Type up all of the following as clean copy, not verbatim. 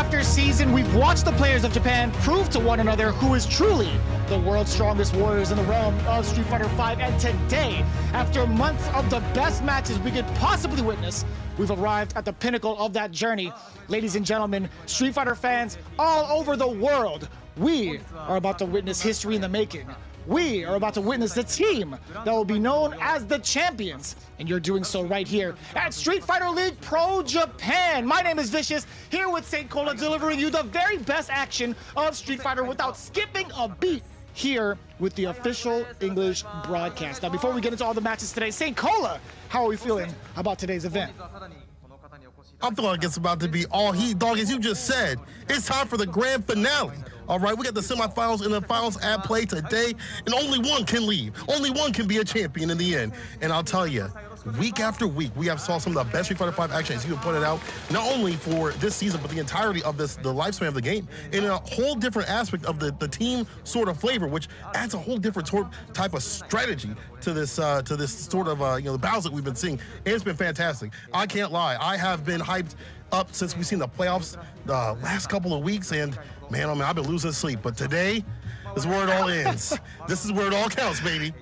after season, we've watched the players of Japan prove to one another who is truly the world's strongest warriors in the realm of Street Fighter V. And today, after months of the best matches we could possibly witness, we've arrived at the pinnacle of that journey. Ladies and gentlemen, Street Fighter fans all over the world, we are about to witness history in the making. We are about to witness the team that will be known as the champions, and you're doing so right here at Street Fighter League Pro Japan. My name is Vicious, here with St. Cola, delivering you the very best action of Street Fighter without skipping a beat here with the official English broadcast. Now, before we get into all the matches today, St. Cola, how are we feeling about today's event? I feel like it's about to be all heat, dog. As you just said, it's time for the grand finale. All right, we got the semifinals and the finals at play today, and only one can leave. Only one can be a champion in the end. And I'll tell you, week after week, we have saw some of the best Street Fighter V action, as you have pointed out, not only for this season, but the entirety of the lifespan of the game, in a whole different aspect of the team sort of flavor, which adds a whole different type of strategy to this sort of the battles that we've been seeing. And it's been fantastic. I can't lie, I have been hyped up since we've seen the playoffs the last couple of weeks, and man, I've been losing sleep. But today is where it all ends. This is where it all counts, baby.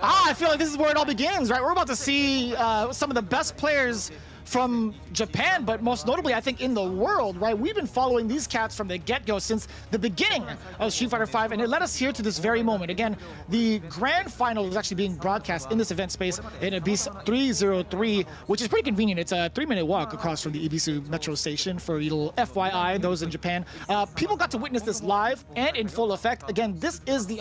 I feel like this is where it all begins, right? We're about to see some of the best players from Japan, but most notably, I think, in the world, right? We've been following these cats from the get-go since the beginning of Street Fighter V, and it led us here to this very moment. Again, the grand final is actually being broadcast in this event space in Ibisu 303, which is pretty convenient. It's a 3-minute walk across from the Ibisu metro station for a little FYI, those in Japan. People got to witness this live and in full effect. Again, this is the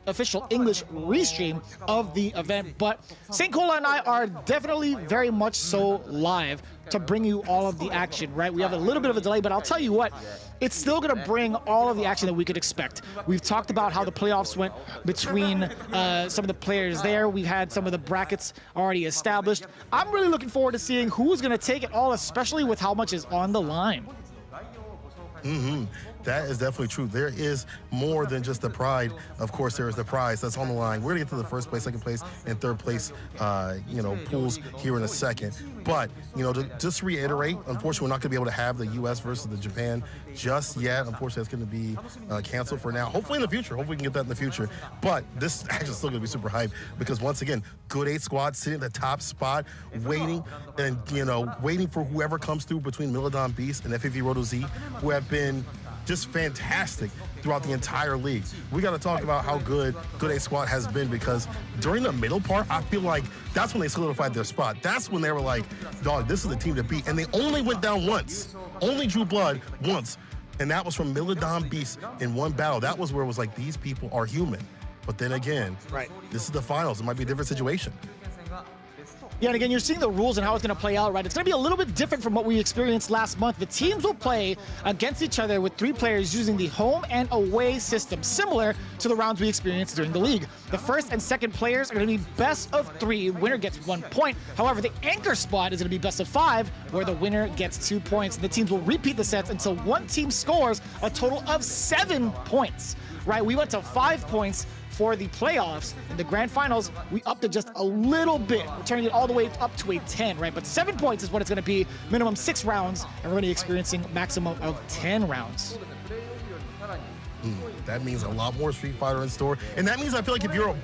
official English restream of the event, but St. Cola and I are definitely very much so live to bring you all of the action, right? We have a little bit of a delay, but I'll tell you what, it's still going to bring all of the action that we could expect. We've talked about how the playoffs went between some of the players there. We've had some of the brackets already established. I'm really looking forward to seeing who's going to take it all, especially with how much is on the line. That is definitely true. There is more than just the pride. Of course, there is the prize that's on the line. We're gonna get to the first place, second place, and third place, pools here in a second. But, to just reiterate, unfortunately, we're not gonna be able to have the U.S. versus the Japan just yet. Unfortunately, it's gonna be canceled for now. Hopefully in the future. Hopefully we can get that in the future. But this action is still gonna be super hype because once again, Good 8 squad sitting at the top spot, waiting and, waiting for whoever comes through between Milodon Beast and FAV Roto Z, who have been just fantastic throughout the entire league. We got to talk about how good Good 8 Squad has been, because during the middle part, I feel like that's when they solidified their spot. That's when they were like, dog, this is the team to beat. And they only went down once, only drew blood once. And that was from Milodon Beast in one battle. That was where it was like, these people are human. But then again, right, this is the finals. It might be a different situation. Yeah, and again, you're seeing the rules and how it's going to play out, right? It's going to be a little bit different from what we experienced last month. The teams will play against each other with 3 players using the home and away system, similar to the rounds we experienced during the league. The first and second players are going to be best of 3. Winner gets 1 point. However, the anchor spot is going to be best of 5, where the winner gets 2 points. And the teams will repeat the sets until one team scores a total of 7 points, right? We went to 5 points for the playoffs. In the grand finals, we upped it just a little bit. We're turning it all the way up to a 10, right? But 7 points is what it's going to be. Minimum 6 rounds, and we're going to be experiencing maximum of 10 rounds. That means a lot more Street Fighter in store, and that means I feel like if you're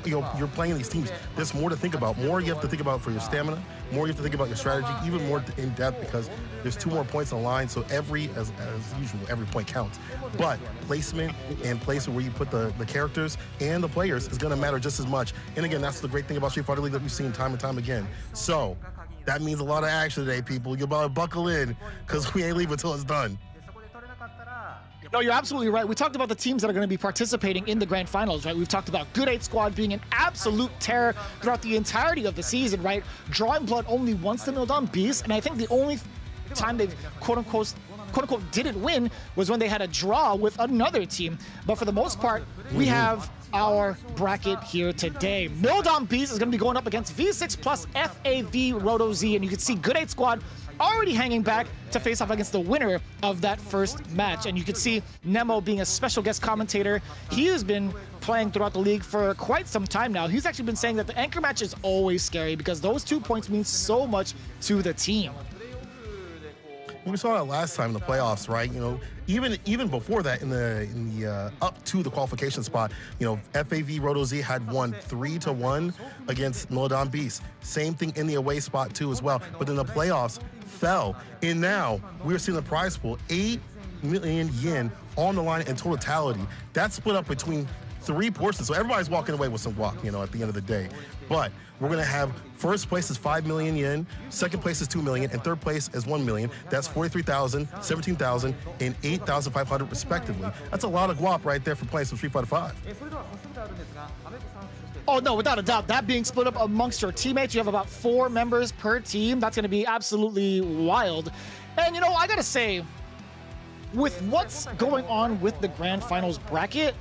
playing these teams, there's more to think about. More you have to think about for your stamina. More you have to think about your strategy, even more in depth, because there's 2 more points on the line. So as usual, every point counts. But placement and placement where you put the characters and the players is going to matter just as much. And again, that's the great thing about Street Fighter League that we've seen time and time again. So that means a lot of action today, people. You better buckle in, because we ain't leaving until it's done. No, you're absolutely right. We talked about the teams that are going to be participating in the grand finals, right? We've talked about Good 8 Squad being an absolute terror throughout the entirety of the season, right? Drawing blood only once to Milodon Beast, and I think the only time they've quote-unquote didn't win was when they had a draw with another team. But for the most part, we have our bracket here today. Milodon Beast is going to be going up against V6 plus FAV Roto Z, and you can see Good 8 Squad already hanging back to face off against the winner of that first match. And you can see Nemo being a special guest commentator. He has been playing throughout the league for quite some time now. He's actually been saying that the anchor match is always scary because those 2 points mean so much to the team. We saw that last time in the playoffs, right? Even before that, in the up to the qualification spot, FAV Roto Z had won 3-1 against Milodon Beast. Same thing in the away spot too as well. But then the playoffs fell, and now we're seeing the prize pool 8 million yen on the line in totality. That's split up between 3 portions, so everybody's walking away with some guac, at the end of the day. But we're gonna have first place is 5 million yen, second place is 2 million, and third place is 1 million. That's 43,000, 17,000, and 8,500 respectively. That's a lot of guap right there for playing some Street Fighter 5. Oh, no, without a doubt. That being split up amongst your teammates, you have about 4 members per team. That's going to be absolutely wild. And, I got to say, with what's going on with the Grand Finals bracket,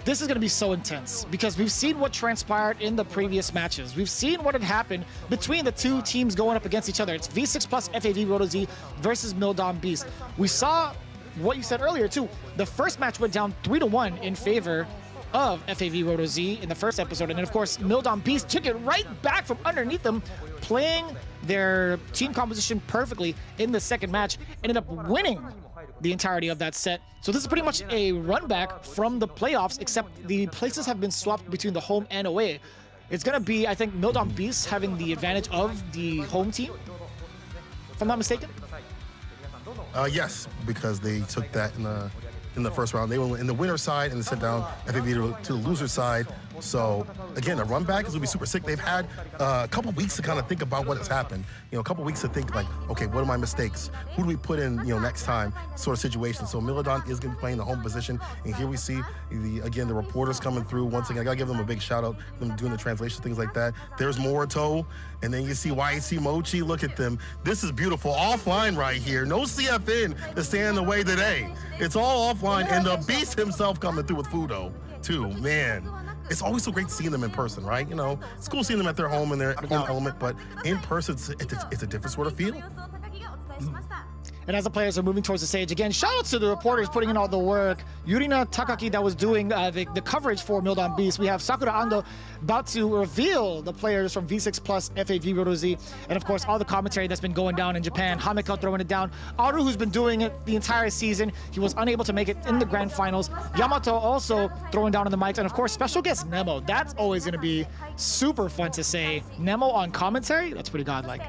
this is going to be so intense because we've seen what transpired in the previous matches. We've seen what had happened between the 2 teams going up against each other. It's V6 plus FAV Roto Z versus Milodon Beast. We saw what you said earlier, too. The first match went down 3-1 in favor of FAV Roto Z in the first episode. And then, of course, Milodon Beast took it right back from underneath them, playing their team composition perfectly in the second match, ended up winning the entirety of that set. So this is pretty much a run back from the playoffs, except the places have been swapped between the home and away. It's going to be, I think, Milodon Beast having the advantage of the home team, if I'm not mistaken. Yes, because they took that in the first round. They were in the winner side and sent down FAV to the loser side. So again, a run back is gonna be super sick. They've had a couple weeks to kind of think about what has happened. A couple weeks to think like, okay, what are my mistakes? Who do we put in, next time sort of situation. So Milodon is gonna be playing the home position. And here we see the reporters coming through. Once again, I gotta give them a big shout out, them doing the translation, things like that. There's Morito, and then you see YC Mochi. Look at them. This is beautiful. Offline right here. No CFN to stand in the way today. It's all offline, and the Beast himself coming through with Fudo too, man. It's always so great seeing them in person, right? It's cool seeing them at their home in their home element, but in person, it's a different sort of feel. And as the players are moving towards the stage, again, shout out to the reporters putting in all the work. Yurina Takaki that was doing the coverage for Milodon Beast. We have Sakura Ando about to reveal the players from V6 Plus, FAV Roto Z, and of course all the commentary that's been going down in Japan. Hameka throwing it down. Aru, who's been doing it the entire season. He was unable to make it in the grand finals. Yamato also throwing down on the mics, and of course special guest Nemo. That's always going to be super fun to say. Nemo on commentary, that's pretty godlike.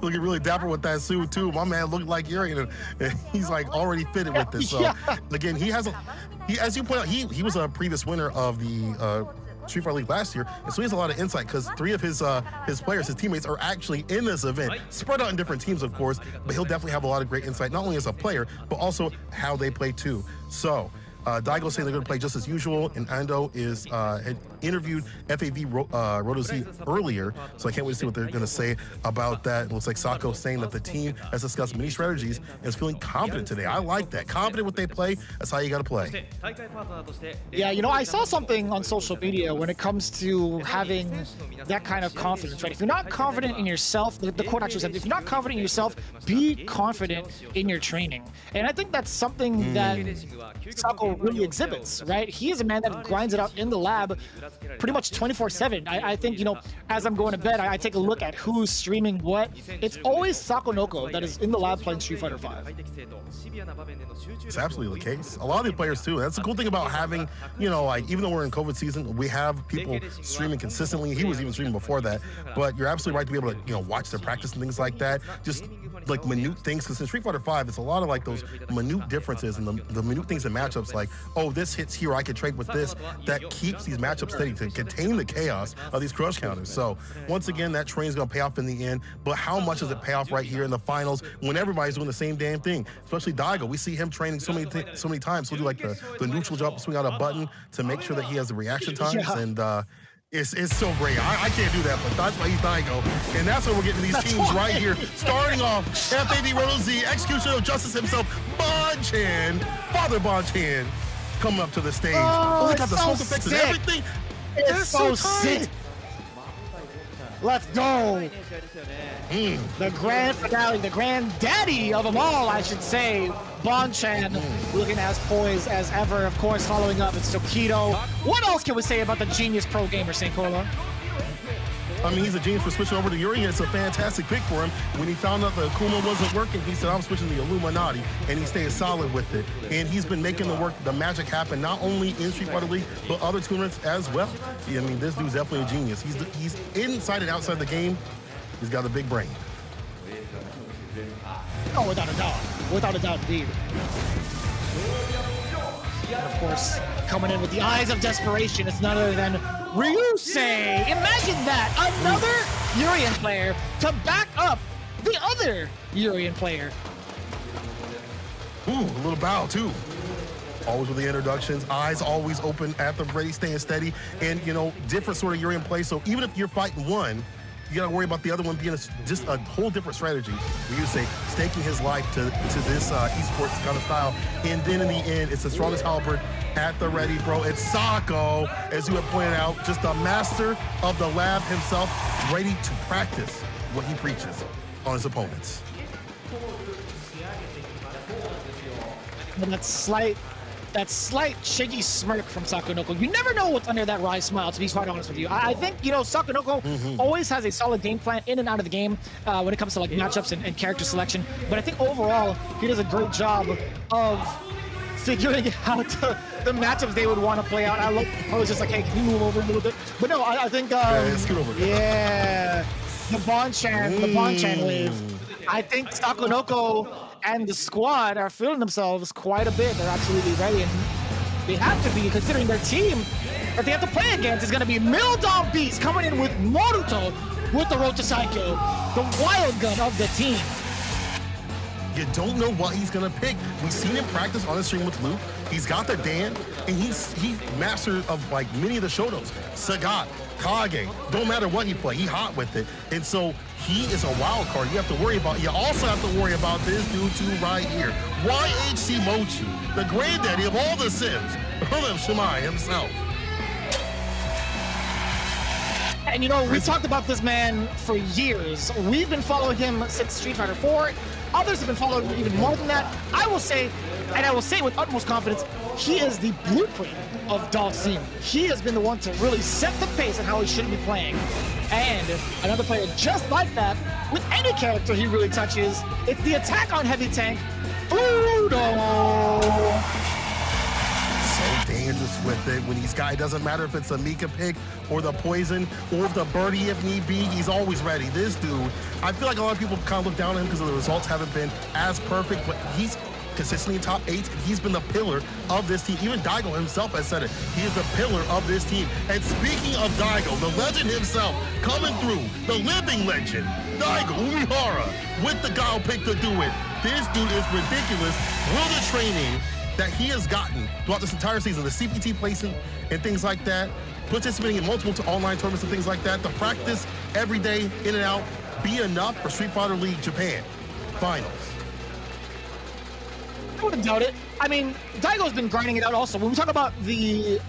Looking really dapper with that suit too. My man looked like Yuri, and he's like already fitted with this. So again, as you point out, he was a previous winner of the Street Fighter League last year, and so he has a lot of insight because 3 of his players, his teammates, are actually in this event, spread out in different teams, of course. But he'll definitely have a lot of great insight, not only as a player, but also how they play too. So. Daigo saying they're going to play just as usual, and Ando had interviewed FAV Roto Z earlier, so I can't wait to see what they're going to say about that. It looks like Sako saying that the team has discussed many strategies and is feeling confident today. I like that. Confident what they play, that's how you got to play. Yeah, I saw something on social media when it comes to having that kind of confidence, right? If you're not confident in yourself, the quote actually said, if you're not confident in yourself, be confident in your training. And I think that's something that Sako really exhibits, right? He is a man that grinds it out in the lab pretty much 24/7. I think, as I'm going to bed, I take a look at who's streaming what. It's always Sakonoko that is in the lab playing Street Fighter 5. It's absolutely the case. A lot of the players too. That's the cool thing about having, like even though we're in COVID season, we have people streaming consistently. He was even streaming before that, but you're absolutely right to be able to, watch their practice and things like that. Just like minute things, because in Street Fighter 5, it's a lot of like those minute differences and the minute things in matchups, like, oh, this hits here, I can trade with this, that keeps these matchups steady to contain the chaos of these crush counters. So once again, that train's gonna pay off in the end, but how much does it pay off right here in the finals when everybody's doing the same damn thing? Especially Daigo, we see him training so many times. He'll do like the neutral jump, swing out a button to make sure that he has the reaction times, and it's so great. I can't do that, but that's why he's Daigo. And that's where we're getting these teams right here. Starting off, FAV Roto Z, Execution of Justice himself, Bon-chan, Father Bon-chan, coming up to the stage. Oh, Look at the smoke effects and everything. It's so sick. Let's go. The grand finale, the granddaddy of them all, I should say. Bon-chan looking as poised as ever. Of course, following up, it's Tokido. What else can we say about the genius pro gamer, St. Corla? I mean, he's a genius for switching over to Yuri, and it's a fantastic pick for him. When he found out the Akuma wasn't working, he said, I'm switching to the Illuminati, and he stayed solid with it. And he's been making the magic happen, not only in Street Fighter League, but other tournaments as well. I mean, this dude's definitely a genius. He's inside and outside the game. He's got a big brain. Oh, without a doubt. Without a doubt, indeed. And of course, coming in with the eyes of desperation, it's none other than Ryusei. Imagine that. Another Urian player to back up the other Urian player. Ooh, a little bow, too. Always with the introductions, eyes always open at the ready, staying steady, and, you know, different sort of Urian play. So even if you're fighting one, you gotta worry about the other one being just a whole different strategy. Ryusei staking his life to this esports kind of style. And then in the end, it's the strongest halberd at the ready, bro. It's Sako, as you have pointed out, just a master of the lab himself, ready to practice what he preaches on his opponents. And that slight shaky smirk from Sakonoko. You never know what's under that wry smile, to be quite honest with you. I think, you know, Sakonoko always has a solid game plan in and out of the game when it comes to like matchups and character selection. But I think overall, he does a great job of figuring out the matchups they would want to play out. I was just like, hey, can you move over a little bit? But no, I think, scoot over. Yeah, the Bonchan wave. I think Sakonoko and the squad are feeling themselves quite a bit. They're absolutely ready, and they have to be, considering their team that they have to play against is going to be Mildom Beast coming in with Moruto with the Road to Psycho, the wild gun of the team. You don't know what he's gonna pick. We've seen him practice on the stream with Luke. He's got the Dan, and he's master of like many of the Shotos. Sagat, Kage, don't matter what he play, he hot with it. And so he is a wild card you have to worry about. You also have to worry about this dude too right here. YHC Mochi, the granddaddy of all the Sims, Herman Shimai himself. And you know, we talked about this man for years. We've been following him since Street Fighter 4. Others have been following him even more than that. I will say, and I will say with utmost confidence, he is the blueprint of Dalsim. He has been the one to really set the pace on how he should be playing. And another player just like that, with any character he really touches, it's the attack on heavy tank, Fudo. So dangerous with it when he's got, it doesn't matter if it's a Mika pick or the poison or the birdie if need be, he's always ready. This dude, I feel like a lot of people kind of look down on him because the results haven't been as perfect, but he's consistently in top 8, and he's been the pillar of this team. Even Daigo himself has said it. He is the pillar of this team. And speaking of Daigo, the legend himself coming through, the living legend, Daigo Umihara with the guile pick to do it. This dude is ridiculous. Will the training that he has gotten throughout this entire season, the CPT placing and things like that, participating in multiple online tournaments and things like that, the practice every day, in and out, be enough for Street Fighter League Japan Finals? I wouldn't doubt it. I mean, Daigo's been grinding it out also. When we talk about the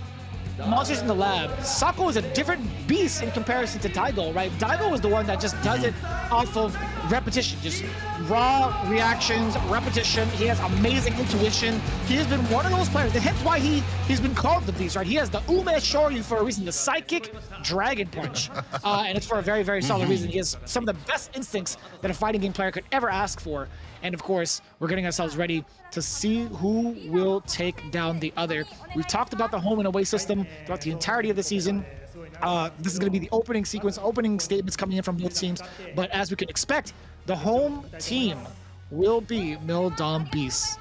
monsters in the lab, Sako is a different beast in comparison to Daigo, right? Daigo is the one that just does it off of repetition, just raw reactions, repetition. He has amazing intuition. He has been one of those players, and hence why he's been called the beast, right? He has the Ume Shoryu for a reason, the Psychic Dragon Punch, and it's for a very, very solid reason. He has some of the best instincts that a fighting game player could ever ask for. And of course, we're getting ourselves ready to see who will take down the other. We've talked about the home and away system throughout the entirety of the season. This is going to be the opening sequence, opening statements coming in from both teams. But as we can expect, the home team will be Mildom Beast.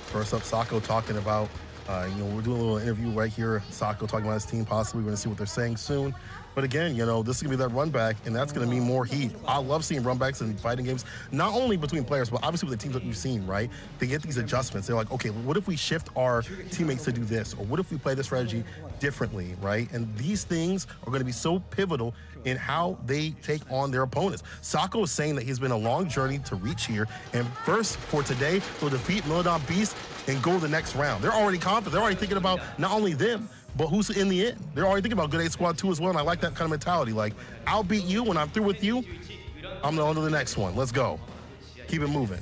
First up, Sako talking about, we're doing a little interview right here. Sako talking about his team possibly. We're going to see what they're saying soon. But again, this is going to be that run back, and that's going to mean more heat. I love seeing run backs in fighting games, not only between players, but obviously with the teams that we've seen, right? They get these adjustments. They're like, okay, what if we shift our teammates to do this? Or what if we play the strategy differently, right? And these things are going to be so pivotal in how they take on their opponents. Sako is saying that he's been a long journey to reach here, and first, for today, they'll defeat Mildom Beast and go to the next round. They're already confident. They're already thinking about not only them, but who's in the end. They're already thinking about Good 8 Squad 2 as well, and I like that kind of mentality. Like, I'll beat you. When I'm through with you, I'm on to the next one. Let's go. Keep it moving.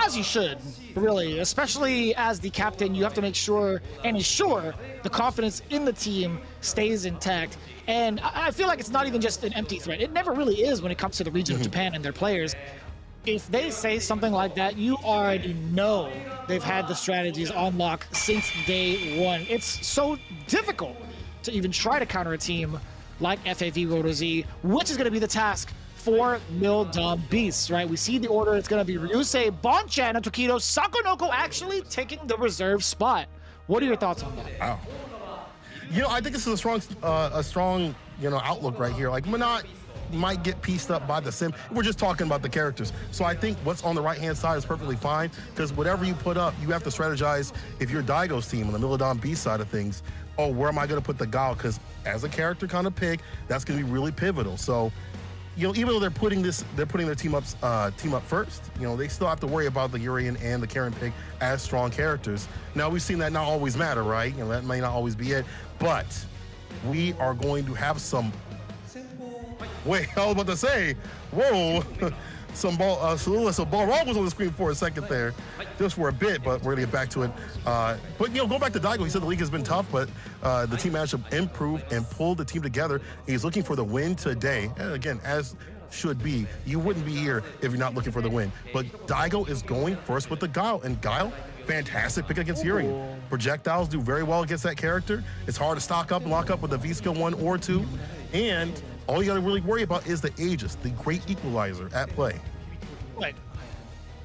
as you should, really. Especially as the captain, you have to make sure and ensure the confidence in the team stays intact. And I feel like it's not even just an empty threat. It never really is when it comes to the region of Japan and their players. If they say something like that, you already know they've had the strategies on lock since day one. It's so difficult to even try to counter a team like FAV Roto Z, which is going to be the task for Mildom Beasts, right? We see the order. It's going to be Ryusei, Bonchan, and Tokido. Sakonoko actually taking the reserve spot. What are your thoughts on that? Wow. I think this is a strong, outlook right here. Like, Minot might get pieced up by the sim. We're just talking about the characters. So I think what's on the right-hand side is perfectly fine, because whatever you put up, you have to strategize. If you're Daigo's team on the Mildom B side of things, where am I going to put the Gao? Because as a character kind of pick, that's going to be really pivotal. So, even though they're putting their team up first, they still have to worry about the Urian and the Karen pick as strong characters. Now, we've seen that not always matter, right? That may not always be it, but we are going to have some. Wait, I was about to say, whoa, some ball wrong was on the screen for a second there, just for a bit, but we're gonna get back to it. But going back to Daigo, he said the league has been tough, but the team managed to improve and pull the team together. He's looking for the win today, and again, as should be. You wouldn't be here if you're not looking for the win. But Daigo is going first with the Guile, and Guile, fantastic pick against Urian. Projectiles do very well against that character. It's hard to stock up and lock up with a V-skill 1 or 2, and all you gotta really worry about is the Aegis, the great equalizer at play. Right.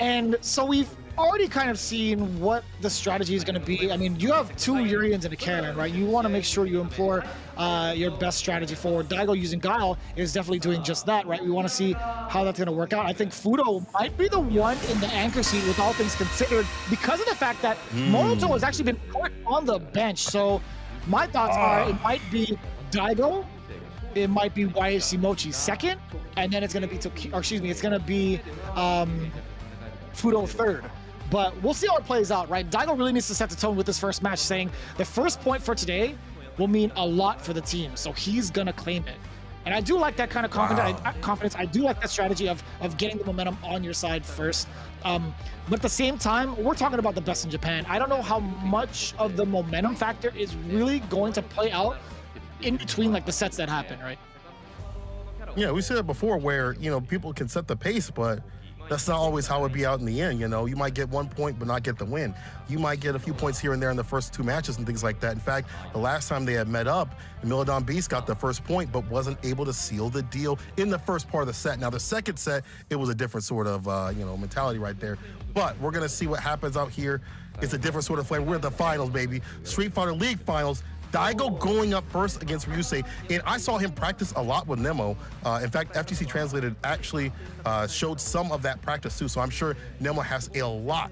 And so we've already kind of seen what the strategy is going to be. I mean, you have 2 Urians and a Karen, right? You want to make sure you employ your best strategy forward. Daigo using Guile is definitely doing just that, right? We want to see how that's going to work out. I think Fudo might be the one in the anchor seat with all things considered, because of the fact that Moto has actually been put on the bench. So my thoughts are it might be Daigo, it might be YHC Mochi second, and then it's going to be it's going to be Fudo third. But we'll see how it plays out, right? Daigo really needs to set the tone with this first match, saying the first point for today will mean a lot for the team, so he's going to claim it. And I do like that kind of confidence. I do like that strategy of getting the momentum on your side first. But at the same time, we're talking about the best in Japan. I don't know how much of the momentum factor is really going to play out in between like the sets that happen, right? Yeah, we said it before where, people can set the pace, but that's not always how it'd be out in the end. You might get 1 point but not get the win. You might get a few points here and there in the first 2 matches and things like that. In fact, the last time they had met up, the Mildom Beast got the first point but wasn't able to seal the deal in the first part of the set. Now, the second set, it was a different sort of, mentality right there. But we're going to see what happens out here. It's a different sort of flavor. We're at the finals, baby. Street Fighter League finals. Daigo going up first against Ryusei, and I saw him practice a lot with Nemo. In fact, FGC Translated actually showed some of that practice too, so I'm sure Nemo has a lot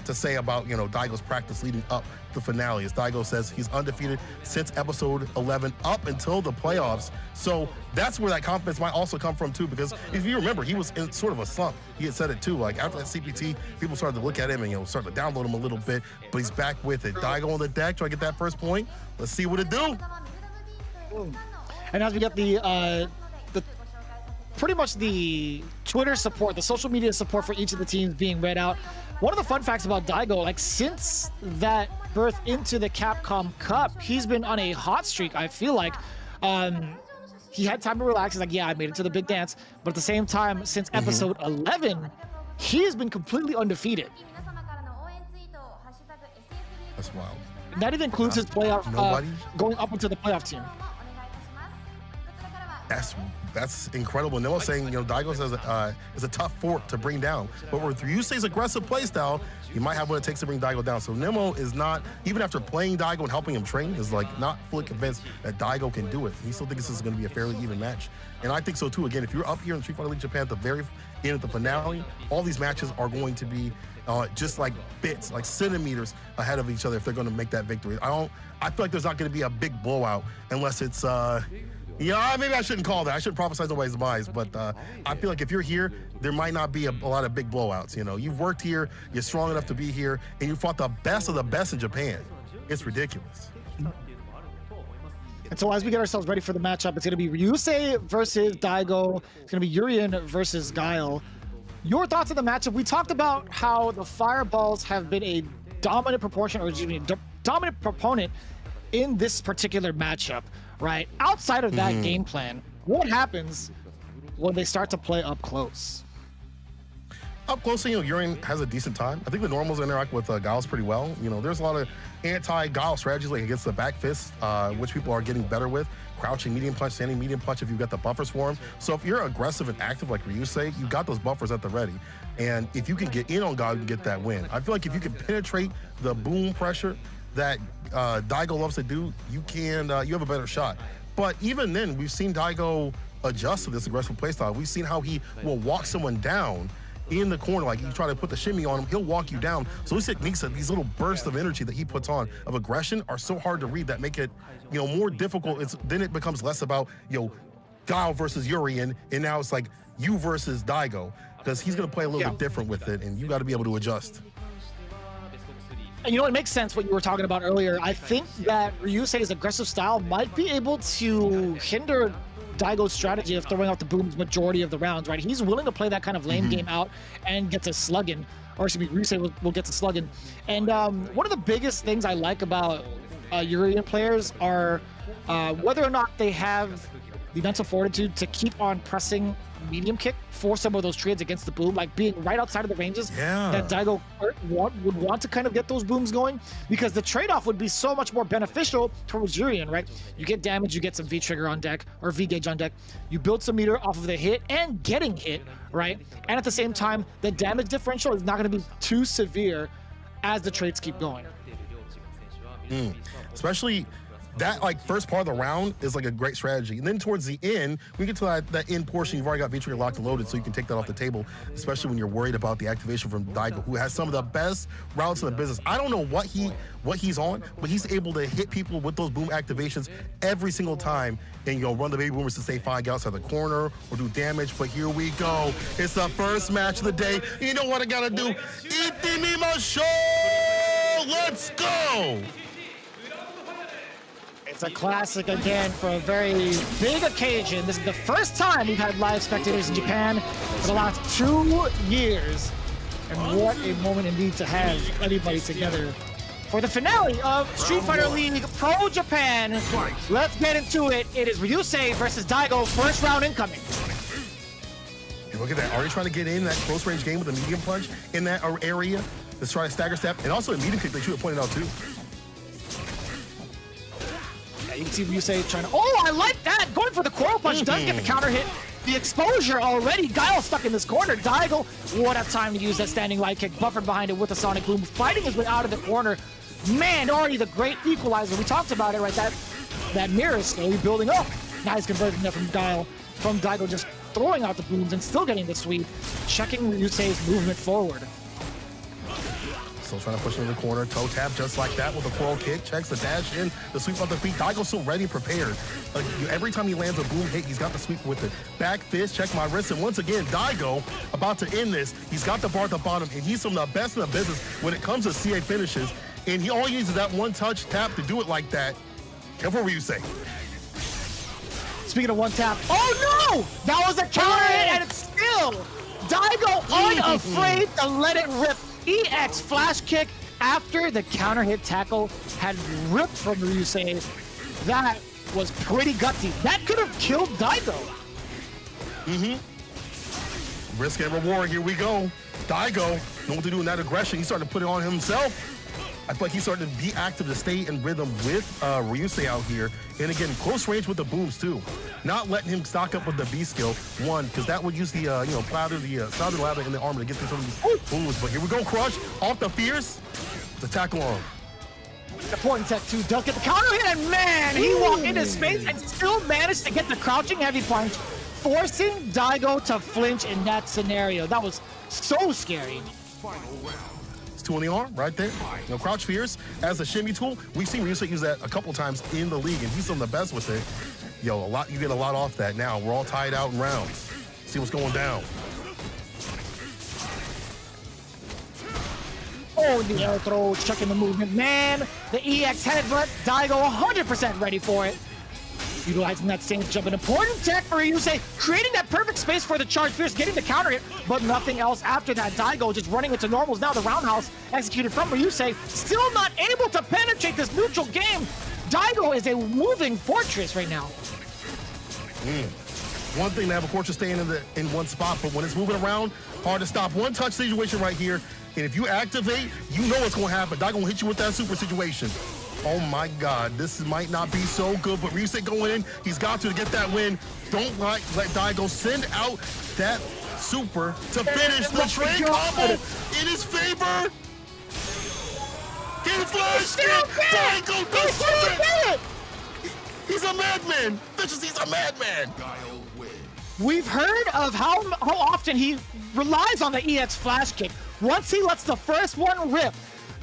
to say about, Daigo's practice leading up to the finale. As Daigo says, he's undefeated since episode 11 up until the playoffs. So that's where that confidence might also come from too, because if you remember, he was in sort of a slump. He had said it too, like after that CPT, people started to look at him and, started to download him a little bit, but he's back with it. Daigo on the deck, trying to get that first point. Let's see what it do. And as we get the pretty much the Twitter support, the social media support for each of the teams being read out. One of the fun facts about Daigo, like since that birth into the Capcom Cup, he's been on a hot streak. I feel like he had time to relax. He's like, yeah, I made it to the big dance. But at the same time, since episode 11, he has been completely undefeated. That's wild. That even includes his playoff, going up into the playoff team. That's incredible. Noah saying, Daigo says is a tough fort to bring down. But with Ryusei's aggressive playstyle, he might have what it takes to bring Daigo down. So Nemo is not, even after playing Daigo and helping him train, is not fully convinced that Daigo can do it. He still thinks this is going to be a fairly even match. And I think so too. Again, if you're up here in Street Fighter League Japan at the very end of the finale, all these matches are going to be just like bits, like centimeters ahead of each other if they're going to make that victory. I feel like there's not going to be a big blowout unless it's maybe I shouldn't call that. I shouldn't prophesize nobody's demise, but I feel like if you're here, there might not be a lot of big blowouts. You've worked here, you're strong enough to be here, and you fought the best of the best in Japan. It's ridiculous. And so as we get ourselves ready for the matchup, it's going to be Ryusei versus Daigo. It's going to be Urian versus Guile. Your thoughts on the matchup? We talked about how the fireballs have been a dominant proportion, or excuse me, dominant proponent in this particular matchup, right? Outside of that game plan, what happens when they start to play up close? Up close, Urian has a decent time. I think the normals interact with Giles pretty well. There's a lot of anti-Giles strategies like against the back fist, which people are getting better with. Crouching medium punch, standing medium punch if you've got the buffers for him. So if you're aggressive and active like Ryusei, you got those buffers at the ready. And if you can get in on Giles, you can get that win. I feel like if you can penetrate the boom pressure that Daigo loves to do, you have a better shot. But even then, we've seen Daigo adjust to this aggressive playstyle. We've seen how he will walk someone down in the corner, like you try to put the shimmy on him, he'll walk you down. So these techniques, these little bursts of energy that he puts on of aggression are so hard to read that make it, more difficult. Then it becomes less about, Guile versus Urian, and now it's like you versus Daigo, because he's gonna play a little bit different with it, and you gotta be able to adjust. And it makes sense what you were talking about earlier. I think that Ryusei's aggressive style might be able to hinder Daigo's strategy of throwing out the booms majority of the rounds, right? He's willing to play that kind of lane game out and get to slugging, or excuse me, Ryusei will get to slugging. And one of the biggest things I like about Urian players are whether or not they have the mental fortitude to keep on pressing medium kick for some of those trades against the boom, like being right outside of the ranges that Daigo would want to kind of get those booms going, because the trade-off would be so much more beneficial towards Urian, right? You get damage, you get some V-trigger on deck, or V-gauge on deck, you build some meter off of the hit and getting hit, right? And at the same time, the damage differential is not going to be too severe as the trades keep going. Especially that first part of the round is like a great strategy. And then towards the end, we get to that end portion, you've already got V-trigger locked and loaded, so you can take that off the table, especially when you're worried about the activation from Daigo, who has some of the best routes in the business. I don't know what he's on, but he's able to hit people with those boom activations every single time and run the baby boomers to stay fine, get outside the corner or do damage. But here we go. It's the first match of the day. You know what I gotta do? Itimimashou! Let's go! It's a classic again for a very big occasion. This is the first time we've had live spectators in Japan for the last 2 years. And what a moment indeed to have everybody together for the finale of Street Fighter League Pro Japan. Let's get into it. It is Ryusei versus Daigo, first round incoming. And look at that, already trying to get in that close range game with a medium punch in that area. Let's try a stagger step, and also a medium kick they should have pointed out too. You can see Ryusei trying to, oh, I like that! Going for the coil punch, does get the counter hit. The exposure already, Guile stuck in this corner. Daigo, what a time to use that standing light kick, buffered behind it with a Sonic Boom, fighting his way out of the corner. Man, already the great equalizer. We talked about it, right? That mirror is slowly building up. Nice conversion there from Daigo just throwing out the booms and still getting the sweep, checking Ryusei's movement forward. Still trying to push into the corner, toe tap just like that with a coil kick, checks the dash in, the sweep off the feet. Daigo's so ready and prepared. Every time he lands a boom hit, he's got the sweep with it. Back fist, check my wrist, and once again, Daigo about to end this. He's got the bar at the bottom, and he's some of the best in the business when it comes to CA finishes. And all he needs is that one touch tap to do it like that. Careful what you say. Speaking of one tap, oh no! That was a counter hit, and it's still Daigo unafraid to let it rip. EX flash kick after the counter hit tackle had ripped from Ryusei. That was pretty gutsy. That could have killed Daigo. Risk and reward, here we go. Daigo, know what to do in that aggression. He's starting to put it on himself. I feel like he's starting to be active to stay in rhythm with Ryusei out here. And again, close range with the booms too. Not letting him stock up with the B skill, one, because that would use the, solder ladder in the armor to get through some of these booms. But here we go, Crush, off the fierce, the tackle on. Important tech too, does get the counter hit, and man, he walked into space and still managed to get the crouching heavy punch, forcing Daigo to flinch in that scenario. That was so scary. It's 2 on the arm right there. Crouch fierce as a shimmy tool. We've seen Ryusei use that a couple times in the league, and he's some of the best with it. You get a lot off that now. We're all tied out in rounds. See what's going down. Oh, the air throw, checking the movement. Man, the EX headbutt, Daigo 100% ready for it. Utilizing that same jump, an important tech for Ryusei, creating that perfect space for the charge fierce, getting the counter hit, but nothing else after that. Daigo just running into normals. Now the roundhouse executed from Ryusei, still not able to penetrate this neutral game. Daigo is a moving fortress right now. One thing to have a fortress staying in one spot, but when it's moving around, hard to stop. One touch situation right here, and if you activate, you know what's going to happen. Daigo will hit you with that super situation. Oh my God, this might not be so good, but Ryusei going in, he's got to get that win. Don't let Daigo send out that super to finish the train combo in his favor. Get flash, Daigo does it. He's a madman. Vicious, he's a madman. We've heard of how often he relies on the EX flash kick. Once he lets the first one rip,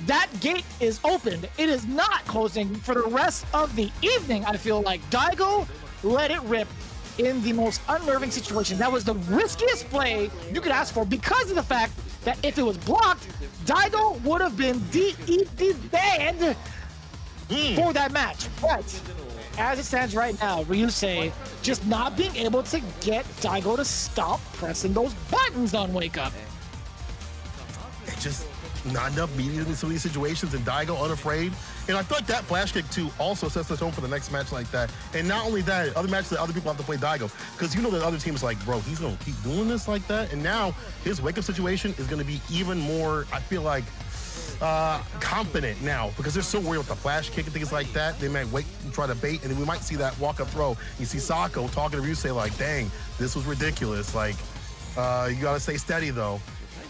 that gate is opened. It is not closing for the rest of the evening, I feel like. Daigo let it rip in the most unnerving situation. That was the riskiest play you could ask for because of the fact that if it was blocked, Daigo would have been banned for that match. But as it stands right now, Ryusei just not being able to get Daigo to stop pressing those buttons on Wake Up. It just not enough media in some of these situations, and Daigo unafraid. And I feel like that flash kick too also sets the tone for the next match like that. And not only that, other matches that other people have to play Daigo, because you know the other team is like, bro, he's gonna keep doing this like that. And now his wake up situation is gonna be even more, I feel like, confident now, because they're so worried with the flash kick and things like that. They might wait and try to bait, and then we might see that walk up throw. You see Sako talking to Ryusei like, dang, this was ridiculous. Like, you gotta stay steady though.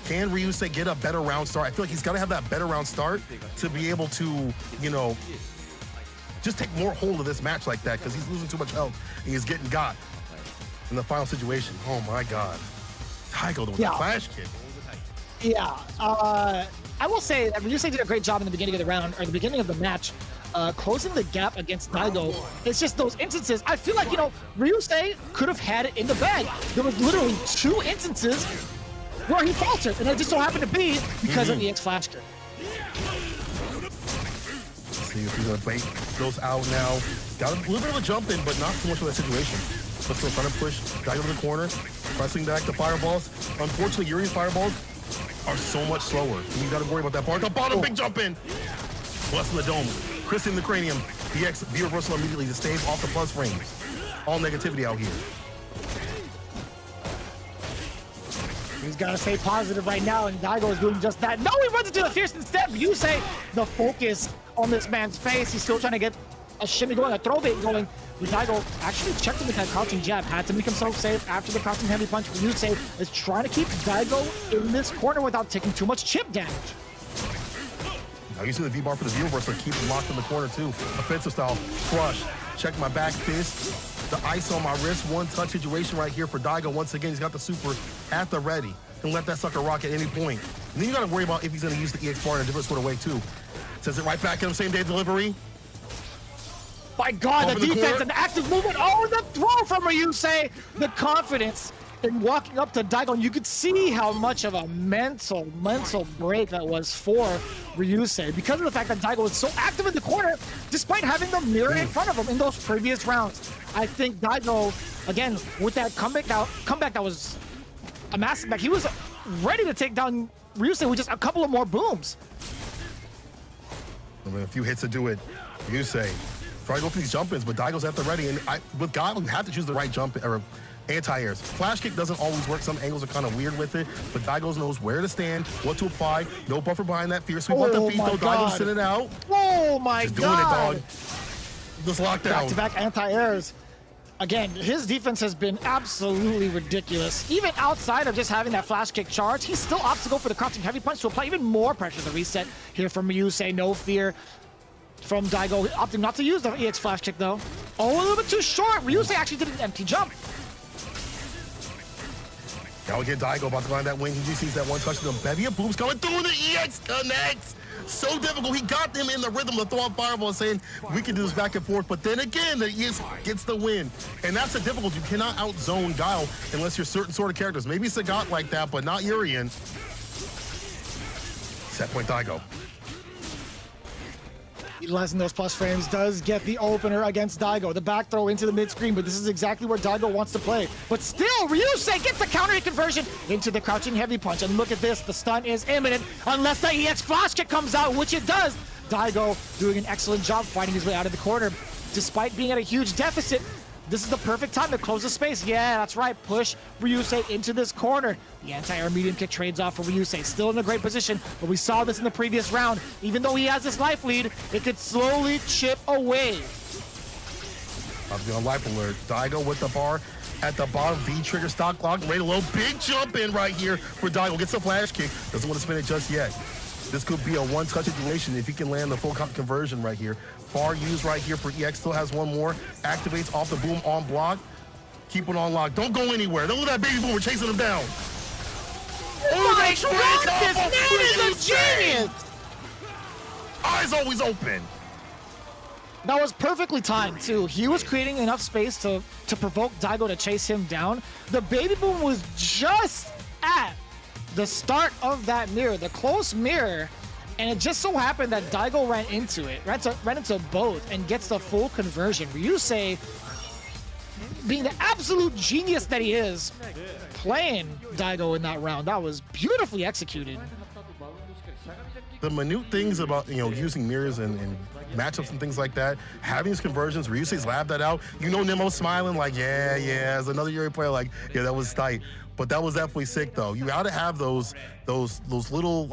Can Ryusei get a better round start? I feel like he's got to have that better round start to be able to, you know, just take more hold of this match like that, because he's losing too much health and he's getting got in the final situation. Oh my God. Daigo with the flash kick. Yeah. I will say that Ryusei did a great job in the beginning of the round, or the beginning of the match, closing the gap against Daigo. It's just those instances. I feel like, you know, Ryusei could have had it in the bag. There was literally 2 instances where he faltered, and it just so happened to be because of the EX flash kick. See if he's gonna bait those out now. Got a little bit of a jump in, but not too much of that situation. But still trying to push Daigo to the corner, pressing back the fireballs. Unfortunately, Yuri's fireballs are so much slower. You gotta worry about that part. The bottom, big jump in. Blessing the dome, Chris in the cranium. EX view reversal immediately to stave off the plus frames. All negativity out here. He's got to stay positive right now, and Daigo is doing just that. No, he runs into the fierce instead. Ryusei, the focus on this man's face. He's still trying to get a shimmy going, a throw bait going. Daigo actually checked him with that crouching jab, had to make himself safe after the crouching heavy punch. Ryusei is trying to keep Daigo in this corner without taking too much chip damage. Now you see the V-bar for the view reversal, keep him locked in the corner too. Offensive style, crush, check my back fist. The ice on my wrist, one touch situation right here for Daigo. Once again, he's got the super at the ready. Can let that sucker rock at any point. And then you gotta worry about if he's gonna use the EX bar in a different sort of way too. Sends it right back at him, same day delivery. My God, the defense and the active movement. Oh, the throw from Ryusei. The confidence in walking up to Daigo. And you could see how much of a mental break that was for Ryusei, because of the fact that Daigo was so active in the corner, despite having the mirror in front of him in those previous rounds. I think Daigo, again, with that comeback that was a massive back, he was ready to take down Ryusei with just a couple of more booms. I mean, a few hits to do it. Ryusei try to go for these jump-ins, but Daigo's at the ready, and with God, you have to choose the right jump or anti-airs. Flash kick doesn't always work. Some angles are kind of weird with it, but Daigo knows where to stand, what to apply. No buffer behind that fierce sweep. Let the feet though. Daigo send it out. Oh my Just God! Doing it, dog. Just lockdown. Back-to-back anti-airs. Again, his defense has been absolutely ridiculous. Even outside of just having that flash kick charge, he still opts to go for the crouching heavy punch to apply even more pressure. The reset here from Ryusei, no fear from Daigo, opting not to use the EX flash kick though. Oh, a little bit too short. Ryusei actually did an empty jump. Now we get Daigo about to find that wing. He just sees that one touch. The bevy of booms coming through. The EX connects. So difficult. He got them in the rhythm to throw out fireball, saying we can do this back and forth. But then again, the EX gets the win. And that's the difficulty. You cannot outzone Guile unless you're certain sort of characters. Maybe Sagat like that, but not Urian. Set point Daigo. Utilizing those plus frames does get the opener against Daigo. The back throw into the mid screen, but this is exactly where Daigo wants to play. But still, Ryusei gets the counter conversion into the crouching heavy punch. And look at this, the stun is imminent unless the EX flash kick comes out, which it does. Daigo doing an excellent job fighting his way out of the corner. Despite being at a huge deficit, this is the perfect time to close the space. Yeah, that's right. Push Ryusei into this corner. The anti-air medium kick trades off for Ryusei. Still in a great position, but we saw this in the previous round. Even though he has this life lead, it could slowly chip away. I'll be on life alert. Daigo with the bar at the bottom. V trigger stock lock. Ready to low. Big jump in right here for Daigo. Gets the flash kick. Doesn't want to spin it just yet. This could be a one-touch situation if he can land the full conversion right here. Far use right here for EX. Still has one more. Activates off the boom on block. Keep it on lock. Don't go anywhere. Don't let that baby boomer chasing him down. Oh my God, this man is a genius! Eyes always open. That was perfectly timed too. He was creating enough space to provoke Daigo to chase him down. The baby boom was just at the start of that mirror, the close mirror, and it just so happened that Daigo ran into it, ran into both, and gets the full conversion. Ryusei, being the absolute genius that he is, playing Daigo in that round, that was beautifully executed. The minute things about, using mirrors and matchups and things like that, having these conversions, Ryusei's labbed that out. Nemo's smiling like, yeah, as another Yuri player, like, yeah, that was tight. But that was definitely sick, though. You got to have those little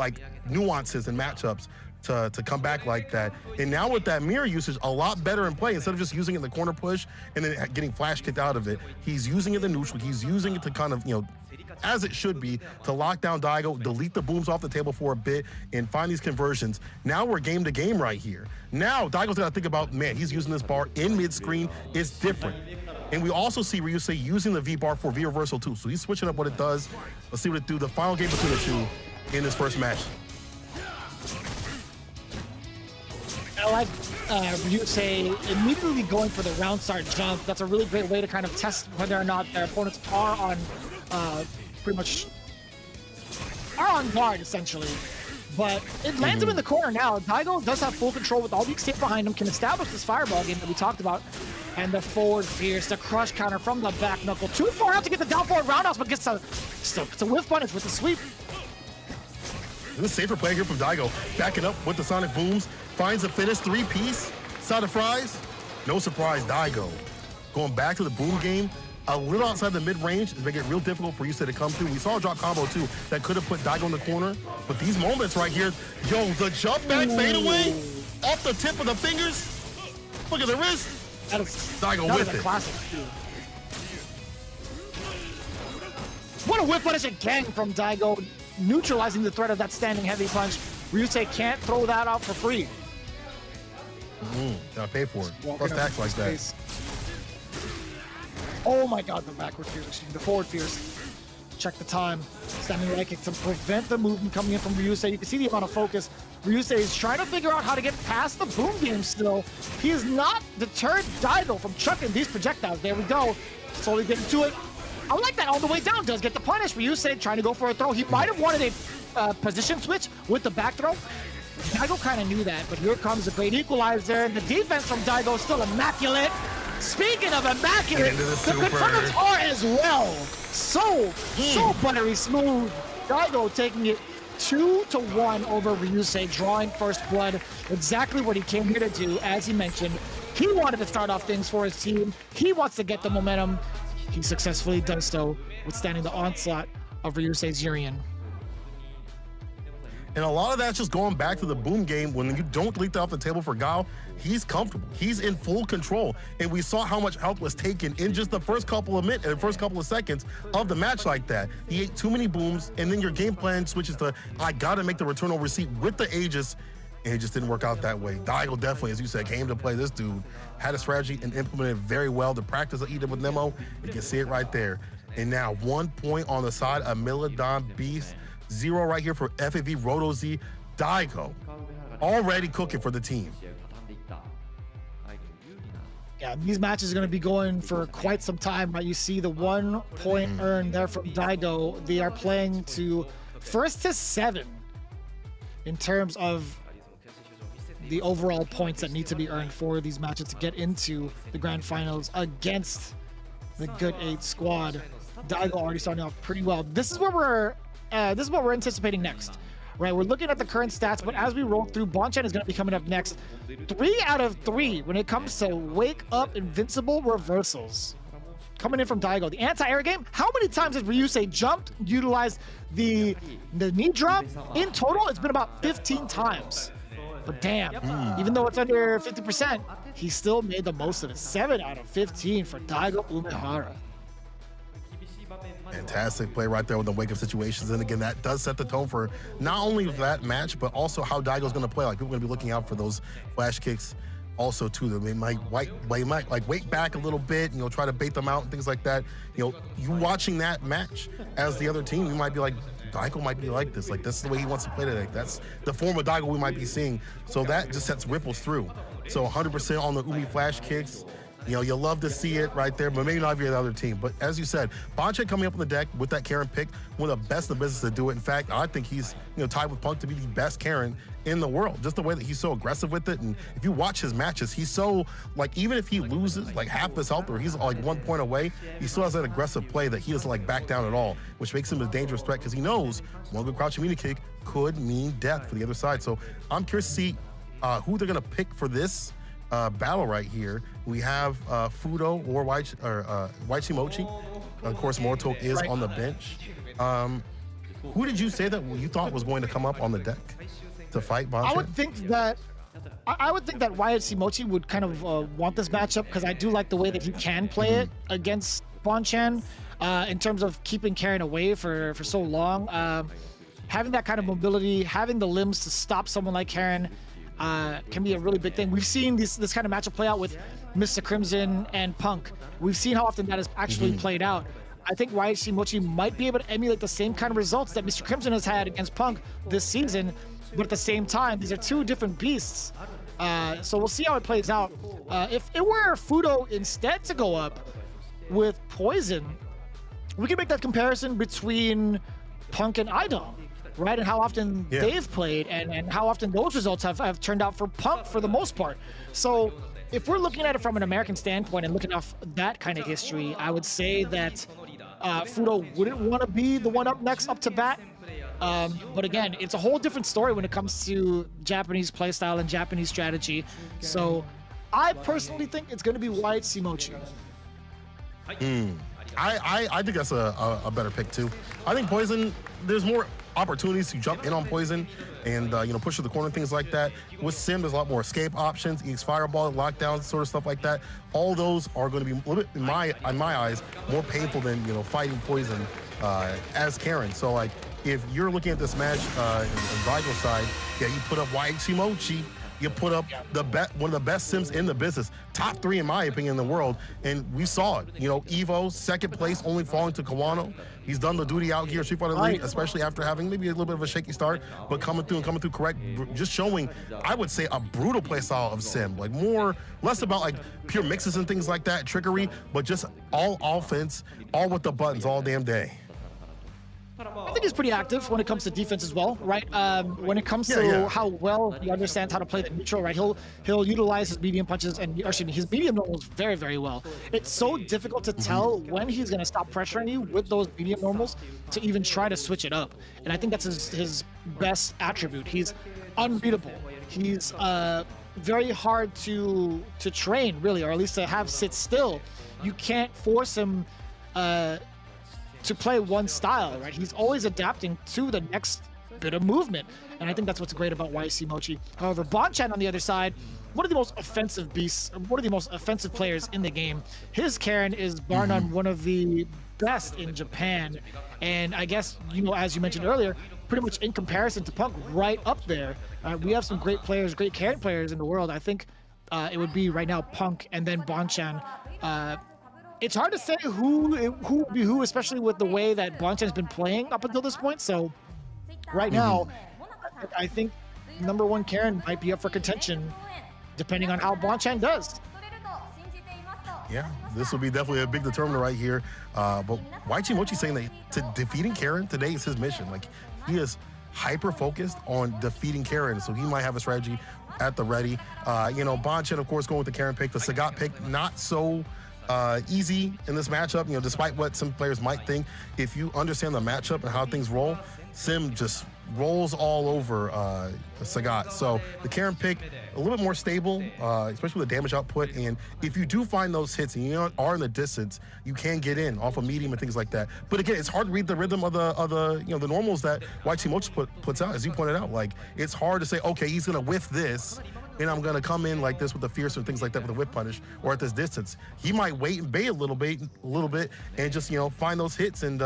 nuances and matchups to come back like that. And now with that mirror usage, a lot better in play. Instead of just using it in the corner push and then getting flash kicked out of it, he's using it in the neutral. He's using it to kind of, as it should be, to lock down Daigo, delete the booms off the table for a bit, and find these conversions. Now we're game to game right here. Now Daigo's got to think about, man, he's using this bar in mid-screen. It's different. And we also see Ryusei using the V-bar for V-reversal too. So he's switching up what it does. Let's see what it do. The final game between the two in this first match. I like Ryusei immediately going for the round start jump. That's a really great way to kind of test whether or not their opponents are on pretty much on guard, essentially. But it lands him in the corner now. Daigo does have full control with all the escape behind him, can establish this fireball game that we talked about. And the forward fierce, the crush counter from the back knuckle. Too far out to get the down forward roundhouse, but gets a whiff punish with the sweep. This is safer play here from Daigo. Backing up with the sonic booms. Finds a finish, three-piece. Side of fries. No surprise, Daigo going back to the boom game. A little outside the mid-range is making it real difficult for Ryusei to come through. We saw a drop combo, too, that could have put Daigo in the corner. But these moments right here, the jump back fadeaway off the tip of the fingers. Look at the wrist. Daigo with it. Classic, too. What a whip punish again from Daigo, neutralizing the threat of that standing heavy punch. Ryusei can't throw that out for free. Gotta pay for it. Plus tax like that. Oh my God, the backward fierce, the forward fierce. Check the time. Standing right kick to prevent the movement coming in from Ryusei. You can see the amount of focus. Ryusei is trying to figure out how to get past the boom game still. He has not deterred Daigo from chucking these projectiles. There we go. Slowly getting to it. I like that all the way down. Does get the punish. Ryusei trying to go for a throw. He might have wanted a position switch with the back throw. Daigo kind of knew that, but here comes a great equalizer. And the defense from Daigo is still immaculate. Speaking of immaculate, the confirmers are as well. So buttery smooth. Daigo taking it 2-1 over Ryusei, drawing first blood. Exactly what he came here to do, as he mentioned. He wanted to start off things for his team. He wants to get the momentum. He successfully does so, withstanding the onslaught of Ryusei's Urien. And a lot of that's just going back to the boom game. When you don't delete that off the table for Gao, he's comfortable. He's in full control. And we saw how much health was taken in just the first couple of minutes, the first couple of seconds of the match like that. He ate too many booms, and then your game plan switches to, I gotta make the return over seat with the Aegis, and it just didn't work out that way. Daigo definitely, as you said, came to play. This dude had a strategy and implemented it very well. The practice that he did with Nemo, you can see it right there. And now 1 point on the side of Milodon Beast. 0 right here for FAV Roto Z. Daigo already cooking for the team. Yeah, these matches are going to be going for quite some time, right? You see the 1 point earned there from Daigo. They are playing to 1st to 7 in terms of the overall points that need to be earned for these matches to get into the grand finals against the Good 8 squad. Daigo already starting off pretty well. This is what we're anticipating next. Right, we're looking at the current stats, but as we roll through, Bonchan is going to be coming up next. 3 out of 3 when it comes to wake up invincible reversals. Coming in from Daigo. The anti-air game, how many times has Ryusei jumped, utilized the knee drop? In total, it's been about 15 times. But damn, even though it's under 50%, he still made the most of it. 7 out of 15 for Daigo Umehara. Fantastic play right there with the wake-up situations. And again, that does set the tone for not only that match, but also how Daigo's going to play. Like, people are going to be looking out for those flash kicks also, too. They might like wait back a little bit, try to bait them out and things like that. You watching that match as the other team, you might be like, Daigo might be like this. Like, this is the way he wants to play today. That's the form of Daigo we might be seeing. So that just sets ripples through. So 100% on the Umi flash kicks. You'll love to see it right there, but maybe not if you're the other team. But as you said, Bonchan coming up on the deck with that Karen pick, one of the best in the business to do it. In fact, I think he's tied with Punk to be the best Karen in the world. Just the way that he's so aggressive with it. And if you watch his matches, he's so, like, even if he loses like half his health or he's like 1 point away, he still has that aggressive play that he doesn't like back down at all, which makes him a dangerous threat because he knows one good crouching mini kick could mean death for the other side. So I'm curious to see who they're going to pick for this battle right here. We have Fudo or Waichi Mochi. Of course, Morito is on the bench. Who did you say that you thought was going to come up on the deck to fight Bonchan? I would think that Waichi Mochi would kind of want this matchup because I do like the way that he can play it against Bonchan in terms of keeping Karen away for so long. Having that kind of mobility, having the limbs to stop someone like Karen can be a really big thing. We've seen this kind of matchup play out with Mr. Crimson and Punk. We've seen how often that has actually played out. I think Waichi Mochi might be able to emulate the same kind of results that Mr. Crimson has had against Punk this season, but at the same time, these are two different beasts. So we'll see how it plays out. If it were Fudo instead to go up with Poison, we can make that comparison between Punk and Idom, right? And how often they've played and how often those results have turned out for Punk for the most part. So if we're looking at it from an American standpoint and looking off that kind of history, I would say that Fudo wouldn't want to be the one up next up to bat. But again, it's a whole different story when it comes to Japanese playstyle and Japanese strategy. So I personally think it's going to be Waichi Mochi. I think that's a better pick too. I think Poison, there's more opportunities to jump in on Poison and push to the corner, things like that. With Sim, there's a lot more escape options, EX Fireball, lockdown, sort of stuff like that. All those are going to be a little bit, in my eyes, more painful than fighting Poison as Karen. So like, if you're looking at this match on Daigo's side, you put up Waichi Mochi. You put up one of the best Sims in the business, top 3 in my opinion in the world, and we saw it. Evo, second place, only falling to Kawano. He's done the duty out here, Street Fighter League, especially after having maybe a little bit of a shaky start, but coming through correct, just showing, I would say, a brutal play style of Sim, like less about like pure mixes and things like that, trickery, but just all offense, all with the buttons all damn day. I think he's pretty active when it comes to defense as well, right? When it comes to how well he understands how to play the neutral, right? He'll utilize his medium punches his medium normals very, very well. It's so difficult to tell when he's going to stop pressuring you with those medium normals to even try to switch it up. And I think that's his best attribute. He's unbeatable. He's very hard to train, really, or at least to have sit still. You can't force him to play one style, right? He's always adapting to the next bit of movement. And I think that's what's great about Waichi Mochi. However, Bonchan on the other side, one of the most offensive beasts, one of the most offensive players in the game. His Karen is bar none one of the best in Japan. And I guess, as you mentioned earlier, pretty much in comparison to Punk, right up there. We have some great players, great Karen players in the world. I think it would be right now Punk and then Bonchan. It's hard to say who would be who, especially with the way that Bonchan's been playing up until this point. So right now, I think number 1 Karen might be up for contention, depending on how Bonchan does. Yeah, this will be definitely a big determiner right here. But Waichi Mochi saying that defeating Karen today is his mission. Like, he is hyper-focused on defeating Karen, so he might have a strategy at the ready. Bonchan, of course, going with the Karen pick. The Sagat pick, not so easy in this matchup, despite what some players might think. If you understand the matchup and how things roll, Sim just rolls all over Sagat. So the Karen pick, a little bit more stable, especially with the damage output. And if you do find those hits and you are in the distance, you can get in off of medium and things like that. But again, it's hard to read the rhythm of the normals that YT Mochi puts out, as you pointed out. Like, it's hard to say, okay, he's gonna whiff this, and I'm gonna come in like this with the fierce and things like that with the whip punish, or at this distance. He might wait and bait a little bit, and just find those hits, and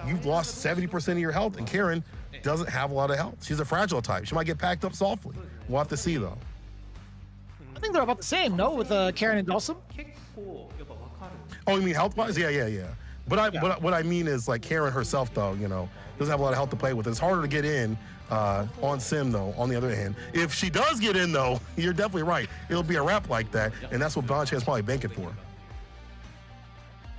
you've lost 70% of your health. And Karen doesn't have a lot of health. She's a fragile type. She might get packed up softly. We'll have to see though. I think they're about the same, no, with Karen and Dulcim? Oh, you mean health-wise? Yeah. But what I mean is, like, Karen herself, though, doesn't have a lot of health to play with. It's harder to get in on Sim, though, on the other hand. If she does get in, though, you're definitely right. It'll be a wrap like that, and that's what Bonchan's probably banking for.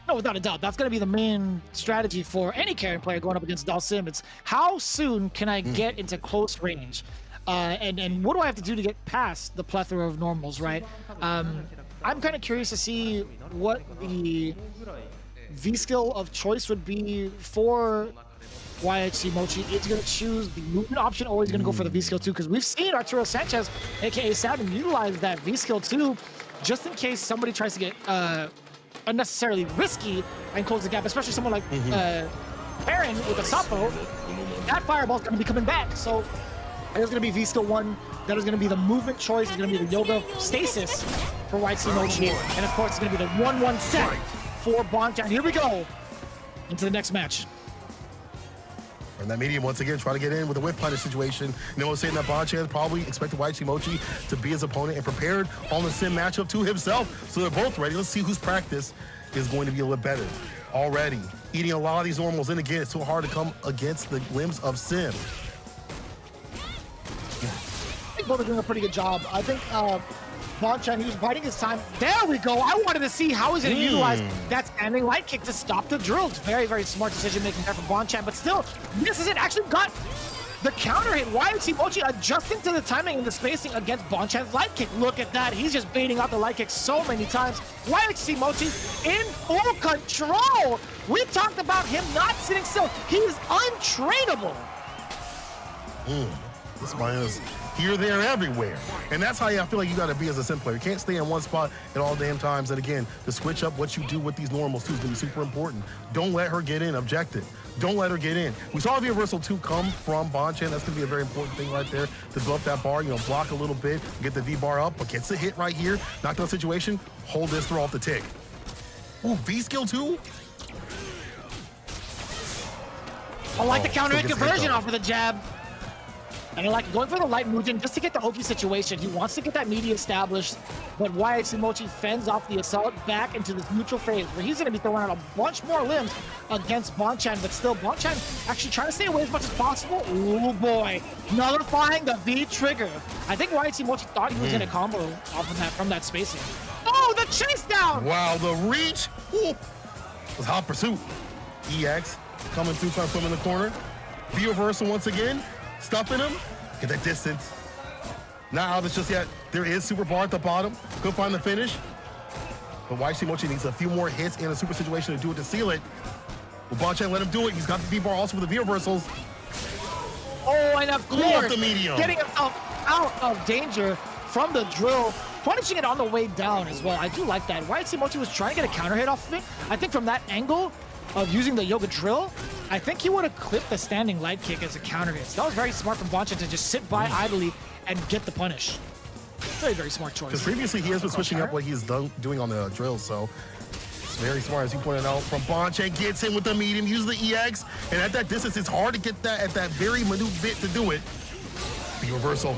No, without a doubt. That's going to be the main strategy for any Karen player going up against Dulcim. It's how soon can I get into close range? And what do I have to do to get past the plethora of normals, right? I'm kind of curious to see what the V-skill of choice would be for YHC Mochi. It's going to choose the movement option, always going to go for the V-skill too, because we've seen Arturo Sanchez, aka Saturn, utilize that V-skill too, just in case somebody tries to get unnecessarily risky and close the gap, especially someone like Karen with a Sapo. That fireball's going to be coming back, so there's going to be V-skill 1. That is going to be the movement choice. It's going to be the yoga stasis for YC Mochi. And of course, it's going to be the 1-1 set for Bonchan. Here we go into the next match. And that medium, once again, trying to get in with a whip punish situation. Saying that Bonchan probably expected YC Mochi to be his opponent and prepared on the Sim matchup to himself. So they're both ready. Let's see whose practice is going to be a little better. Already eating a lot of these normals. And again, it's so hard to come against the limbs of Sim. I think both are doing a pretty good job. I think Bonchan, he was biding his time. There we go. I wanted to see how he's going to utilize that standing light kick to stop the drills. Very, very smart decision making there for Bonchan, but still, this isn't actually got the counter hit. YHC Mochi adjusting to the timing and the spacing against Bonchan's light kick. Look at that. He's just baiting out the light kick so many times. YHC Mochi in full control. We talked about him not sitting still. He is untrainable. This one is here, there, everywhere. And that's how I feel like you got to be as a Sim player. You can't stay in one spot at all damn times. And again, to switch up what you do with these normals too is going to be super important. Don't let her get in objective. Don't let her get in. We saw the reversal 2 come from Bonchan. That's going to be a very important thing right there to build up that bar, block a little bit, get the V-bar up, but gets the hit right here. Knockdown situation, hold this, throw off the tick. Ooh, V-skill 2? I like the counter hit conversion off of the jab. And I like going for the light Mugen just to get the Oki situation. He wants to get that media established, but YHC Mochi fends off the assault back into this neutral phase where he's going to be throwing out a bunch more limbs against Bonchan, but still Bonchan actually trying to stay away as much as possible. Oh boy, nullifying the V trigger. I think YHC Mochi thought he was going to combo off of that from that spacing. Oh, the chase down! Wow, the reach! Ooh. It was hot pursuit. EX coming through, trying to put him in the corner. V reversal once again. Stuffing him, get that distance. Not out of this just yet. There is super bar at the bottom. Could find the finish. But YHC Mochi needs a few more hits in a super situation to do it to seal it. Will Bonchan let him do it? He's got the V-bar also for the V reversals. Oh, and of course, the medium. Getting himself out of danger from the drill, punishing it on the way down as well. I do like that. YHC Mochi was trying to get a counter hit off of it. I think from that angle of using the yoga drill, I think he would have clipped the standing light kick as a counter hit. So that was very smart from Bonchan to just sit by idly and get the punish. Very, very smart choice. Because previously he has been switching up what he's doing on the drills, so it's very smart, as you pointed out. From Bonchan, gets in with the medium, uses the EX, and at that distance, it's hard to get that at that very minute bit to do it. The reversal.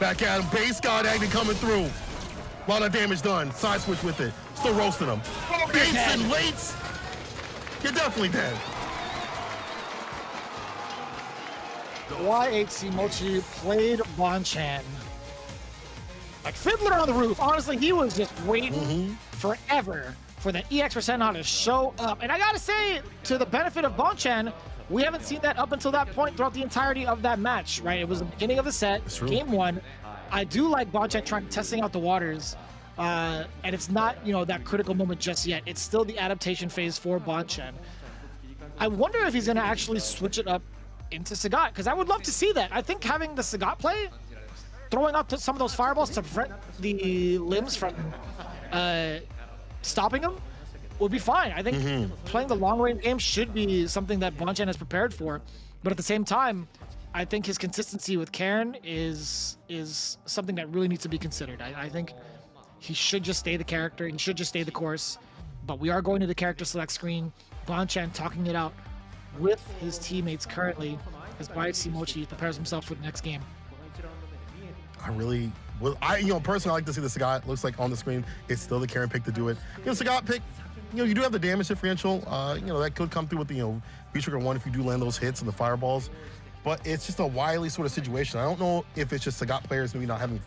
Back at him, base god acting coming through. A lot of damage done. Side switch with it. Still roasting him. Baits and waits. You're definitely dead. YHC Mochi played Bonchan like Fiddler on the Roof. Honestly, he was just waiting forever for that EX for Senna to show up. And I gotta say, to the benefit of Bonchan, We haven't seen that up until that point throughout the entirety of that match, right? It was the beginning of the set, game 1. I do like Bonchan testing out the waters, and it's not, you know, that critical moment just yet. It's still the adaptation phase for Bonchan. I wonder if he's going to actually switch it up into Sagat, because I would love to see that. I think having the Sagat play, throwing up some of those fireballs to prevent the limbs from stopping him, would be fine. I think playing the long-range game should be something that Bonchan is prepared for, but at the same time, I think his consistency with Karen is something that really needs to be considered. I think he should just stay the character, he should just stay the course, but we are going to the character select screen. Bonchan talking it out with his teammates currently as YHC Mochi prepares himself for the next game. Personally, I like to see the Sagat. Looks like on the screen, it's still the Karen pick to do it. You know, Sagat pick, you know, you do have the damage differential. You know, that could come through with the, you know, V-Trigger 1 if you do land those hits and the fireballs. But it's just a wily sort of situation. I don't know if it's just Sagat players maybe not having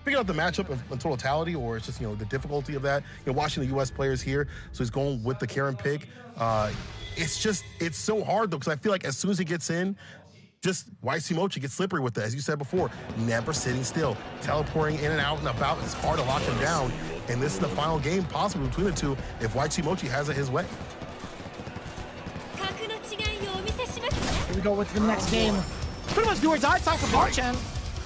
figured out the matchup in totality, or it's just, you know, the difficulty of that. You know, watching the U.S. players here, so he's going with the Karen pick. It's so hard though, because I feel like as soon as he gets in, just YHC Mochi gets slippery with it, as you said before, never sitting still, teleporting in and out and about. It's hard to lock him down, and this is the final game possible between the two if YHC Mochi has it his way. Here we go with the next game. Pretty much do or die time for Bonchan.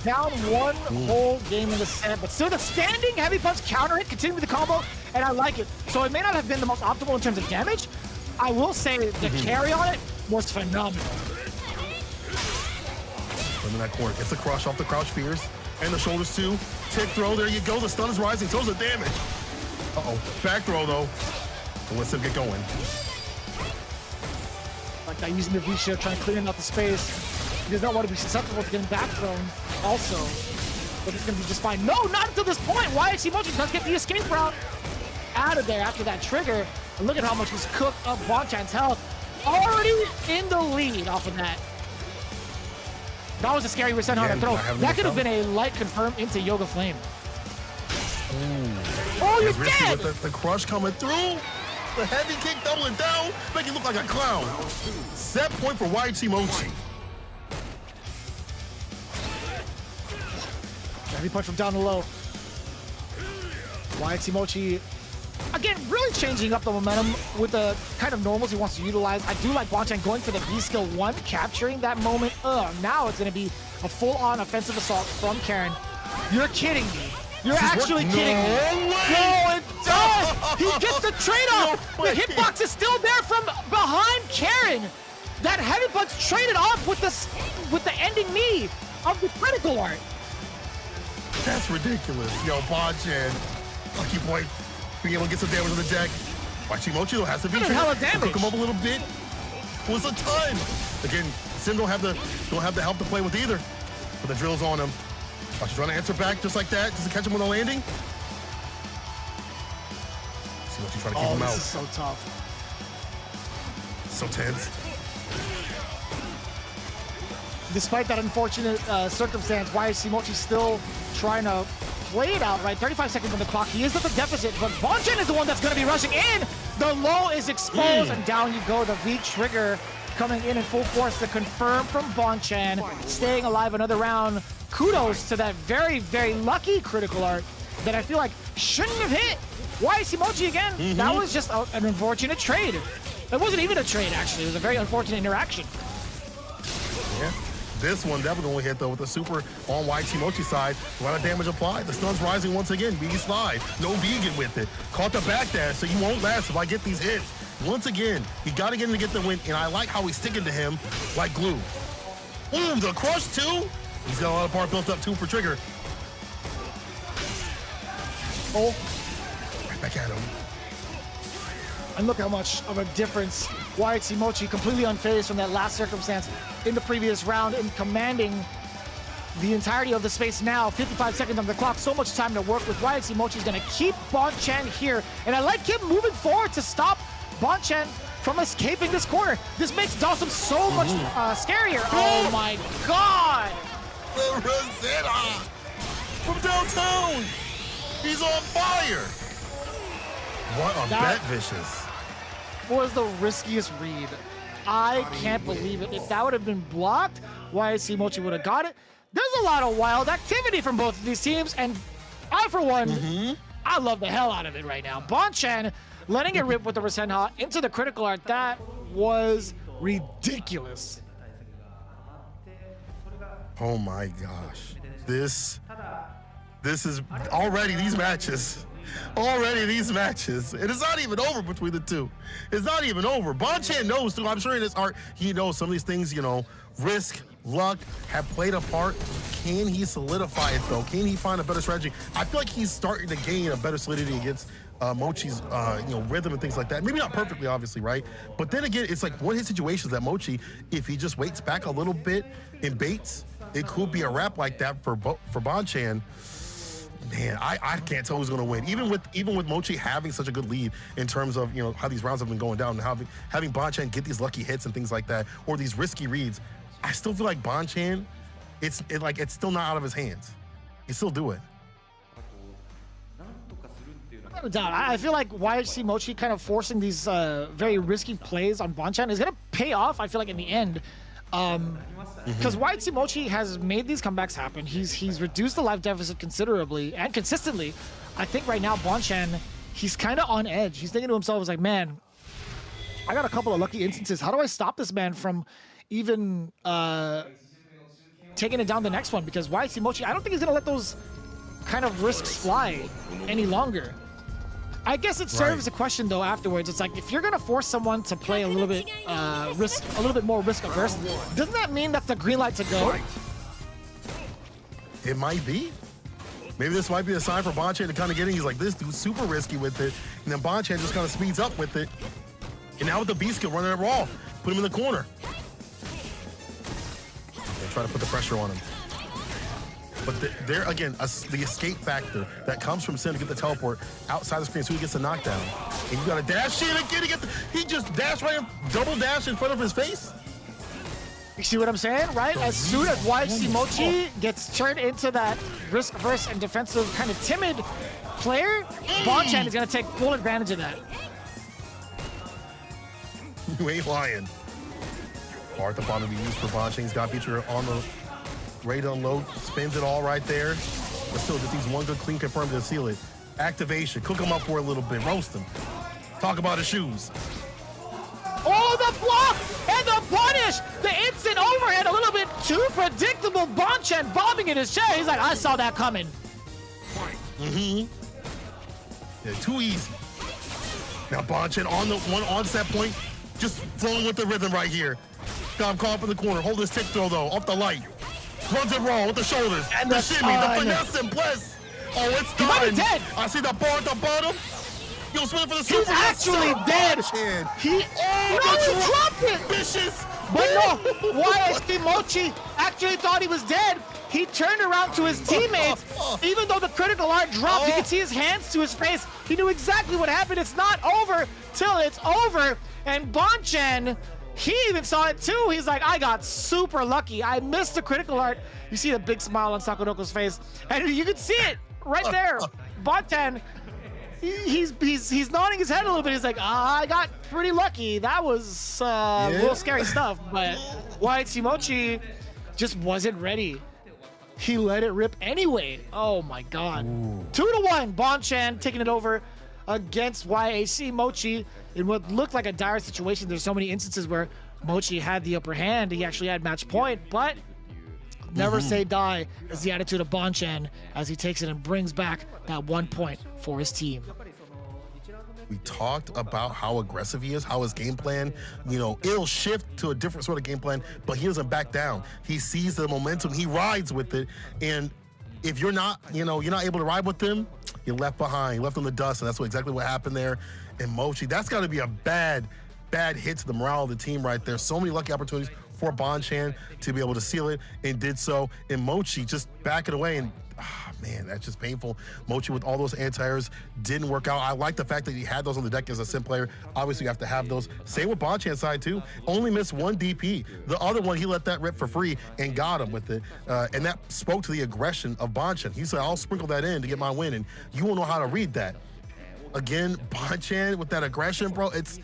Down one whole game in the set, but still the standing heavy punch counter hit, continue with the combo, and I like it. So it may not have been the most optimal in terms of damage. I will say the carry on it was phenomenal. In that corner, gets the crush off the crouch fears, and the shoulders too. Tick throw, there you go. The stun is rising, throws the damage. Uh-oh, back throw though. And lets him get going. Like that, using the V-shield, trying to clear out the space. He does not want to be susceptible to getting back thrown also. But it's going to be just fine. No, not until this point. YHC Mochi does get the escape route out of there after that trigger. And look at how much he's cooked up Bonchan's health. Already in the lead off of that. That was a scary reset on a throw. That could have been a light confirm into Yoga Flame. Oh, you're dead! With the crush coming through. The heavy kick doubling down, make it look like a clown. Set point for YHC Mochi. Heavy punch from down low. YHC Mochi, again, really changing up the momentum with the kind of normals he wants to utilize. I do like Bonchan going for the V-Skill 1, capturing that moment. Now it's going to be a full-on offensive assault from Karen. You're kidding me. You're actually kidding me. No, it does! He gets the trade-off! The hitbox is still there from behind Karen! That heavy punch traded off with the ending knee of the critical art. That's ridiculous. Yo, Bonchan, lucky boy, being able to get some damage on the deck. YHC Mochi though has the V-Trigger. Hell of damage. Cook him up a little bit. Was a ton. Again, Sim don't have the help to play with either. But the drill's on him. She's trying to answer back just like that, just to catch him on the landing. See what she's trying to keep him out. This is so tough. So tense. Despite that unfortunate circumstance, YHC Mochi still trying to play it out, right? 35 seconds on the clock. He is at the deficit, but Bonchan is the one that's going to be rushing in. The low is exposed, and down you go. The V-Trigger coming in full force to confirm from Bonchan, staying alive another round. Kudos to that very, very lucky critical art that I feel like shouldn't have hit. YHC Mochi again. That was just an unfortunate trade. It wasn't even a trade, actually. It was a very unfortunate interaction. Yeah. This one definitely only hit though with the super on YHC Mochi's side. A lot of damage applied. The stun's rising once again. Vegan slide. No vegan with it. Caught the back dash, so you won't last if I get these hits. Once again, you gotta get him to get the win, and I like how he's sticking to him like glue. Ooh, the crush too. He's got a lot of power built up too for trigger. Oh. Right back at him. And look how much of a difference YHC Mochi, completely unfazed from that last circumstance in the previous round, and commanding the entirety of the space now. 55 seconds on the clock, so much time to work with. YHC Mochi is going to keep Bonchan here, and I like him moving forward to stop Bonchan from escaping this corner. This makes Dawson so much scarier. Oh my god! The Rosetta from downtown! He's on fire! What a bet, Vicious. Was the riskiest read I can't believe it. If that would have been blocked, YSC Mochi would have got it. There's a lot of wild activity from both of these teams, and I, for one, I love the hell out of it right now. Bonchan letting it rip with the Rasenha into the critical art. That was ridiculous. Oh my gosh. This is already these matches. Already these matches. It is not even over between the two. It's not even over. Bonchan knows too. I'm sure in his art, he knows some of these things, you know, risk, luck have played a part. Can he solidify it though? Can he find a better strategy? I feel like he's starting to gain a better solidity against Mochi's rhythm and things like that. Maybe not perfectly, obviously, right? But then again, it's like one of his situations that Mochi, if he just waits back a little bit and baits, it could be a wrap like that for Bonchan. Man, I can't tell who's going to win. Even with Mochi having such a good lead in terms of, you know, how these rounds have been going down and having Bonchan get these lucky hits and things like that, or these risky reads, I still feel like Bonchan, it's still not out of his hands. He still do it. Without a doubt, I feel like YHC Mochi kind of forcing these very risky plays on Bonchan is going to pay off, I feel like, in the end. Because YHC Mochi has made these comebacks happen. He's reduced the life deficit considerably and consistently. I think right now, Bonchan, he's kind of on edge. He's thinking to himself, he's like, man, I got a couple of lucky instances. How do I stop this man from even taking it down the next one? Because YHC Mochi, I don't think he's going to let those kind of risks fly any longer. I guess it serves as a question though afterwards. It's like, if you're gonna force someone to play a little bit more risk averse, doesn't that mean that's the green light to go? It might be. Maybe this might be a sign for Bonchan to kind of get in. He's like, this dude's super risky with it, and then Bonchan just kind of speeds up with it. And now with the beast skill running it raw, put him in the corner. They try to put the pressure on him. But there again, the escape factor that comes from Sin to get the teleport outside the screen, so he gets a knockdown. And you got to dash in again. He just dashed right in, double dash in front of his face. You see what I'm saying, right? As soon as YHC Mochi gets turned into that risk-averse and defensive kind of timid player, Bonchan is going to take full advantage of that. You ain't lying. Bar at the bottom to be used for Bonchan. He's got feature on the ready to unload, spins it all right there. But still just needs one good clean confirm to seal it. Activation, cook him up for a little bit, roast him. Talk about his shoes. Oh, the block and the punish! The instant overhead, a little bit too predictable. Bonchan bombing in his chair. He's like, I saw that coming. Yeah, too easy. Now Bonchan on the one onset point, just flowing with the rhythm right here. Got him caught up in the corner. Hold his tick throw though, off the light. Runs it raw with the shoulders, and the shimmy, the finesse and bliss. Oh, it's done. He might be dead. I see the bar at the bottom. Yo, swing for the super. He's actually dead. He dropped it. Vicious. But no, YSC Mochi actually thought he was dead. He turned around to his teammates. Even though the critical art dropped, you can see his hands to his face. He knew exactly what happened. It's not over till it's over. And Bonchan, he even saw it too. He's like, I got super lucky. I missed the critical art. You see the big smile on Sakadoko's face, and you can see it right there. Bonchan, he's nodding his head a little bit. He's like, I got pretty lucky. That was a little scary stuff. But YHC Mochi just wasn't ready. He let it rip anyway. Oh my God. 2-1. Bonchan taking it over against YHC Mochi in what looked like a dire situation. There's so many instances where Mochi had the upper hand. He actually had match point, but never say die is the attitude of Bonchan as he takes it and brings back that 1 point for his team. We talked about how aggressive he is, how his game plan, you know, it'll shift to a different sort of game plan, but he doesn't back down. He sees the momentum, he rides with it, and if you're not, you're not able to ride with them, you're left behind, you're left in the dust, and that's exactly what happened there. And Mochi, that's got to be a bad hit to the morale of the team right there. So many lucky opportunities for Bonchan to be able to seal it, and did so. And Mochi just back it away, and man, that's just painful. Mochi with all those anti-airs didn't work out. I like the fact that he had those on the deck as a sim player. Obviously, you have to have those. Same with Bonchan's side, too. Only missed one DP. The other one, he let that rip for free and got him with it. And that spoke to the aggression of Bonchan. He said, I'll sprinkle that in to get my win, and you won't know how to read that. again, Bonchan with that aggression, bro, it's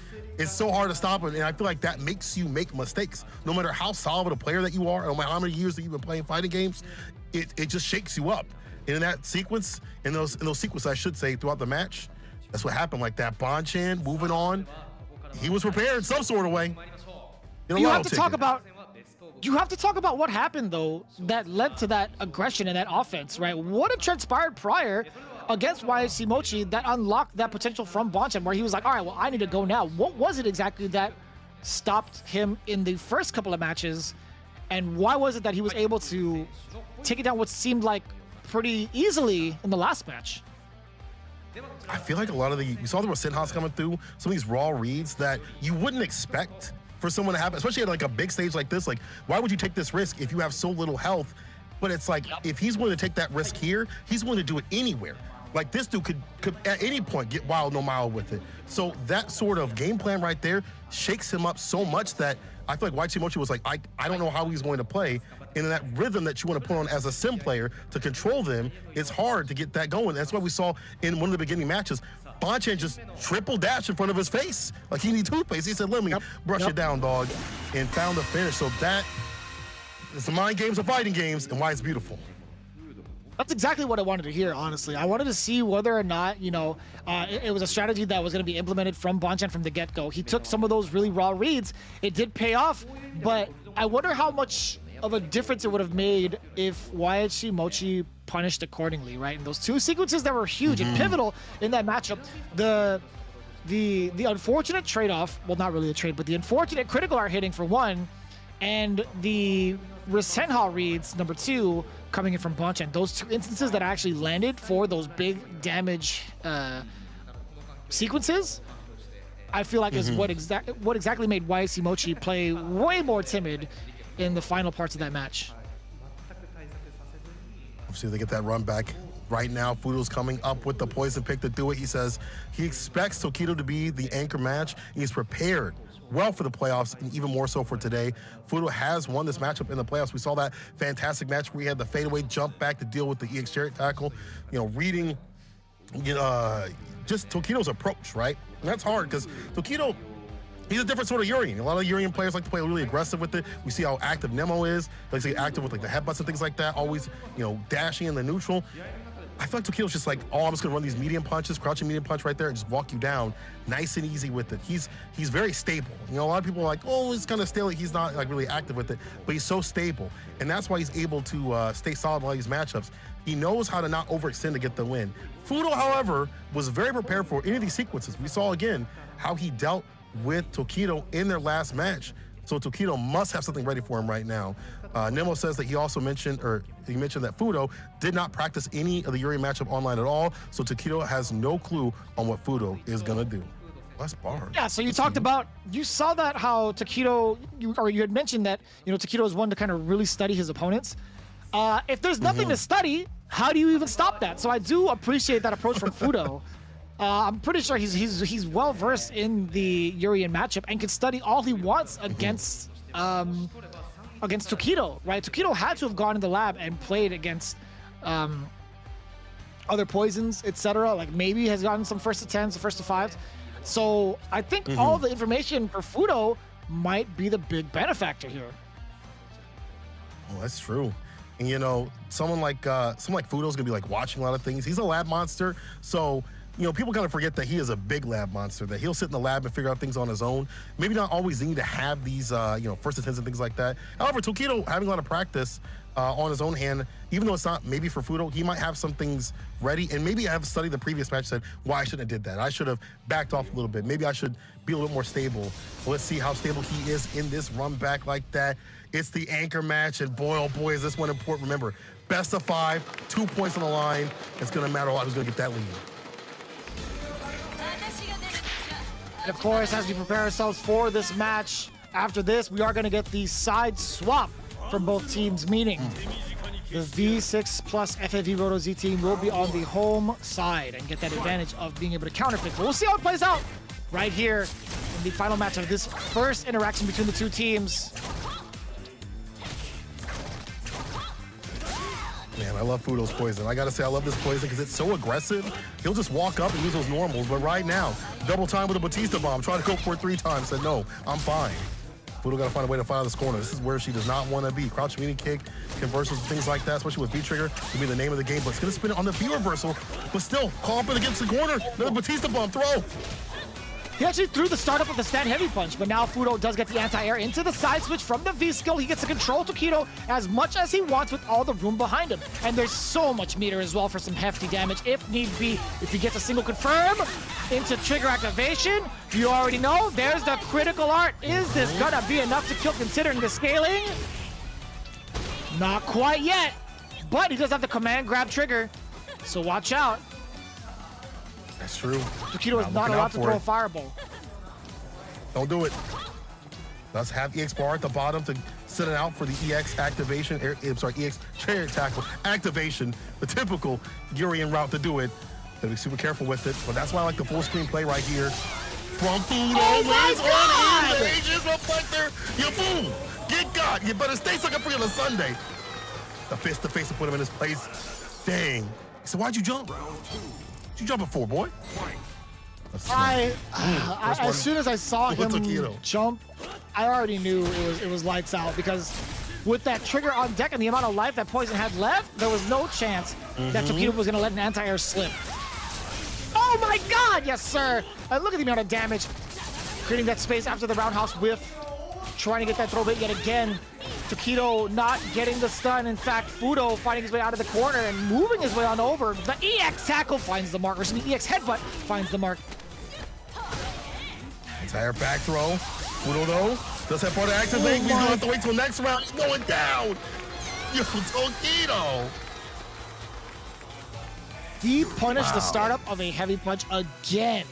so hard to stop him, and I feel like that makes you make mistakes. No matter how solid a player that you are, no matter how many years that you've been playing fighting games, it just shakes you up. And in that sequence, in those sequences, I should say, throughout the match, that's what happened. Like that Bonchan moving on, he was prepared in some sort of way. You have to talk about what happened though that led to that aggression and that offense, right? What had transpired prior against YHC Mochi that unlocked that potential from Bonchan, where he was like, all right, well, I need to go now. What was it exactly that stopped him in the first couple of matches, and why was it that he was able to take it down what seemed like pretty easily in the last match? I feel like a lot of we saw there were Senhas coming through, some of these raw reads that you wouldn't expect for someone to happen, especially at like a big stage like this. Like, why would you take this risk if you have so little health? But it's like, if he's willing to take that risk here, he's willing to do it anywhere. Like, this dude could at any point get wild no mile with it. So that sort of game plan right there shakes him up so much that I feel like YHC Mochi was like, I don't know how he's going to play. And in that rhythm that you want to put on as a sim player to control them, it's hard to get that going. That's what we saw in one of the beginning matches. Bonchan just triple dash in front of his face like he needs toothpaste. He said, let me brush it down, dog, and found the finish. So that is the mind games of fighting games and why it's beautiful. That's exactly what I wanted to hear, honestly. I wanted to see whether or not, it was a strategy that was going to be implemented from Bonchan from the get-go. He took some of those really raw reads. It did pay off, but I wonder how much of a difference it would have made if YHC Mochi punished accordingly, right? And those two sequences that were huge and pivotal in that matchup, the unfortunate trade-off, well, not really a trade, but the unfortunate critical art hitting for one, and the Senha reads, number two, coming in from Bonchan. Those two instances that actually landed for those big damage sequences, I feel like is what exactly made YHC Mochi play way more timid in the final parts of that match. Let's see if they get that run back. Right now, Fudo's coming up with the poison pick to do it. He says he expects Tokido to be the anchor match. He's prepared well for the playoffs, and even more so for today. Fudo has won this matchup in the playoffs. We saw that fantastic match where he had the fadeaway jump back to deal with the EX chariot tackle. Reading just Tokido's approach, right? And that's hard because Tokido, he's a different sort of Urian. A lot of Urian players like to play really aggressive with it. We see how active Nemo is. Like, say active with like the headbutts and things like that. Always, dashing in the neutral. I feel like Tokido's just like, I'm just gonna run these medium punches, crouching medium punch right there, and just walk you down, nice and easy with it. He's very stable. A lot of people are like, he's kind of stale. He's not like really active with it, but he's so stable, and that's why he's able to stay solid in all these matchups. He knows how to not overextend to get the win. Fudo, however, was very prepared for any of these sequences. We saw again how he dealt with Tokido in their last match. So Tokido must have something ready for him right now. Nemo says that he also mentioned that Fudo did not practice any of the Yuri matchup online at all, so Tokido has no clue on what Fudo is gonna do. That's bars. Yeah, so you saw that how Tokido, you had mentioned that, Tokido is one to kind of really study his opponents. If there's nothing to study, how do you even stop that? So I do appreciate that approach from Fudo. I'm pretty sure he's well versed in the Urian matchup and can study all he wants against Tokido, right? Tokido had to have gone in the lab and played against other poisons, etc. Like maybe has gotten some first to 10s, first to 5s. So I think all the information for Fudo might be the big benefactor here. Oh, that's true. And someone like Fudo's gonna be like watching a lot of things. He's a lab monster, so people kind of forget that he is a big lab monster, that he'll sit in the lab and figure out things on his own. Maybe not always need to have these, first attempts and things like that. However, Tokido having a lot of practice on his own hand, even though it's not maybe for Fudo, he might have some things ready. And maybe I have studied the previous match, said, I shouldn't have did that. I should have backed off a little bit. Maybe I should be a little more stable. So let's see how stable he is in this run back like that. It's the anchor match, and boy, oh boy, is this one important. Remember, best of 5, 2 points on the line. It's gonna matter a lot who's gonna get that lead. And of course, as we prepare ourselves for this match, after this, we are going to get the side swap from both teams, meaning the V6 plus FAV Roto Z team will be on the home side and get that advantage of being able to counterpick. But we'll see how it plays out right here in the final match of this first interaction between the two teams. Man, I love Fudo's poison. I gotta say, I love this poison because it's so aggressive. He'll just walk up and use those normals, but right now, double time with a Batista bomb. Trying to go for it 3 times. Said, no, I'm fine. Fudo gotta find a way to find out this corner. This is where she does not want to be. Crouch meaning kick, conversions, things like that, especially with V-trigger, will be the name of the game, but it's gonna spin it on the V-reversal, but still, call up it against the corner. Another Batista bomb, throw. He actually threw the startup with the stand heavy punch, but now Fudo does get the anti-air into the side switch from the V skill. He gets to control Tokido as much as he wants with all the room behind him. And there's so much meter as well for some hefty damage if need be. If he gets a single confirm into trigger activation, you already know, there's the critical art. Is this gonna be enough to kill considering the scaling? Not quite yet, but he does have the command grab trigger, so watch out. That's true. Tokido is not allowed to throw a fireball. Don't do it. Let's have EX bar at the bottom to sit it out for the EX activation. EX chair tackle activation. The typical Urian route to do it. Gotta be super careful with it. But that's why I like the full screen play right here. From Fudo wins on in the Aegis Reflector. You fool! Get got. You better stay sucker free on a Sunday. The fist to face to put him in his place. Dang. He said, why'd you jump? What you jumping for, boy? As soon as I saw him jump, I already knew it was lights out, because with that trigger on deck and the amount of life that Poison had left, there was no chance that Tokido was gonna let an anti-air slip. Oh my God, yes sir! Look at the amount of damage. Creating that space after the roundhouse whiff. Trying to get that throw bait yet again. Tokido not getting the stun. In fact, Fudo finding his way out of the corner and moving his way on over. The EX tackle finds the mark, or the EX headbutt finds the mark. Entire back throw. Fudo though does have part to activate. He's gonna have to wait till next round. He's going down. Yo, Tokido. He punished the startup of a heavy punch again.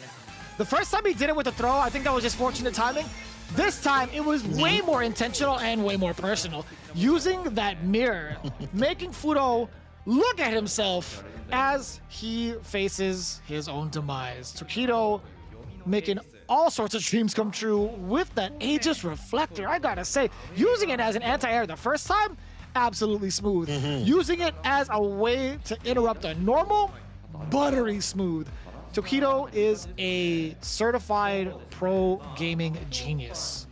The first time he did it with the throw, I think that was just fortunate timing. This time, it was way more intentional and way more personal. Using that mirror, making Fudo look at himself as he faces his own demise. Tokido making all sorts of dreams come true with that Aegis Reflector. I gotta say, using it as an anti-air the first time, absolutely smooth. Using it as a way to interrupt a normal, buttery smooth. Tokido is a certified pro gaming genius.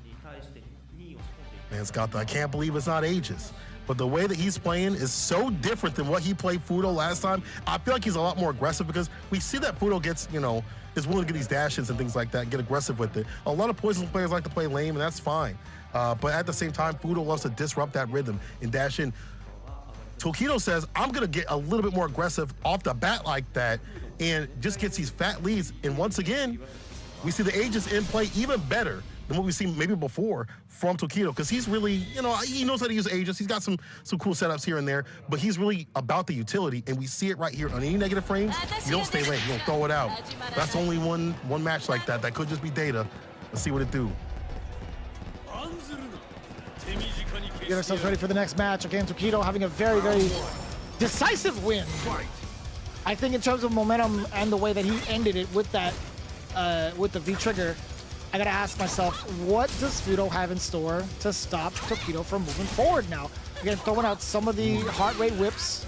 Man, Scott, I can't believe it's not Aegis. But the way that he's playing is so different than what he played Fudo last time. I feel like he's a lot more aggressive because we see that Fudo gets, is willing to get these dashes and things like that, get aggressive with it. A lot of Poison players like to play lame, and that's fine. But at the same time, Fudo loves to disrupt that rhythm and dash in. Tokido says, I'm going to get a little bit more aggressive off the bat like that, and just gets these fat leads. And once again, we see the Aegis in play even better than what we've seen maybe before from Tokido, because he's really, he knows how to use Aegis. He's got some cool setups here and there, but he's really about the utility, and we see it right here. On any negative frames, you don't stay late, you don't throw it out. That's only one match like that. That could just be data. Let's see what it do. Get ourselves ready for the next match. Again, Tokido having a very, very decisive win. I think in terms of momentum and the way that he ended it with that, with the V-trigger, I gotta ask myself, what does Fudo have in store to stop Tokido from moving forward now? Again, throwing out some of the heart rate whips.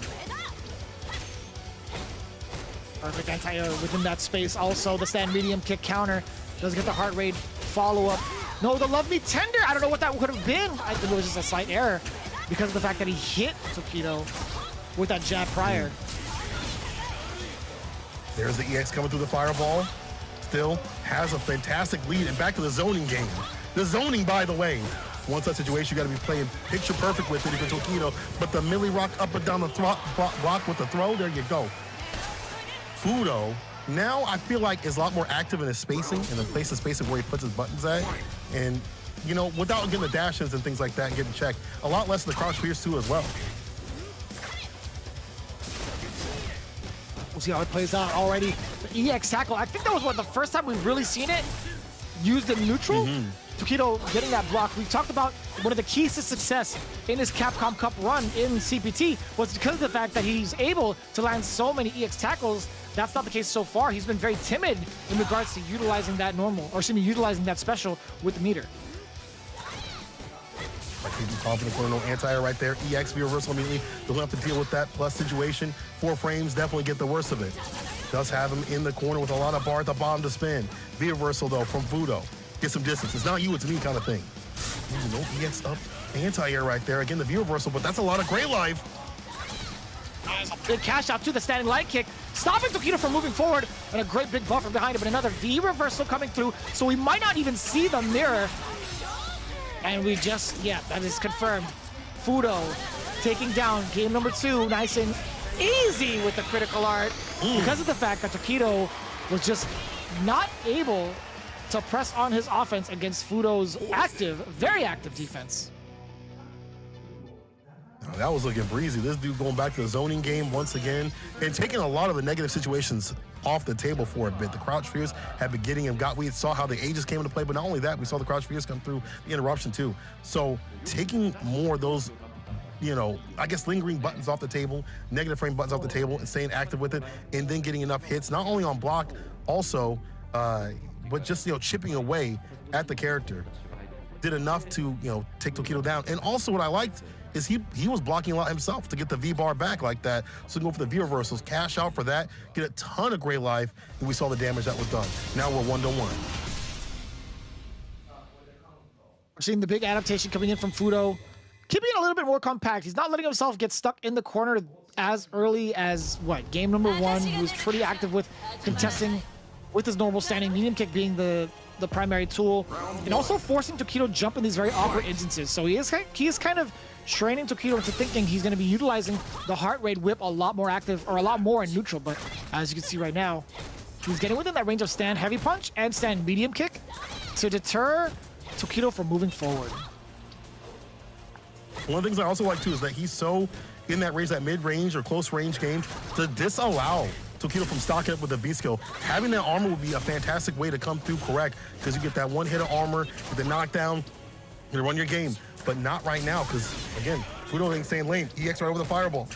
Perfect anti-air within that space. Also, the stand medium kick counter does get the heart rate follow-up. No, the love me tender. I don't know what that could have been. I think it was just a slight error because of the fact that he hit Tokido with that jab prior. There's the EX coming through the fireball. Still has a fantastic lead, and back to the zoning game. The zoning, by the way, one such situation, you got to be playing picture perfect with it if you're Tokido, but the melee rock up and down the block with the throw, there you go. Fudo, now I feel like is a lot more active in his spacing, in the place of spacing where he puts his buttons at, and without getting the dashes and things like that and getting checked, a lot less of the crouch pierce too as well. We'll see how it plays out already. The EX tackle, I think that was the first time we've really seen it used in neutral. Tokido getting that block. We've talked about one of the keys to success in his Capcom Cup run in CPT was because of the fact that he's able to land so many EX tackles. That's not the case so far. He's been very timid in regards to utilizing that utilizing that special with the meter. Like he's confident corner, no anti-air right there. EX V reversal immediately. They'll have to deal with that plus situation. 4 frames definitely get the worst of it. Does have him in the corner with a lot of bar at the bottom to spin. V reversal though from Fudo. Get some distance. It's not you, it's me kind of thing. Ooh, no EX up. Anti-air right there. Again, the V reversal, but that's a lot of great life. Good cash out to the standing light kick, stopping Tokido from moving forward, and a great big buffer behind him, and another V reversal coming through, so we might not even see the mirror. And we just, yeah, that is confirmed. Fudo taking down game number 2, nice and easy with the critical art, because of the fact that Tokido was just not able to press on his offense against Fudo's active, very active defense. That was looking breezy. This dude going back to the zoning game once again and taking a lot of the negative situations off the table for a bit. The crouch fears had been getting him. We saw how the ages came into play, but not only that, we saw the crouch fears come through the interruption too. So taking more of those, you know, I guess lingering buttons off the table, negative frame buttons off the table, and staying active with it, and then getting enough hits, not only on block, also, but just, you know, chipping away at the character. Did enough to, you know, take Tokido down. And also what I liked is he was blocking a lot himself to get the V-bar back like that. So go for the V-reversals, cash out for that, get a ton of great life, and we saw the damage that was done. Now we're 1-1. We're seeing the big adaptation coming in from Fudo, keeping it a little bit more compact. He's not letting himself get stuck in the corner as early as, what, game number 1. He was pretty active with contesting with his normal standing medium kick being the primary tool, and also forcing Tokido to jump in these very awkward instances. So he is kind of training Tokido into thinking he's going to be utilizing the heart rate whip a lot more active, or a lot more in neutral. But as you can see right now, he's getting within that range of stand heavy punch and stand medium kick to deter Tokido from moving forward. One of the things I also like too is that he's so in that range, that mid-range or close range game, to disallow Tokido from stocking up with the V-skill. Having that armor would be a fantastic way to come through correct, because you get that one hit of armor with the knockdown, you run your game. But not right now, because again, Fudo ain't staying lane. EX right over the fireball.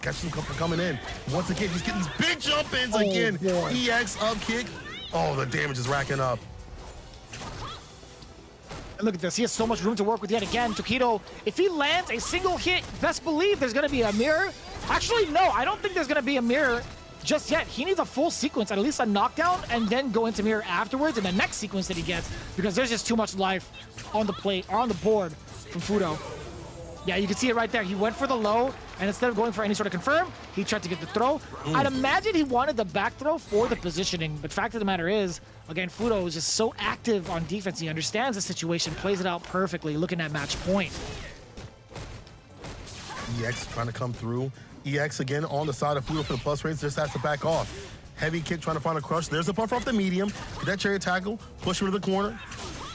Catches him for coming in. Once again, he's getting these big jump ins again. Boy. EX up kick. Oh, the damage is racking up. And look at this, he has so much room to work with yet again. Tokido, if he lands a single hit, best believe there's gonna be a mirror. Actually, no, I don't think there's gonna be a mirror just yet. He needs a full sequence, at least a knockdown, and then go into mirror afterwards in the next sequence that he gets, because there's just too much life on the plate, or on the board from Fudo. Yeah, you can see it right there. He went for the low, and instead of going for any sort of confirm, he tried to get the throw. I'd imagine he wanted the back throw for the positioning, but fact of the matter is, again, Fudo is just so active on defense. He understands the situation, plays it out perfectly, looking at match point. EX trying to come through. EX again on the side of Fudo for the plus range, just has to back off. Heavy kick trying to find a crush. There's a buffer off the medium. Get that chariot tackle, push him to the corner.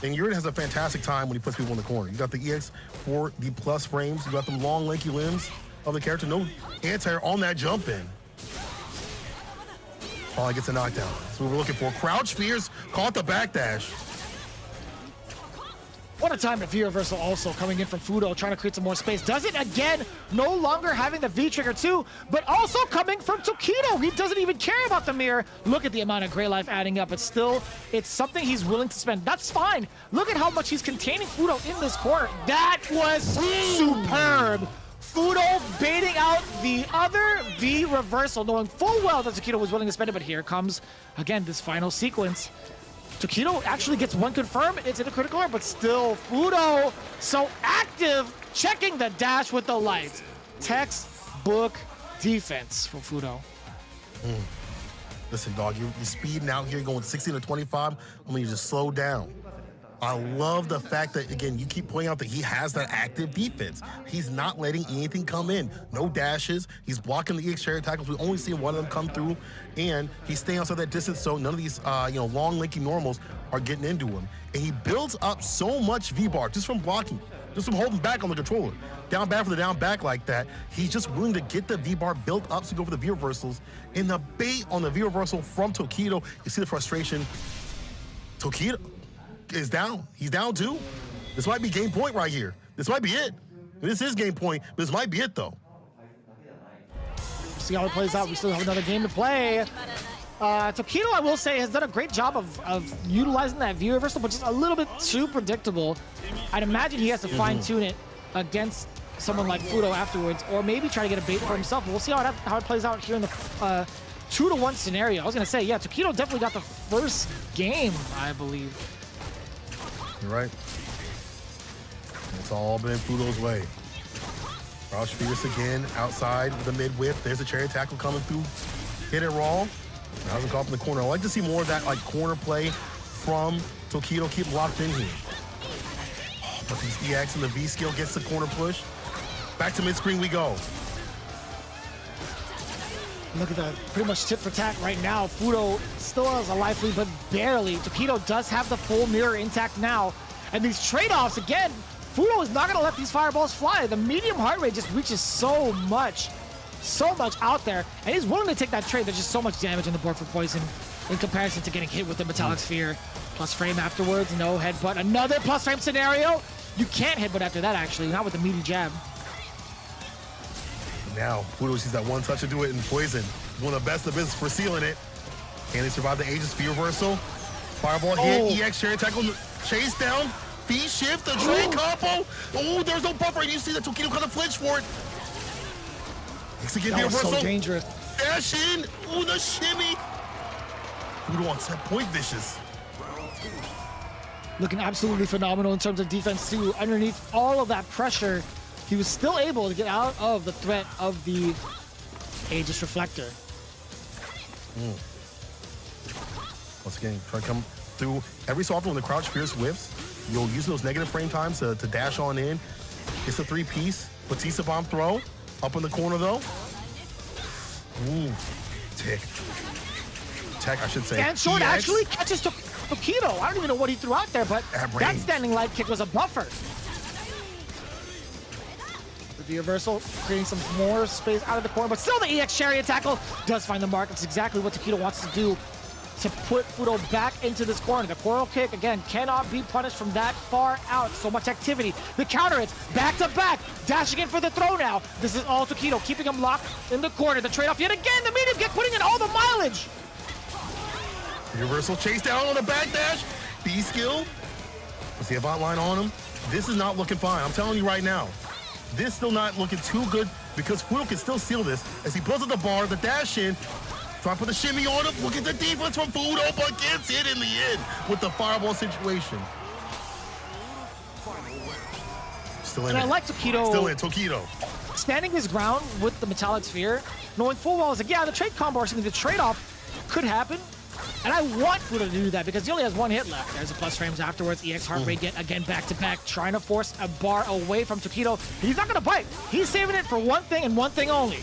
And Yurin has a fantastic time when he puts people in the corner. You got the EX for the plus frames. You got the long, lanky limbs of the character. No anti-air on that jump in. Probably gets a knockdown. That's what we're looking for. Crouch fears, caught the backdash. What a time to V-reversal also coming in from Fudo, trying to create some more space. Does it again, no longer having the V-trigger too, but also coming from Tokido. He doesn't even care about the mirror. Look at the amount of gray life adding up, but still, it's something he's willing to spend. That's fine. Look at how much he's containing Fudo in this corner. That was superb. Fudo baiting out the other V-reversal, knowing full well that Tokido was willing to spend it, but here comes, again, this final sequence. Tokido actually gets one confirm, it's in a critical art, but still Fudo so active, checking the dash with the lights. Textbook defense from Fudo. Listen, dog, you're speeding out here, going 60 to 25. I mean, you just slow down. I love the fact that, again, you keep pointing out that he has that active defense. He's not letting anything come in. No dashes. He's blocking the EX chariot tackles. We've only seen one of them come through, and he's staying outside that distance, so none of these long, lanky normals are getting into him. And he builds up so much V-bar just from blocking, just from holding back on the controller. Down back for the down back like that. He's just willing to get the V-bar built up to go for the V-reversals. And the bait on the V-reversal from Tokido, you see the frustration. Tokido is down. He's down too. This might be game point right here. This might be it. This is game point, but this might be it though. See how it plays out. We still have another game to play. Tokido, I will say, has done a great job of utilizing that view reversal, but just a little bit too predictable. I'd imagine he has to fine-tune it against someone like Fudo afterwards, or maybe try to get a bait for himself. But we'll see how it plays out here in the 2-to-1 scenario. I was going to say, yeah, Tokido definitely got the first game, I believe. You're right. It's all been Fudo's way. Crouch Fierce again, outside with the mid-whip. There's a chariot tackle coming through. Hit it raw. Now doesn't call up in the corner. I like to see more of that like corner play from Tokido. Keep locked in here. Oh, but these EX and the V skill gets the corner push. Back to mid-screen we go. Look at that, pretty much tit for tat right now. Fudo still has a life lead, but barely. Tokido does have the full mirror intact now. And these trade-offs, again, Fudo is not going to let these fireballs fly. The medium heart rate just reaches so much out there. And he's willing to take that trade. There's just so much damage on the board for Poison in comparison to getting hit with the Metallic Sphere. Plus frame afterwards, no headbutt. Another plus frame scenario. You can't headbutt after that, actually, not with the meaty jab. Now, Fudo sees that one touch to do it, and Poison is one of the best in the business for sealing it. And they survive the Aegis Sphere reversal. Fireball hit, EX chariot tackle, chase down, feet shift, the trade combo. Oh, there's no buffer, and you see that Tokido kind of flinch for it. Next again, the reversal. So dangerous. Dash in, ooh, the shimmy. Fudo on set point vicious. Looking absolutely phenomenal in terms of defense too. Underneath all of that pressure, he was still able to get out of the threat of the Aegis Reflector. Once again, try to come through every so often when the crouch fierce whips. You'll use those negative frame times to dash on in. It's a three-piece Batista bomb throw. Up in the corner though. Ooh, Tech, I should say. And Short EX. actually catches Tokido. I don't even know what he threw out there, but that standing light kick was a buffer. The reversal, creating some more space out of the corner, but still the EX chariot tackle does find the mark. It's exactly what Tokido wants to do to put Fudo back into this corner. The coral kick, again, cannot be punished from that far out. So much activity. The counter hits, back to back, dashing in for the throw now. This is all Tokido, keeping him locked in the corner. The trade-off yet again, the medium kick, putting in all the mileage. Reversal chase down on the back dash. B skill. Let's see a Avant line on him. This is not looking fine. I'm telling you right now. This still not looking too good because Fudo can still seal this as he builds up the bar, the dash in, try to put the shimmy on him. Look at the defense from Fudo, but gets hit in the end with the fireball situation. Still in and it. I like Tokido. Still in, Tokido. Standing his ground with the Metallic Sphere, knowing full well, is like, yeah, the trade combo or something, the trade-off could happen. And I want Fudo to do that because he only has one hit left. There's the plus frames afterwards. EX heart rate get again back-to-back, trying to force a bar away from Tokido. He's not going to bite. He's saving it for one thing and one thing only.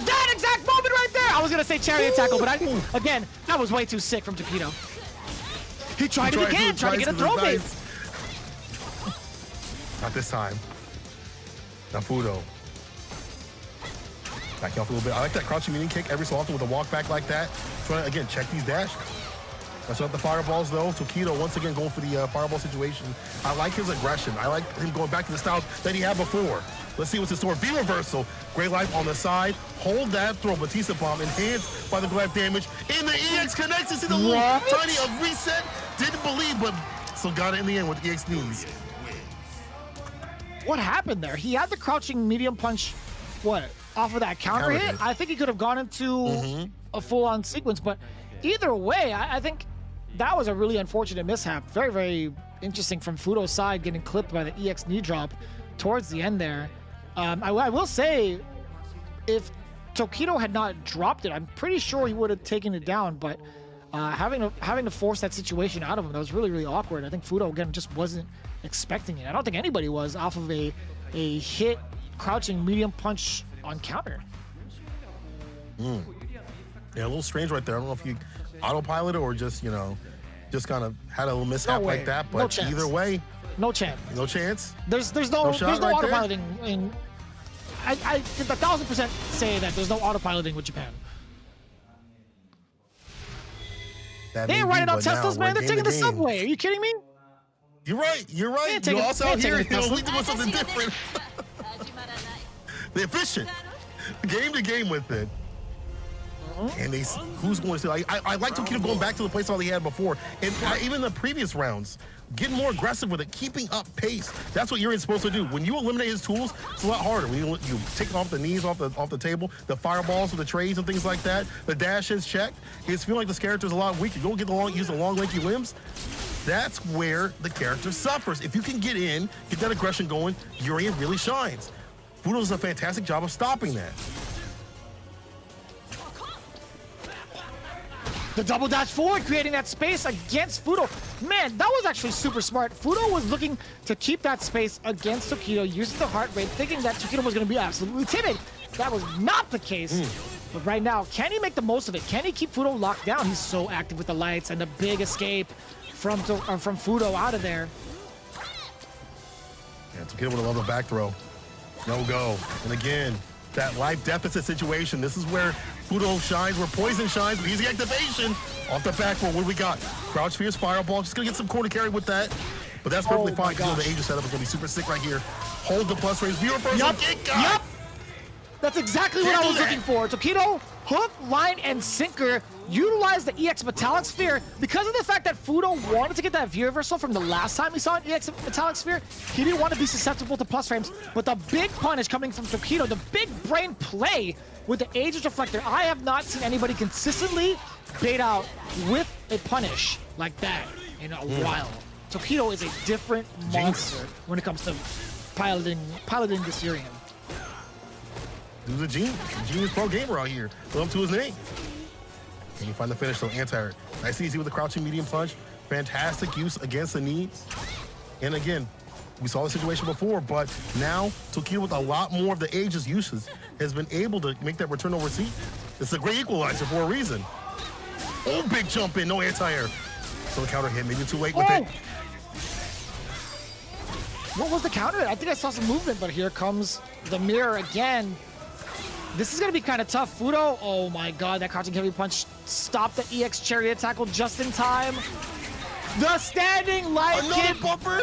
That exact moment right there! I was going to say chariot tackle, but again, that was way too sick from Tokido. He tried it again, trying to get a throw base. Not this time. Now Fudo. Backing off a little bit. I like that crouching medium kick every so often with a walk back like that. Trying to, again, check these dash. That's not the fireballs, though. Tokido, once again, going for the fireball situation. I like his aggression. I like him going back to the style that he had before. Let's see what's in store. V-reversal. Great life on the side. Hold that throw. Batista bomb enhanced by the glove damage. And the EX connects. You see the little tiny reset? Didn't believe, but still got it in the end with EX knees. What happened there? He had the crouching medium punch, what, off of that counter hit? I think he could have gone into a full-on sequence, but either way, I think that was a really unfortunate mishap. Very, very interesting from Fudo's side, getting clipped by the EX knee drop towards the end there. I will say, if Tokido had not dropped it, I'm pretty sure he would have taken it down, but having to force that situation out of him, that was really, really awkward. I think Fudo, again, just wasn't expecting it. I don't think anybody was off of a hit crouching medium punch on counter. Yeah, a little strange right there. I don't know if you autopiloted or just, you know, just kind of had a little mishap like that, but either way, no chance. No chance. There's no autopiloting in. I 1,000% say that there's no autopiloting with Japan. They ain't riding on Teslas, man. They're taking the subway. Are you kidding me? You're right. You're right. You also out here, you know, we doing something different. They're efficient. Game to game with it. And who's going to steal? I like Tokido going back to the playstyle he had before. And even the previous rounds, getting more aggressive with it, keeping up pace. That's what you're supposed to do. When you eliminate his tools, it's a lot harder. When you take off the knees off the table, the fireballs with the trays and things like that, the dash is checked. It's feeling like this character's a lot weaker. You don't get use the long, lanky limbs. That's where the character suffers. If you can get in, get that aggression going, Urien really shines. Fudo does a fantastic job of stopping that. The double dash forward, creating that space against Fudo. Man, that was actually super smart. Fudo was looking to keep that space against Tokido, using the heart rate, thinking that Tokido was going to be absolutely timid. That was not the case. But right now, can he make the most of it? Can he keep Fudo locked down? He's so active with the lights and the big escape from Fudo out of there. Yeah, Tokido would have loved a back throw. No go. And again, that life deficit situation. This is where Fudo shines, where Poison shines, but easy activation. Off the back row, what do we got? Crouch Fierce Fireball, just gonna get some corner carry with that. But that's perfectly fine, because the Aegis setup is gonna be super sick right here. Hold the plus range, viewer first, Yep! That's exactly what I was looking for. Tokido, hook, line, and sinker. Utilize the EX Metallic Sphere. Because of the fact that Fudo wanted to get that view reversal from the last time he saw an EX Metallic Sphere, he didn't want to be susceptible to plus frames. But the big punish coming from Tokido, the big brain play with the Aegis Reflector. I have not seen anybody consistently bait out with a punish like that in a while. Tokido is a different monster when it comes to piloting this Urien. Dude's a genius pro gamer out here. Live up to his name. Can you find the finish though? Anti-air. Nice and easy with the crouching medium punch. Fantastic use against the knees. And again, we saw the situation before, but now Tokido with a lot more of the Aegis uses has been able to make that return over seat. It's a great equalizer for a reason. Oh, big jump in, no anti-air. So the counter hit, maybe too late with it. What was the counter? I think I saw some movement, but here comes the mirror again. This is going to be kind of tough. Fudo, oh my god, that crouching heavy punch stopped the EX chariot tackle just in time. The standing light kick buffer.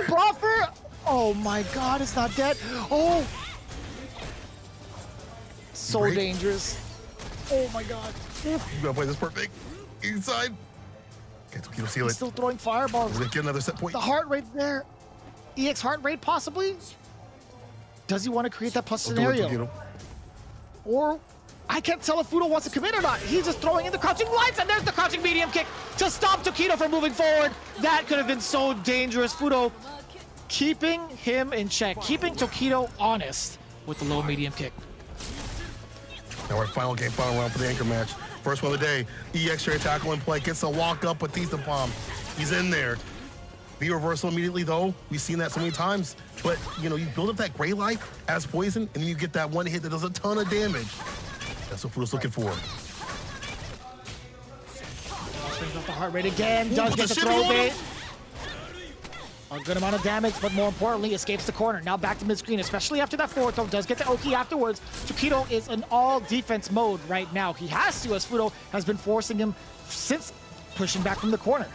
Oh my god, it's not dead. Oh. So dangerous. Oh my god. You gotta play this perfect. Inside. Okay, Tokido seal it. He's still throwing fireballs. Get another set point. The heart rate there. EX heart rate possibly? Does he want to create that plus scenario? Or I can't tell if Fudo wants to commit or not. He's just throwing in the crouching lights, and there's the crouching medium kick to stop Tokido from moving forward. That could have been so dangerous. Fudo keeping him in check, keeping Tokido honest with the low medium kick. Now we're final game, final round for the anchor match. First one of the day. EX chariot tackle in play, gets a walk up with Batista Palm. He's in there. V reversal immediately though. We've seen that so many times. But you know, you build up that gray life as poison, and then you get that one hit that does a ton of damage. That's what Fudo's looking for. Brings up the heart rate again. Does get the throw bait. A good amount of damage, but more importantly, escapes the corner. Now back to mid-screen, especially after that forward throw. Does get the Oki afterwards. Tokido is in all defense mode right now. He has to, as Fudo has been forcing him since pushing back from the corner.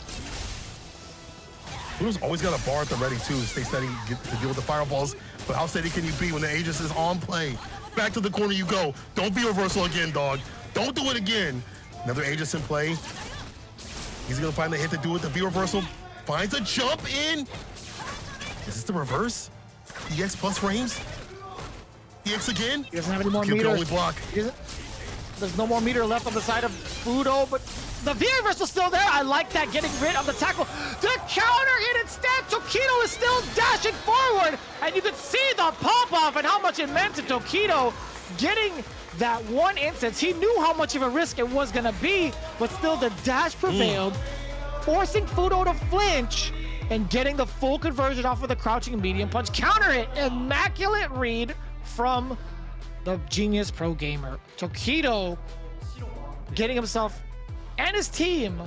Fudo's always got a bar at the ready too, to stay steady, to deal with the fireballs. But how steady can you be when the Aegis is on play? Back to the corner you go. Don't be reversal again, dog. Don't do it again. Another Aegis in play. He's gonna find the hit to do it. The V reversal finds a jump in. Is this the reverse? EX plus frames? EX again? He doesn't have any more meter. Can only block. There's no more meter left on the side of Fudo, but the V reversal's still there. I like that, getting rid of the tackle. The counter hit instead. Tokido is still dashing forward, and you can see the pop-off and how much it meant to Tokido getting that one instance. He knew how much of a risk it was gonna be, but still the dash prevailed, forcing Fudo to flinch and getting the full conversion off of the crouching medium punch. Counter hit, immaculate read from the genius pro gamer. Tokido getting himself and his team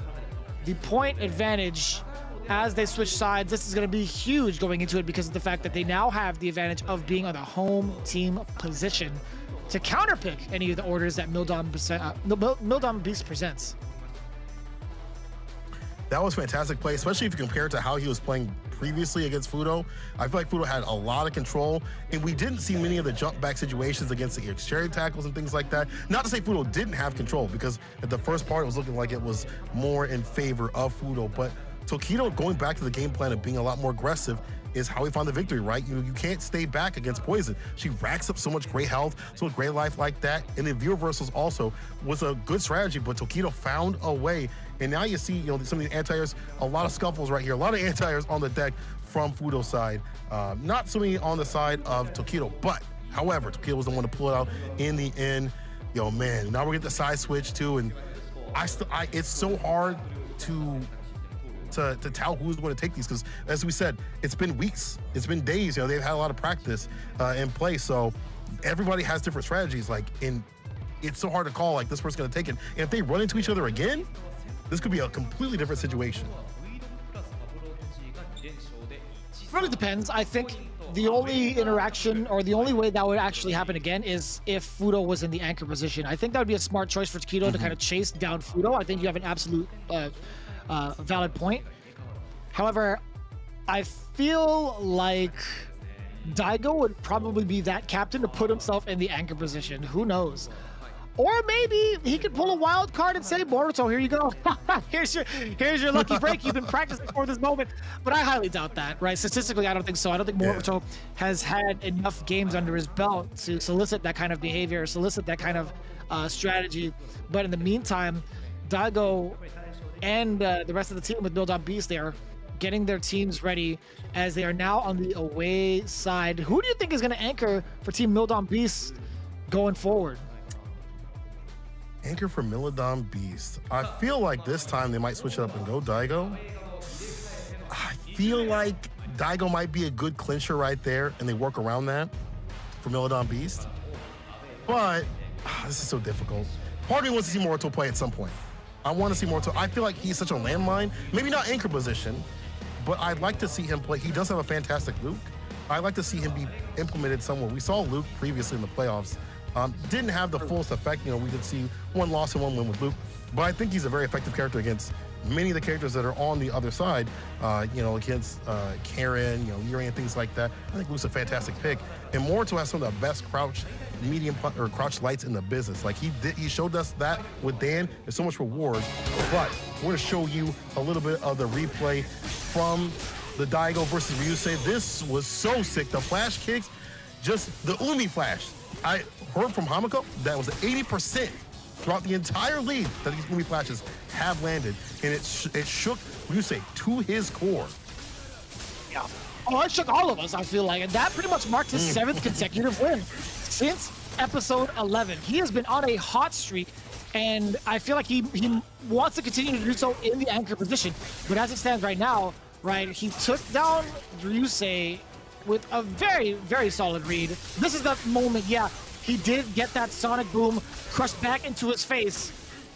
the point advantage as they switch sides. This is going to be huge going into it because of the fact that they now have the advantage of being on the home team position to counterpick any of the orders that Mildom Beast presents. That was fantastic play, especially if you compare it to how he was playing previously against Fudo. I feel like Fudo had a lot of control, and we didn't see many of the jump back situations against the exterior tackles and things like that. Not to say Fudo didn't have control, because at the first part, it was looking like it was more in favor of Fudo, but Tokido going back to the game plan of being a lot more aggressive is how we found the victory, right? You can't stay back against Poison. She racks up so much great health, so much great life like that. And the view reversals also was a good strategy, but Tokido found a way. And now you see, some of these anti-airs, a lot of scuffles right here, a lot of anti-airs on the deck from Fudo's side. Not so many on the side of Tokido, but however, Tokido was the one to pull it out in the end. Man, now we're getting the side switch too, and it's so hard to tell who's going to take these, because as we said, it's been weeks, it's been days. They've had a lot of practice in play, so everybody has different strategies. And it's so hard to call like this person's going to take it. And if they run into each other again, this could be a completely different situation. Really depends. I think the only interaction or the only way that would actually happen again is if Fudo was in the anchor position. I think that would be a smart choice for Tokido to kind of chase down Fudo. I think you have an absolute valid point. However, I feel like Daigo would probably be that captain to put himself in the anchor position. Who knows? Or maybe he could pull a wild card and say, Boruto, here you go. here's your lucky break. You've been practicing for this moment. But I highly doubt that, right? Statistically, I don't think so. I don't think Boruto has had enough games under his belt to solicit that kind of behavior, solicit that kind of strategy. But in the meantime, Daigo and the rest of the team with Build on Beast, they are getting their teams ready as they are now on the away side. Who do you think is going to anchor for Team Mildon Beast going forward? Anchor for Mildon Beast. I feel like this time they might switch it up and go Daigo. I feel like Daigo might be a good clincher right there, and they work around that for Mildon Beast. But this is so difficult. Part of me wants to see Moruto play at some point. I want to see Moruto. I feel like he's such a landmine. Maybe not anchor position, but I'd like to see him play. He does have a fantastic Luke. I'd like to see him be implemented somewhere. We saw Luke previously in the playoffs. Didn't have the fullest effect. We did see one loss and one win with Luke, but I think he's a very effective character against many of the characters that are on the other side, against Karen, Yuri and things like that. I think Luke's a fantastic pick. And Moruto has some of the best crouch lights in the business. Like he showed us that with Dan. There's so much reward. But we're gonna show you a little bit of the replay from the Daigo versus Ryusei. This was so sick. The flash kicks, just the Umi flash. I heard from Hamako that was 80% throughout the entire league that these Umi flashes have landed, and it shook Ryusei to his core. Yeah. Oh, it shook all of us, I feel like, and that pretty much marked his 7th consecutive win since episode 11. He has been on a hot streak, and I feel like he wants to continue to do so in the anchor position. But as it stands right now, right, he took down Ryusei with a very, very solid read. This is the moment, he did get that sonic boom crushed back into his face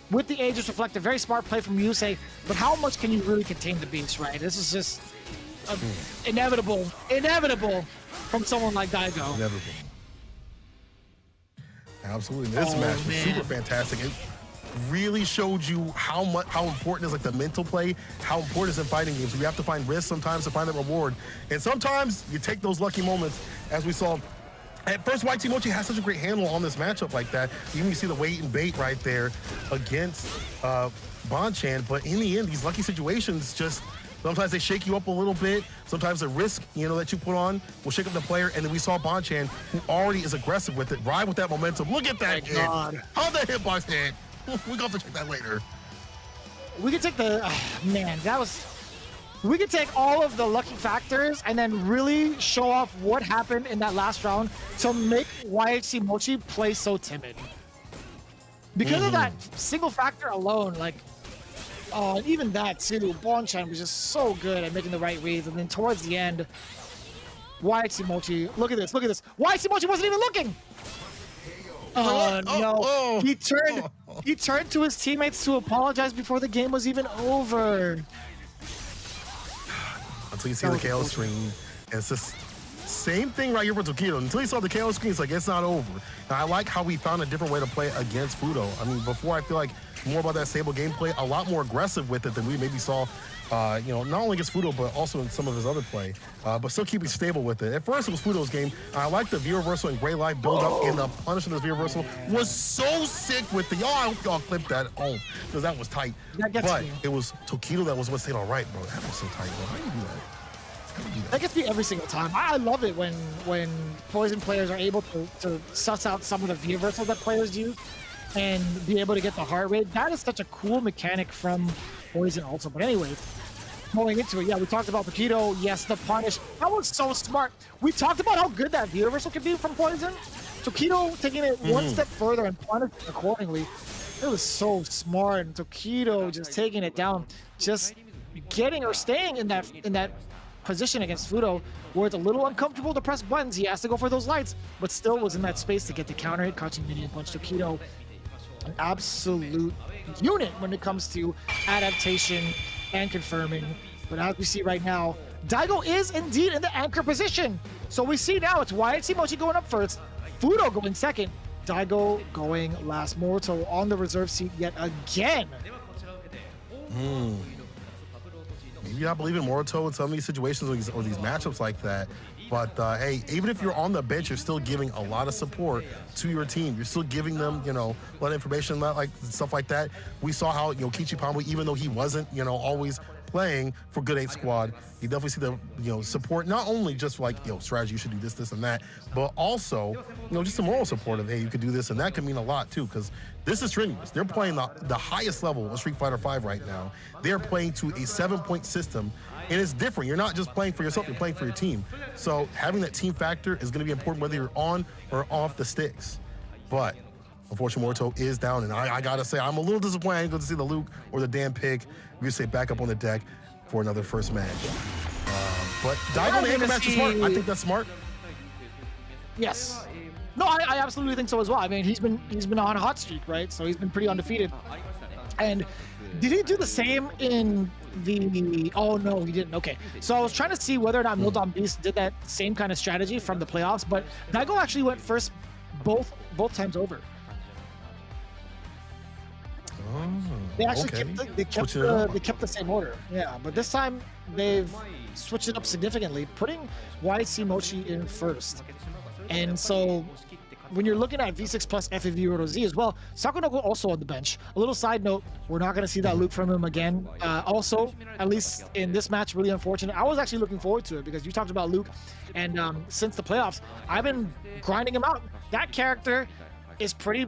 with the Aegis Reflector. Very smart play from Ryusei, but how much can you really contain the beast, right? This is just inevitable from someone like Daigo. Inevitable. Absolutely. This match was super fantastic. It really showed you how important is like the mental play, how important is in fighting games. We have to find risks sometimes to find the reward. And sometimes you take those lucky moments, as we saw. At first, YT Mochi has such a great handle on this matchup like that. Even you see the wait and bait right there against Bonchan. But in the end, these lucky situations just, sometimes they shake you up a little bit. Sometimes the risk, that you put on will shake up the player. And then we saw Bonchan, who already is aggressive with it, ride with that momentum. Look at that hit. How'd that hitbox hit? We're going to check that later. We could take we could take all of the lucky factors and then really show off what happened in that last round to make YHC Mochi play so timid. Because of that single factor alone, and even that too, Bonchan was just so good at making the right reads. And then towards the end, YHC Mochi, look at this. YHC Mochi wasn't even looking. Oh no! He turned to his teammates to apologize before the game was even over. Until you see the KO screen, and it's just same thing right here for Tokido. Until he saw the KO screen, it's like, it's not over. And I like how he found a different way to play against Fudo. I mean, before I feel like more about that stable gameplay, a lot more aggressive with it than we maybe saw, you know, not only against Fudo, but also in some of his other play, but still keeping stable with it. At first, it was Fudo's game. I like the V reversal and Gray Life build up, and the punish of this V reversal was so sick with the, I hope y'all clipped that home, because that was tight. But it was Tokido that was what stayed all right, bro. That was so tight, bro. How do you do that? That gets me every single time. I love it when Poison players are able to suss out some of the V reversals that players use and be able to get the heart rate. That is such a cool mechanic from Poison also. But anyways, going into it, yeah, we talked about Tokido. Yes, the punish. That was so smart. We talked about how good that V reversal can be from Poison. Tokido taking it one step further and punishing accordingly. It was so smart. And Tokido just taking it down, just getting or staying in that position against Fudo, where it's a little uncomfortable to press buttons. He has to go for those lights, but still was in that space to get the counter hit, catching minion punch. Tokido, an absolute unit when it comes to adaptation and confirming. But as we see right now, Daigo is indeed in the anchor position. So we see now it's YHC Mochi going up first, Fudo going second, Daigo going last. Morto on the reserve seat yet again. Maybe I believe in Morito in some of these situations or these matchups like that. But hey, even if you're on the bench, you're still giving a lot of support to your team. You're still giving them, you know, a lot of information, like stuff like that. We saw how, you know, Kichi Pamwe, even though he wasn't, you know, always playing for Good 8 Squad, you definitely see the, you know, support, not only just like, you know, strategy, you should do this, and that, but also, you know, just the moral support of, hey, you could do this, and that can mean a lot too, because this is strenuous. They're playing the highest level of Street Fighter V right now. They're playing to a 7-point system, and it's different. You're not just playing for yourself, you're playing for your team. So having that team factor is going to be important whether you're on or off the sticks. But unfortunately, Morito is down, and I got to say, I'm a little disappointed I didn't go to see the Luke or the damn pig. We say back up on the deck for another first match. But Daigo in the anchor match is smart. I think that's smart. Yes. No, I absolutely think so as well. I mean, he's been on a hot streak, right? So he's been pretty undefeated. And did he do the same in the? Oh no, he didn't. Okay. So I was trying to see whether or not Mildon Beast did that same kind of strategy from the playoffs, but Daigo actually went first both times over. They actually kept the same order. Yeah, but this time they've switched it up significantly, putting YC Mochi in first. And so when you're looking at V6 plus FAV Roto Z as well, Sakunogo also on the bench. A little side note, we're not going to see that Luke from him again. Also, at least in this match, really unfortunate. I was actually looking forward to it because you talked about Luke, and since the playoffs, I've been grinding him out. That character is pretty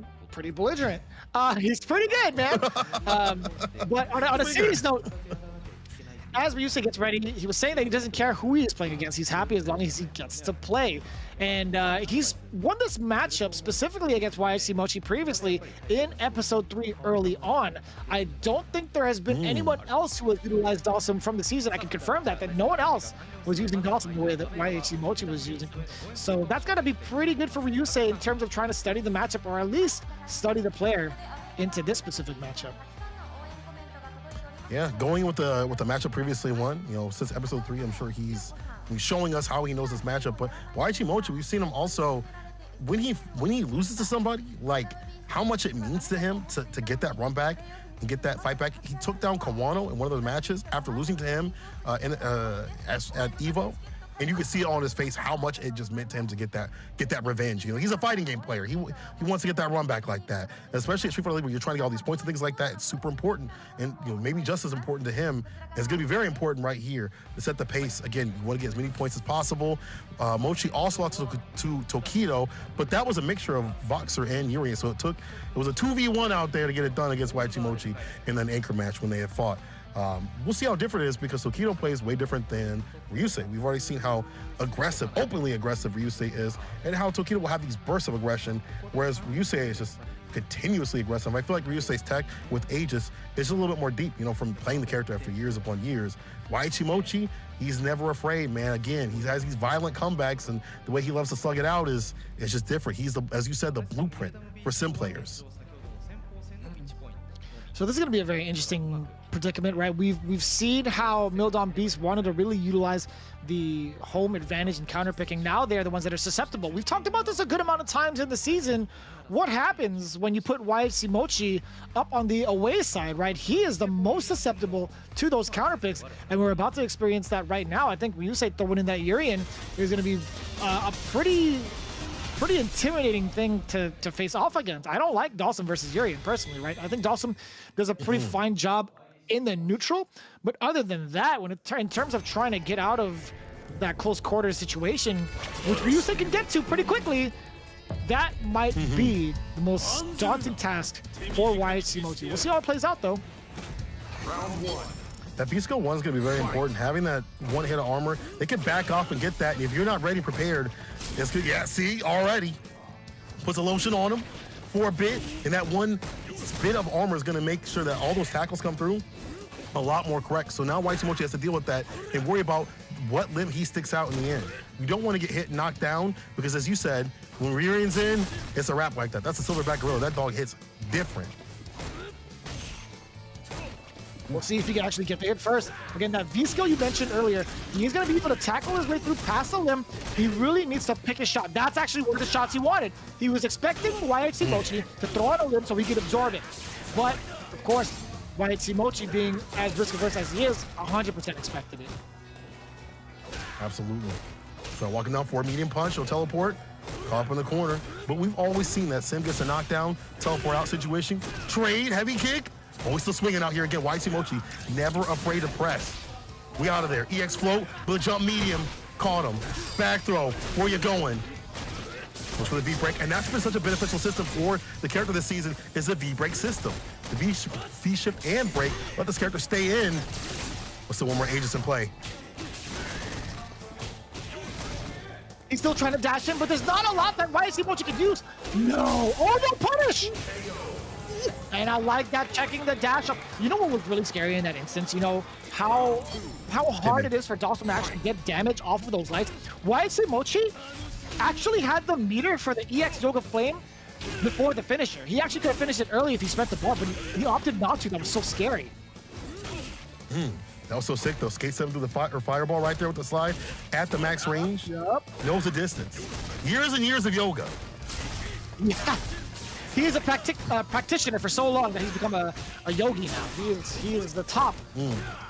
belligerent. He's pretty good, man. But on a serious note, as Ryusei gets ready, he was saying that he doesn't care who he is playing against. He's happy as long as he gets to play. And he's won this matchup specifically against YFC Mochi previously in episode 3 early on. I don't think there has been anyone else who has utilized Dawson from the season. I can confirm that no one else was using Dawson the way that YHC Mochi was using him. So that's got to be pretty good for Ryusei in terms of trying to study the matchup, or at least study the player into this specific matchup. Yeah, going with the matchup previously won, you know, since episode 3, I'm sure he's showing us how he knows this matchup. But YG Mochi, we've seen him also when he loses to somebody, like how much it means to him to get that run back and get that fight back. He took down Kawano in one of those matches after losing to him at Evo. And you could see it on his face how much it just meant to him to get that revenge. You know, he's a fighting game player. He wants to get that run back like that. Especially at Street Fighter League, where you're trying to get all these points and things like that. It's super important, and you know, maybe just as important to him. It's going to be very important right here to set the pace. Again, you want to get as many points as possible. Mochi also lost to Tokido, but that was a mixture of Voxer and Yuri. So it was a 2v1 out there to get it done against YG Mochi in an anchor match when they had fought. We'll see how different it is because Tokido plays way different than Ryusei. We've already seen how aggressive, openly aggressive Ryusei is, and how Tokido will have these bursts of aggression, whereas Ryusei is just continuously aggressive. I feel like Ryusei's tech with Aegis is a little bit more deep, you know, from playing the character after years upon years. Waichi Mochi, he's never afraid, man. Again, he has these violent comebacks, and the way he loves to slug it out is just different. He's, as you said, the blueprint for sim players. So this is going to be a very interesting predicament, right? We've seen how Mildon Beast wanted to really utilize the home advantage and counterpicking. Now they're the ones that are susceptible. We've talked about this a good amount of times in the season. What happens when you put YHC Mochi up on the away side, right? He is the most susceptible to those counterpicks, and we're about to experience that right now. I think Ryusei throwing in that Urian is going to be a pretty intimidating thing to face off against. I don't like Dawson versus Urian personally, right? I think Dawson does a pretty fine job in the neutral, but other than that, in terms of trying to get out of that close quarters situation, which Ryusei can get to pretty quickly, that might be the most daunting task for YHC Mochi. We'll see how it plays out though. Round 1. That V-Skill 1 is going to be very important. Having that one hit of armor, they can back off and get that. And if you're not ready, prepared, it's good. Yeah, see, already. Puts a lotion on him for a bit, and that one bit of armor is going to make sure that all those tackles come through a lot more correct. So now YHC Mochi has to deal with that and worry about what limb he sticks out in the end. You don't want to get hit and knocked down because, as you said, when Urian's in, it's a wrap like that. That's a silverback gorilla. That dog hits different. We'll see if he can actually get the hit first. Again, that V-skill you mentioned earlier, he's going to be able to tackle his way through past the limb. He really needs to pick his shot. That's actually one of the shots he wanted. He was expecting YHC Mochi to throw out a limb so he could absorb it. But, of course, YHC Mochi being as risk-averse as he is, 100% expected it. Absolutely. So walking down for a medium punch, he'll teleport, caught up in the corner. But we've always seen that Sim gets a knockdown, teleport out situation, trade, heavy kick. Oh, we're still swinging out here again. YHC Mochi, never afraid to press. We out of there. EX float, with a jump medium, caught him. Back throw, where you going? Goes for the V-break, and that's been such a beneficial system for the character this season, is the V-break system. The V-shift and break, let this character stay in. What's the one more Aegis in play? He's still trying to dash in, but there's not a lot that YHC Mochi can use. No, oh no, punish! And I like that, checking the dash up. You know what was really scary in that instance? You know, how hard it is for Dawson to actually get damage off of those lights. YHC Mochi actually had the meter for the EX Yoga Flame before the finisher. He actually could have finished it early if he spent the bar, but he opted not to. That was so scary. That was so sick though. Skate 7 through the fireball right there with the slide at the max range. Yep. Knows the distance. Years and years of yoga. Yeah. He is a practitioner for so long that he's become a yogi now. He is the top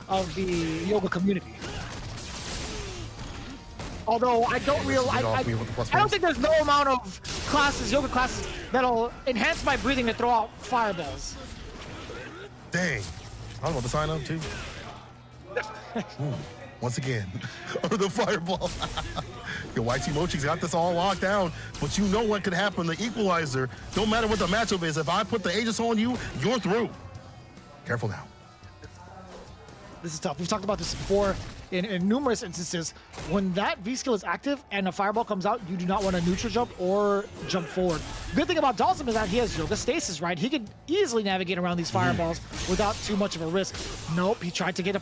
of the yoga community. Although I don't I don't think there's no amount of classes, yoga classes, that'll enhance my breathing to throw out fireballs. Dang. I was about to sign up too. Once again, under the fireball. Your YHC Mochi's got this all locked down, but you know what could happen. The equalizer, don't matter what the matchup is, if I put the Aegis on you, you're through. Careful now. This is tough. We've talked about this before in numerous instances. When that V-skill is active and a fireball comes out, you do not want to neutral jump or jump forward. Good thing about Dawson is that he has yoga stasis, right? He can easily navigate around these fireballs without too much of a risk. Nope, he tried to get a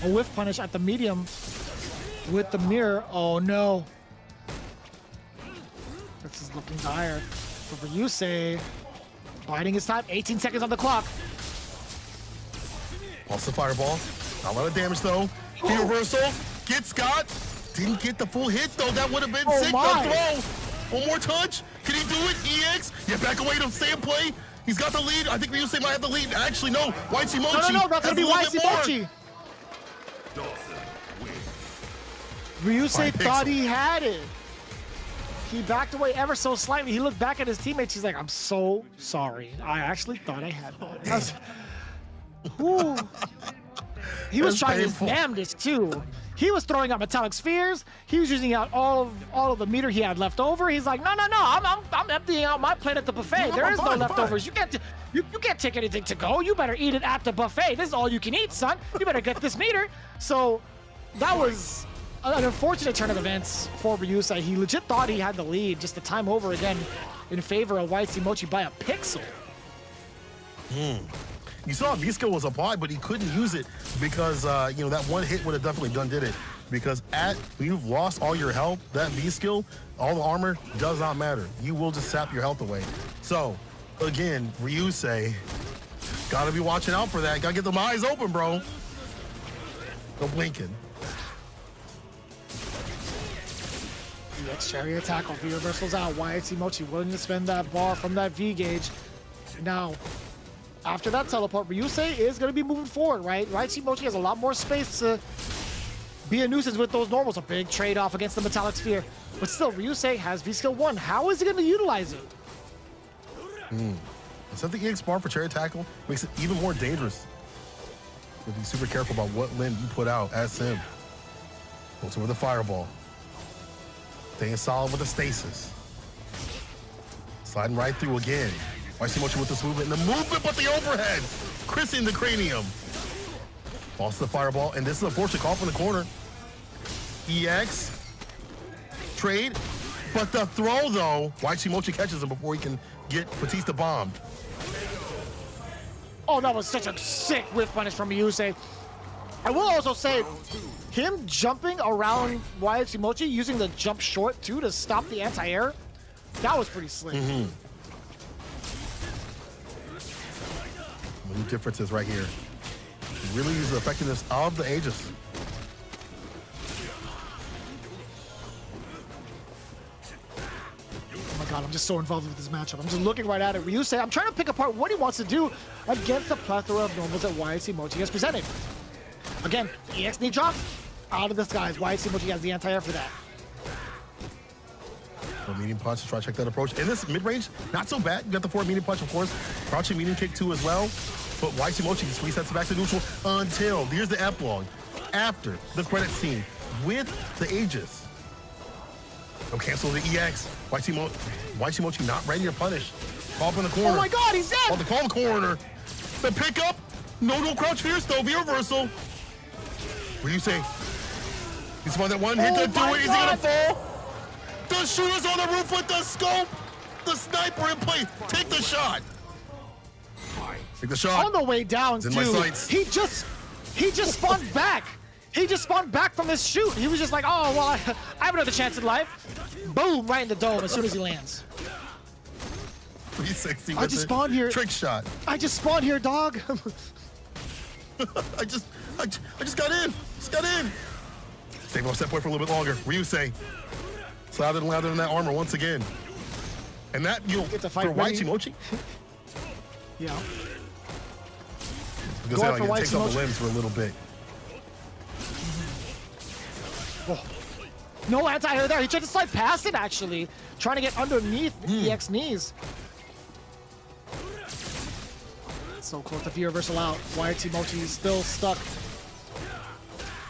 whiff punish at the medium with the mirror. Oh no. This is looking dire for Ryusei. Biding his time, 18 seconds on the clock. Pulse the fireball. Not a lot of damage though. The reversal. Get Scott. Didn't get the full hit though. That would have been sick. The throw. One more touch. Can he do it? EX. Yeah, back away to stay in play. He's got the lead. I think Ryusei might have the lead. Actually, no. YHC Mochi. No, that's gonna be YHC Mochi. Ryusei thought he had it. He backed away ever so slightly. He looked back at his teammates. He's like, I'm so sorry. I actually thought I had that. He was trying his damnedest too. He was throwing out metallic spheres. He was using out all of the meter he had left over. He's like, no, I'm emptying out my plate at the buffet. There is no leftovers. You can't take anything to go. You better eat it at the buffet. This is all you can eat, son. You better get this meter. So that was an unfortunate turn of events for Ryusei. He legit thought he had the lead, just the time over again in favor of YHC Mochi by a pixel. You saw V-skill was applied, but he couldn't use it because, you know, that one hit would have definitely did it. Because when you've lost all your health, that V-skill, all the armor, does not matter. You will just sap your health away. So, again, Ryusei Gotta be watching out for that. Gotta get them eyes open, bro. No blinking. EX chariot tackle. V reversals out. YXC Mochi willing to spend that bar from that V gauge. Now, after that teleport, Ryusei is going to be moving forward, right? YXC Mochi has a lot more space to be a nuisance with those normals. A big trade-off against the Metallic Sphere. But still, Ryusei has V-Skill 1. How is he going to utilize it? Except the EX bar for chariot tackle makes it even more dangerous. You have to be super careful about what limb you put out as Sim. Goes over the fireball. Staying solid with the stasis. Sliding right through again. YXC Mochi with this movement and the movement, but the overhead. Chrising the cranium. Falls to the fireball, and this is a fortunate call from the corner. EX. Trade. But the throw, though, YXC Mochi catches him before he can get Batista bombed. Oh, that was such a sick whiff punish from Ryusei. I will also say, him jumping around YXC Mochi, using the jump short, too, to stop the anti-air, that was pretty slick. New differences right here. Really use the effectiveness of the Aegis. Oh my god, I'm just so involved with this matchup. I'm just looking right at it. Ryusei, I'm trying to pick apart what he wants to do against the plethora of normals that YXC Mochi has presented. Again, EX knee drop, out of the skies. YXC Mochi has the anti-air for that. For medium punch to try to check that approach. In this mid-range, not so bad. You got the forward medium punch, of course. Crouching medium kick too as well. But YXC Mochi can squeeze that back to neutral until here's the epilogue. After the credits scene with the Aegis. No cancel the EX. YXC Mochi not ready to punish. Call up in the corner. Oh my god, he's dead! Oh, the call the corner. The pickup. No crouch fierce though. V reversal. What do you say? He's one that one hit to do it. Is he gonna fall? The shooter's on the roof with the scope. The sniper in play. Take the shot. Take the shot. On the way down, It's in my too, sights. he just spawned back. He just spawned back from this shoot. He was just like, oh, well, I have another chance in life. Boom, right in the dome as soon as he lands. 360 I with just it. spawned here. Trick shot. I just spawned here, dog. I just got in. Just got in. Stay on step point for a little bit longer. Ryusei. It's louder than that armor once again. And that, you know, Get to for fight YXC Mochi, Yeah. because Going it for takes YXC off Mochi. the limbs for a little bit. Oh. No anti-air there. He tried to slide past it, actually. Trying to get underneath the EX knees. So close to V reversal out. YXC Mochi is still stuck.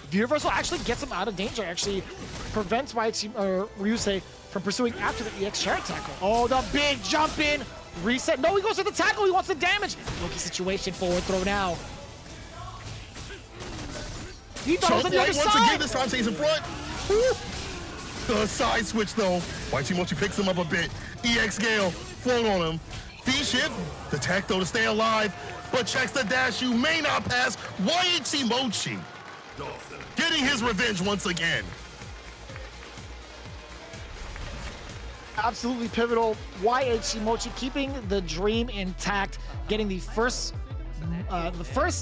V reversal actually gets him out of danger. Actually prevents Ryusei from pursuing after the EX chariot tackle. Oh, the big jump in. Reset. No, he goes to the tackle. He wants the damage. Loki situation. Forward throw now. He thought it was on the other Once side. again, this time stays in front. Woo. The side switch though. YXC Mochi picks him up a bit. EX Gale float on him. V-shift. The tech though to stay alive, but checks the dash. You may not pass. YXC Mochi getting his revenge once again. Absolutely pivotal. YXC Mochi keeping the dream intact, getting the first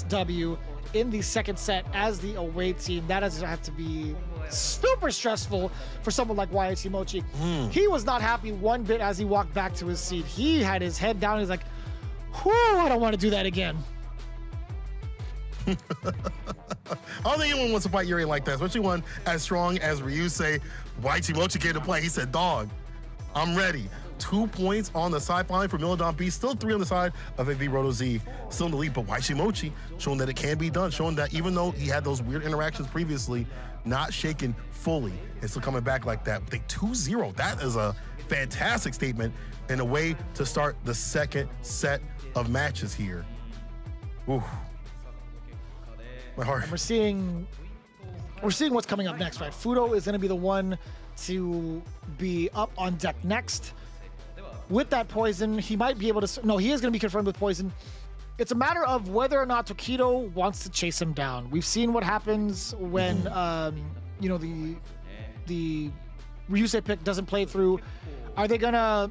W in the second set as the away team. That has to have to be super stressful for someone like YXC Mochi. He was not happy one bit as he walked back to his seat. He had his head down. He's like, whew, I don't want to do that again. I don't think anyone wants to fight Yuri like that, especially one as strong as Ryusei. YXC Mochi came to play. He said, dog, I'm ready. 2 points on the side finally for Milodon B. Still 3 on the side of AV Roto Z. Still in the lead, but YXC Mochi showing that it can be done, showing that even though he had those weird interactions previously, not shaken fully and still coming back like that. They 2-0. That is a fantastic statement and a way to start the second set of matches here. Ooh. My heart. We're seeing what's coming up next, right? Fudo is going to be the one to be up on deck next. With that poison, he might be able to... No, he is going to be confirmed with poison. It's a matter of whether or not Tokido wants to chase him down. We've seen what happens when, you know, the Ryusei pick doesn't play through. Are they going to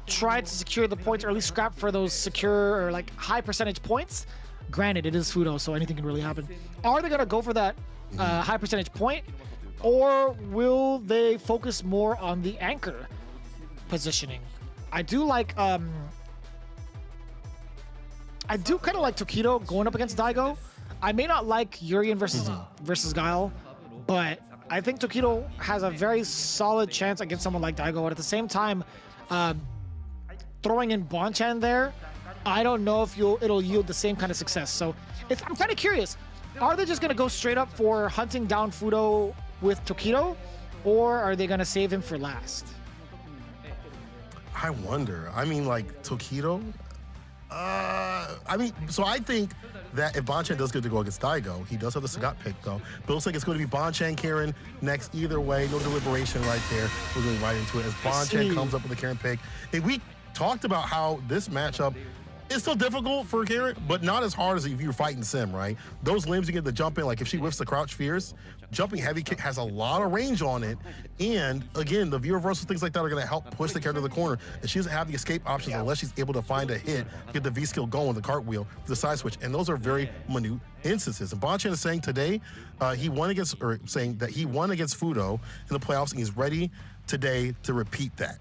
try to secure the points, or at least scrap for those secure or like high percentage points. Granted, it is Fudo, so anything can really happen. Are they gonna go for that high percentage point, or will they focus more on the anchor positioning? I do like I do kind of like Tokido going up against Daigo. I may not like Urien versus Guile, but I think Tokido has a very solid chance against someone like Daigo. But at the same time, throwing in Bonchan there, I don't know if it'll yield the same kind of success. So I'm kind of curious. Are they just going to go straight up for hunting down Fudo with Tokido, or are they going to save him for last? I wonder. I mean, like, Tokido? I mean, so I think that if Bonchan does good to go against Daigo, he does have the Sagat pick, though. But it looks like it's going to be Bonchan, Karen next either way. No deliberation right there. We're going right into it as Bonchan comes up with the Karen pick. And we talked about how this matchup is still difficult for Karen, but not as hard as if you're fighting Sim, right? Those limbs you get to jump in, like if she whiffs the crouch fierce, jumping heavy kick has a lot of range on it. And again, the view reversals, things like that are going to help push the character to the corner. And she doesn't have the escape options unless she's able to find a hit, get the V skill going, the cartwheel, the side switch. And those are very minute instances. And Bonchan is saying today, saying that he won against Fudo in the playoffs, and he's ready today to repeat that.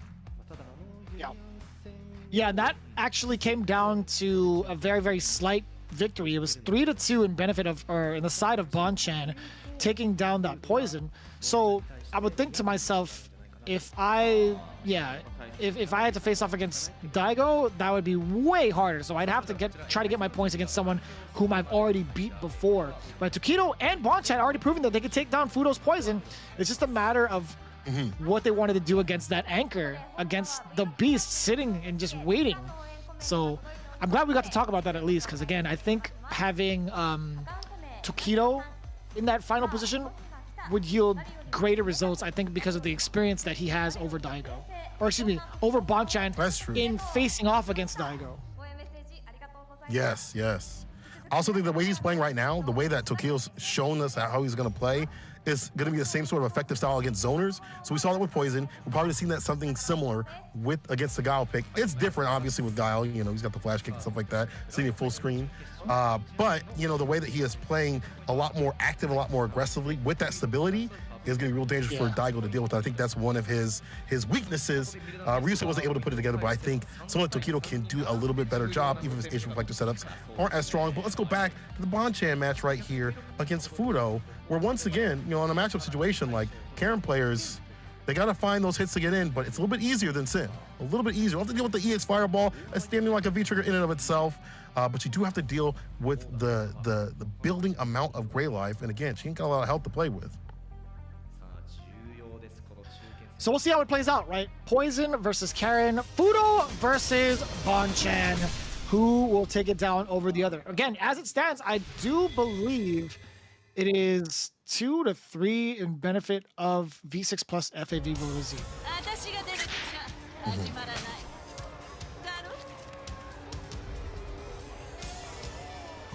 Yeah, that actually came down to a very, very slight victory. It was 3-2 in benefit of, or in the side of Bonchan, taking down that poison. So I would think to myself, if I had to face off against Daigo, that would be way harder. So I'd have to try to get my points against someone whom I've already beat before. But Tokido and Bonchan already proven that they could take down Fudo's poison. It's just a matter of what they wanted to do against that anchor, against the beast sitting and just waiting. So I'm glad we got to talk about that at least, because again, I think having Tokido in that final position would yield greater results, I think, because of the experience that he has over Daigo. Or excuse me, over Bonchan. That's true. In facing off against Daigo. Yes, yes. I also think the way he's playing right now, the way that Tokido's shown us how he's going to play, is going to be the same sort of effective style against zoners. So we saw that with Poison. We've probably seen that something similar against the Guile pick. It's different, obviously, with Guile. You know, he's got the flash kick and stuff like that, seeing it full screen. But, you know, the way that he is playing a lot more active, a lot more aggressively with that stability is going to be real dangerous for Daigo to deal with. I think that's one of his weaknesses. Ryusuke wasn't able to put it together, but I think someone like Tokido can do a little bit better job, even if his Asian reflector setups aren't as strong. But let's go back to the Bonchan match right here against Fudo, where once again, you know, on a matchup situation, like Karen players, they got to find those hits to get in, but it's a little bit easier than Sin. A little bit easier. You don't have to deal with the EX Fireball. It's standing like a V-trigger in and of itself. But you do have to deal with the building amount of Gray Life. And again, she ain't got a lot of health to play with. So we'll see how it plays out, right? Poison versus Karen, Fudo versus Bonchan. Who will take it down over the other? Again, as it stands, I do believe it is 2-3 in benefit of V6 plus FAV Velozi.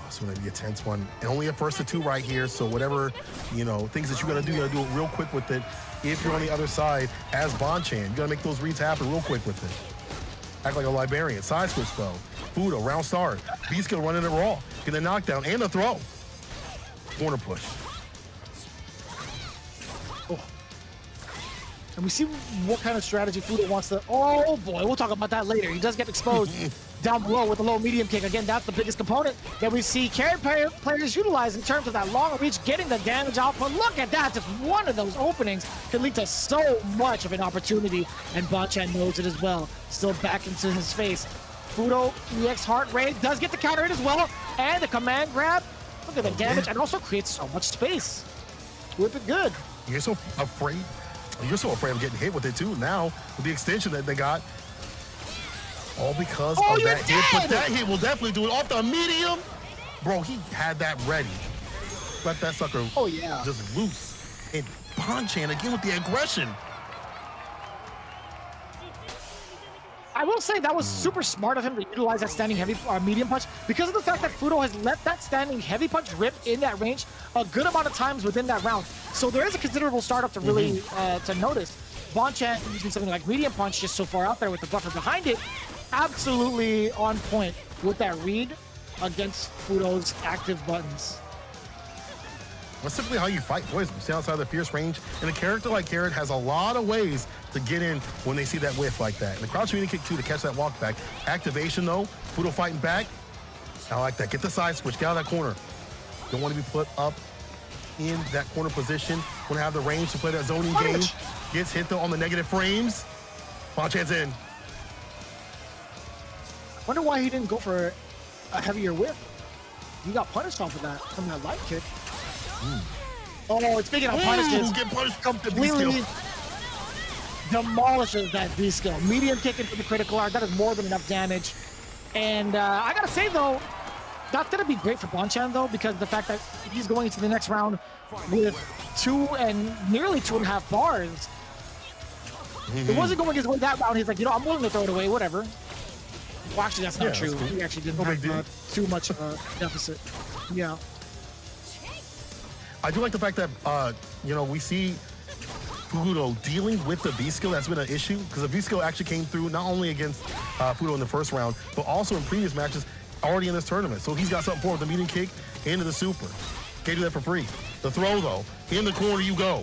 It's going to be a tense one. And only a first to two right here. So whatever, you know, things that you got to do, you got to do it real quick with it. If you're on the other side as Bonchan, you got to make those reads happen real quick with it. Act like a librarian. Side switch though. Fudo, round start. Beast gonna run in it raw. Get a knockdown and a throw. Corner push. Oh. And we see what kind of strategy Fudo wants to. Oh boy, we'll talk about that later. He does get exposed down below with the low medium kick. Again, that's the biggest component that we see Karen players utilize in terms of that long reach, getting the damage output. Look at that. Just one of those openings can lead to so much of an opportunity, and Bonchan knows it as well. Still back into his face. Fudo, EX heart rate, does get the counter in as well, and the command grab. Look at the damage, and also creates so much space. Whip it good. You're so afraid. You're so afraid of getting hit with it too now with the extension that they got. All because of that hit. But that hit will definitely do it off the medium. Bro, he had that ready. Let that sucker just loose. And Bonchan again with the aggression. I will say that was super smart of him to utilize that standing heavy medium punch because of the fact that Fudo has let that standing heavy punch rip in that range a good amount of times within that round. So there is a considerable startup to really to notice. Bonchan using something like medium punch just so far out there with the buffer behind it, absolutely on point with that read against Fudo's active buttons. That's simply how you fight, boys. You stay outside the fierce range, and a character like Carrot has a lot of ways to get in when they see that whiff like that. And the crouch medium kick, too, to catch that walk back. Activation, though, Fudo fighting back. I like that. Get the side switch, get out of that corner. Don't want to be put up in that corner position. Want to have the range to play that zoning game. Gets hit, though, on the negative frames. Bonchan's in. Wonder why he didn't go for a heavier whip. He got punished off of that from that light kick. Oh, speaking of punishes, get punished completely demolishes that V skill. Medium kick into the critical art. That is more than enough damage. And I gotta say though, that's gonna be great for Bonchan though, because the fact that he's going into the next round with nearly 2.5 bars. It wasn't going his way that round. He's like, I'm willing to throw it away, whatever. Well, actually, that's not true. Cool. He actually didn't have too much of a deficit. Yeah. I do like the fact that, we see Fudo dealing with the V-skill. That's been an issue because the V-skill actually came through not only against Fudo in the first round, but also in previous matches already in this tournament. So he's got something for it. The medium kick into the super. Can't do that for free. The throw, though, in the corner you go.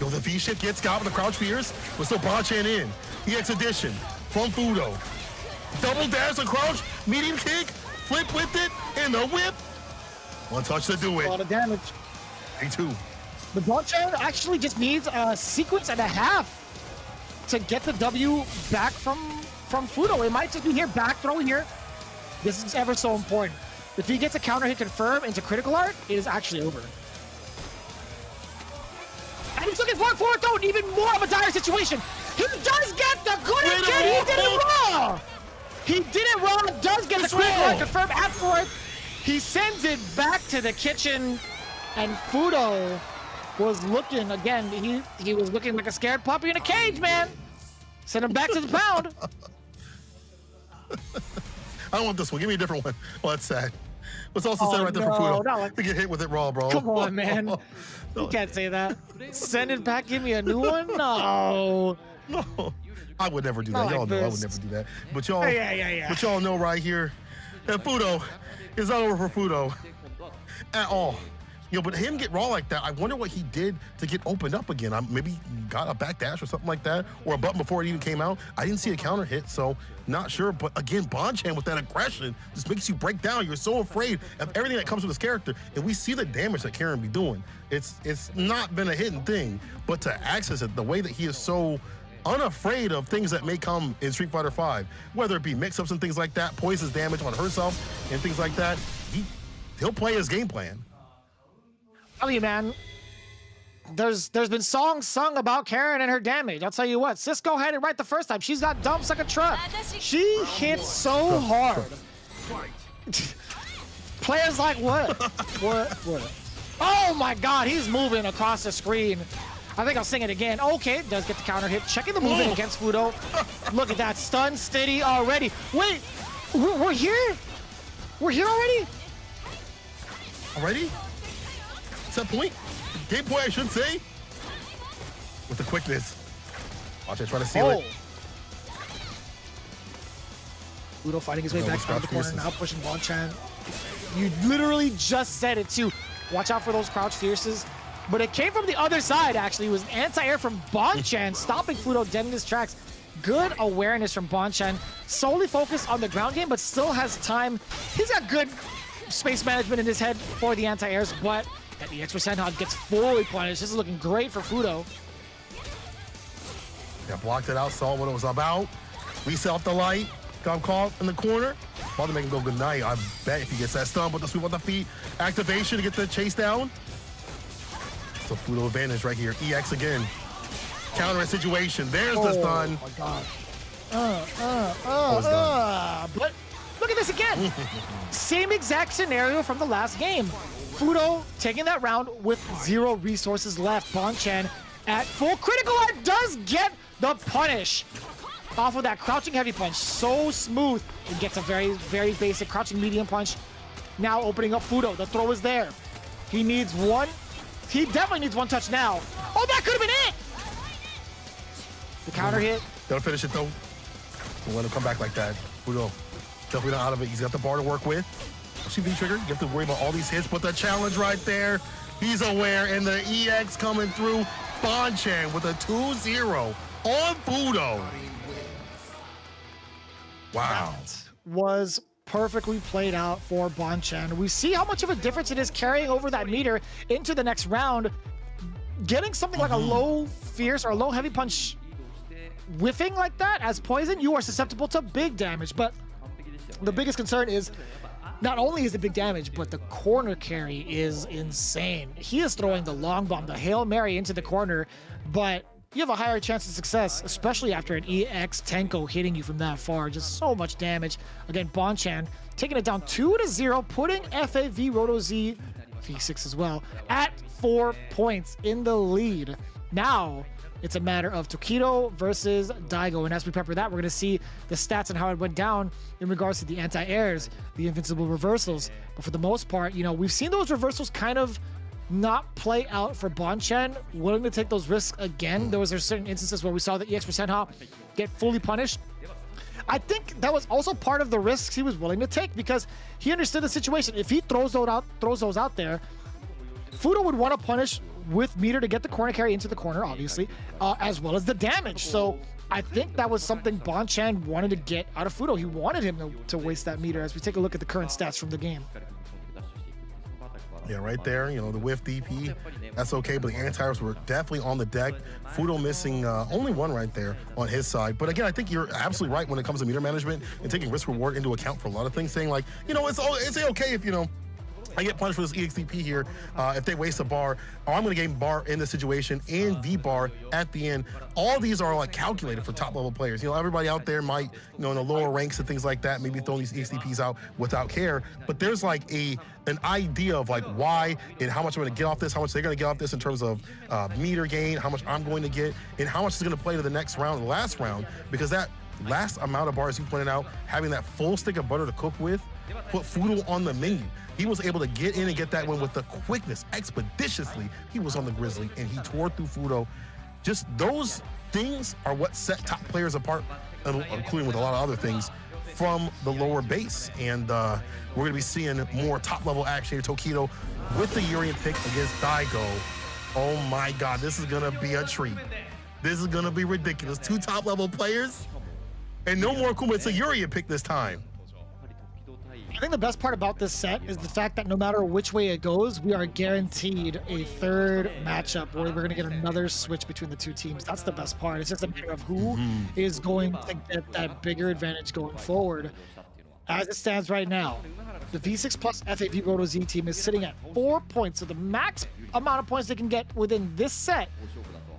The V-ship gets got with the crouch fierce, but still Bonchan in. EX addition from Fudo. Double dash the crouch, medium kick, flip with it, and the whip. One touch to do it. A lot of damage. A2. The Bonchan actually just needs a sequence and a half to get the W back from Fudo. It might just be here, back throw here. This is ever so important. If he gets a counter hit confirmed into critical art, it is actually over. And he's looking for it though, even more of a dire situation. He does get the good hit. He did it wrong. He did it wrong. Does get the critical art confirmed afterwards. He sends it back to the kitchen, and Fudo was looking, again, he was looking like a scared puppy in a cage, man. Send him back to the pound. I don't want this one. Give me a different one. Well, that's sad. What's also said right there for Fudo? To get hit with it raw, bro. Come on, man. You can't say that. Send it back, give me a new one? No. No. I would never do that. Y'all know I would never do that. But y'all, But y'all know right here that Fudo is not over for Fudo at all. But him get raw like that, I wonder what he did to get opened up again. Maybe got a back dash or something like that, or a button before it even came out. I didn't see a counter hit, so not sure. But again, Bonchan with that aggression just makes you break down. You're so afraid of everything that comes with his character, and we see the damage that Karen be doing. It's not been a hidden thing, but to access it the way that he is so unafraid of things that may come in Street Fighter V, whether it be mix-ups and things like that, poisons damage on herself and things like that, he'll play his game plan. Tell you, man, there's been songs sung about Karen and her damage. I'll tell you what, Cisco had it right the first time. She's got dumps like a truck. She hits so hard. Players like what? What? Oh my God, he's moving across the screen. I think I'll sing it again. Okay, does get the counter hit. Checking the movement against Fudo. Look at that, stun steady already. Wait, we're here? We're here already? Already? What's that point? Game point, I should say. With the quickness. Watch it, try to seal it. Fudo fighting his way back out of the corner, now pushing Bonchan. You literally just said it too. Watch out for those crouch fierces. But it came from the other side, actually. It was an anti-air from Bonchan, stopping Fudo dead in his tracks. Good awareness from Bonchan. Solely focused on the ground game, but still has time. He's got good space management in his head for the anti-airs, but that EX% hog gets fully punished. This is looking great for Fudo. Yeah, blocked it out, saw what it was about. Reset off the light, got him caught in the corner. About to make him go good night. I bet if he gets that stun, but the sweep on the feet. Activation to get the chase down. So Fudo advantage right here. EX again. Counter situation. There's the stun. Oh my God. But look at this again. Same exact scenario from the last game. Fudo taking that round with 0 resources left. Bonchan at full critical art does get the punish off of that crouching heavy punch. So smooth. It gets a very, very basic crouching medium punch. Now opening up Fudo. The throw is there. He needs one. He definitely needs one touch now. Oh, that could have been it. counter hit. They'll finish it though. We'll let him come back like that. Fudo definitely not out of it. He's got the bar to work with. See V-trigger, you have to worry about all these hits, but the challenge right there, he's aware, and the EX coming through. Bonchan with a 2-0 on Fudo. Wow. That was perfectly played out for Bonchan. We see how much of a difference it is carrying over that meter into the next round. Getting something like a low fierce or a low heavy punch whiffing like that as poison, you are susceptible to big damage. But the biggest concern is not only is it big damage, but the corner carry is insane. He is throwing the long bomb, the Hail Mary into the corner, but you have a higher chance of success, especially after an EX Tenko hitting you from that far. Just so much damage. Again, Bonchan taking it down 2-0, putting FAV Roto Z, V6 as well, at 4 points in the lead. Now, it's a matter of Tokido versus Daigo, and as we prepare that, we're going to see the stats and how it went down in regards to the anti-airs, the invincible reversals. But for the most part, you know, we've seen those reversals kind of not play out for Bonchan, willing to take those risks again. There certain instances where we saw the EX for Senha get fully punished. I think that was also part of the risks he was willing to take because he understood the situation. If he throws those out there, Fudo would want to punish with meter to get the corner carry into the corner, obviously, as well as the damage. So I think that was something Bonchan wanted to get out of Fudo. He wanted him to waste that meter as we take a look at the current stats from the game. Yeah, right there, you know, the whiff DP, that's okay, but the anti-airs were definitely on the deck. Fudo missing only one right there on his side. But again, I think you're absolutely right when it comes to meter management and taking risk reward into account for a lot of things, saying like, you know, it's okay if, you know, I get punished for this EXDP here if they waste a bar, or I'm going to gain bar in this situation and V bar at the end. All these are like calculated for top level players. You know, everybody out there might, you know, in the lower ranks and things like that, maybe throwing these EXDPs out without care. But there's like an idea of like why and how much I'm going to get off this, how much they're going to get off this in terms of meter gain, how much I'm going to get, and how much is going to play to the next round, the last round, because that last amount of bars you pointed out, having that full stick of butter to cook with, put Fudo on the menu. He was able to get in and get that win with the quickness, expeditiously. He was on the Grizzly, and he tore through Fudo. Just those things are what set top players apart, including with a lot of other things, from the lower base. And we're going to be seeing more top-level action here. Tokido with the Urian pick against Daigo. Oh, my God. This is going to be a treat. This is going to be ridiculous. 2 top-level players, and no more Akuma. It's a Urian pick this time. I think the best part about this set is the fact that no matter which way it goes, we are guaranteed a third matchup where we're going to get another switch between the two teams. That's the best part. It's just a matter of who is going to get that bigger advantage going forward. As it stands right now, the V6 plus FAV Roto Z team is sitting at 4 points. So the max amount of points they can get within this set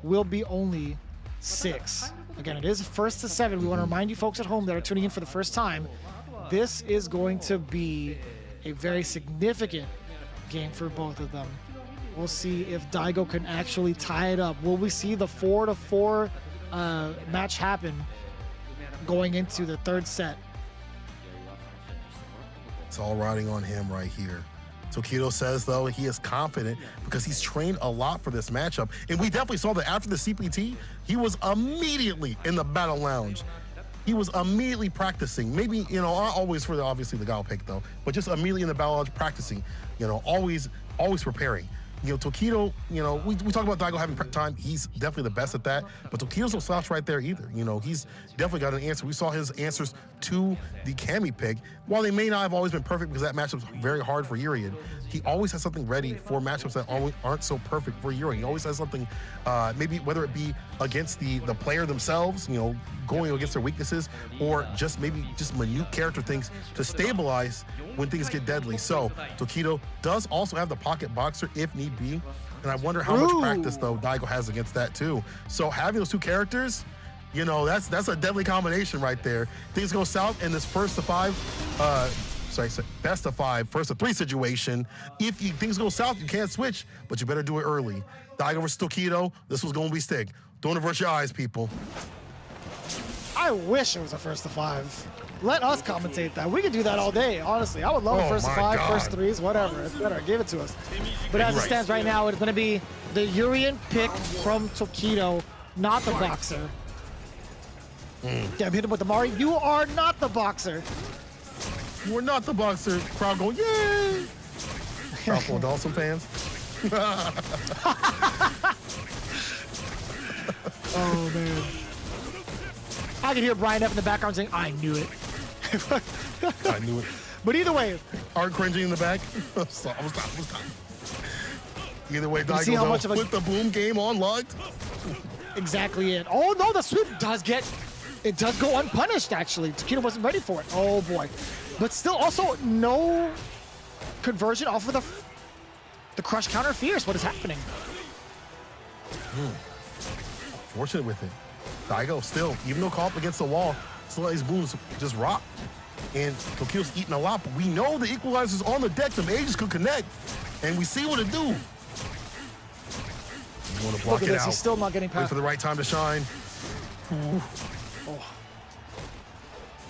will be only 6. Again, it is 1st to 7. We want to remind you folks at home that are tuning in for the first time, this is going to be a very significant game for both of them. We'll see if Daigo can actually tie it up. Will we see the 4-4 match happen going into the 3rd set? It's all riding on him right here. Tokido says, though, he is confident because he's trained a lot for this matchup. And we definitely saw that after the CPT, he was immediately in the battle lounge. He was immediately practicing. Maybe, you know, always for obviously the Gal pick though, but just immediately in the battle lounge practicing, you know, always preparing. You know, Tokido, you know, we talk about Daigo having prep time. He's definitely the best at that. But Tokido's no slouch right there either. You know, he's definitely got an answer. We saw his answers to the Kami pick. While they may not have always been perfect because that matchup's very hard for Urian, he always has something ready for matchups that aren't so perfect for Urian. He always has something, maybe whether it be against the player themselves, you know, going against their weaknesses, or just maybe just minute character things to stabilize when things get deadly. So Tokido does also have the pocket boxer if need be, and I wonder how much practice though Daigo has against that too. So having those 2 characters, you know, that's a deadly combination right there. Things go south in this best of 5, 1st of 3 situation. If things go south, you can't switch, but you better do it early. Daigo versus Tokido, this was going to be stick. Don't avert your eyes, people. I wish it was a 1st to 5. Let us commentate that. We could do that all day, honestly. I would love a 1st to 5, God. 1st 3s, whatever. It's better. Give it to us. But as it stands right now, it's going to be the Urian pick from Tokido, not the boxer. Damn, hit him with the Mari. You are not the boxer. You are not the boxer. Crowd going, yay! Crowd full of Dawson fans. Oh, man. I can hear Brian F in the background saying, I knew it. I knew it. But either way. Art cringing in the back. Stop. Either way, Dai see how goes much out of a- with the boom game unlocked. Exactly it. Oh, no, the sweep does get... It does go unpunished, actually. Takedo wasn't ready for it. Oh, boy. But still, also, no conversion off of the crush counter fierce. What is happening? Fortunate with it. Daigo still, even though caught up against the wall, still let these booms just rock. And Tokyo's eating a lot, but we know the equalizer's on the deck. The mages could connect, and we see what it do. You want to block Look at it this. out. He's still not getting Wait past. for the right time to shine. Ooh.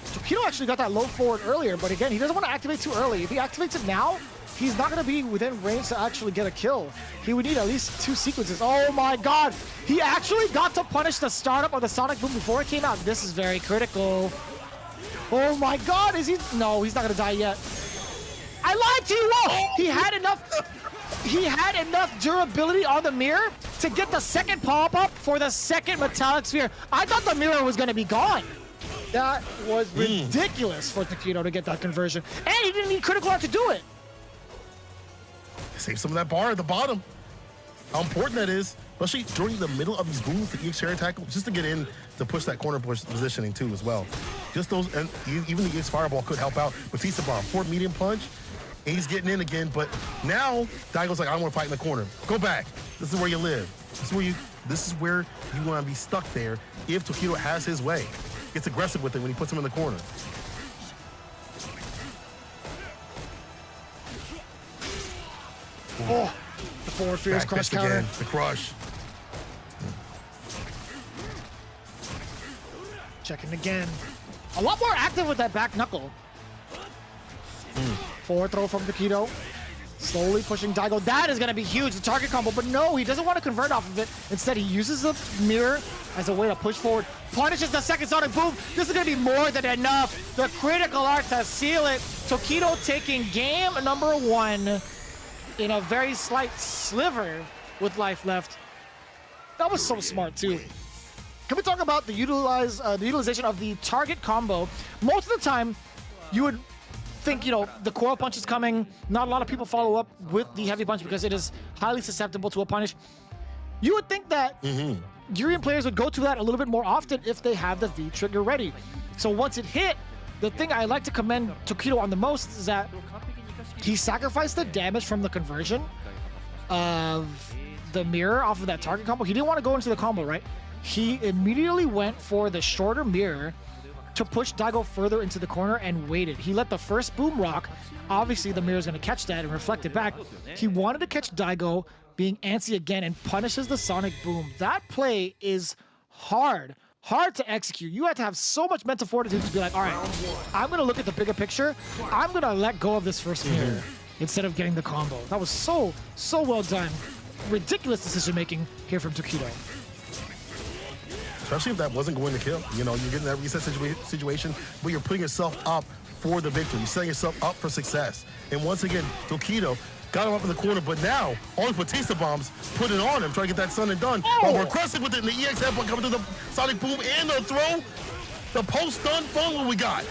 Takedo actually got that low forward earlier, but again, he doesn't want to activate too early. If he activates it now, he's not going to be within range to actually get a kill. He would need at least 2 sequences. Oh my god! He actually got to punish the startup of the Sonic Boom before it came out. This is very critical. Oh my god, is he? No, he's not going to die yet. I lied to you all! He had enough durability on the mirror to get the second pop-up for the second metallic sphere. I thought the mirror was going to be gone. That was ridiculous for Takedo to get that conversion. And he didn't need critical art to do it. Save some of that bar at the bottom. How important that is, especially during the middle of these booms, the EX chair tackle, just to get in to push that corner push positioning too as well. Just those, and even the EX fireball could help out. Batista bomb, forward medium punch, and he's getting in again. But now Daigo's like, I don't want to fight in the corner. Go back. This is where you live. This is where you want to be stuck there. If Takedo has his way, gets aggressive with it when he puts him in the corner. Oh, the forward fierce Back crush fist counter. again, the crush. Checking again. A lot more active with that back knuckle. Forward throw from Takedo. Slowly pushing Daigo. That is going to be huge, the target combo. But no, he doesn't want to convert off of it. Instead, he uses the mirror as a way to push forward. Punishes the second Sonic Boom. This is going to be more than enough. The critical art to seal it. Takedo taking game number 1 in a very slight sliver with life left. That was so smart, too. Can we talk about the utilization of the target combo? Most of the time, you would think, the coil punch is coming. Not a lot of people follow up with the heavy punch because it is highly susceptible to a punish. You would think that Urian players would go to that a little bit more often if they have the V trigger ready. So once it hit, the thing I like to commend Takedo on the most is that he sacrificed the damage from the conversion of the mirror off of that target combo. He didn't want to go into the combo, right? He immediately went for the shorter mirror to push Daigo further into the corner and waited. He let the first boom rock. Obviously, the mirror's going to catch that and reflect it back. He wanted to catch Daigo being antsy again and punishes the Sonic Boom. That play is hard to execute. You have to have so much mental fortitude to be like, all right, I'm going to look at the bigger picture. I'm going to let go of this first mirror instead of getting the combo. That was so well done. Ridiculous decision-making here from Takedo. Especially if that wasn't going to kill. You're getting that reset situation, but you're putting yourself up for the victory. You're setting yourself up for success. And once again, Takedo got him up in the corner, but now all the Batista bombs put it on him, trying to get that sun and done. While we're aggressive with it, and the EX headbutt coming to the Sonic Boom and the throw. The post-stun fun, what we got?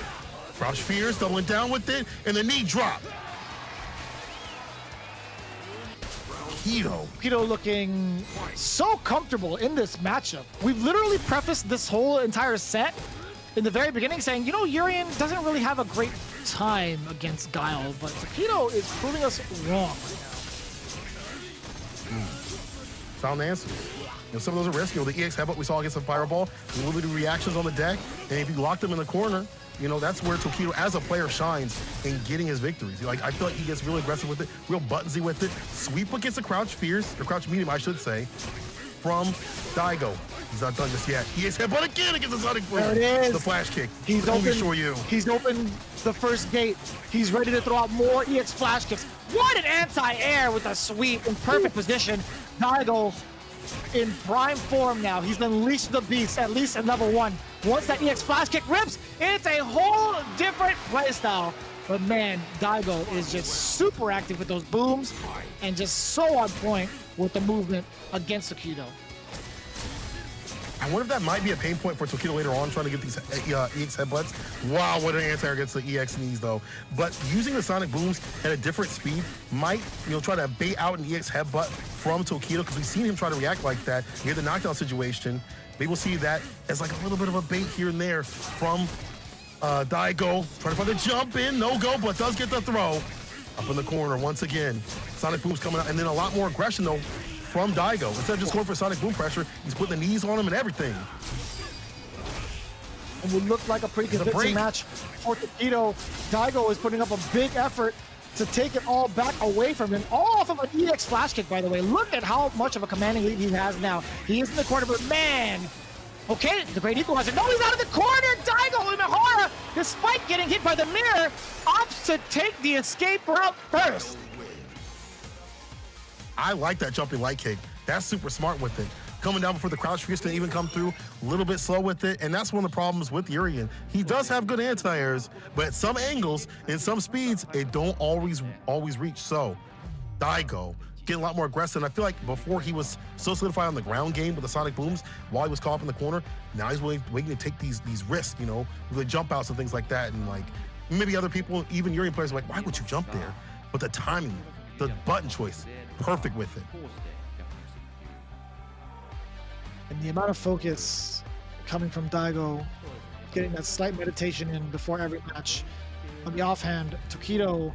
Crouch Fears doubling down with it, and the knee drop. Takedo looking so comfortable in this matchup. We've literally prefaced this whole entire set in the very beginning saying, Urian doesn't really have a great time against Guile, but Takedo is proving us wrong. Found the answer. Some of those are risky. The EX headbutt we saw against the Fireball, the limited reactions on the deck, and if you lock them in the corner, that's where Takedo as a player shines in getting his victories. I feel like he gets really aggressive with it, real buttonsy with it. Sweep against the crouch fierce, or crouch medium, I should say, from Daigo. He's not done just yet. He is headbutt again against the Sonic Boom. There it is. The flash kick. He's opened the first gate. He's ready to throw out more EX flash kicks. What an anti-air with a sweep in perfect position. Daigo in prime form now. He's unleashed the beast, at least at level 1. Once that EX flash kick rips, it's a whole different playstyle. But man, Daigo is just super active with those booms and just so on point with the movement against Tokido. I wonder if that might be a pain point for Tokido later on, trying to get these EX headbutts. Wow, what an anti-air against the EX knees, though. But using the sonic booms at a different speed might, try to bait out an EX headbutt from Tokido, because we've seen him try to react like that. Get the knockdown situation. Maybe we'll see that as like a little bit of a bait here and there from Daigo. Trying to find the jump in, no go, but does get the throw. Up in the corner once again. Sonic booms coming out, and then a lot more aggression, though, from Daigo. Instead of just going for sonic boom pressure, he's putting the knees on him and everything. And would look like a pretty convincing match for Tokido. Daigo is putting up a big effort to take it all back away from him. All off of an EX flash kick, by the way. Look at how much of a commanding lead he has now. He is in the corner, but man, okay, the great equalizer. No, he's out of the corner. Daigo Imahara, despite getting hit by the mirror, opts to take the escape route first. I like that jumping light kick. That's super smart with it. Coming down before the crouch fierce can even come through, a little bit slow with it, and that's one of the problems with Urian. He does have good anti-airs, but at some angles, in some speeds, it don't always reach. So, Daigo getting a lot more aggressive. And I feel like before he was so solidified on the ground game with the sonic booms, while he was caught up in the corner, now he's waiting to take these risks, with the jump outs and things like that. And like maybe other people, even Urian players, are like, why would you jump there? But the timing, the button choice, perfect with it. And the amount of focus coming from Daigo, getting that slight meditation in before every match. On the offhand, Tokido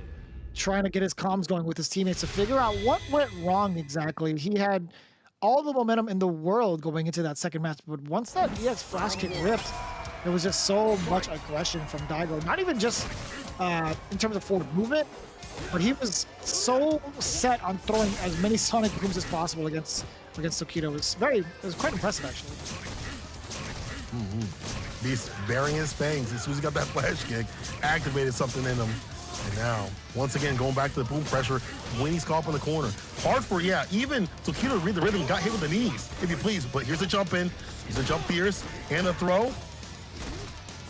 trying to get his comms going with his teammates to figure out what went wrong exactly. He had all the momentum in the world going into that second match, but once that EX flash kick ripped, there was just so much aggression from Daigo. Not even just in terms of forward movement, but he was so set on throwing as many sonic booms as possible against Tokido. It was quite impressive, actually. He's burying his fangs. As soon as he got that flash kick, activated something in him. And now, once again, going back to the boom pressure when he's caught up in the corner. Hard for, even Tokido to read the rhythm, got hit with the knees, if you please. But here's a jump in, here's a jump fierce, and a throw.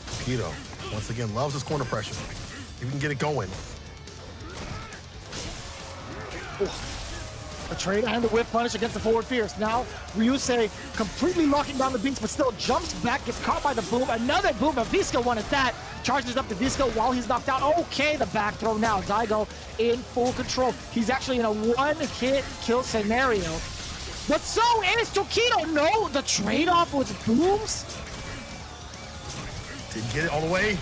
Tokido, once again, loves his corner pressure. If he can get it going. A trade and the whip punish against the forward fierce. Now, Ryusei completely locking down the beats, but still jumps back, gets caught by the boom. Another boom, but Visco wanted that. Charges up to Visco while he's knocked out. Okay, the back throw now. Daigo in full control. He's actually in a one-hit kill scenario. But so is Tokido. No, the trade-off with booms. Didn't get it all the way.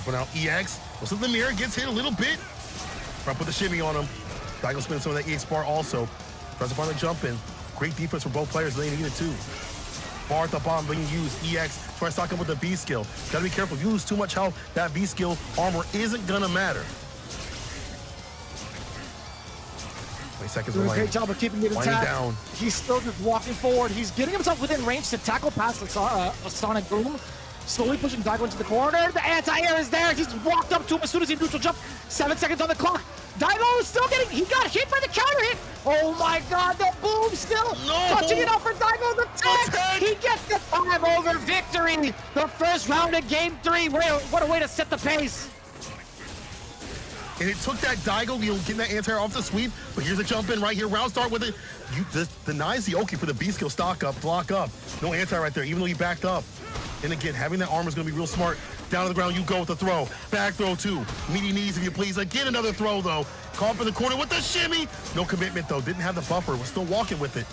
But now EX, looks at the mirror, gets hit a little bit. Try to put the shimmy on him. Daigo spins some of that EX bar also. Tries to find a jump in. Great defense for both players. They needed too. Bar at the bottom being used. EX tries to stock up with the V skill. Gotta be careful. If you lose too much health, that V skill armor isn't gonna matter. 20 seconds Doing a remaining. great job of keeping it intact. Down. He's still just walking forward. He's getting himself within range to tackle past a sonic boom. Slowly pushing Daigo into the corner. The anti-air is there. He's walked up to him as soon as he neutral jump. 7 seconds on the clock. Daigo is still he got hit by the counter hit. Oh my God, the boom still touching it up for Daigo. The tag. He gets the 5-over victory. The first round of game 3. What a way to set the pace. And it took that Daigo, getting that anti-air off the sweep, but here's a jump in right here. Round start with it. Denies the Oki for the B skill stock up, block up. No anti right there, even though he backed up. And again, having that armor is going to be real smart. Down to the ground, you go with the throw. Back throw too. Meaty knees if you please. Again, another throw though. Caught up in the corner with the shimmy. No commitment though. Didn't have the buffer. Was still walking with it.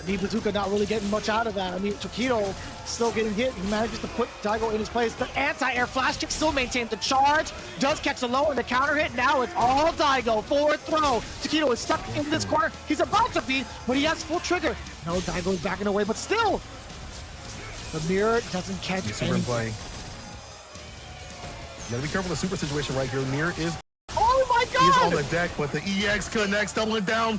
Bazooka not really getting much out of that. I mean, Tokido still getting hit. He manages to put Daigo in his place. The anti-air flash kick still maintains the charge. Does catch the low and the counter hit. Now it's all Daigo. Forward throw. Tokido is stuck in this corner. He's about to be, but he has full trigger. No, Daigo's backing away, but still. The mirror doesn't catch anything. Play. You gotta be careful of the super situation right here. The mirror is. Oh my God! He's on the deck, but the EX connects, doubling down.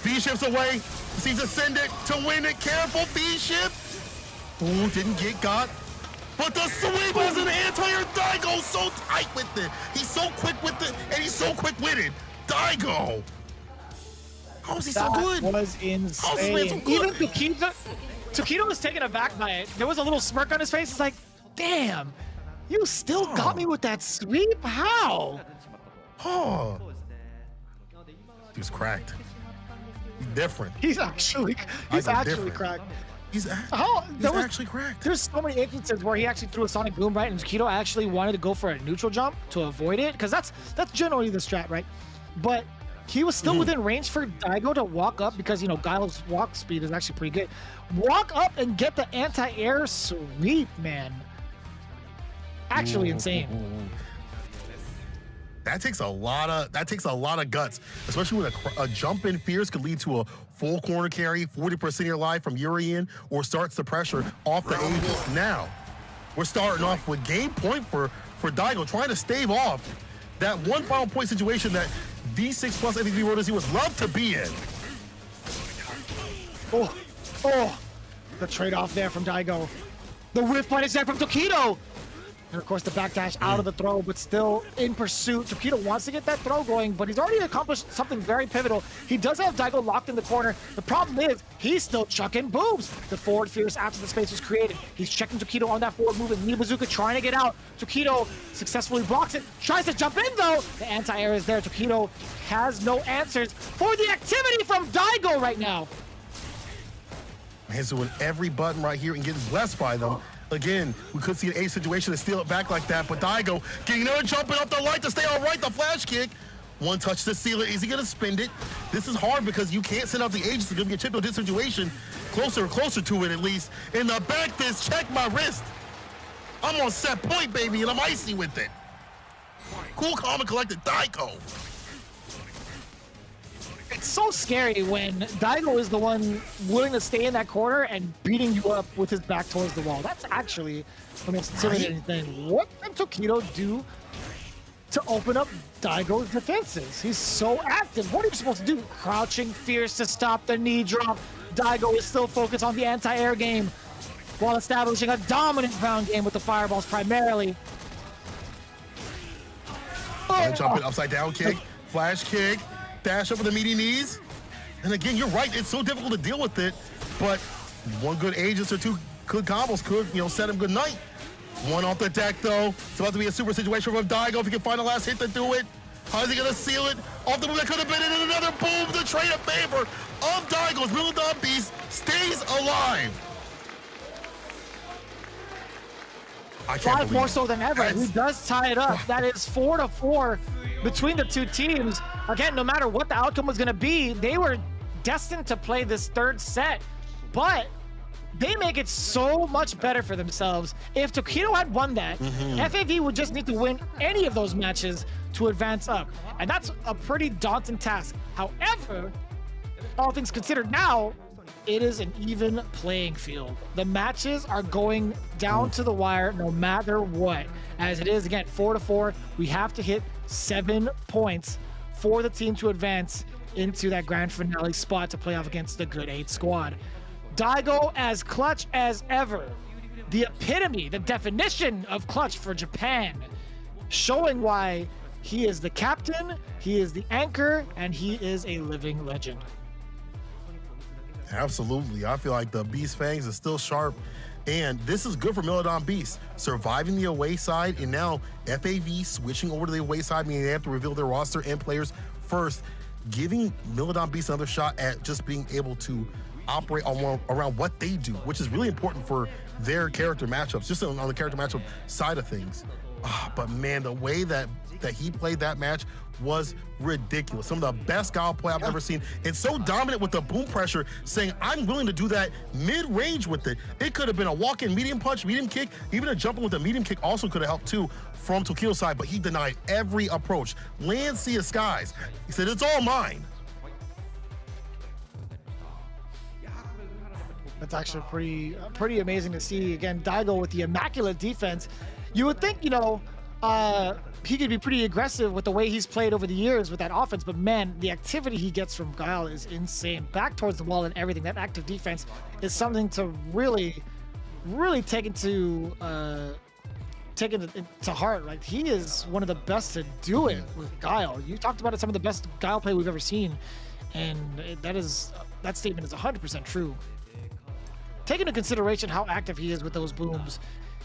V shifts away. Sees ascend it to win it. Careful, V ship. Ooh, didn't get got. But the sweep was an anti-air. Daigo so tight with it. He's so quick with it, and he's so quick-witted. Daigo. How is he so good? That was insane. So good? Even Taquito was taken aback by it. There was a little smirk on his face. It's like, damn, you still got me with that sweep? How? Oh. He was cracked. He's different. He's actually different. cracked. He's actually cracked. There's so many instances where he actually threw a sonic boom, right? And Taquito actually wanted to go for a neutral jump to avoid it, because that's generally the strat, right? But he was still within range for Daigo to walk up, because, you know, Guile's walk speed is actually pretty good. Walk up and get the anti-air sweep, man. Actually insane. That takes a lot of guts, especially when a jump in fierce could lead to a full corner carry, 40% of your life from Urian, or starts the pressure off the ages. Now, we're starting off with game point for Daigo, trying to stave off that one final point situation that D6 plus MVP Rodas would love to be in. Oh, the trade-off there from Daigo. The whiff punish there from Taquito. And of course the backdash out of the throw, but still in pursuit. Taquito wants to get that throw going, but he's already accomplished something very pivotal. He does have Daigo locked in the corner. The problem is he's still chucking booms. The forward fierce after the space was created. He's checking Taquito on that forward move, and Knee Bazooka trying to get out. Taquito successfully blocks it, tries to jump in though. The anti-air is there. Taquito has no answers for the activity from Daigo right now. He's doing every button right here and getting blessed by them. Again, we could see an ace situation to steal it back like that, but Daigo getting another jumping up the light to stay all right, the flash kick. One touch to seal it. Is he gonna spend it? This is hard because you can't send out the ages to give me a chip on this situation. Closer and closer to it at least. In the back fist, check my wrist. I'm on set point, baby, and I'm icy with it. Cool, calm, and collected Daigo. It's so scary when Daigo is the one willing to stay in that corner and beating you up with his back towards the wall. That's actually the most intimidating thing. What can Taquito do to open up Daigo's defenses? He's so active. What are you supposed to do? Crouching fierce to stop the knee drop. Daigo is still focused on the anti-air game while establishing a dominant ground game with the fireballs primarily. Jumping upside down kick, flash kick. Dash up with the meaty knees. And again, you're right, it's so difficult to deal with it, but one good Aegis or two good combos could, set him good night. One off the deck though. It's about to be a super situation from Daigo if he can find a last hit to do it. How is he gonna seal it? Off the move that could have been in, and another boom to trade in favor of Daigo's Middle Beast stays alive. I can't believe More so than ever. He does tie it up. That is 4-4 between the two teams. Again, no matter what the outcome was going to be, they were destined to play this third set, but they make it so much better for themselves. If Taquito had won that, FAV would just need to win any of those matches to advance up, and that's a pretty daunting task. However, all things considered now, it is an even playing field. The matches are going down to the wire no matter what. As it is, again, 4-4, we have to hit 7 points for the team to advance into that grand finale spot to play off against the Good 8 squad. Daigo as clutch as ever. The epitome, the definition of clutch for Japan. Showing why he is the captain, he is the anchor, and he is a living legend. Absolutely. I feel like the Beast Fangs is still sharp, and this is good for Milodon Beast. Surviving the away side, and now FAV switching over to the away side, meaning they have to reveal their roster and players first, giving Milodon Beast another shot at just being able to operate around what they do, which is really important for their character matchups, just on the character matchup side of things. But man, the way that he played that match was ridiculous. Some of the best Guile play I've ever seen. And so dominant with the boom pressure, saying, I'm willing to do that mid-range with it. It could have been a walk-in medium punch, medium kick, even a jumping with a medium kick also could have helped too from Taquito's side, but he denied every approach. Land, sea, of skies. He said, it's all mine. That's actually pretty amazing to see. Again, Daigo with the immaculate defense. You would think, he could be pretty aggressive with the way he's played over the years with that offense, but man, the activity he gets from Guile is insane. Back towards the wall and everything. That active defense is something to really take into heart. Like, he is one of the best to do it with Guile. You talked about it, some of the best Guile play we've ever seen. And that statement is 100% true. Taking into consideration how active he is with those booms,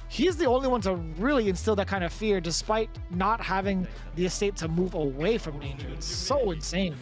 he's the only one to really instill that kind of fear despite not having the estate to move away from danger. It's so insane.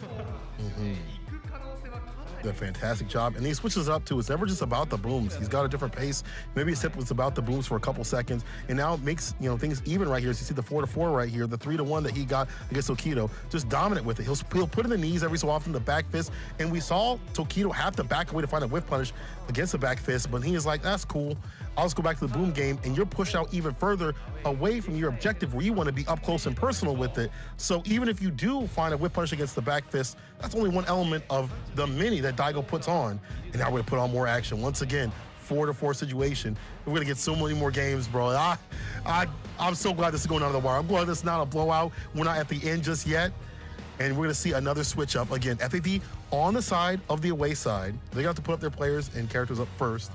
Did a fantastic job, and he switches up too. It's never just about the booms. He's got a different pace. Maybe his tip was about the booms for a couple seconds, and now it makes things even right here. As you see the 4-4 right here, the 3-1 that he got against Tokido, just dominant with it. He'll put in the knees every so often, the back fist, and we saw Tokido have to back away to find a whiff punish against the back fist, but he is like, that's cool. I'll just go back to the boom game, and you're pushed out even further away from your objective where you want to be up close and personal with it. So even if you do find a whip punish against the back fist, that's only one element of the many that Daigo puts on. And now we're going to put on more action. Once again, 4-4 situation. We're going to get so many more games, bro. I'm so glad this is going out of the wire. I'm glad this is not a blowout. We're not at the end just yet. And we're going to see another switch up. Again, FAV on the side of the away side. They got to put up their players and characters up first.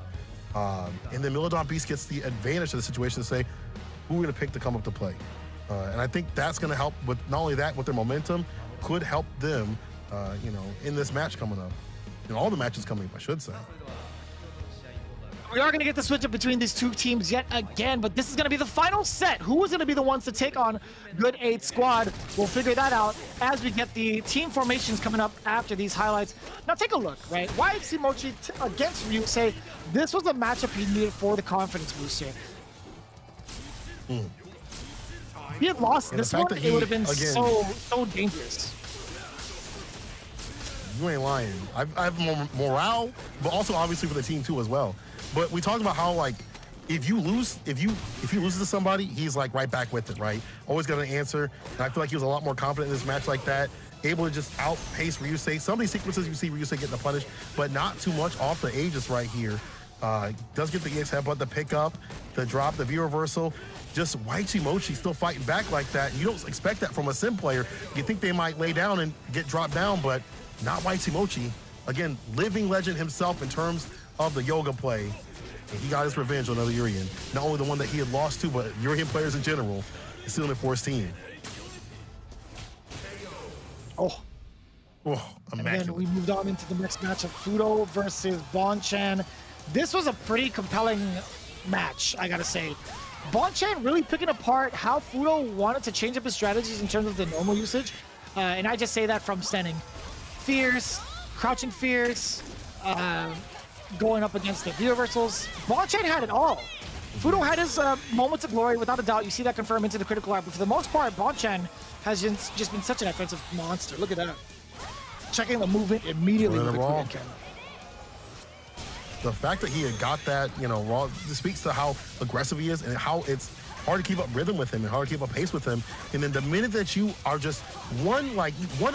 And then Milodon Beast gets the advantage of the situation to say, who we're going to pick to come up to play. And I think that's going to help with not only that, with their momentum, could help them, in this match coming up. All the matches coming up, I should say. We are going to get the switch up between these two teams yet again, but this is going to be the final set. Who is going to be the ones to take on Good 8 Squad? We'll figure that out as we get the team formations coming up after these highlights. Now take a look, right? YXC Mochi against Ryusei. This was a matchup he needed for the confidence boost here. If he had lost this one, it would have been so dangerous. You ain't lying. I have more morale, but also obviously for the team too as well. But we talked about how, like, if he loses to somebody, he's like right back with it, right? Always got an answer. And I feel like he was a lot more confident in this match like that, able to just outpace Ryusei. Some of these sequences you see Ryusei getting the punish, but not too much off the Aegis right here. Does get the EX headbutt, the pickup, the drop, the V reversal. Just YG Mochi still fighting back like that. You don't expect that from a sim player. You think they might lay down and get dropped down, but not YG Mochi. Again, living legend himself in terms of the yoga play. And he got his revenge on another Urian. Not only the one that he had lost to, but Urian players in general. He's still in it for his team. Oh, immaculate. And then we moved on into the next match of Fudo versus Bonchan. This was a pretty compelling match, I gotta say. Bonchan really picking apart how Fudo wanted to change up his strategies in terms of the normal usage. And I just say that from standing. Fears, crouching fears, going up against the V reversals. Bonchan had it all. Fudo had his moments of glory, without a doubt. You see that confirmed into the critical art. But for the most part, Bonchan has just been such an offensive monster. Look at that. Checking the movement immediately with the quick kick. The fact that he had got that, raw, this speaks to how aggressive he is and how it's hard to keep up rhythm with him and hard to keep up pace with him. And then the minute that you are just one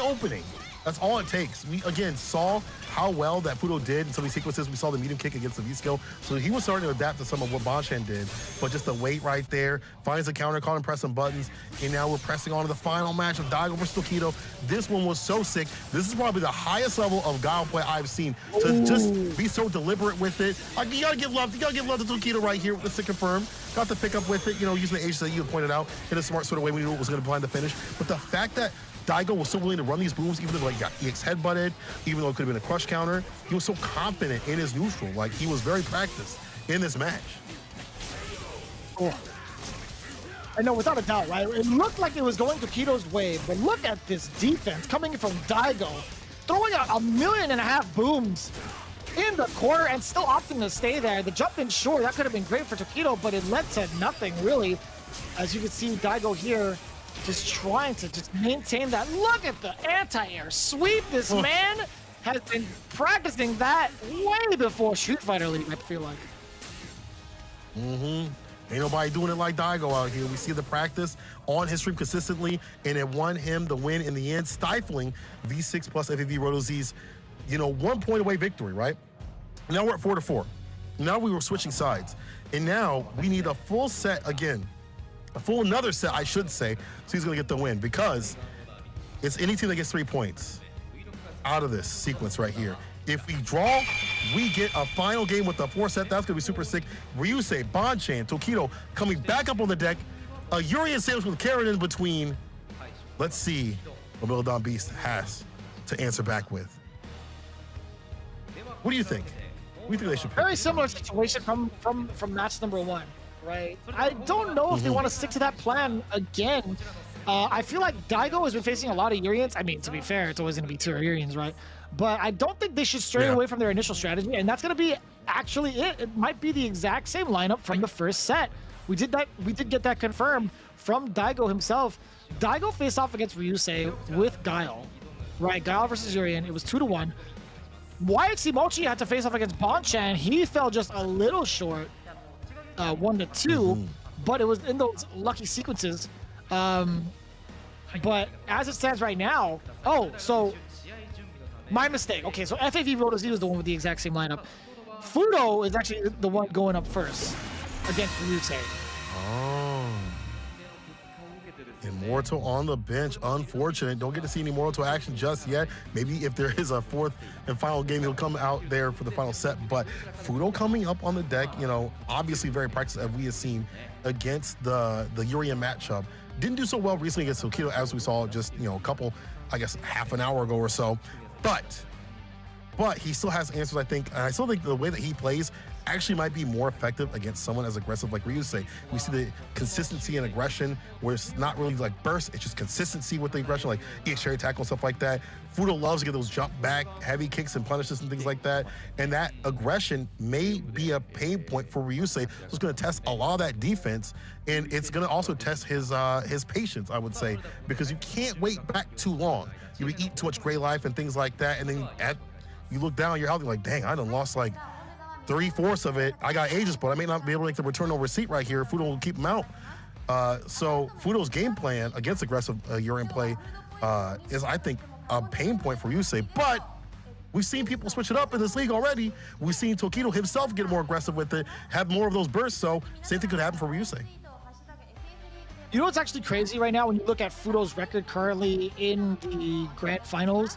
opening, that's all it takes. We, again, saw how well that Fudo did in some of these sequences. We saw the medium kick against the V-skill. So he was starting to adapt to some of what Bonchan did. But just the weight right there, finds a counter, caught him pressing buttons. And now we're pressing on to the final match of Daigo versus Tokido. This one was so sick. This is probably the highest level of Guile play I've seen. To just be so deliberate with it. Like, you gotta give love. You gotta give love to Tokido right here with the sick confirm. Got to pick up with it, using the Aegis that you had pointed out in a smart sort of way. We knew it was going to blind the finish. But the fact that Daigo was so willing to run these booms, even though he got EX headbutted, even though it could have been a crush counter, he was so confident in his neutral. Like, he was very practiced in this match. Oh. I know, without a doubt, right? It looked like it was going Tokido's way, but look at this defense coming from Daigo, throwing out 1.5 million booms in the corner and still opting to stay there. The jump in, sure, that could have been great for Tokido, but it led to nothing, really. As you can see, Daigo here just trying to just maintain that. Look at the anti-air sweep. This man has been practicing that way before Street Fighter League, I feel like. Ain't nobody doing it like Daigo out here. We see the practice on his stream consistently, and it won him the win in the end, stifling V6 plus FAV Roto Z's, 1 point away victory, right? Now we're at 4-4. Now we were switching sides. And now we need a full set again. Another set, I should say, so he's going to get the win, because it's any team that gets 3 points out of this sequence right here. If we draw, we get a final game with the 4 set. That's going to be super sick. Ryusei, Bonchan, Tokido coming back up on the deck. A Urian sandwich with Karen in between. Let's see what Milodon Beast has to answer back with. What do you think? What do you think they should pick? Very similar situation from match number 1, right? I don't know if they want to stick to that plan again. I feel like Daigo has been facing a lot of Urians. I mean, to be fair, it's always going to be 2 Urians, right? But I don't think they should stray away from their initial strategy, and that's going to be actually it. It might be the exact same lineup from the first set. We did get that confirmed from Daigo himself. Daigo faced off against Ryusei with Guile, right? Guile versus Urian. It was 2-1. YXC Mochi had to face off against Bonchan. He fell just a little short, 1-2, but it was in those lucky sequences. But as it stands right now, so my mistake. Okay, so FAV Roto Z was the one with the exact same lineup. Fudo is actually the one going up first against Ryusei. Oh. Immortal on the bench. Unfortunate. Don't get to see any Immortal action just yet. Maybe if there is a 4th and final game, he'll come out there for the final set. But Fudo coming up on the deck, obviously very practiced as we have seen against the Urian matchup. Didn't do so well recently against Tokido, as we saw just, a couple, I guess, half an hour ago or so. But he still has answers, I think. And I still think the way that he plays actually might be more effective against someone as aggressive like Ryusei. We see the consistency and aggression where it's not really like burst, it's just consistency with the aggression, like EX cherry tackle and stuff like that. Fudo loves to get those jump back, heavy kicks and punishes and things like that. And that aggression may be a pain point for Ryusei. So it's going to test a lot of that defense, and it's going to also test his patience, I would say, because you can't wait back too long. You eat too much gray life and things like that, and then you look down at your health, you're like, dang, I done lost like 3/4 of it. I got Aegis, but I may not be able to make the return no receipt right here. Fudo will keep him out. So Fudo's game plan against aggressive Urian play is, I think, a pain point for Ryusei. But we've seen people switch it up in this league already. We've seen Tokido himself get more aggressive with it, have more of those bursts. So same thing could happen for Ryusei. You know what's actually crazy right now when you look at Fudo's record currently in the Grand Finals?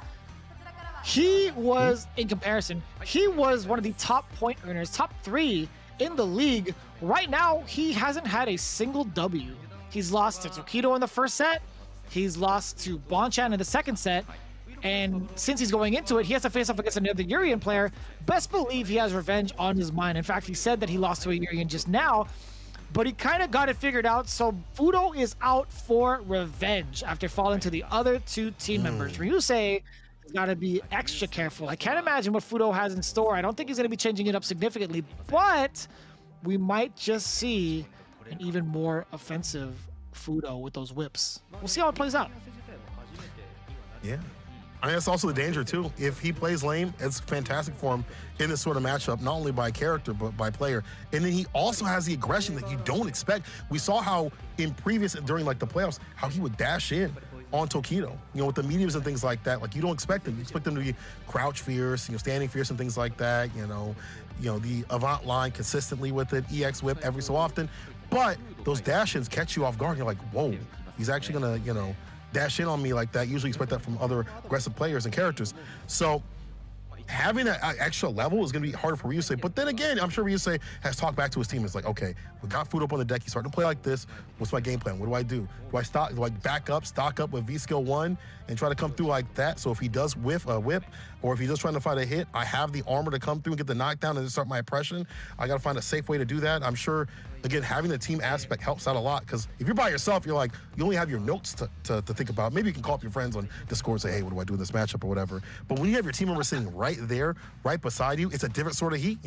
He was, in comparison, he was one of the top point earners, top 3 in the league. Right now, he hasn't had a single W. He's lost to Tokido in the first set. He's lost to Bonchan in the second set. And since he's going into it, he has to face off against another Urian player. Best believe he has revenge on his mind. In fact, he said that he lost to a Urian just now, but he kind of got it figured out. So Fudo is out for revenge after falling to the other 2 team members. Ryusei got to be extra careful. I can't imagine what Fudo has in store. I don't think he's going to be changing it up significantly, but we might just see an even more offensive Fudo with those whips. We'll see how it plays out. Yeah. I mean, that's also the danger, too. If he plays lame, it's fantastic for him in this sort of matchup, not only by character, but by player. And then he also has the aggression that you don't expect. We saw how in previous, during like the playoffs, how he would dash in on Tokido, with the mediums and things like that. Like, you don't expect them. You expect them to be crouch fierce, standing fierce and things like that, the avant line consistently with it, EX whip every so often. But those dash-ins catch you off guard. You're like, whoa, he's actually gonna, dash in on me like that. Usually expect that from other aggressive players and characters. So having that extra level is going to be harder for Ryusei. But then again, I'm sure Ryusei has talked back to his team. It's like, okay, we got Fudo up on the deck. He's starting to play like this. What's my game plan? What do I do? Do I stop? Do I back up, stock up with V-Skill 1 and try to come through like that? So if he does whip, or if he's just trying to find a hit, I have the armor to come through and get the knockdown and start my oppression. I got to find a safe way to do that. I'm sure, again, having the team aspect helps out a lot, because if you're by yourself, you're like, you only have your notes to think about. Maybe you can call up your friends on Discord and say, hey, what do I do in this matchup or whatever. But when you have your team member sitting right there, right beside you, it's a different sort of heat,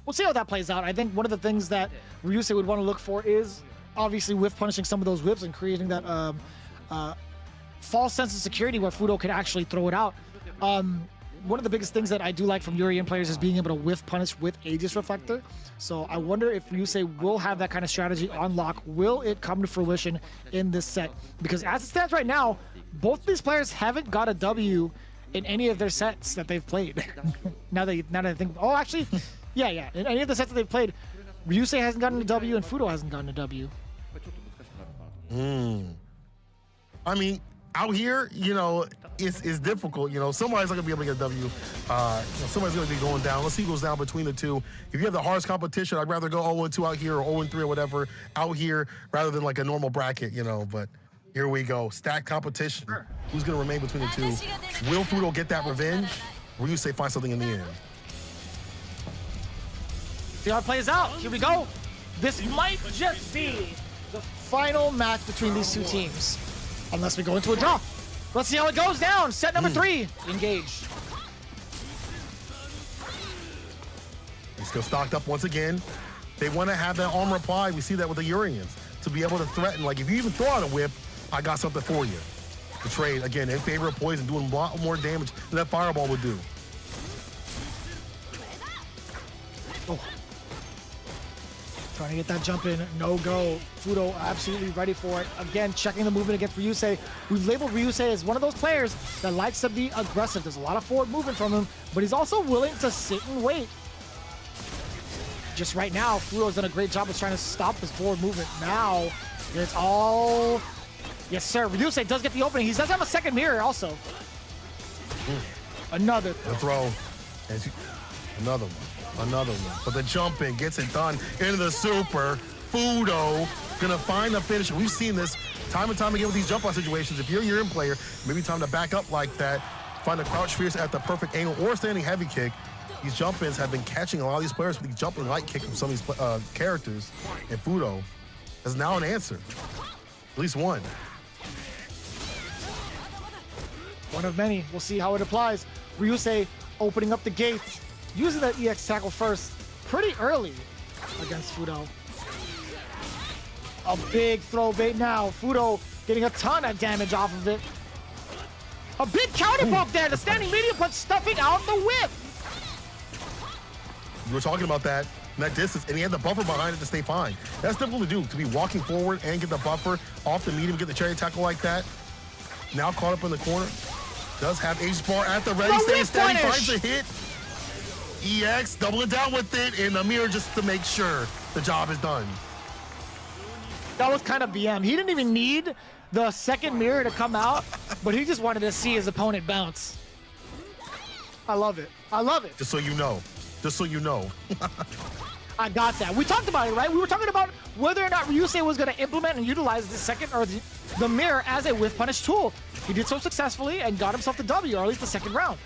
We'll see how that plays out. I think one of the things that Ryusei would want to look for is obviously whiff punishing some of those whips and creating that false sense of security where Fudo could actually throw it out. One of the biggest things that I do like from Urian players is being able to whiff punish with Aegis Reflector. So I wonder if Ryusei will have that kind of strategy on lock. Will it come to fruition in this set? Because as it stands right now, both these players haven't got a W in any of their sets that they've played. now that I think, actually, yeah. In any of the sets that they've played, Ryusei hasn't gotten a W and Fudo hasn't gotten a W. I mean, out here, it's difficult. Somebody's not gonna be able to get a W. Somebody's gonna be going down. Let's see who goes down between the two. If you have the hardest competition, I'd rather go 0-2 out here or 0-3 or whatever out here rather than like a normal bracket, But here we go. Stacked competition. Who's gonna remain between the two? Will Fudo get that revenge? Ryusei finds something in the end. See how it plays out. Here we go. This might just be the final match between these two teams. Unless we go into a draw. Let's see how it goes down. Set number 3. Engage. He's still stocked up once again. They want to have that armor applied. We see that with the Urians. To be able to threaten, like if you even throw out a whip, I got something for you. The trade, again, in favor of poison, doing a lot more damage than that fireball would do. Oh. Trying to get that jump in, no go. Fudo absolutely ready for it. Again, checking the movement against Ryusei. We've labeled Ryusei as one of those players that likes to be aggressive. There's a lot of forward movement from him, but he's also willing to sit and wait. Just right now, Fudo's done a great job of trying to stop his forward movement. Now, it's all... Yes, sir. Ryusei does get the opening. He does have a second mirror also. Another. The throw. Another one. Another one. But the jump in gets it done into the super. Fudo gonna find the finish. We've seen this time and time again with these jump out situations. If you're a Urin player, maybe time to back up like that, find a crouch fierce at the perfect angle or standing heavy kick. These jump ins have been catching a lot of these players with these jumping light kick from some of these characters. And Fudo is now an answer. At least one. One of many. We'll see how it applies. Ryusei opening up the gates. Using that EX tackle first pretty early against Fudo. A big throw bait now. Fudo getting a ton of damage off of it. A big counter bump there. The standing medium punch stuffing out the whip. You were talking about that distance, and he had the buffer behind it to stay fine. That's difficult to do, to be walking forward and get the buffer off the medium, get the cherry tackle like that. Now caught up in the corner. Does have Aegis bar at the ready. Stays steady, finds a hit. EX, double it down with it in the mirror just to make sure the job is done. That was kind of BM. He didn't even need the second mirror to come out, but he just wanted to see his opponent bounce. I love it. I love it. Just so you know. Just so you know. I got that. We talked about it, right? We were talking about whether or not Ryusei was going to implement and utilize the second or the mirror as a whiff punish tool. He did so successfully and got himself the W, or at least the second round.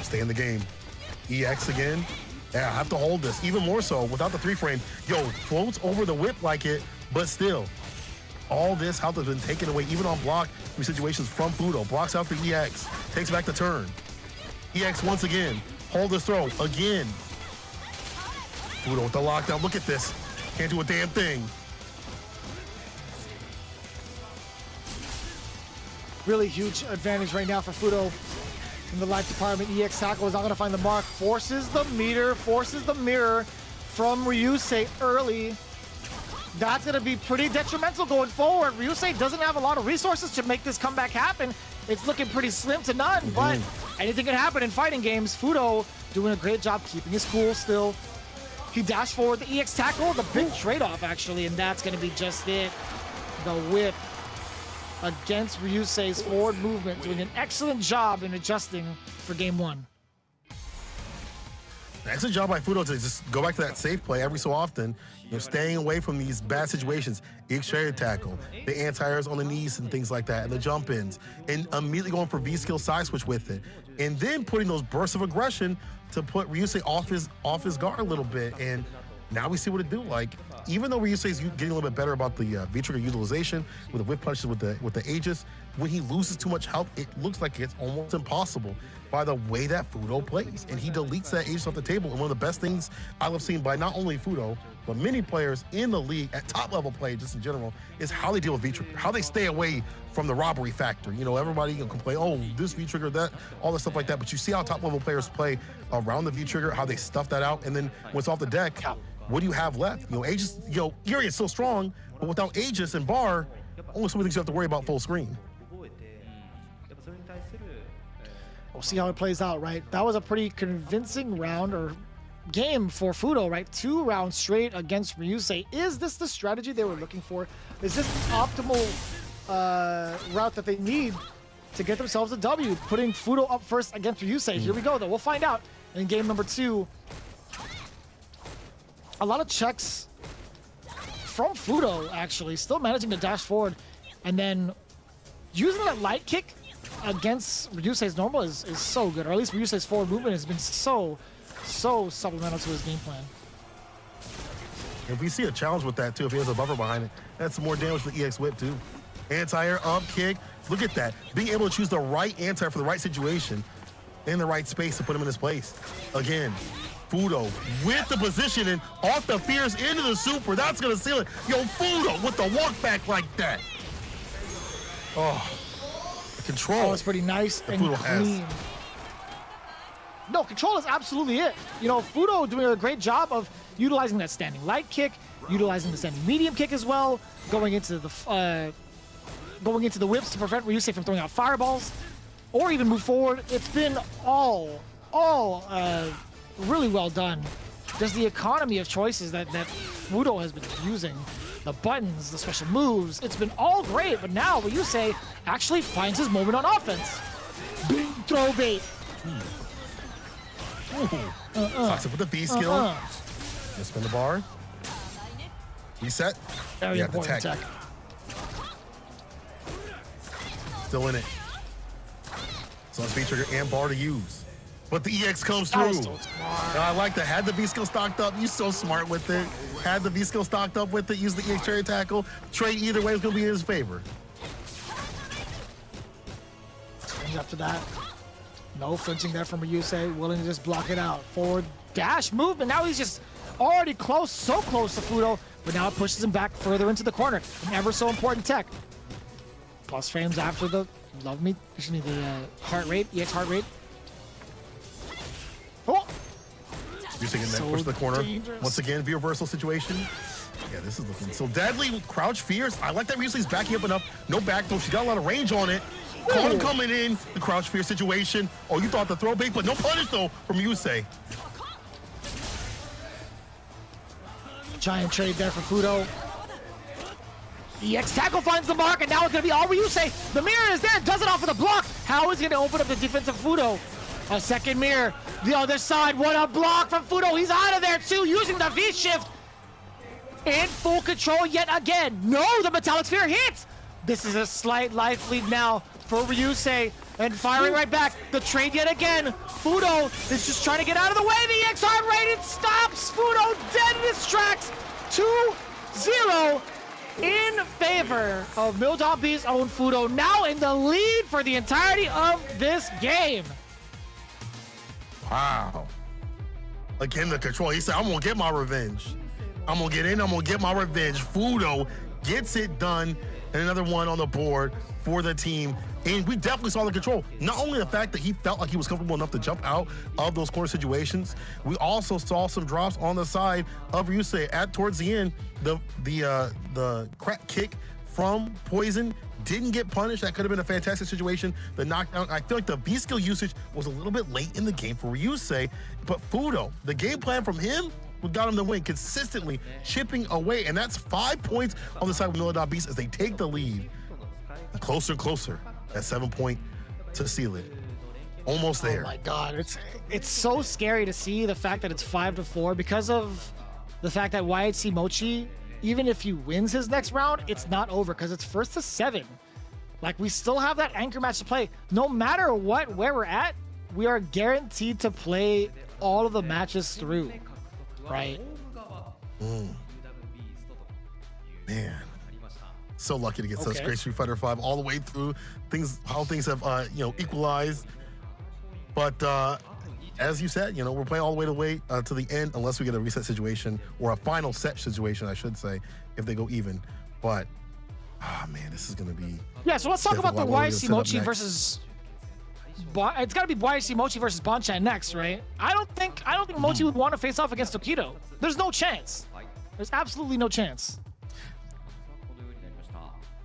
Stay in the game. EX again. Yeah, I have to hold this. Even more so without the 3-frame. Yo, floats over the whip like it, but still. All this health has been taken away, even on block from situations from Fudo. Blocks out the EX. Takes back the turn. EX once again. Hold this throw again. Fudo with the lockdown. Look at this. Can't do a damn thing. Really huge advantage right now for Fudo in the life department. EX tackle is not going to find the mark. Forces the meter, forces the mirror from Ryusei early. That's going to be pretty detrimental going forward. Ryusei doesn't have a lot of resources to make this comeback happen. It's looking pretty slim to none, but anything can happen in fighting games. Fudo doing a great job keeping his cool still. He dashed forward the EX tackle, the big trade-off actually, and that's going to be just it. The whip against Ryusei's forward movement, doing an excellent job in adjusting for game 1. Excellent job by Fudo to just go back to that safe play every so often, you know, staying away from these bad situations. EX cherry tackle, the anti-airs on the knees and things like that, and the jump ins, and immediately going for V-skill side switch with it, and then putting those bursts of aggression to put Ryusei off his guard a little bit. And now we see what it do. Like, even though Ryusei's getting a little bit better about the V-trigger utilization with the whip punches with the Aegis, when he loses too much health, it looks like it's almost impossible by the way that Fudo plays. And he deletes that Aegis off the table. And one of the best things I've seen by not only Fudo, but many players in the league at top level play just in general is how they deal with V-trigger, how they stay away from the robbery factor. You know, everybody can complain, oh, this V-trigger, that, all this stuff like that. But you see how top level players play around the V-trigger, how they stuff that out. And then when it's off the deck, what do you have left? You know, Aegis, you know, Uri is so strong, but without Aegis and bar, only so many things you have to worry about full screen. We'll see how it plays out, right? That was a pretty convincing round or game for Fudo, right? 2 rounds straight against Ryusei. Is this the strategy they were looking for? Is this the optimal route that they need to get themselves a W? Putting Fudo up first against Ryusei. Here we go, though. We'll find out in game number 2. A lot of checks from Fudo, actually. Still managing to dash forward. And then using that light kick against Ryusei's normal is so good, or at least Ryusei's forward movement has been so supplemental to his game plan. If we see a challenge with that too, if he has a buffer behind it, that's some more damage to the EX whip too. Anti-air, up kick. Look at that. Being able to choose the right anti for the right situation in the right space to put him in his place. Again, Fudo with the positioning off the fierce into the super. That's gonna seal it. Yo, Fudo with the walk back like that. Oh, the control. Oh, it's pretty nice and Fudo clean. No, control is absolutely it. You know, Fudo doing a great job of utilizing that standing light kick, utilizing the standing medium kick as well, going into the whips to prevent Ryusei from throwing out fireballs, or even move forward. It's been all really well done. There's the economy of choices that Fudo has been using. The buttons, the special moves, it's been all great, but now Ryusei actually finds his moment on offense. Big throw bait. Fox up with the B skill. Just spin the bar. Reset. Very Yeah, important tech. Still in it. So it's V trigger and bar to use. But the EX comes through. That was so smart. I like that. Had the V skill stocked up. You so smart with it. Had the V skill stocked up with it. Use the EX cherry tackle. Trade either way is going to be in his favor. And after that, no flinching there from Ryusei, willing to just block it out. Forward dash movement. Now he's just already close, so close to Fudo, but now it pushes him back further into the corner. An ever so important tech. Plus frames after the heart rate, EX heart rate. Oh! Ryusei getting that So push to the corner. dangerous. Once again, V reversal situation. Yeah, this is looking so deadly. Crouch fierce. I like that Ryusei's backing up enough. No back throw. She got a lot of range on it. Caught him coming in. The crouch fierce situation. Oh, you thought the throw bait, but no punish though from Ryusei. Giant trade there for Fudo. EX tackle finds the mark, and now it's going to be all Ryusei. The mirror is there, does it off of the block. How is he going to open up the defensive Fudo? A second mirror. The other side, what a block from Fudo. He's out of there too, using the V-shift. In full control yet again. No, the metallic sphere hits. This is a slight life lead now for Ryusei. And firing right back. The trade yet again. Fudo is just trying to get out of the way. The EX heart rate, it stops. Fudo dead in his tracks. 2-0 in favor of Mil.B's own Fudo. Now in the lead for the entirety of this game. Wow. Again, the control. He said, I'm going to get my revenge. I'm going to get in. I'm going to get my revenge. Fudo gets it done. And another one on the board for the team. And we definitely saw the control. Not only the fact that he felt like he was comfortable enough to jump out of those corner situations, we also saw some drops on the side of Ryusei towards the end. The crack kick from Poison didn't get punished. That could have been a fantastic situation. The knockdown, I feel like the B skill usage was a little bit late in the game for Ryusei, but Fudo, the game plan from him, got him the win, consistently chipping away, and that's 5 points on the side of Mil.B's as they take the lead. Closer, at 7 point to seal it. Almost there. Oh my God, it's so scary to see the fact that it's 5-4 because of the fact that YHC Mochi, even if he wins his next round, it's not over because it's 1st to 7. Like, we still have that anchor match to play. No matter where we're at, we are guaranteed to play all of the matches through, right? Man, so lucky to get such great Street Fighter 5 all the way through. How things have equalized. But as you said, we're playing all the way to the end, unless we get a reset situation or a final set situation, I should say, if they go even. But man, this is gonna be. Yeah, so let's talk about the YHC Mochi versus. It's got to be YHC Mochi versus Bonchan next, right? I don't think Mochi would want to face off against Tokido. There's no chance. There's absolutely no chance.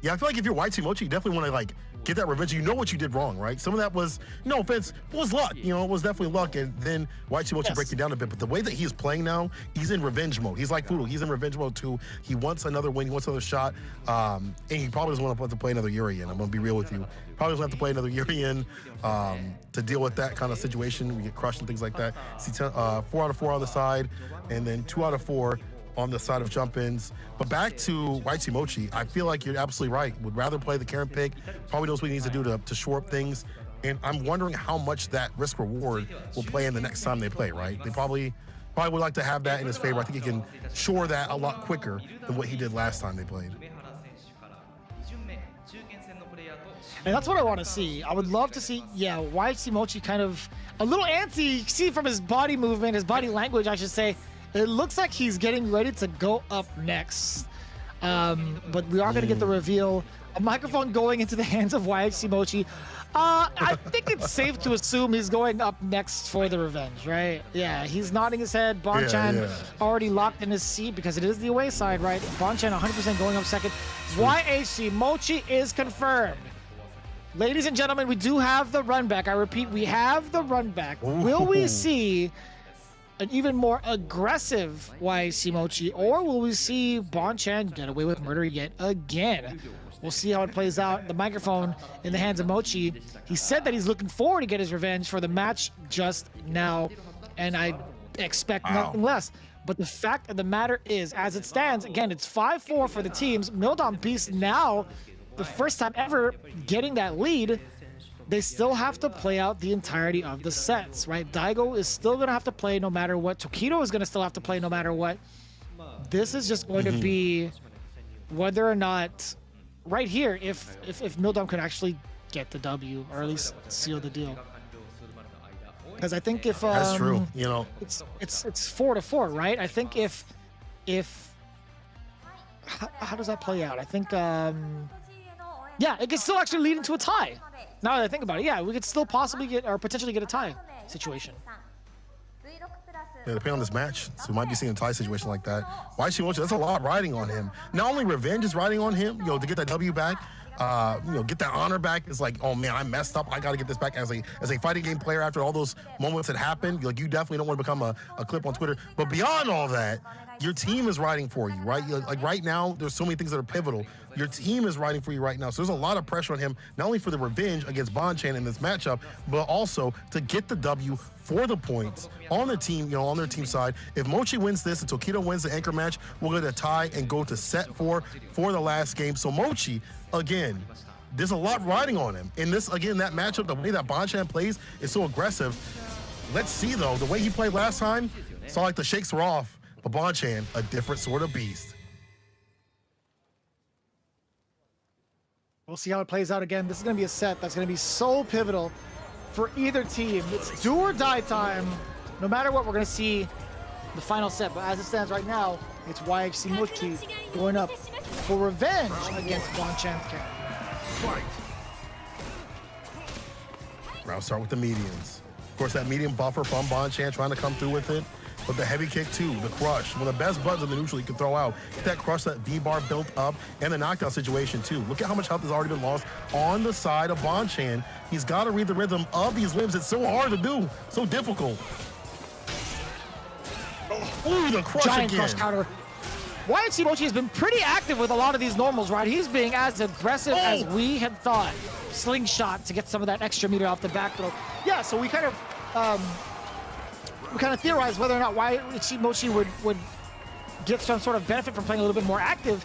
Yeah, I feel like if you're YHC Mochi, you definitely want to like get that revenge. You know what you did wrong, right? Some of that was, no offense, was luck. It was definitely luck. And then YHC Mochi break it down a bit. But the way that he's playing now, he's in revenge mode. He's like Fudo. He's in revenge mode too. He wants another win. He wants another shot. And he probably doesn't want to have to play another Urian. I'm gonna be real with you. Probably doesn't have to play another Urian to deal with that kind of situation. We get crushed and things like that. See, 4 out of 4 on the side, and then 2 out of 4 on the side of jump-ins. But back to YT Mochi, I feel like you're absolutely right. Would rather play the Karen pick, probably knows what he needs to do to shore up things. And I'm wondering how much that risk-reward will play in the next time they play, right? They probably would like to have that in his favor. I think he can shore that a lot quicker than what he did last time they played. And that's what I want to see. I would love to see, yeah, YT Mochi kind of a little antsy. You see from his body movement, his body language, I should say, it looks like he's getting ready to go up next. But we are going to get the reveal. A microphone going into the hands of YT Mochi. I think it's safe to assume he's going up next for the revenge, right? Yeah, he's nodding his head. Bonchan already locked in his seat because it is the away side, right? Bonchan 100% going up second. YT Mochi is confirmed. Ladies and gentlemen, we do have the run back. I repeat, we have the run back. Will we see an even more aggressive YT Mochi, or will we see Bonchan get away with murder yet again? We'll see how it plays out. The microphone in the hands of Mochi. He said that he's looking forward to get his revenge for the match just now, and I expect nothing less. But the fact of the matter is, as it stands, again, it's 5-4 for the teams. Mildon Beast now, the first time ever getting that lead. They still have to play out the entirety of the sets, right? Daigo is still going to have to play no matter what. Tokido is going to still have to play no matter what. This is just going to be whether or not, right here, if Mildon could actually get the W, or at least seal the deal. Because I think if that's true, you know, it's 4-4, right? I think if how does that play out? I think yeah, it could still actually lead into a tie. Now that I think about it, yeah, we could still possibly get, or potentially get a tie situation. Yeah, depending on this match, so we might be seeing a tie situation like that. YT Mochi, that's a lot riding on him. Not only revenge is riding on him, you know, to get that W back, you know, get that honor back. It's like, oh man, I messed up. I got to get this back as a fighting game player after all those moments that happened. Like, you definitely don't want to become a clip on Twitter. But beyond all that, your team is riding for you, right? Like right now, there's so many things that are pivotal. Your team is riding for you right now. So there's a lot of pressure on him, not only for the revenge against Bonchan in this matchup, but also to get the W for the points on the team, you know, on their team side. If Mochi wins this and Tokido wins the anchor match, we'll get a tie and go to set 4 for the last game. So Mochi, again, there's a lot riding on him. In this, again, that matchup, the way that Bonchan plays is so aggressive. Let's see, though, the way he played last time, saw like the shakes were off, but Bonchan, a different sort of beast. We'll see how it plays out again. This is going to be a set that's going to be so pivotal for either team. It's do or die time. No matter what, we're going to see the final set. But as it stands right now, it's YT Mochi going up for revenge against Bonchan. I'll start with the mediums. Of course, that medium buffer from Bonchan trying to come through with it. But the heavy kick too, the crush, one of the best buttons in the neutral you can throw out. Get that crush, that V-bar built up, and the knockdown situation too. Look at how much health has already been lost on the side of Bonchan. He's got to read the rhythm of these limbs. It's so hard to do, so difficult. Ooh, the crush Giant again. crush counter. YT Mochi has been pretty active with a lot of these normals, right? He's being as aggressive as we had thought. Slingshot to get some of that extra meter off the back throw. Yeah, so we kind of theorized whether or not YT Mochi would get some sort of benefit from playing a little bit more active.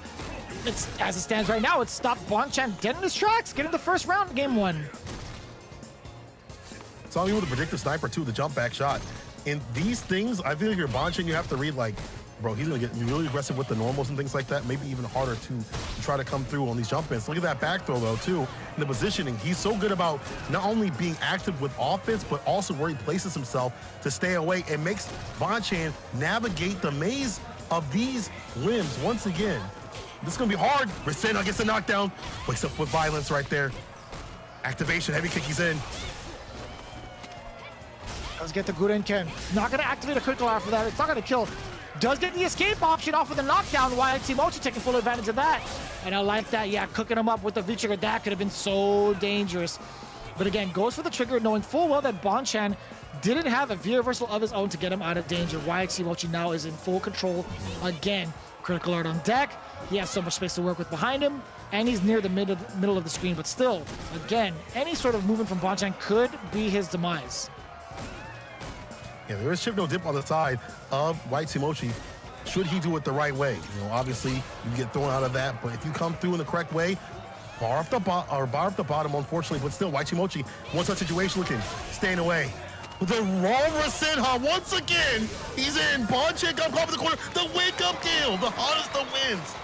It's, as it stands right now, it's stopped Bonchan dead in his tracks, getting the first round in game 1. It's all you with the predictive sniper too, the jump back shot. In these things, I feel like you're Bonchan, you have to read like, bro, he's gonna get really aggressive with the normals and things like that. Maybe even harder to try to come through on these jump ins. Look at that back throw though too, and the positioning. He's so good about not only being active with offense, but also where he places himself to stay away and makes Bonchan navigate the maze of these limbs once again. This is gonna be hard. Resena gets the knockdown, wakes up with violence right there. Activation, heavy kick, he's in. Does get the Guden Ken. Not gonna activate a critical after that. It's not gonna kill. Does get the escape option off with the knockdown. YT Mochi taking full advantage of that. And I like that, yeah, cooking him up with the V-trigger. That could have been so dangerous. But again, goes for the trigger, knowing full well that Bonchan didn't have a V-reversal of his own to get him out of danger. YT Mochi now is in full control again. Critical alert on deck. He has so much space to work with behind him. And he's near the middle of the screen. But still, again, any sort of movement from Bonchan could be his demise. Yeah, there is chip no dip on the side of YT Mochi. should he do it the right way? You know, obviously you get thrown out of that, but if you come through in the correct way, bar off the bottom, unfortunately, but still, Waichimochi, one such situation looking, staying away. The wrong Rasenha once again. He's in. Bonchen got caught in the corner. The wake up kill. The hottest of wins.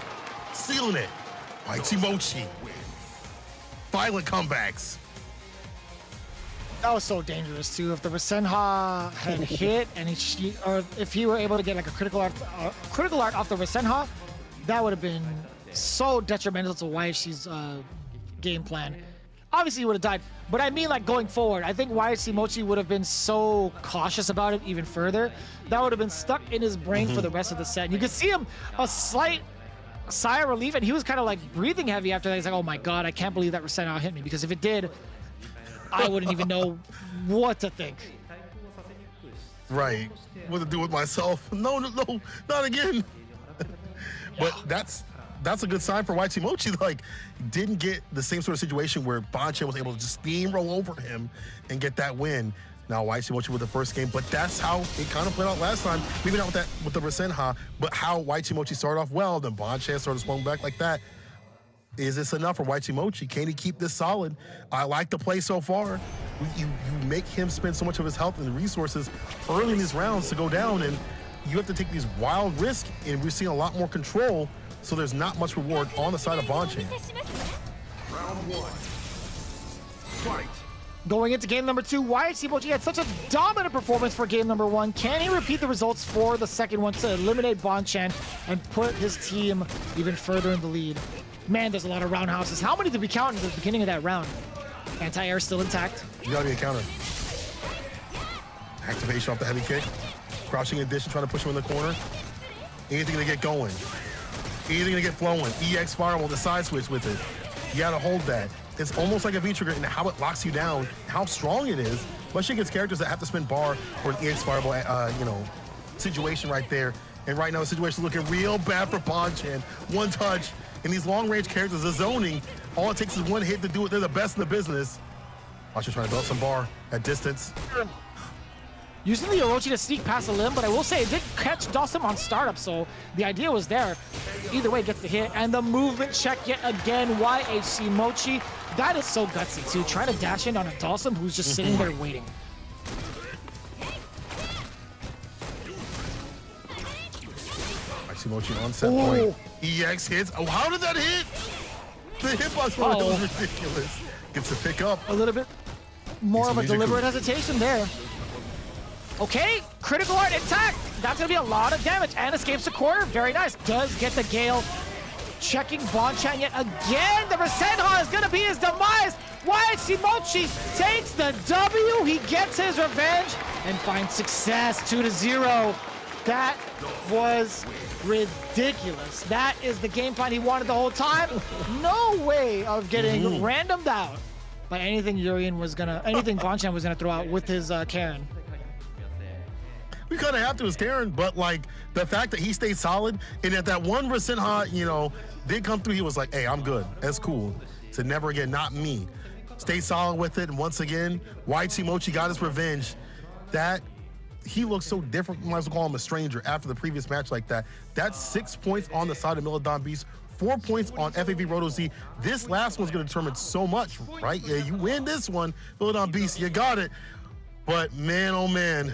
Sealing it. Waichimochi. Violent comebacks. That was so dangerous too. If the Rasenha had hit and or if he were able to get like a critical art off the Rasenha, that would have been so detrimental to YHC's game plan. Obviously, he would have died, but I mean, like going forward, I think YHC Mochi would have been so cautious about it even further. That would have been stuck in his brain for the rest of the set. And you could see him a slight sigh of relief, and he was kind of like breathing heavy after that. He's like, "Oh my God, I can't believe that Rasenha hit me," because if it did, I wouldn't even know what to think. Right. What to do with myself? No, not again. But that's a good sign for Waichimochi. Like, didn't get the same sort of situation where Bonchen was able to just steamroll over him and get that win. Now Waichimochi with the first game, but that's how it kind of played out last time. Maybe not with the Rasenha, but how Waichimochi started off well, then Bonchen sort of swung back like that. Is this enough for Waichimochi? Can he keep this solid? I like the play so far. You make him spend so much of his health and resources early in these rounds to go down, and you have to take these wild risks, and we're seeing a lot more control, so there's not much reward on the side of Bonchen. Round one. Fight. Going into game number 2, YHC Mochi had such a dominant performance for game number 1. Can he repeat the results for the second one to eliminate Bonchen and put his team even further in the lead? Man, there's a lot of roundhouses. How many did we count at the beginning of that round? Anti-air still intact. You gotta be a counter. Activation off the heavy kick. Crouching addition, trying to push him in the corner. Anything to get going. Anything to get flowing. EX fireball, the side switch with it. You gotta hold that. It's almost like a V-trigger in how it locks you down, how strong it is, especially against characters that have to spend bar for an EX fireball, situation right there. And right now, the situation's looking real bad for Bonchen. One touch. And these long-range characters, the zoning, all it takes is one hit to do it. They're the best in the business. Watch, trying to build some bar at distance. Using the Orochi to sneak past the limb, but I will say it did catch Dawson on startup, so the idea was there. Either way, gets the hit, and the movement check yet again, YHC Mochi. That is so gutsy, too. Trying to dash in on a Dawson who's just sitting there waiting. YHC Mochi on set point. EX hits. Oh, how did that hit? The hitbox was ridiculous. Gets to pick up. A little bit more of a deliberate hesitation there. Okay, critical art intact. That's gonna be a lot of damage and escapes the corner. Very nice. Does get the Gale. Checking Bonchen yet again. The Rasenha is gonna be his demise. YHC Mochi takes the W. He gets his revenge and finds success. 2-0. That was ridiculous. That is the game plan he wanted the whole time. No way of getting randomed out by anything Bonchen was gonna throw out with his Karen. We kind of have to as Karen, but like the fact that he stayed solid and that one Rasenha, did come through, he was like, hey, I'm good. That's cool. So never again, not me. Stay solid with it. And once again, YHC Mochi got his revenge. That he looks so different. You might as well call him a stranger after the previous match like that. That's 6 points on the side of Milodon Beast, 4 points on FAV Roto Z. This last one's going to determine so much, right? Yeah, you win this one, Milodon Beast, you got it. But man, oh man.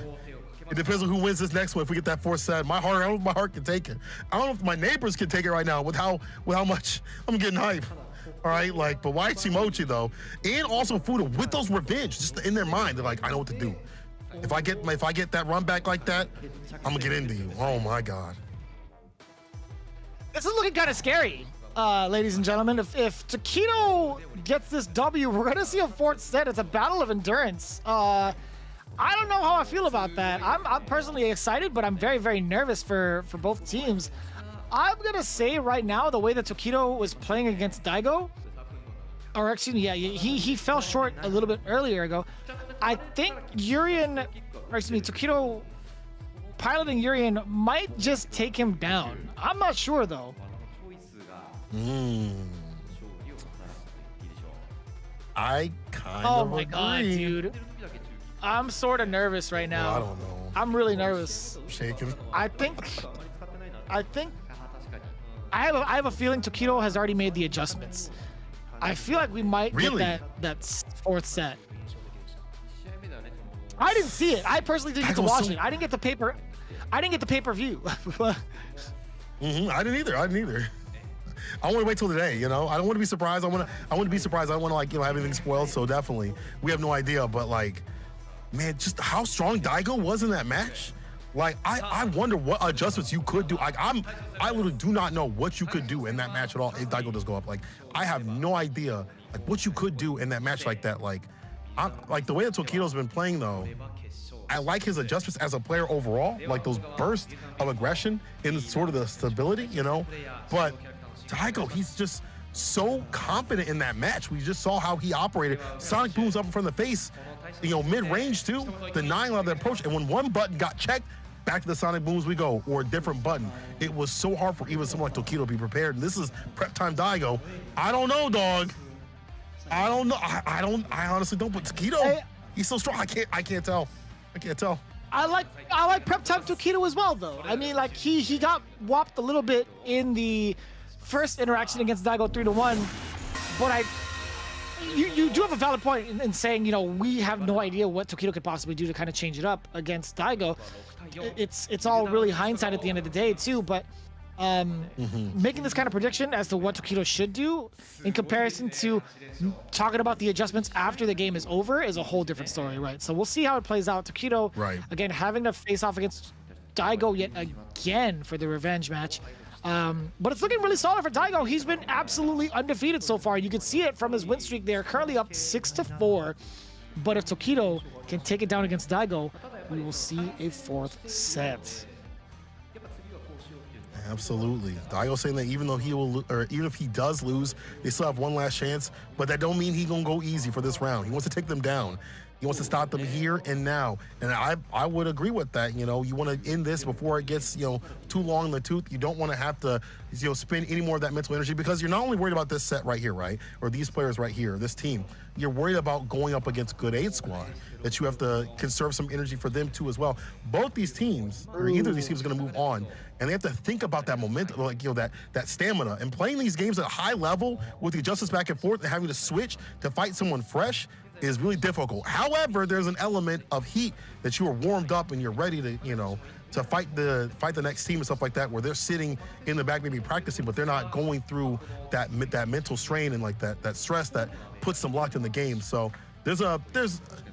It depends on who wins this next one. If we get that fourth set, I don't know if my heart can take it. I don't know if my neighbors can take it right now with how much I'm getting hype. All right, but YHC Mochi though, and also Fuda with those revenge just in their mind, they're like, I know what to do. If I get that run back like that, I'm gonna get into you. Oh my God. This is looking kind of scary, ladies and gentlemen. If Taquito gets this W, we're gonna see a fourth set. It's a battle of endurance. I don't know how I feel about that. I'm personally excited, but I'm very, very nervous for both teams. I'm gonna say right now, the way that Taquito was playing against Daigo, or excuse me, yeah, he fell short a little bit earlier ago. I think Taquito piloting Urien might just take him down. I'm not sure though. I kind of agree. Oh my God, dude. I'm sort of nervous right now. I don't know. I'm really nervous. I'm shaking. I think I think I have a feeling Tokido has already made the adjustments. I feel like we might get that fourth set. I didn't see it. I personally didn't get to watch it. I didn't get the paper. I didn't get the pay-per-view. I didn't either. I want to wait till today, you know. I don't want to be surprised. I want to be surprised. I don't want to, like, you know, have anything spoiled. So definitely, we have no idea. But like, man, just how strong Daigo was in that match. Like, I wonder what adjustments you could do. Like, I literally do not know what you could do in that match at all if Daigo does go up. Like, I have no idea like what you could do in that match like that. Like, like the way that Tokido's been playing though. I like his adjustments as a player overall, like those bursts of aggression and sort of the stability, you know. But Daigo, he's just so confident in that match. We just saw how he operated. Sonic booms up in front of the face, you know, mid-range too, denying of the approach. And when one button got checked, back to the Sonic booms we go, or a different button. It was so hard for even someone like Tokido to be prepared. And this is prep time Daigo. I don't know, dog. I don't know. I honestly don't. But Tokido, he's so strong. I can't tell. I like prep time Tokido as well, though. I mean, like he got whopped a little bit in the first interaction against Daigo 3-1, but you do have a valid point in saying, you know, we have no idea what Tokido could possibly do to kind of change it up against Daigo. It's all really hindsight at the end of the day too, but making this kind of prediction as to what Tokido should do in comparison to talking about the adjustments after the game is over is a whole different story, right? So we'll see how it plays out. Tokido, again, having to face off against Daigo yet again for the revenge match. But it's looking really solid for Daigo. He's been absolutely undefeated so far. You can see it from his win streak. They're currently up 6-4. But if Tokido can take it down against Daigo, we will see a fourth set. Absolutely. Daigo saying that even though he will, or even if he does lose, they still have one last chance. But that don't mean he's gonna go easy for this round. He wants to take them down. He wants to stop them here and now. And I would agree with that. You know, you want to end this before it gets, you know, too long in the tooth. You don't want to have to, you know, spend any more of that mental energy, because you're not only worried about this set right here, right? Or these players right here, this team. You're worried about going up against good 8 squad, that you have to conserve some energy for them too as well. Both these teams, or either of these teams, are going to move on, and they have to think about that momentum, like, you know, that stamina. And playing these games at a high level with the adjustments back and forth and having to switch to fight someone fresh is really difficult. However, there's an element of heat that you are warmed up and you're ready to, you know, to fight the next team and stuff like that, where they're sitting in the back maybe practicing, but they're not going through that mental strain and like that stress that puts them locked in the game. So there's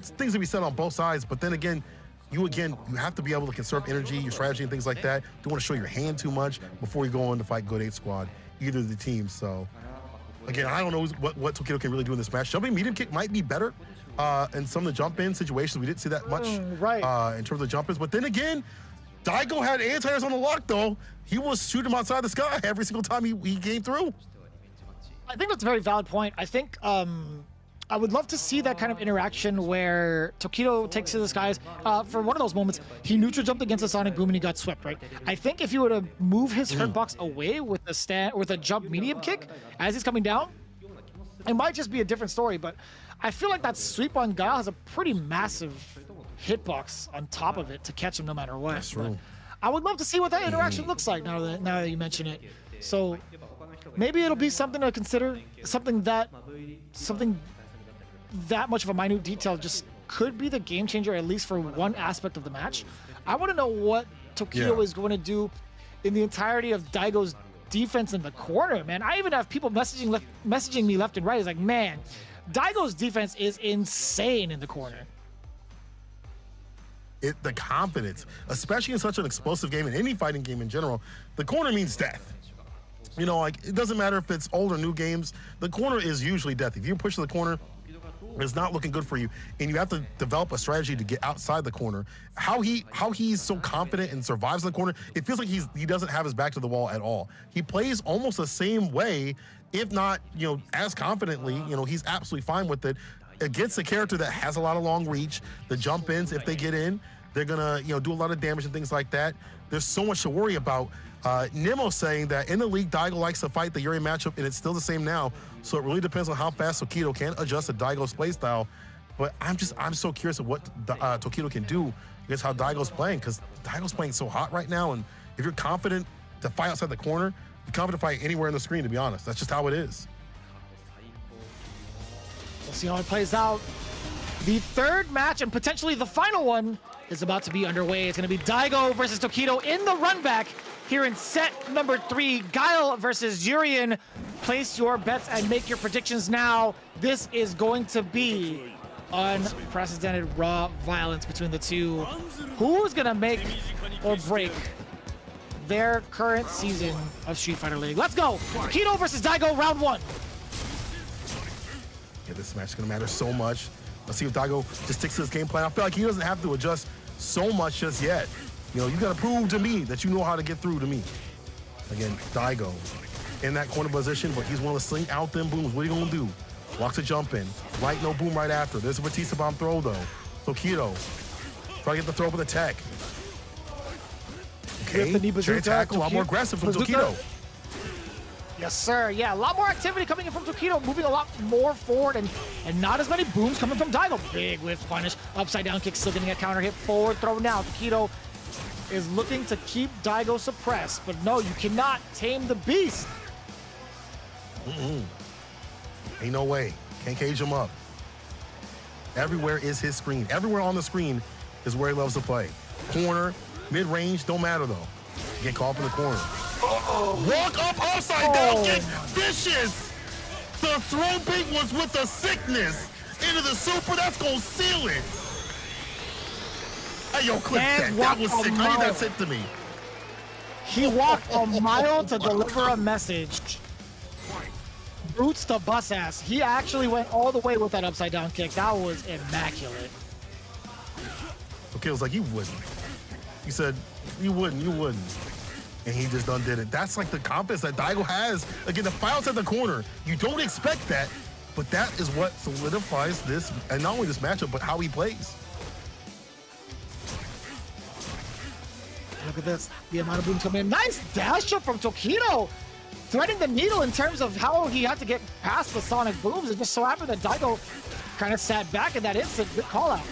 things to be said on both sides, but then again, you have to be able to conserve energy, your strategy and things like that. Don't want to show your hand too much before you go on to fight good 8 squad, either of the teams. So again, I don't know what Tokido can really do in this match. Jumping medium kick might be better in some of the jump-in situations. We didn't see that much in terms of jump-ins. But then again, Daigo had anti-airs on the lock, though. He was shooting him outside the sky every single time he came through. I think that's a very valid point. I think I would love to see that kind of interaction where Tokido takes to the skies. For one of those moments, he neutral jumped against the Sonic Boom and he got swept, right? I think if you were to move his hurt box away with a jump medium kick as he's coming down, it might just be a different story. But I feel like that sweep on Guile has a pretty massive hitbox on top of it to catch him no matter what. That's true. I would love to see what that interaction looks like now that you mention it. So maybe it'll be something to consider, something that much of a minute detail just could be the game changer, at least for one aspect of the match. I want to know what Tokido is going to do in the entirety of Daigo's defense in the corner, man. I even have people messaging me left and right. It's like, man, Daigo's defense is insane in the corner. The confidence, especially in such an explosive game, in any fighting game in general, the corner means death. You know, like, it doesn't matter if it's old or new games, the corner is usually death. If you push the corner, it's not looking good for you, and you have to develop a strategy to get outside the corner. How he's so confident and survives in the corner, it feels like he doesn't have his back to the wall at all. He plays almost the same way, if not, you know, as confidently. You know, he's absolutely fine with it. Against a character that has a lot of long reach, the jump ins, if they get in, they're gonna, you know, do a lot of damage and things like that. There's so much to worry about. Nemo saying that in the league, Daigo likes to fight the Yuri matchup, and it's still the same now. So it really depends on how fast Tokido can adjust to Daigo's playstyle. But I'm so curious of what Tokido can do against how Daigo's playing, because Daigo's playing so hot right now. And if you're confident to fight outside the corner, you're confident to fight anywhere in the screen, to be honest. That's just how it is. We'll see how it plays out. The third match, and potentially the final one, is about to be underway. It's going to be Daigo versus Tokido in the run back here in set number 3. Guile versus Urien. Place your bets and make your predictions now. This is going to be unprecedented raw violence between the two. Who's going to make or break their current season of Street Fighter League? Let's go. Tokido versus Daigo, round 1. Yeah, this match is going to matter so much. Let's see if Daigo just sticks to his game plan. I feel like he doesn't have to adjust so much just yet. You know, you got to prove to me that you know how to get through to me. Again, Daigo in that corner position, but he's willing to sling out them booms. What are you going to do? Walks a jump in. Light no boom right after. There's a Batista bomb throw, though. Tokido try to get the throw with a tech. Okay, cherry tackle, a lot more aggressive from Tokido. Yes, sir. Yeah, a lot more activity coming in from Tokido, moving a lot more forward, and not as many booms coming from Daigo. Big whiff punish, upside down kick, still getting a counter hit, forward throw now. Tokido is looking to keep Daigo suppressed, but no, you cannot tame the beast. Ain't no way. Can't cage him up. Everywhere is his screen. Everywhere on the screen is where he loves to play. Corner, mid-range, don't matter though. Get caught up in the corner. Walk up upside down kick, vicious. The throw big was with the sickness into the super. That's gonna seal it. Hey, yo, clip that. That was sick. I need that sent to me. He walked a mile to deliver a message. Boots the bus ass. He actually went all the way with that upside down kick. That was immaculate. Okay, was like, you wouldn't. He said, you wouldn't. And he just undid it. That's like the confidence that Daigo has. Again, the fight outside the corner. You don't expect that, but that is what solidifies this, and not only this matchup, but how he plays. Look at this. The amount of booms coming in. Nice dash up from Tokido. Threading the needle in terms of how he had to get past the sonic booms. It just so happened that Daigo kind of sat back in that instant. Good call out.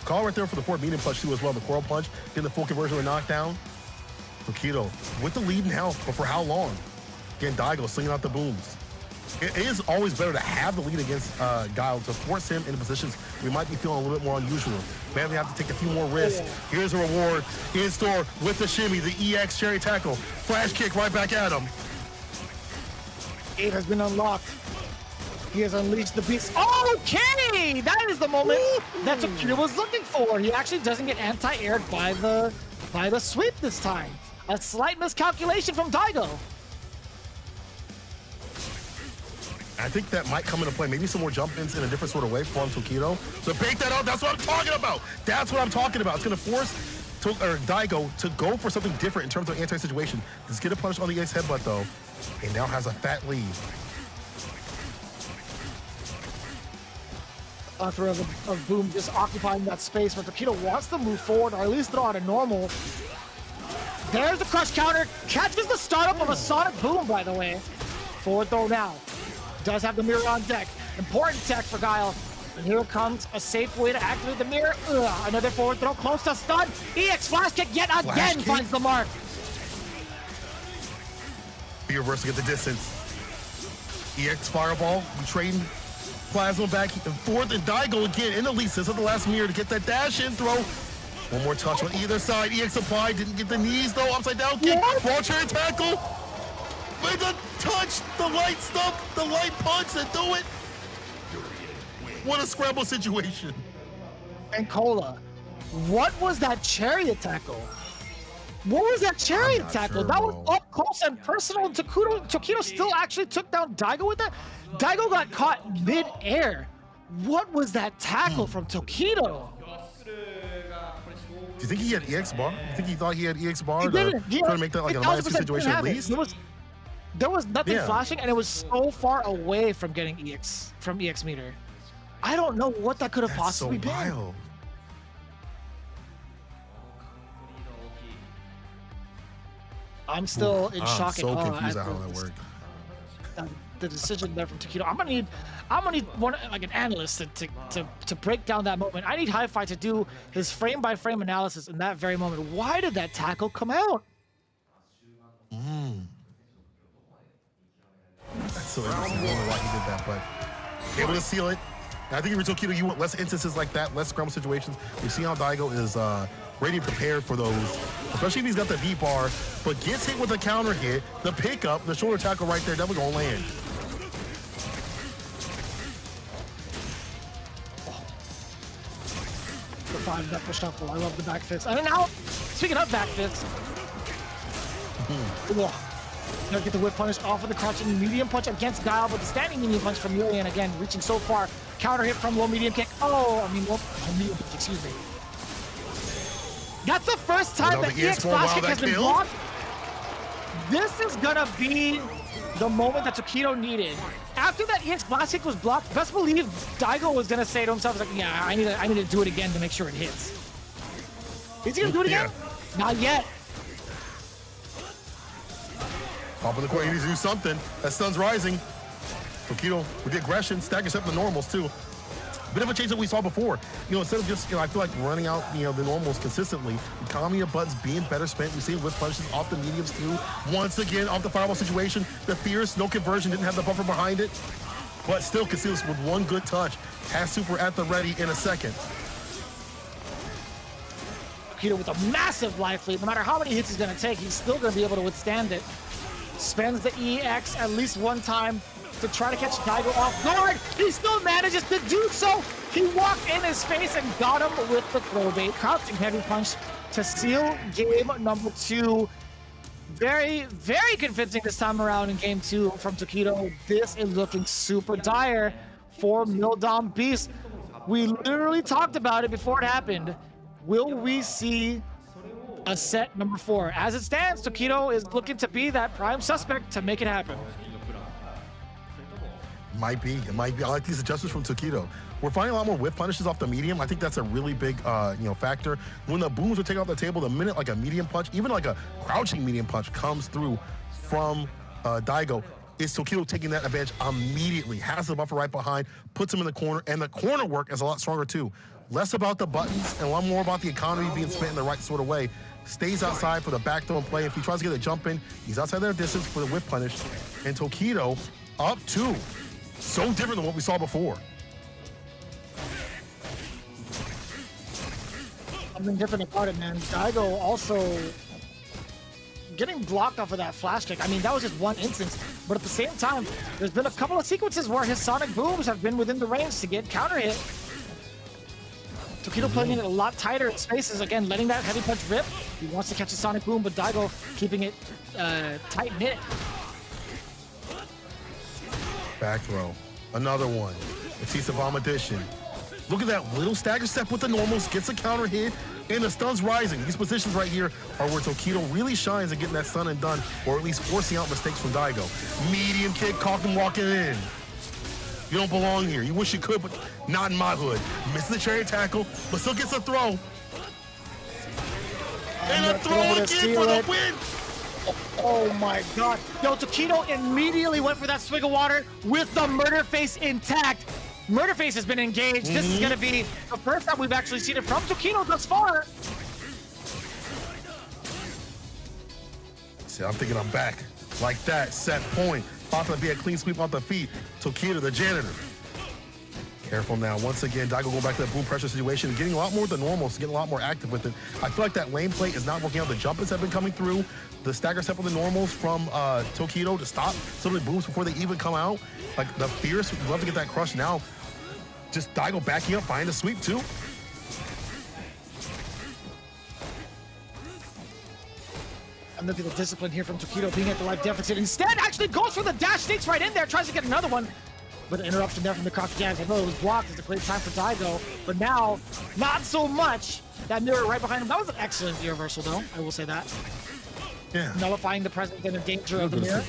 Call right there for the forward medium punch too as well. The coral punch, getting the full conversion with knockdown. Tokido with the lead now, but for how long? Again, Daigo slinging out the booms. It is always better to have the lead against Guile to force him into positions we might be feeling a little bit more unusual. Maybe we have to take a few more risks. Here's a reward in store with the shimmy, the EX cherry tackle. Flash kick right back at him. It has been unlocked. He has unleashed the beast. Okay! That is the moment that Tokido was looking for. He actually doesn't get anti-aired by the sweep this time. A slight miscalculation from Daigo. I think that might come into play. Maybe some more jump-ins in a different sort of way from Tokido. So bake that out. That's what I'm talking about. That's what I'm talking about. It's going to force Daigo to go for something different in terms of anti-situation. Just get a punish on the EX headbutt, though. And now has a fat lead. Plethora of boom just occupying that space, but Tokido wants to move forward, or at least throw out a normal. There's the crush counter. Catches the startup of a sonic boom, by the way. Forward throw now. Does have the mirror on deck. Important tech for Guile. And here comes a safe way to activate the mirror. Another forward throw, close to stun. EX flash kick yet again finds the mark. Be reversed to get the distance. EX fireball, trading plasma back and forth, and Daigo again in the lead since at the last mirror to get that dash in throw. One more touch on either side. EX applied, didn't get the knees though. Upside down kick, raw cherry tackle. With the touch, the light stuff, the light punch that do it. What a scramble situation. And Cola, what was that chariot tackle? What was that chariot tackle? Sure, that was up close and personal. Tokido still actually took down Daigo with that. Daigo got caught mid-air. What was that tackle from Tokido? Do you think he had EX bar? You think he thought he had EX bar? He didn't. Trying to make that like a minus two situation at least? There was nothing flashing, and it was so far away from getting EX from EX meter. I don't know what that could have possibly been. Wild. I'm still in shock so and awe confused at how that worked. the decision there from Tokido. I'm gonna need one like an analyst to break down that moment. I need Hi-Fi to do his frame by frame analysis in that very moment. Why did that tackle come out? That's so interesting. I don't know why he did that, but able to seal it. And I think if you're Tokido, you want less instances like that, less scramble situations. You see how Daigo is ready and prepared for those, especially if he's got the V bar, but gets hit with a counter hit, the pickup, the shoulder tackle right there, definitely gonna land. The 5 that pushed off. I love the back fist. And now, speaking of back fist, now get the whip punish off of the crouching medium punch against Guile, but the standing medium punch from Julian again, reaching so far. Counter hit from low medium kick. Low medium kick, excuse me. That's the first time that EX flash kick has been blocked. This is gonna be the moment that Tokido needed. After that EX flash kick was blocked, best believe Daigo was gonna say to himself, like, yeah, I need to do it again to make sure it hits. Is he gonna do it again? Yeah. Not yet. Top of the court, he needs to do something. That stun's rising. Tokido with the aggression, staggers up the normals too. Bit of a change that we saw before. Instead of just, I feel like running out, the normals consistently, economy of buttons being better spent. We see whip punches off the mediums too. Once again, off the fireball situation, the fierce, no conversion, didn't have the buffer behind it, but still conceals with one good touch. Has super at the ready in a second. Tokido with a massive life lead. No matter how many hits he's gonna take, he's still gonna be able to withstand it. Spends the EX at least one time to try to catch Daigo off guard. He still manages to do so. He walked in his face and got him with the throw bait. Crouching heavy punch to seal game number 2. Very, very convincing this time around in game 2 from Tokido. This is looking super dire for Mildom Beast. We literally talked about it before it happened. Will we see a set number 4? As it stands, Tokido is looking to be that prime suspect to make it happen. It might be. I like these adjustments from Tokido. We're finding a lot more whip punishes off the medium. I think that's a really big, factor. When the booms are taken off the table, the minute like a medium punch, even like a crouching medium punch comes through from Daigo, is Tokido taking that advantage immediately. Has the buffer right behind, puts him in the corner, and the corner work is a lot stronger too. Less about the buttons and a lot more about the economy being spent in the right sort of way. Stays outside for the back throw and play. If he tries to get a jump in, he's outside their distance for the whip punish. And Tokido up 2. So different than what we saw before. Something different about it, man. Daigo also getting blocked off of that flash kick. I mean, that was just one instance, but at the same time, there's been a couple of sequences where his sonic booms have been within the range to get counter hit. Tokido playing it a lot tighter in spaces, again, letting that heavy punch rip. He wants to catch a sonic boom, but Daigo keeping it tight-knit. Back throw. Another one. Batista Bomb edition. Look at that little stagger step with the normals, gets a counter hit, and the stun's rising. These positions right here are where Tokido really shines at getting that stun and done, or at least forcing out mistakes from Daigo. Medium kick, caught him walking in. You don't belong here. You wish you could, but not in my hood. Misses the chariot tackle, but still gets a throw. And a throw again for the win. Oh my god. Yo, Tokido immediately went for that swig of water with the murder face intact. Murder face has been engaged. This is going to be the first time we've actually seen it from Tokido thus far. See, I'm thinking I'm back. Like that, set point. About to be a clean sweep off the feet. Tokido, the janitor. Careful now. Once again, Daigo going back to that boom pressure situation, getting a lot more of the normals, getting a lot more active with it. I feel like that lane play is not working out. The jumpers have been coming through. The stagger step with the normals from Tokido to stop some of the booms before they even come out. Like the fierce, we'd love to get that crush now. Just Daigo backing up, find a sweep too. And look at the discipline here from Tokido being at the right deficit. Instead, actually goes for the dash, sneaks right in there, tries to get another one. But the interruption there from the crouch jabs. I know it was blocked. It's a great time for Daigo. But now, not so much. That mirror right behind him. That was an excellent reversal, though. I will say that. Yeah. Nullifying the presence and the danger of the mirror.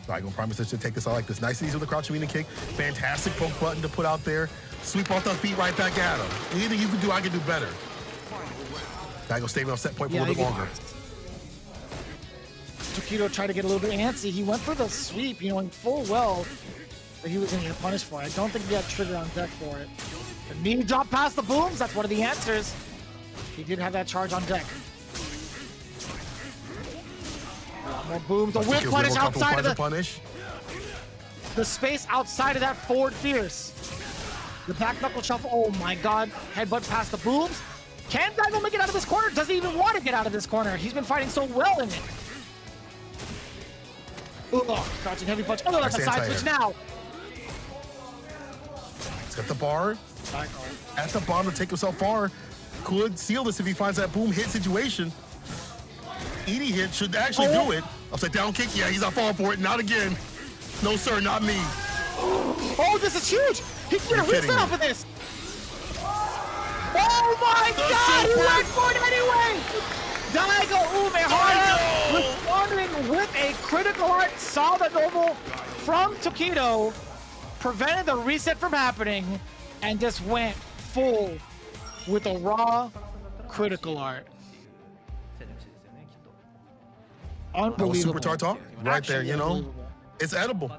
Daigo prime position to take this out like this. Nice and easy with the crouch medium kick. Fantastic poke button to put out there. Sweep off the feet right back at him. Anything you can do, I can do better. Daigo staying off set point for a little bit longer. Tokido tried to get a little bit antsy. He went for the sweep, knowing full well that he was going to get punished for it. I don't think he had trigger on deck for it. The knee drop past the booms, that's one of the answers. He did have that charge on deck. More boom. The whip punish outside of the space outside of that forward fierce. The back knuckle shuffle. Oh my god. Headbutt past the booms. Can Daigo make it out of this corner? Doesn't even want to get out of this corner. He's been fighting so well in it. Ooh, oh, crouching heavy punch. Oh no, that's a side switch now. He's got the bar. At the bottom to take himself far. Could seal this if he finds that boom hit situation. Edie hit should actually do it. Upside down kick. Yeah, he's not falling for it. Not again. No, sir, not me. Oh, this is huge. He can get a reset off of this. Oh my god, he went for it anyway. Daigo Umehara responding with a critical art, saw the normal from Tokido, prevented the reset from happening, and just went full with a raw critical art. Unbelievable. Super tartar right there, you know. It's edible.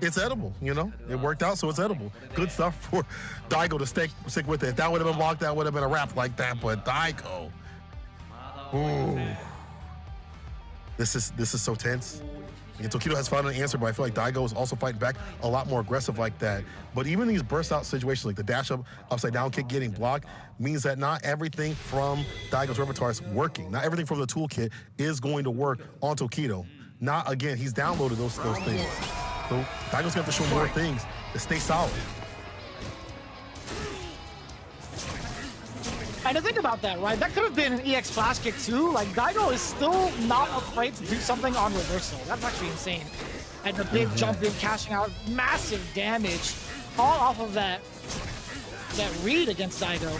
It's edible, you know. It worked out, so it's edible. Good stuff for Daigo to stick with it. If that would have been blocked, that would have been a wrap like that. But Daigo, ooh, this is so tense. And Tokido has found an answer, but I feel like Daigo is also fighting back a lot more aggressive like that. But even these burst out situations, like the dash up, upside down kick getting blocked, means that not everything from Daigo's repertoire is working. Not everything from the toolkit is going to work on Tokido. Not again, he's downloaded those things. So Daigo's gonna have to show more things to stay solid. And to think about that, right? That could have been an EX flash kick too. Like Daigo is still not afraid to do something on reversal. That's actually insane. And the big jump in, cashing out massive damage, all off of that read against Daigo.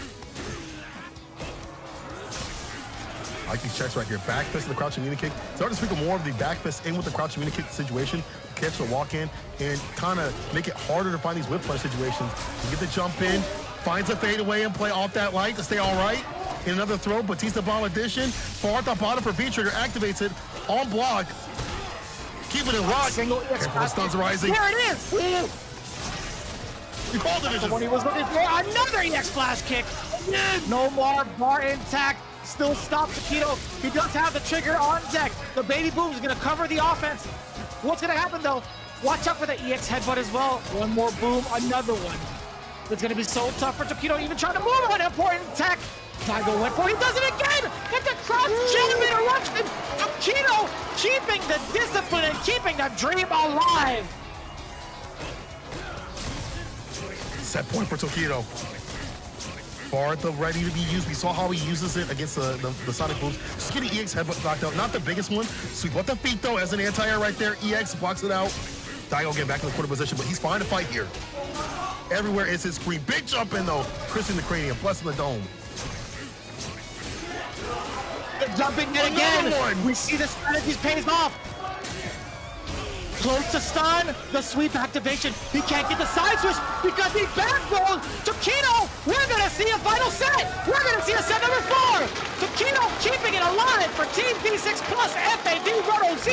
I like these checks right here. Back fist and the crouching mini kick. Start to speak more of the back fist in with the crouching mini kick situation. Catch the walk in and kind of make it harder to find these whip punch situations. You get the jump in, finds a fadeaway and play off that light to stay all right. In another throw, Batista bomb addition. Far at the bottom for V-trigger, activates it on block. Keeping it rock. Careful, the stuns rising. There it is. You called it. The one he was looking for. Another EX flash kick. No more bar intact. Still stops Tokido. He does have the trigger on deck. The baby boom is going to cover the offense. What's going to happen though? Watch out for the EX headbutt as well. One more boom, another one. It's going to be so tough for Tokido, even trying to move on important tech. Daigo went for it. He does it again. It's a crouch jam interruption. Tokido keeping the discipline and keeping the dream alive. Set point for Tokido. Bar at the ready to be used. We saw how he uses it against the Sonic booms. Just getting EX headbutt knocked out. Not the biggest one. Sweep up the feet though as an anti-air right there. EX blocks it out. Daigo getting back in the quarter position, but he's fine to fight here. Everywhere is his screen. Big jump in though. Chris in the cranium, plus in the dome. Jumping in again. We see the strategies pays off. Close to stun, the sweep activation. He can't get the side switch because he backrolled. Tokido, we're gonna see a final set. We're gonna see a set number 4. Tokido keeping it alive for Team V6 Plus FAV Roto Z.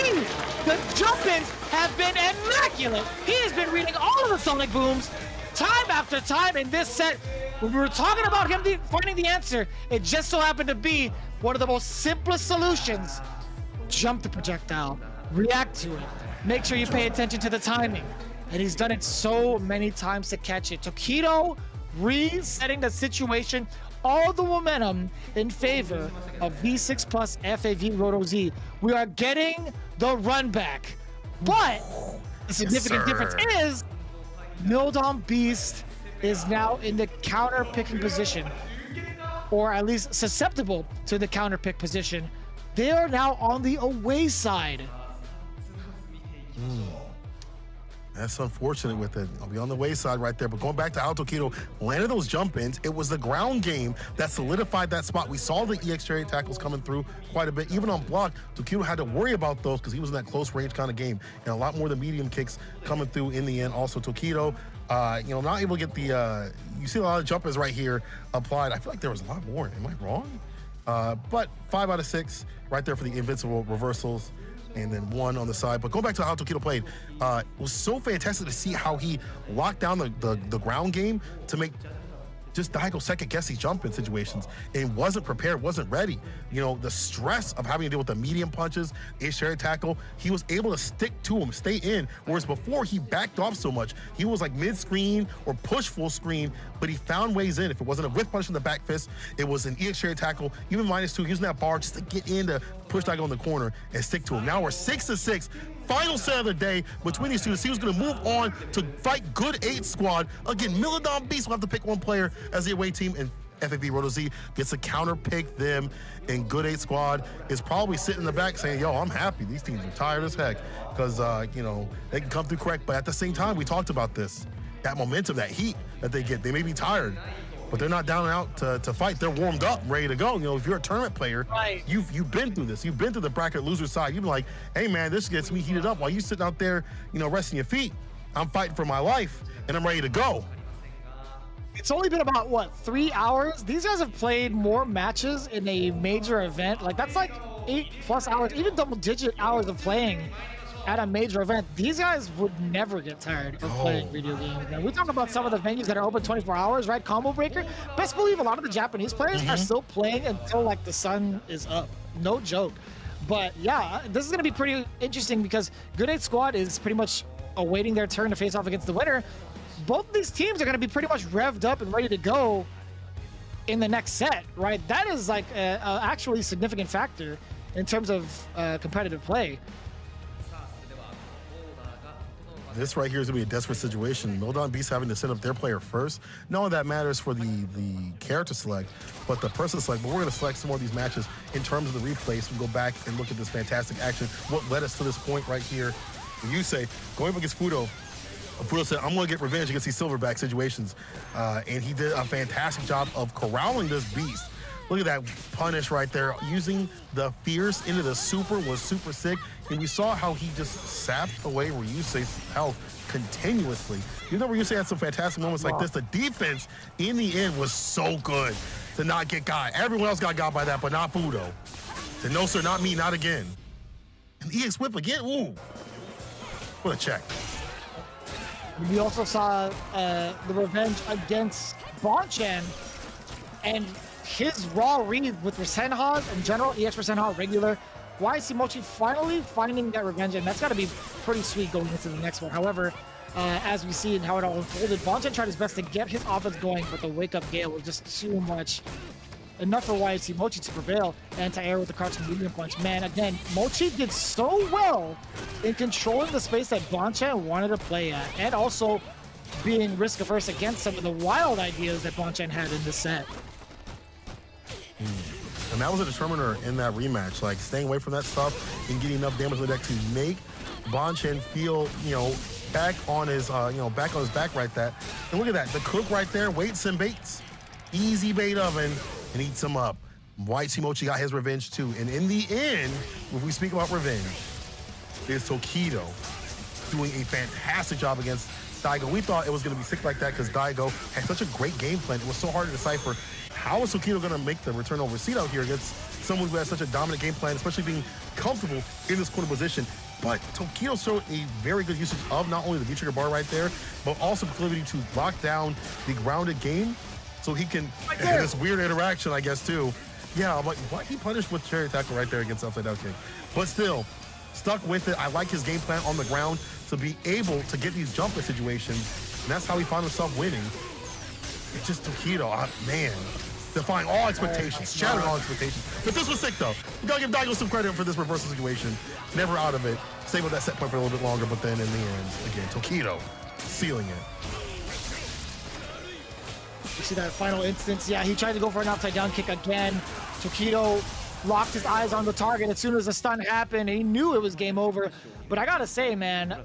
The jump-ins have been immaculate. He has been reading all of the Sonic booms time after time in this set. When we were talking about him finding the answer, it just so happened to be one of the most simplest solutions. Jump the projectile, react to it. Make sure you pay attention to the timing. And he's done it so many times to catch it. Tokido resetting the situation, all the momentum in favor of V6 Plus FAV Roto Z. We are getting the run back. But the significant difference is Mildom Beast is now in the counter picking position, or at least susceptible to the counter pick position. They are now on the away side. That's unfortunate with it. I'll be on the wayside right there. But going back to how Tokido landed those jump-ins, it was the ground game that solidified that spot. We saw the EX chariot tackles coming through quite a bit. Even on block, Tokido had to worry about those because he was in that close range kind of game. And a lot more than medium kicks coming through in the end. Also, Tokido, not able to get the, you see a lot of jumpers right here applied. I feel like there was a lot more. Am I wrong? But 5 out of 6 right there for the invincible reversals. And then 1 on the side. But going back to how Tokido played, it was so fantastic to see how he locked down the ground game to make just Daigo second guess these jump in situations and wasn't prepared, wasn't ready. You know, the stress of having to deal with the medium punches, air tackle, he was able to stick to him, stay in. Whereas before he backed off so much, he was like mid-screen or push full screen, but he found ways in. If it wasn't a whiff punch from the back fist, it was an EX tackle, even -2, using that bar just to get in to push Daigo in the corner and stick to him. Now we're 6-6. Final set of the day between these two to see who's going to move on to fight Good 8 squad. Again, Milodon Beast will have to pick one player as the away team, and FAV Roto Z gets to counter pick them, and Good 8 squad is probably sitting in the back saying, yo, I'm happy. These teams are tired as heck because, you know, they can come through correct, but at the same time, we talked about this. That momentum, that heat that they get, they may be tired, but they're not down and out to fight. They're warmed up, ready to go. You know, if you're a tournament player, right, you've been through this. You've been through the bracket loser side. You've been like, hey man, this gets me heated up while you sitting out there, you know, resting your feet. I'm fighting for my life and I'm ready to go. It's only been about, what, 3 hours? These guys have played more matches in a major event. Like, that's like 8+ hours, even double-digit hours of playing at a major event. These guys would never get tired of playing video games. And we talk about some of the venues that are open 24 hours, right? Combo Breaker. Best believe a lot of the Japanese players are still playing until, like, the sun is up. No joke. But, yeah, this is going to be pretty interesting because Good 8 Squad is pretty much awaiting their turn to face off against the winner. Both of these teams are going to be pretty much revved up and ready to go in the next set, right? That is like a actually significant factor in terms of competitive play. This right here is going to be a desperate situation. Milodon Beast having to send up their player first. Not only that matters for the character select, but the person select. But we're going to select some more of these matches in terms of the replays. We'll go back and look at this fantastic action. What led us to this point right here? You say, going up against Fudo, Fudo said, I'm going to get revenge against these silverback situations. And he did a fantastic job of corralling this beast. Look at that punish right there. Using the fierce into the super was super sick. And we saw how he just sapped away Ryusei's health continuously. You know, Ryusei had some fantastic moments like this. The defense in the end was so good to not get got. Everyone else got got by that, but not Fudo. Said, no, sir, not me, not again. And EX whip again. Ooh. What a check. We also saw the revenge against Bonchan and his raw read with Rasenha in general, EX Rasenha regular. YC Mochi finally finding that revenge, and that's got to be pretty sweet going into the next one. However, as we see and how it all unfolded, Bonchan tried his best to get his offense going, but the wake-up gale was just too much. Enough for YC Mochi to prevail. Anti-air with the crouching medium punch. Man, again, Mochi did so well in controlling the space that Bonchan wanted to play at, and also being risk-averse against some of the wild ideas that Bonchan had in this set. And that was a determiner in that rematch, like staying away from that stuff and getting enough damage on the deck to make Bonchan feel, you know, back on his, back on his back right there. And look at that, the cook right there, waits and baits. Easy bait oven and eats him up. YC Mochi got his revenge too. And in the end, if we speak about revenge, is Tokido doing a fantastic job against Daigo. We thought it was going to be sick like that because Daigo had such a great game plan. It was so hard to decipher how is Tokido going to make the return over seat out here against someone who has such a dominant game plan, especially being comfortable in this corner position. But Tokido showed a very good usage of not only the V-trigger bar right there, but also proclivity to lock down the grounded game so he can, this weird interaction, I guess, too. Yeah, I'm like, why he punished with cherry tackle right there against upside down kick? But still, stuck with it. I like his game plan on the ground to be able to get these jumper situations, and that's how he found himself winning. It's just Tokido, man, defying all expectations, shattering all expectations. But this was sick, though. We gotta give Daigo some credit for this reversal situation. Never out of it. Stayed with that set point for a little bit longer, but then in the end, again, Tokido sealing it. You see that final instance? Yeah, he tried to go for an upside down kick again. Tokido locked his eyes on the target as soon as the stun happened. He knew it was game over. But I gotta say, man,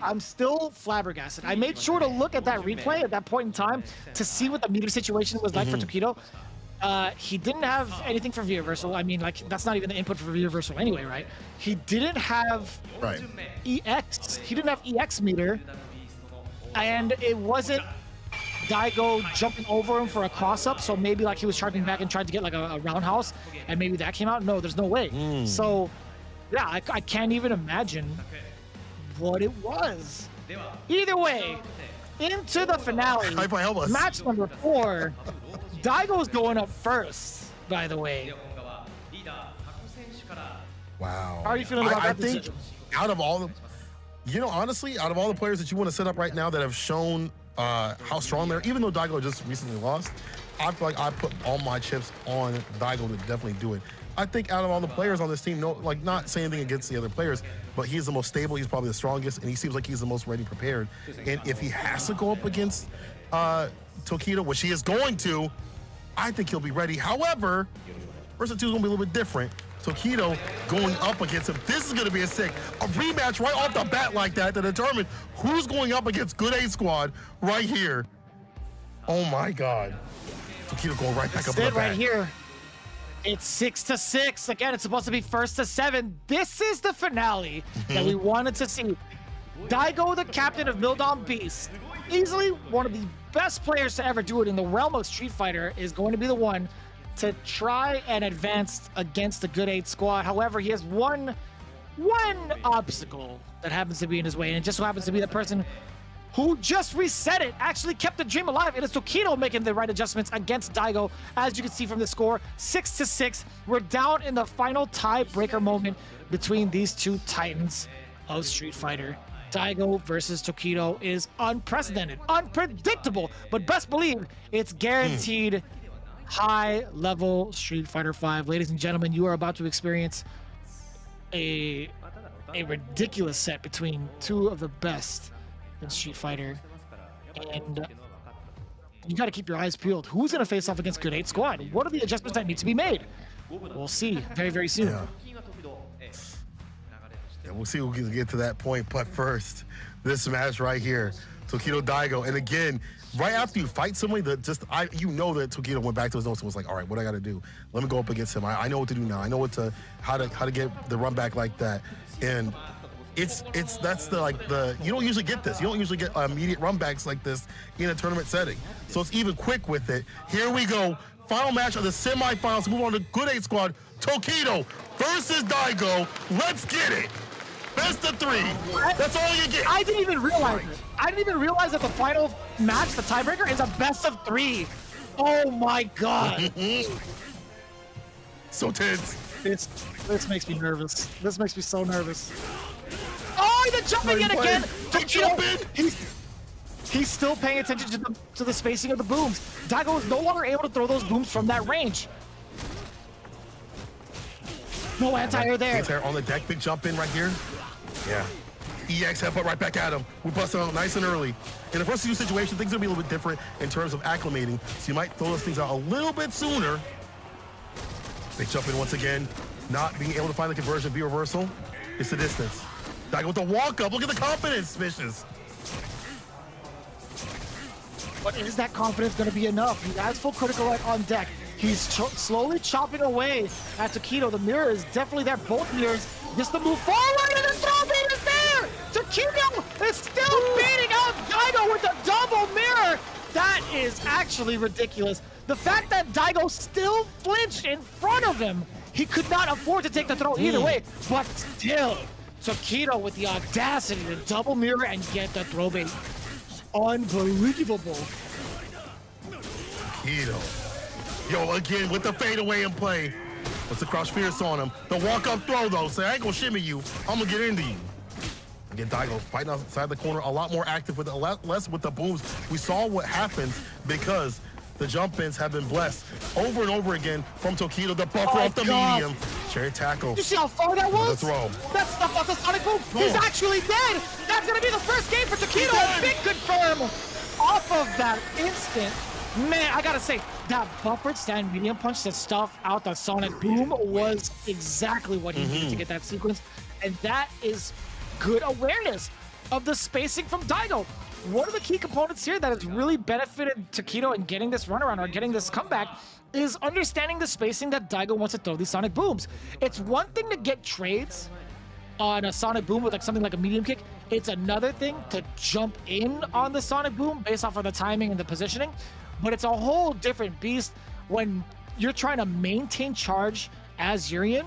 I'm still flabbergasted. I made sure to look at that replay at that point in time to see what the meter situation was like for Tokido. He didn't have anything for V-reversal. I mean, like, that's not even the input for V-reversal anyway, right? He didn't have EX. He didn't have EX meter. And it wasn't Daigo jumping over him for a cross-up, so maybe like he was charging back and tried to get like a roundhouse, and maybe that came out. No, there's no way. So, yeah, I can't even imagine what it was. Either way, into the finale. Hype, help us. Match number 4. Daigo's going up first, by the way. Wow. How are you feeling about that I think decision? out of all the, honestly, out of all the players that you want to set up right now that have shown how strong they're, even though Daigo just recently lost, I feel like I put all my chips on Daigo to definitely do it. I think out of all the players on this team, not saying anything against the other players, but he's the most stable, he's probably the strongest, and he seems like he's the most ready prepared. And if he has to go up against Tokido, which he is going to, I think he'll be ready. However, versus 2 is gonna be a little bit different. Tokido going up against him. This is gonna be a rematch right off the bat like that to determine who's going up against Good A Squad right here. Oh my God. Tokido going right back up in the back. Right here. It's 6-6. Again, it's supposed to be 1st to 7. This is the finale that we wanted to see. Daigo, the captain of Mildon Beast, easily one of the best players to ever do it in the realm of Street Fighter, is going to be the one to try and advance against the Good 8 squad. However, he has one obstacle that happens to be in his way, and it just so happens to be the person who just reset it, actually kept the dream alive. It is Tokido making the right adjustments against Daigo. As you can see from the score, 6-6. We're down in the final tiebreaker moment between these two titans of Street Fighter. Daigo versus Tokido is unprecedented, unpredictable, but best believe it's guaranteed high-level Street Fighter V. Ladies and gentlemen, you are about to experience a ridiculous set between two of the best in Street Fighter, and you got to keep your eyes peeled. Who's going to face off against Good 8 Squad? What are the adjustments that need to be made? We'll see very, very soon. Yeah, we'll see who can get to that point. But first, this match right here, Tokido Daigo. And again, right after you fight somebody, you know that Tokido went back to his notes and was like, all right, what I got to do? Let me go up against him. I know what to do now. I know how to get the run back like that. And that's you don't usually get this. You don't usually get immediate run backs like this in a tournament setting. So it's even quick with it. Here we go. Final match of the semifinals. Move on to Good 8 Squad. Tokido versus Daigo. Let's get it. Best of 3. That's all you get. I didn't even realize it. I didn't even realize that the final match, the tiebreaker, is a best of 3. Oh my God. So tense. This makes me nervous. This makes me so nervous. Oh, the jumping in again. He's still paying attention to the spacing of the booms. Daigo is no longer able to throw those booms from that range. No anti-air there. Anti-air on the deck, big jump in right here. Yeah. EX headbutt right back at him. We busted out nice and early. In the first few situations, things are gonna be a little bit different in terms of acclimating, so you might throw those things out a little bit sooner. Big jump in once again. Not being able to find the conversion via reversal. It's the distance. Daigo with the walk up. Look at the confidence, Vicious. But is that confidence going to be enough? He has full critical right on deck. He's slowly chopping away at Tokido. The mirror is definitely there. Both mirrors just to move forward, and the throw beam is there! Tokido is still beating out Daigo with a double mirror! That is actually ridiculous. The fact that Daigo still flinched in front of him, he could not afford to take the throw either way, but still, Tokido with the audacity to double mirror and get the throw bait. Unbelievable. Tokido. Yo, again, with the fadeaway in play. What's the crouch fierce on him? The walk-up throw, though. Say, I ain't gonna shimmy you. I'm gonna get into you. Again, Daigo fighting outside the corner, a lot more active with a lot less with the booms. We saw what happens because the jump-ins have been blessed over and over again from Tokido. The buffer off the medium. Cherry tackle. You see how far that was? The throw. That's stuff off the sonic boom. He's actually dead. That's gonna be the first game for Tokido. Big confirm. Off of that instant, man, I gotta say, that buffered stand medium punch to stuff out the sonic boom was exactly what he needed to get that sequence. And that is good awareness of the spacing from Daigo. One of the key components here that has really benefited Tokido in getting this runaround or getting this comeback is understanding the spacing that Daigo wants to throw these sonic booms. It's one thing to get trades on a sonic boom with like something like a medium kick. It's another thing to jump in on the sonic boom based off of the timing and the positioning. But it's a whole different beast when you're trying to maintain charge as Urien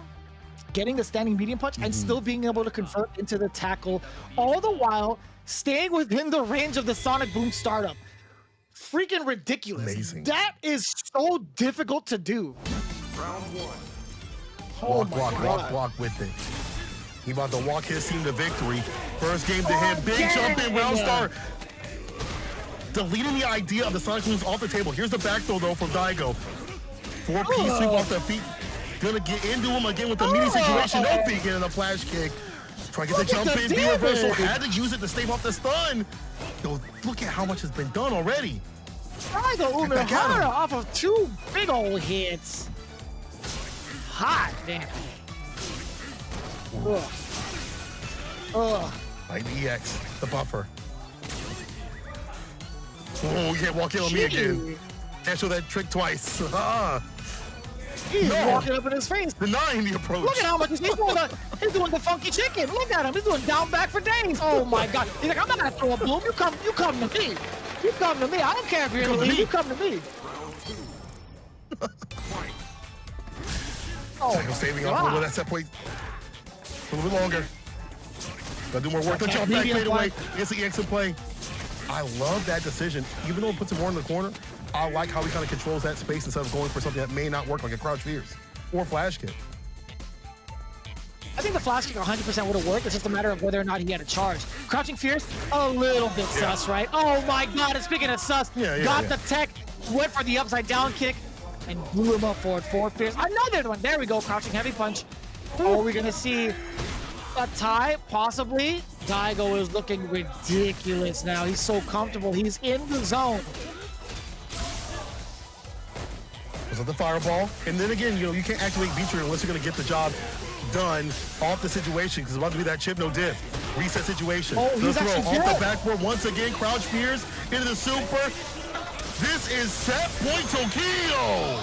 getting the standing medium punch and still being able to convert into the tackle, all the while staying within the range of the Sonic Boom startup. Freaking ridiculous. Amazing. That is so difficult to do. Round one. Oh Walk with it. He about to walk his team to victory. First game to him. Big jump in, round star. Deleting the idea of the Sonic Booms off the table. Here's the back throw, though, from Daigo. 4-piece sweep off the feet. Gonna get into him again with the meaty situation. No feet getting a flash kick. Try to get the jump in, B reversal. Had to use it to stave off the stun. Yo, look at how much has been done already. Daigo Umehara off of 2 big old hits. Hot damn. Ugh. Like the EX, the buffer. Oh, you can't walk in on me again. Can't show that trick twice. He's walking up in his face. Denying the approach. Look at how much he's doing the funky chicken. Look at him. He's doing down back for days. Oh my God. He's like, I'm not gonna throw a boom. You come to me. You come to me. I don't care if you're in the league. You come to me. Oh, saving up a little that set point a little bit longer. Gotta do more work. The jump back fade away. It's the EX in play. I love that decision. Even though it puts him more in the corner, I like how he kind of controls that space instead of going for something that may not work, like a crouch fierce or flash kick. I think the flash kick 100% would have worked. It's just a matter of whether or not he had a charge. Crouching fierce, a little bit sus, right? Oh my God, and speaking of sus, got the tech, went for the upside down kick, and blew him up forward. Forward fierce, another one. There we go, crouching heavy punch. Oh, we're gonna see a tie, possibly. Daigo is looking ridiculous now. He's so comfortable. He's in the zone. Was it the fireball? And then again, you can't activate Beatrice unless you're gonna get the job done off the situation, because it's about to be that chip no dip. Reset situation. Oh, he's the throw actually off the backboard once again. Crouch fierce into the super. This is set point Tokyo.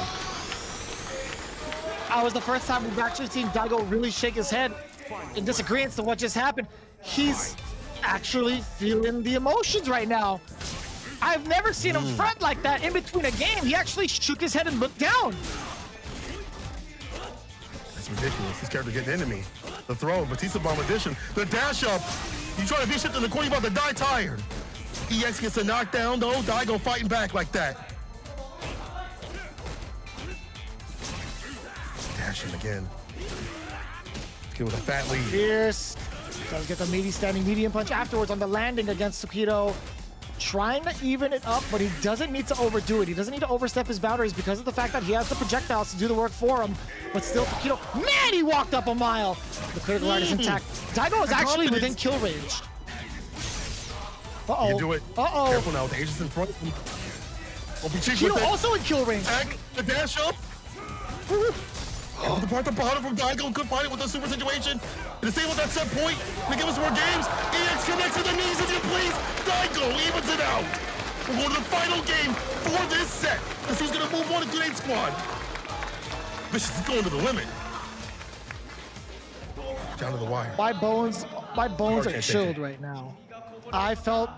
That was the first time we've actually seen Daigo really shake his head in disagreement to what just happened. He's actually feeling the emotions right now. I've never seen him front like that in between a game. He actually shook his head and looked down. That's ridiculous. This character getting into me. The throw, Batista Bomb edition. The dash up. You try to be shipped in the corner, you about to die tired. EX gets a knockdown though. Daigo fighting back like that. Dashing again. Get with a fat lead. Fierce. Does get the meaty standing medium punch afterwards on the landing against Tokido. Trying to even it up, but he doesn't need to overdo it. He doesn't need to overstep his boundaries because of the fact that he has the projectiles to do the work for him. But still, Tokido, man, he walked up a mile. The critical art is intact. Daigo is actually within kill range. Uh-oh. You do it. Uh-oh. Careful now with the Aegis in front of him. Tokido also in kill range. The dash up. The part the bottom from Daigo could find it with the super situation. And stay with that set point. They give us more games. EX connects to the knees if you please. Daigo evens it out. We're going to the final game for this set. Because who's going to move on to Good 8 Squad. This is going to the limit. Down to the wire. My bones are chilled right now. I felt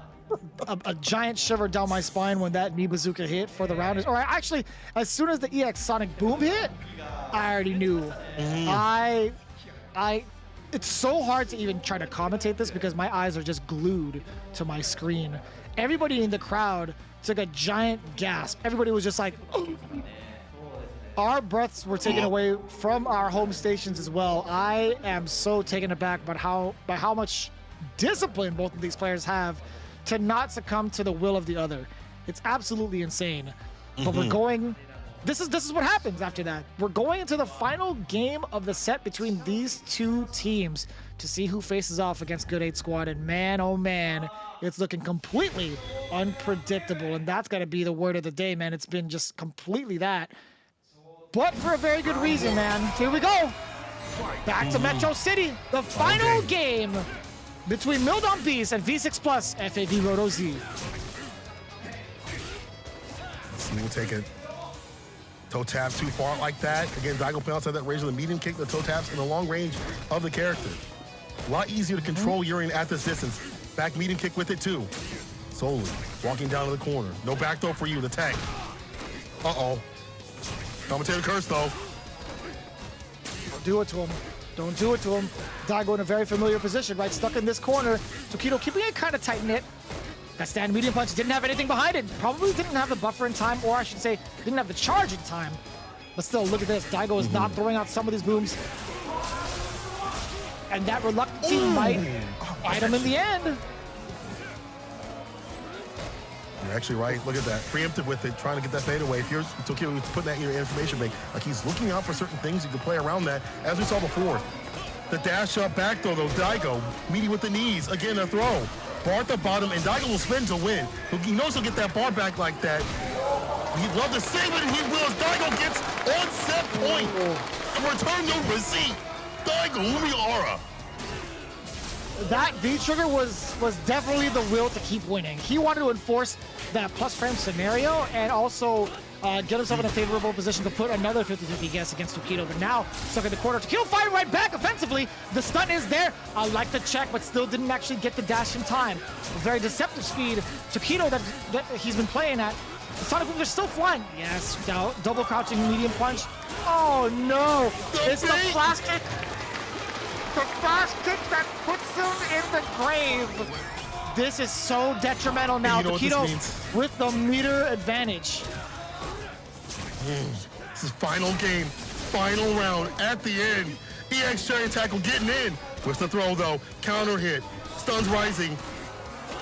a giant shiver down my spine when that knee bazooka hit for the rounders. Or actually, as soon as the EX Sonic Boom hit, I already knew. It's so hard to even try to commentate this because my eyes are just glued to my screen. Everybody in the crowd took a giant gasp. Everybody was just like, our breaths were taken away from our home stations as well. I am so taken aback by how much discipline both of these players have to not succumb to the will of the other. It's absolutely insane. But we're going. This is what happens after that. We're going into the final game of the set between these two teams to see who faces off against Good 8 Squad. And man, oh man, it's looking completely unpredictable. And that's got to be the word of the day, man. It's been just completely that. But for a very good reason, man. Here we go. Back to Metro City. The final game between Mildon Beast and V6 Plus FAV Roto Z. We'll take it. Toe tap too far like that. Again, Daigo play outside that range of the medium kick, the toe taps in the long range of the character. A lot easier to control Urian at this distance. Back medium kick with it too. Solely walking down to the corner. No back throw for you, the tank. Uh-oh. Commentator curse though. Do it to him. Don't do it to him. Daigo in a very familiar position, right? Stuck in this corner. Tokido keeping it kind of tight-knit. That stand medium punch didn't have anything behind it. Probably didn't have the buffer in time, or I should say, didn't have the charge in time. But still, look at this. Daigo is not throwing out some of these booms. And that reluctancy might bite him in the end. You're actually right. Look at that. Preemptive with it, trying to get that fade away. If you're Tokido putting that in your information bank, like he's looking out for certain things, you can play around that, as we saw before. The dash up back throw, though, Daigo, meeting with the knees. Again, a throw. Bar at the bottom, and Daigo will spin to win. He knows he'll get that bar back like that. He'd love to save it, and he will. Daigo gets on set point. Return no receipt. Daigo Umiara. That V-trigger was definitely the will to keep winning. He wanted to enforce that plus frame scenario and also get himself in a favorable position to put another 50-50 guess against Tokido. But now, stuck in the corner. Tokido fighting right back offensively. The stun is there. I like the check, but still didn't actually get the dash in time. A very deceptive speed. Tokido that he's been playing at. The Sonic moves are still flying. Yes, double crouching medium punch. Oh no! It's the flash kick. The flash kick that puts him in the grave. This is so detrimental now. Tokido with the meter advantage. This is final game, final round at the end. EX Cherry Tackle getting in. With the throw though, counter hit, stuns rising,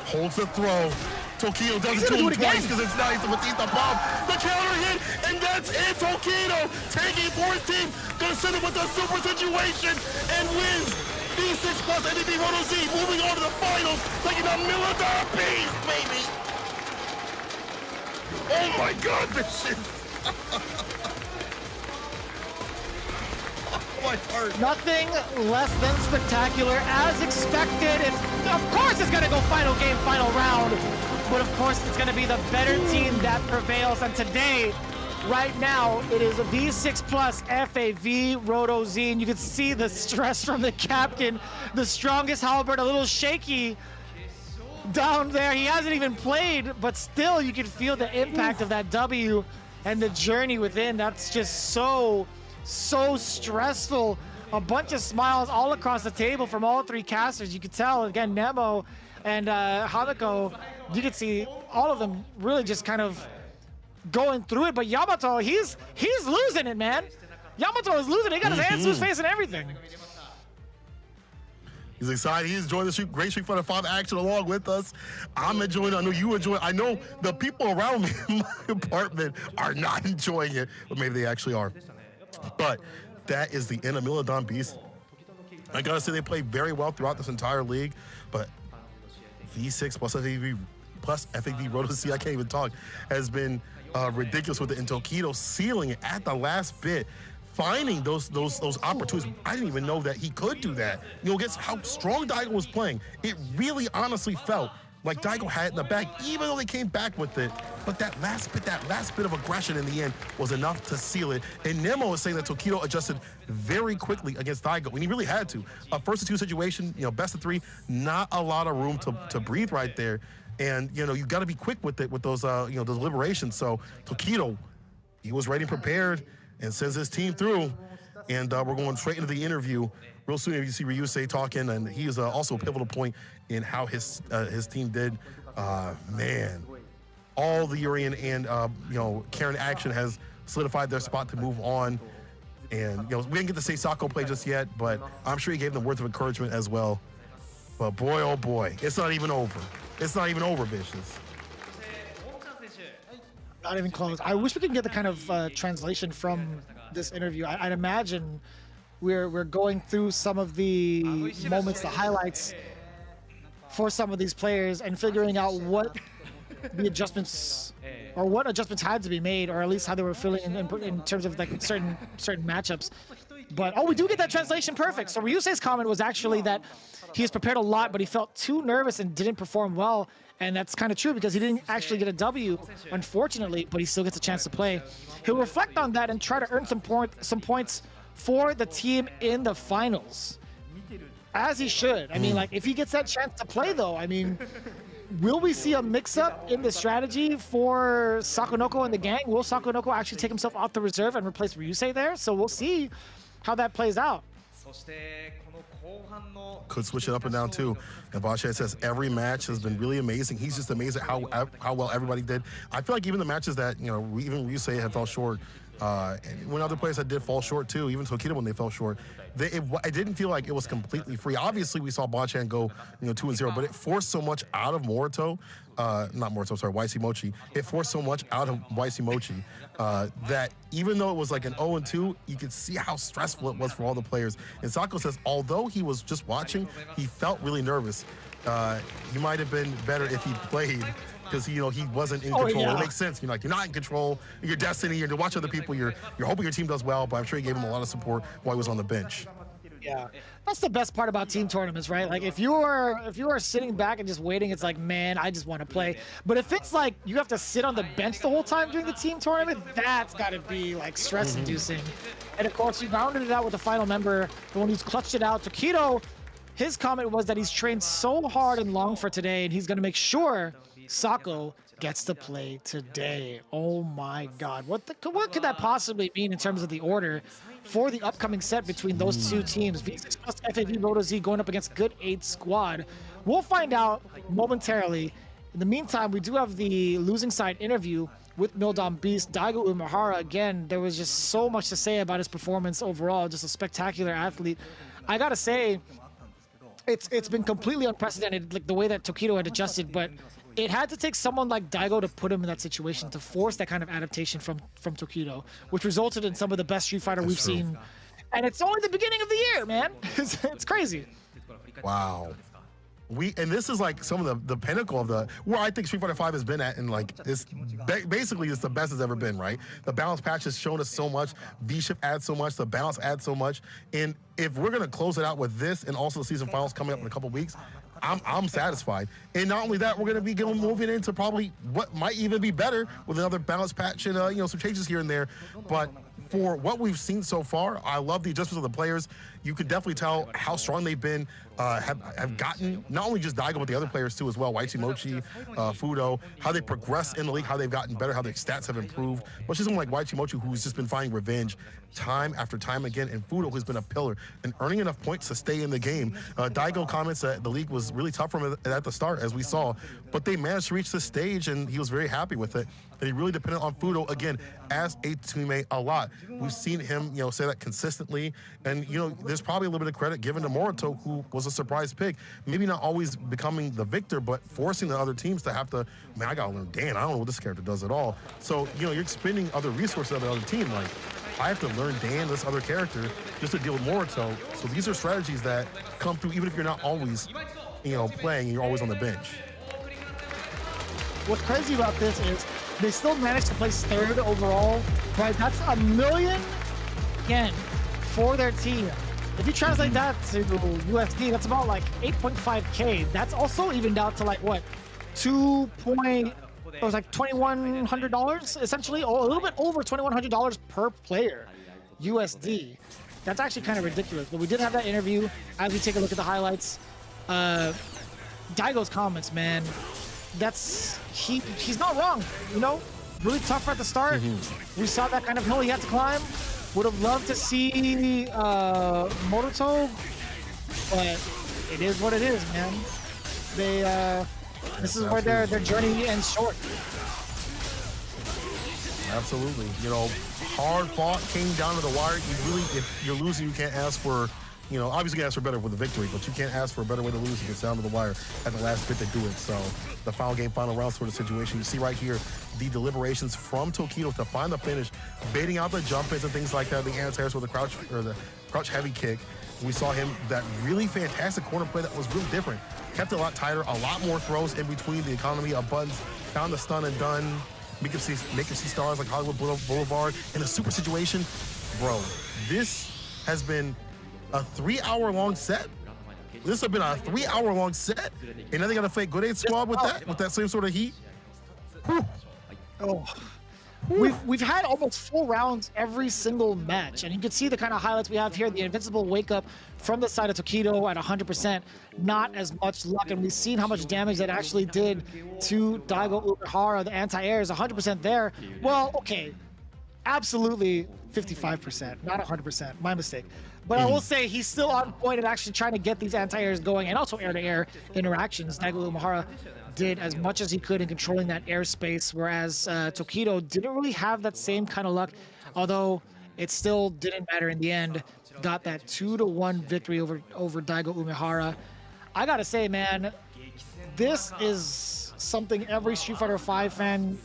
holds the throw. Tokido does it to him twice because it's nice to beat the bomb. The counter hit, and that's it. Tokido taking for his team. Gonna send him with a super situation and wins. V6 plus MVP Roto Z moving on to the finals, taking a $1,000,000 piece, baby. Oh my God, this shit. My heart. Nothing less than spectacular as expected. Of course it's gonna go final game, final round. But of course it's gonna be the better team that prevails. And today, right now, it is a V6 plus FAV Roto Z. And you can see the stress from the captain. The strongest halberd, a little shaky down there. He hasn't even played, but still you can feel the impact of that W and the journey within. That's just so stressful. A bunch of smiles all across the table from all three casters. You could tell, again, Nemo and Hanako, you could see all of them really just kind of going through it. But Yamato, he's losing it, man. Yamato is losing it. He got his hands to his face and everything. He's excited. He's enjoying the great Street Fighter 5 action along with us. I'm enjoying it. I know you enjoy it. I know the people around me in my apartment are not enjoying it, but maybe they actually are. But that is the end of $1,000,000 Beast. I gotta say, they played very well throughout this entire league, but V6 plus FAV Roto C, I can't even talk, has been ridiculous with it. And Tokido sealing it at the last bit, finding those opportunities. I didn't even know that he could do that. You know, against how strong Daigo was playing, it really honestly felt like Daigo had it in the bag, even though they came back with it. But that last bit of aggression in the end was enough to seal it. And Nemo is saying that Tokido adjusted very quickly against Daigo, and he really had to. A first to two situation, you know, best of three, not a lot of room to breathe right there. And, you know, you got to be quick with it, with those, you know, deliberations. So Tokido, he was ready and prepared and sends his team through. And we're going straight into the interview real soon. If you see Ryusei talking, and he is also a pivotal point in how his team did. Man, all the Urian and you know, Karen action has solidified their spot to move on. And you know, we didn't get to say Sako play just yet, but I'm sure he gave them words of encouragement as well. But boy, oh boy, it's not even over. It's not even over, Vicious. Not even close. I wish we could get the kind of translation from this interview. I'd imagine we're going through some of the moments, the highlights for some of these players, and figuring out what the adjustments or what adjustments had to be made, or at least how they were feeling in terms of like certain matchups. But we do get that translation perfect. So Ryusei's comment was actually that he has prepared a lot, but he felt too nervous and didn't perform well. And that's kind of true because he didn't actually get a W, unfortunately, but he still gets a chance to play. He'll reflect on that and try to earn some points for the team in the finals, as he should. I mean, like, if he gets that chance to play, though, I mean, will we see a mix-up in the strategy for Sakonoko and the gang? Will Sakonoko actually take himself off the reserve and replace Ryusei there? So we'll see how that plays out. Could switch it up and down too. And Bache says every match has been really amazing. He's just amazed at how well everybody did. I feel like even the matches that, you know, even Ryusei have fell short, and when other players that did fall short too, even Tokido when they fell short, it didn't feel like it was completely free. Obviously, we saw Bachan go, you know, 2-0, but it forced so much out of Morito, not Morito, sorry, YC Mochi. It forced so much out of YC Mochi that even though it was like an 0-2, you could see how stressful it was for all the players. And Sako says, although he was just watching, he felt really nervous. He might have been better if he played, because you know he wasn't in control. Yeah. It makes sense. You're like, you're not in control. Your destiny. You're to watch other people. You're hoping your team does well. But I'm sure he gave him a lot of support while he was on the bench. Yeah, that's the best part about team tournaments, right? Like if you are sitting back and just waiting, it's like, man, I just want to play. But if it's like you have to sit on the bench the whole time during the team tournament, that's got to be like stress-inducing. And of course, we rounded it out with the final member, the one who's clutched it out, Tokido. His comment was that he's trained so hard and long for today, and he's going to make sure Sako gets to play today. Oh my God. What could that possibly mean in terms of the order for the upcoming set between those two teams? V6 plus FAV Moto Z going up against Good 8 Squad. We'll find out momentarily. In the meantime, we do have the losing side interview with Mildom Beast. Daigo Umehara, again, there was just so much to say about his performance overall. Just a spectacular athlete. I gotta say, it's been completely unprecedented, like the way that Tokido had adjusted, but it had to take someone like Daigo to put him in that situation, to force that kind of adaptation from Tokido, which resulted in some of the best Street Fighter we've seen. And it's only the beginning of the year, man. It's crazy. Wow. And this is like some of the pinnacle of where I think Street Fighter 5 has been at, and like it's basically it's the best it's ever been, right? The balance patch has shown us so much, V-Shift adds so much, the balance adds so much, and if we're gonna close it out with this and also the season finals coming up in a couple weeks, I'm satisfied. And not only that, we're gonna be moving into probably what might even be better with another balance patch and you know, some changes here and there, but for what we've seen so far, I love the adjustments of the players. You can definitely tell how strong they've been, have gotten, not only just Daigo, but the other players too as well, YT Mochi, Fudo, how they progress in the league, how they've gotten better, how their stats have improved. But just someone like YT Mochi, who's just been finding revenge time after time again, and Fudo, who's been a pillar and earning enough points to stay in the game. Daigo comments that the league was really tough for him at the start, as we saw, but they managed to reach this stage, and he was very happy with it. And he really depended on Fudo, again, as a teammate a lot. We've seen him, you know, say that consistently, and, you know, there's probably a little bit of credit given to Morito, who was a surprise pick. Maybe not always becoming the victor, but forcing the other teams to have to, man, I gotta learn Dan. I don't know what this character does at all. So, you know, you're expending other resources of the other team. Like, I have to learn Dan, this other character, just to deal with Morito. So these are strategies that come through even if you're not always, you know, playing and you're always on the bench. What's crazy about this is they still managed to place third overall, right? That's $1 million yen for their team. If you translate that to USD, that's about like 8.5K. That's also evened out to like what, it was like $2,100 essentially, a little bit over $2,100 per player USD. That's actually kind of ridiculous. But we did have that interview. As we take a look at the highlights, Daigo's comments, man, he's not wrong, you know, really tough at the start. We saw that kind of hill he had to climb. Would have loved to see Morito, but it is what it is, man. This is where their journey ends short. Absolutely. You know, hard fought, came down to the wire. You really, if you're losing, you can't ask for, you know, obviously you can ask for better with the victory, but you can't ask for a better way to lose if it's down to the wire at the last bit to do it. So the final game, final round sort of situation. You see right here the deliberations from Tokido to find the finish, baiting out the jump ins and things like that, the anti-airs with the crouch heavy kick. We saw him, that really fantastic corner play that was real different. Kept it a lot tighter, a lot more throws in between the economy of buttons, found the stun and done, make him see stars like Hollywood Boulevard in a super situation. Bro, this has been a 3-hour-long set. This has been a 3-hour-long set, and then they got a fake Good 8 squad with that same sort of heat. Whew. Oh, we've had almost full rounds every single match, and you can see the kind of highlights we have here. The invincible wake up from the side of Tokido at 100%, not as much luck, and we've seen how much damage that actually did to Daigo Umehara. The anti-air is 100% there. Well, okay, absolutely 55%, not 100%. My mistake. But I will say he's still on point and actually trying to get these anti-airs going and also air-to-air interactions. Daigo Umehara did as much as he could in controlling that airspace, whereas Tokido didn't really have that same kind of luck, although it still didn't matter in the end. Got that 2-1 victory over Daigo Umehara. I gotta say, man, this is something every Street Fighter V fan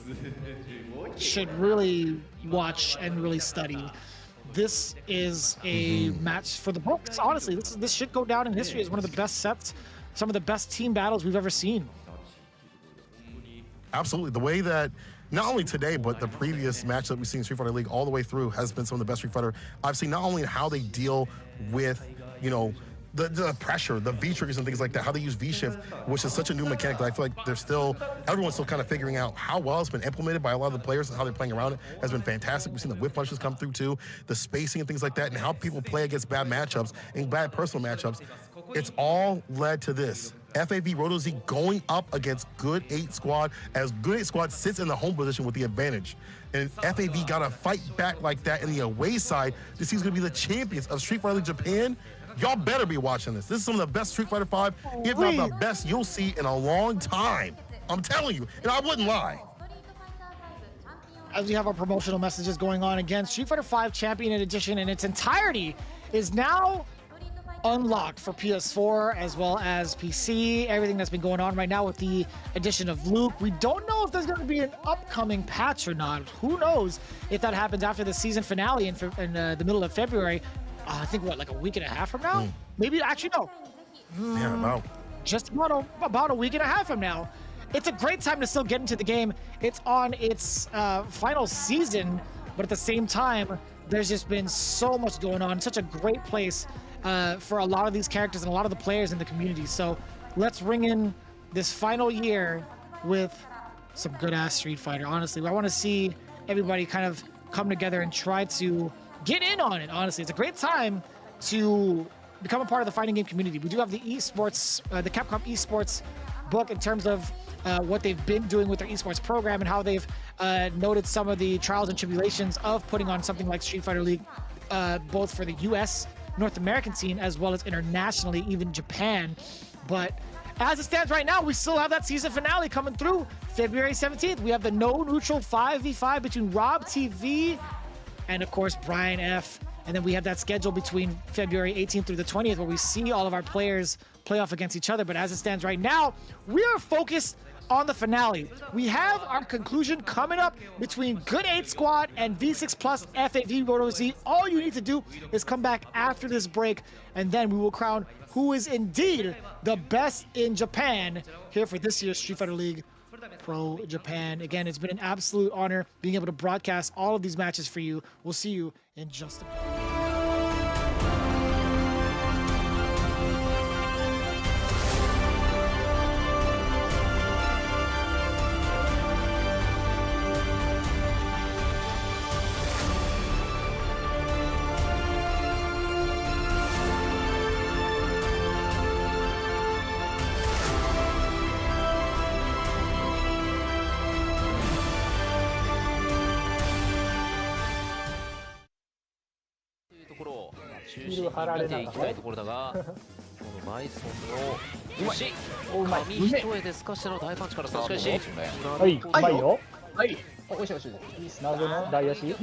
should really watch and really study. This is a match for the books. Honestly, this should go down in history as one of the best sets, some of the best team battles we've ever seen. Absolutely. The way that not only today, but the previous match that we've seen in Street Fighter League all the way through has been some of the best Street Fighter I've seen, not only in how they deal with, you know, the pressure, the V-triggers and things like that, how they use V-shift, which is such a new mechanic that I feel like everyone's still kind of figuring out how well it's been implemented by a lot of the players and how they're playing around it has been fantastic. We've seen the whip punches come through too, the spacing and things like that, and how people play against bad matchups and bad personal matchups. It's all led to this. FAV Roto Z going up against Good 8 Squad, as Good 8 Squad sits in the home position with the advantage. And FAV got to fight back like that in the away side to see who's going to be the champions of Street Fighter League Japan. Y'all better be watching this. This is some of the best Street Fighter V, if not the best you'll see in a long time. I'm telling you, and I wouldn't lie. As we have our promotional messages going on again, Street Fighter V Champion Edition in its entirety is now unlocked for PS4 as well as PC. Everything that's been going on right now with the addition of Luke. We don't know if there's going to be an upcoming patch or not. Who knows if that happens after the season finale in the middle of February. I think, what, like a week and a half from now? Maybe, actually, no. Yeah, about. Just about a week and a half from now. It's a great time to still get into the game. It's on its final season, but at the same time, there's just been so much going on. Such a great place for a lot of these characters and a lot of the players in the community. So let's ring in this final year with some good-ass Street Fighter. Honestly, I want to see everybody kind of come together and try to get in on it. Honestly, it's a great time to become a part of the fighting game community. We do have the esports, the Capcom esports book in terms of what they've been doing with their esports program and how they've noted some of the trials and tribulations of putting on something like Street Fighter League, both for the US, North American scene, as well as internationally, even Japan. But as it stands right now, we still have that season finale coming through February 17th. We have the no neutral 5v5 between Rob TV and, of course, Brian F. And then we have that schedule between February 18th through the 20th where we see all of our players play off against each other. But as it stands right now, we are focused on the finale. We have our conclusion coming up between Good 8 Squad and V6 Plus FAV Roto Z. All you need to do is come back after this break, and then we will crown who is indeed the best in Japan here for this year's Street Fighter League Pro Japan. Again, it's been an absolute honor being able to broadcast all of these matches for you. We'll see you in just a minute. 中心に見ていきたいところだが、このバイソンの牛、紙一重で透かしての大パンチから差し返し。はい、うまいよ。はい。おいしいおいしい。なぜの大足？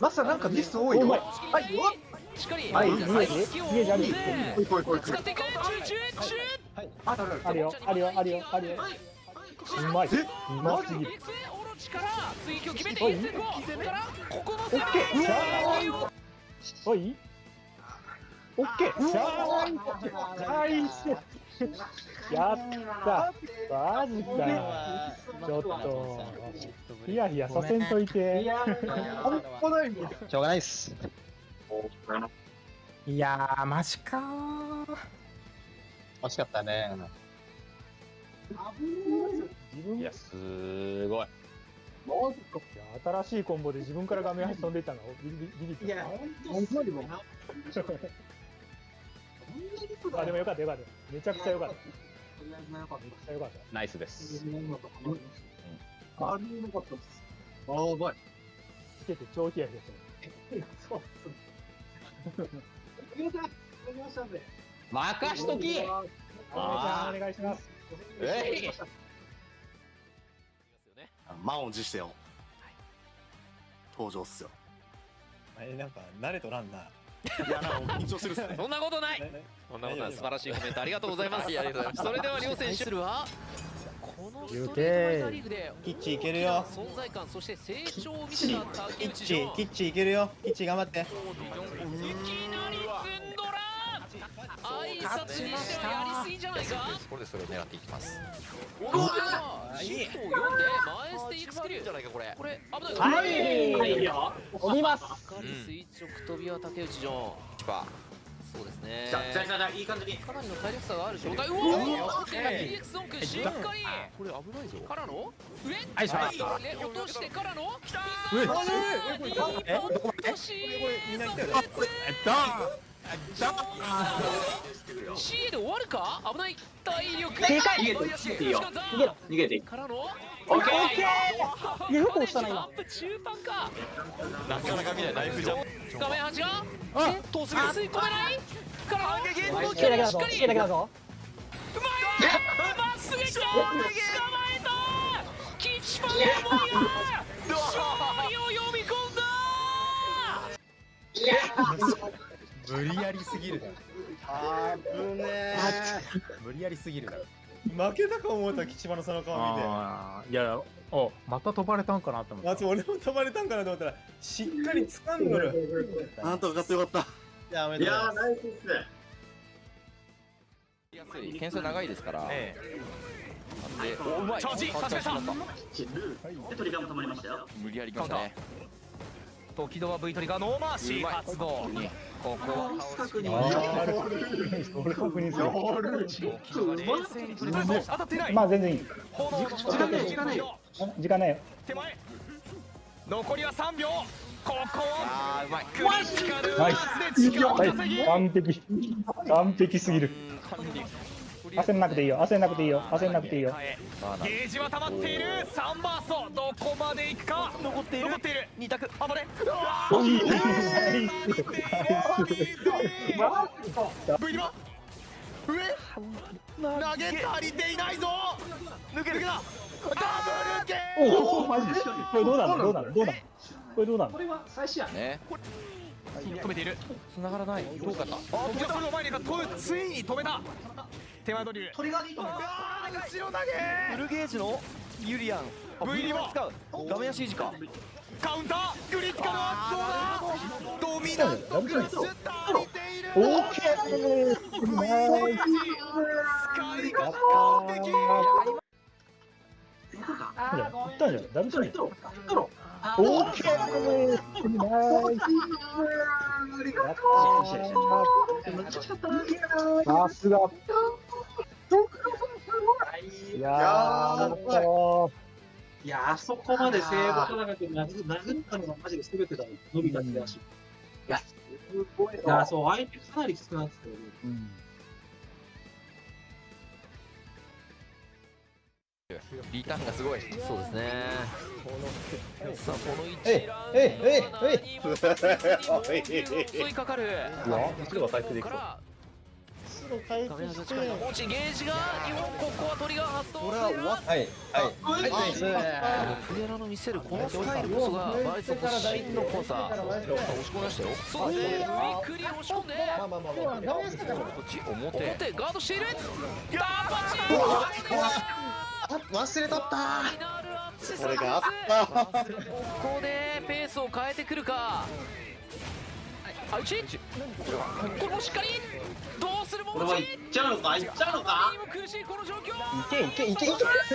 マスターなんかミス多いよ。はい。しっかり。はい。家じゃねえ。こい。使っていく。はい。あるよ。うまい。うますぎる。オロチから追撃を決めていく。からここの攻め。おい。オッケー。返せ。やったマジかちょっとヒヤヒヤさせんといてしょうがないっすいやーマジかー惜しかったねいやすごい新しいコンボで自分から画面端飛んでいったのビビっていや本当にもあでもよかっためちゃくちゃよかったナイスです。あれ良かったです。ああ、うまい。つけて超気合いでしたね。そう任しとき。お願いします。満を持してよ。登場っすよ。なんか慣れとらんな。いや、なんか緊張してるっすね。そんなことない。そんなことない。素晴らしいコメントありがとうございます。それでは両選手はこのストリートファイターリーグでキッチいけるよ。存在感そして成長を見せた竹内キッチいけるよ。キッチ頑張って。いきなりツンドラ挨拶にしてはやりすぎじゃないか。これでそれを狙っていきます。シフトを読んで前捨ていくスキルじゃないかこれ。これ危ない。はいよ。降ります。しっかり垂直飛びは竹内ジョン。そうですね。いい感じに。かなりの体力差がある状態。うお DX ドンクしっかり。これ危ないぞ。からの上。落としてからの。きた。CA で終わるか。危ない。体力。逃げていい。からの。オッケー。よく押したな今。中盤か。なかなか見ないナイフジャンプ。画面8がトスが吸い込めないから反撃のしっかりだぞ。しっかりだぞ。うまいすげえ来た捕まえたキッチパンの思いが勝利を呼び込んだ。無理やりすぎるな。危ねえ。無理やりすぎるな。負けたか思った吉島のその顔見て。いや、また飛ばれたんかなと思って。俺も飛ばれたんかなと思ったらしっかり掴んどる。なんとか勝ってよかった。やめて。いやナイスっす。安い懸垂長いですから。えでうまい。チャージさせた。でトリガーも止まりましたよ。無理やり来ましたね。時戸は V トリガーノーマーシー発動。ここそれ確認する。当たってない。まあ全然いい。時間ないよ。時間ないよ。手前。残りは3秒。ここうまい。クリティカルナイス。で時間を稼ぎ。完璧すぎる。焦んなくていいよ。焦んなくていいよ。焦んなくていいよ。ゲージは溜まっている。3バーストどこまで行くか。残っている2択。あばれ。V リバ上投げ足りていないぞ。抜けだ。ダブルゲー。おおマジで。これどうなの。これどうなの。ね。止めている。繋がらない。どうかな。止めた。その前についに止めた。手前ドリル。トリガーでいいと思う。後ろ投げ。フルゲージのユリアン。V リバ使う。画面足時間。カウンター。クリティカルはどうだ。ドミナントクラス足りている。オーケー。ナイス。使い方完璧。行ったんじゃん。ダブルじゃん。オーケー。ナイス。さすが。いやあそこまでセーブ高く殴ったのがマジで全てだ。伸びた手足。いや、すごいな。いや、そう、相手かなりきつくなってたよね。リターンがすごい。そうですね。さあこの1ラウンド襲いかかる。すぐ回復できそう。画面端近いの持ちゲージが日本ここはトリガー発動。これは終わった。プレラの見せるこのスタイルこそがバイソンの真の濃さ。押し込みましたよ。そうですね。クリ押し込んで。こっち表ガードしている。ガーパチ。忘れとった。これがあったここでペースを変えてくるか。あうちこれもしっかりどうするもんち。いっちゃうのか。苦しいこの状況。いけ完全に追いつき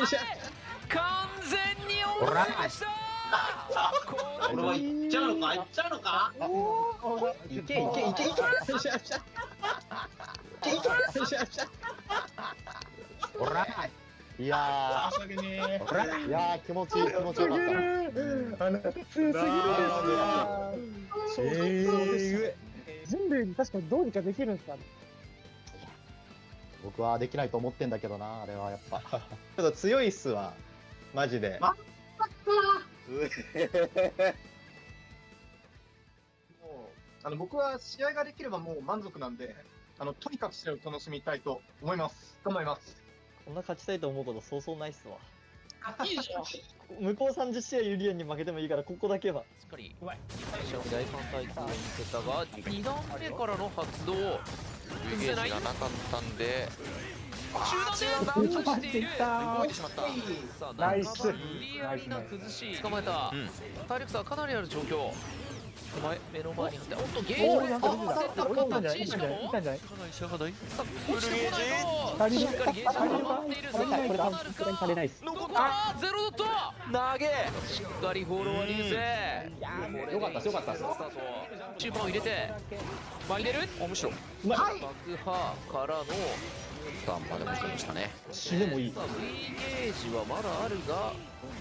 ました。これはいっちゃうのか。いけいやー気持ちよかった。あなた強すぎる。人類に確かにどうにかできるんですかね。僕はできないと思ってんだけどな、あれはやっぱ。ちょっと強いっすわ、マジで。僕は試合ができればもう満足なんで、とにかく試合を楽しみたいと思います。頑張ります。こんな勝ちたいと思うことそうそうないっすわ。いいじゃん。向こう30試合ユリアンに負けてもいいから、ここだけは。しっかり最初大反対抗を見せたが、2段目からの発動崩せない。がなかったんで、中段で落としている。動いてしまった。さあナイス無理やりな崩し捕まえた。体力差かなりある状況。目の前にあって、おっとゲージを形しかもいたんじゃない？さあ落ちてこないと足りしっかりゲージが溜まっている。さあこれどうなるか。足りないっす。残ったゼロドット投げしっかりフォロワー流星。よかったよかった。スタート中盤を入れて入れる。むしろ爆破からのスタンまで持ちましたね。死でもいい。さあ V ゲージはまだあるが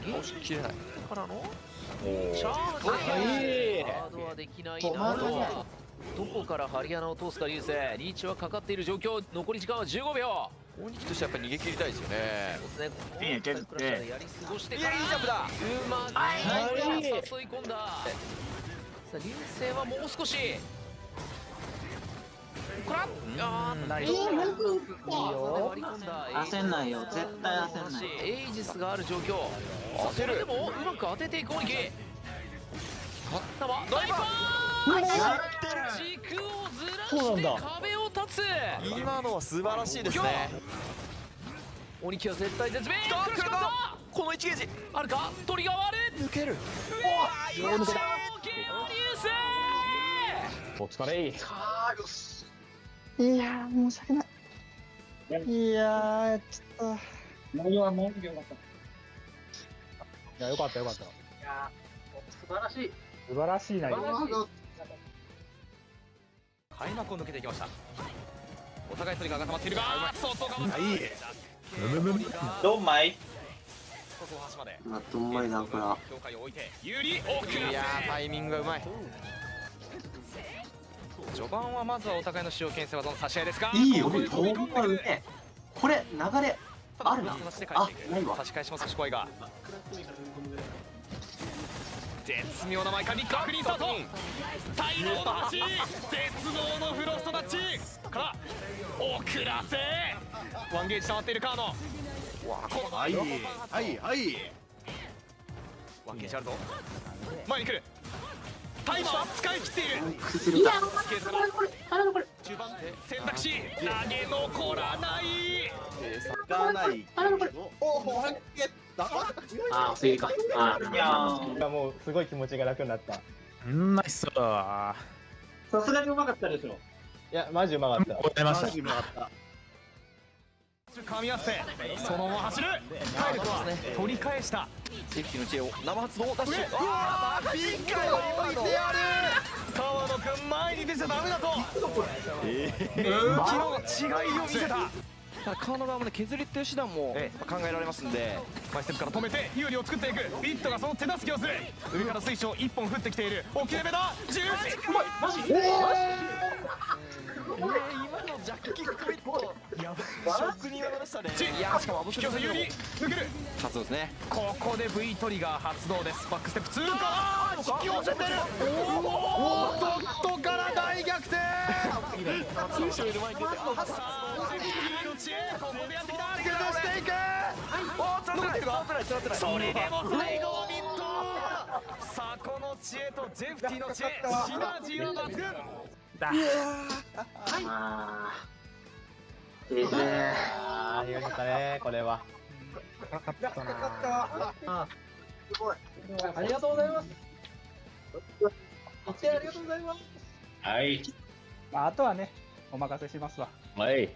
ゲージ切れないからのおーチャージハードはできないなと。どこからハリアナを通すか流星。リーチはかかっている状況。残り時間は15秒。大西としてはやっぱり逃げ切りたいですよね。そうですね。削ってやり過ごしてからいいジャンプだ。うまく誘い込んだ。さあ流星はもう少し。こらナイス。焦んないよ、絶対焦んない。エイジスがある状況。それでもうまく当てていく大力。ダイバー軸をずらして壁を立つ。今のは素晴らしいですね。鬼木は絶対絶命。苦しかった。この1ゲージあるか。トリガー割る。抜ける。超流星。お疲れ。いやー、申し訳ない。いやー、ちょっと。内容はもうよかった。いや、よかったよかった。いや素晴らしい。素晴らしい内容。開幕を抜けていきました。お互いトリガーが溜まっているが、外側。いい。ドンマイ。ここ端まで。ドンマイだから。境界を置いて有利奥いやータイミングがうまい。序盤はまずはお互いの使用牽制技の差し合いですが、いいよ、これドンマイうめえ。これ流れあるな。あ、ないわ。差し返しますし声が。絶妙な前観に確認スタート。大量の8、絶望のフロストタッチから遅らせワンゲージ溜まっているカード。はいはいはい。ワンゲージあるぞ。前に来る。タイマーは使い切っている。崩れた。中盤選択肢投げ残らない。あー、次か。あー、いやー、もうすごい気持ちが楽になった。ナイスー。さすがにうまかったでしょ。いや、マジうまかった。ございました。噛み合ってそのまま走る。体力は取り返した。セーフティの知恵を生発動ダッシュ。うわー、ピッカを置いてやる。川野くん前に出ちゃダメだと。昨日違いを見せた。ただ川野側もね削りっていう手段も考えられますんで、前ステップから止めて有利を作っていく。ビットがその手助けをする。上から水晶1本降ってきている。大きめだ。11。マジ今のジャッキクイット職人技でしたね。いやしかも引き寄せ有利抜ける。発動ですね。ここで V トリガー発動です。バックステップ通過。引き寄せてる。おおドットから大逆転。水晶で前に出てさあの知恵ここでやってきた。崩していく。おっ残ってるがそれでも最後はミット。さあこの知恵とジェフティの知恵シナジーは抜群だ。いいですね。あー、よかったね、これは。すごい。ありがとうございます。一点ありがとうございます。はい。あとはね、お任せしますわ。はい。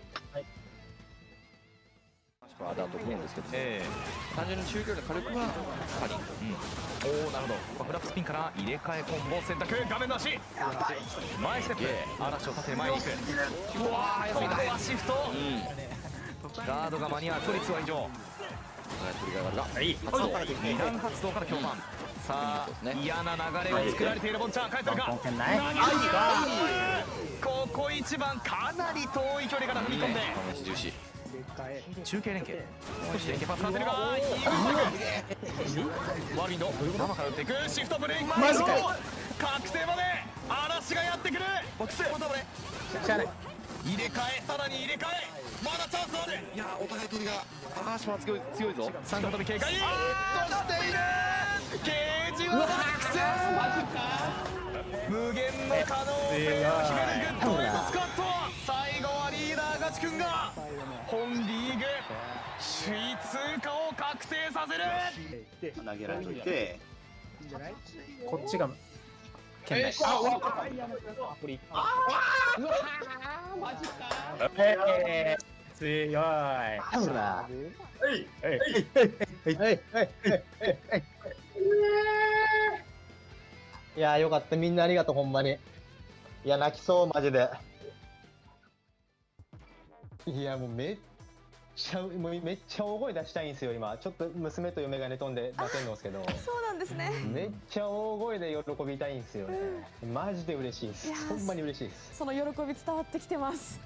アダーと思うんですけど、単純に中距離の軽くはカリン、おおなるほど。フラップスピンから入れ替えコンボ選択。画面の足前ステップ嵐を立てて前に行く。うわー速いな。シフト、ガードが間に合う。距離2は以上。トリガーが発動2段発動から強化。さあ嫌な流れを作られているボンちゃん帰ってるか。ここ一番かなり遠い距離から踏み込んで重視中継連携。少し連携パスされてるがワーウィンド生から打っていく。シフトブレイクマジか。確定まで嵐がやってくる。落ち着いて、また俺。しゃあない。入れ替え、さらに入れ替え、まだチャンスある。いや、お互い鳥が。嵐は強いぞ。三角飛び警戒。落ちている。ゲージはマックス。無限の可能性を秘めるグッドウェイトスカット。最後はリーダーガチ君が本リーグ首位通過を確定させる。投げられといて、こっちが県内。強い。ほら。いやーよかった、みんなありがとう、ほんまに。いや、泣きそう、マジで。いや、もうめっちゃ大声出したいんですよ、今。ちょっと娘と嫁が寝飛んで出せんのですけど。そうなんですね。めっちゃ大声で喜びたいんですよね。マジで嬉しいです。ほんまに嬉しいです。その喜び伝わってきてます。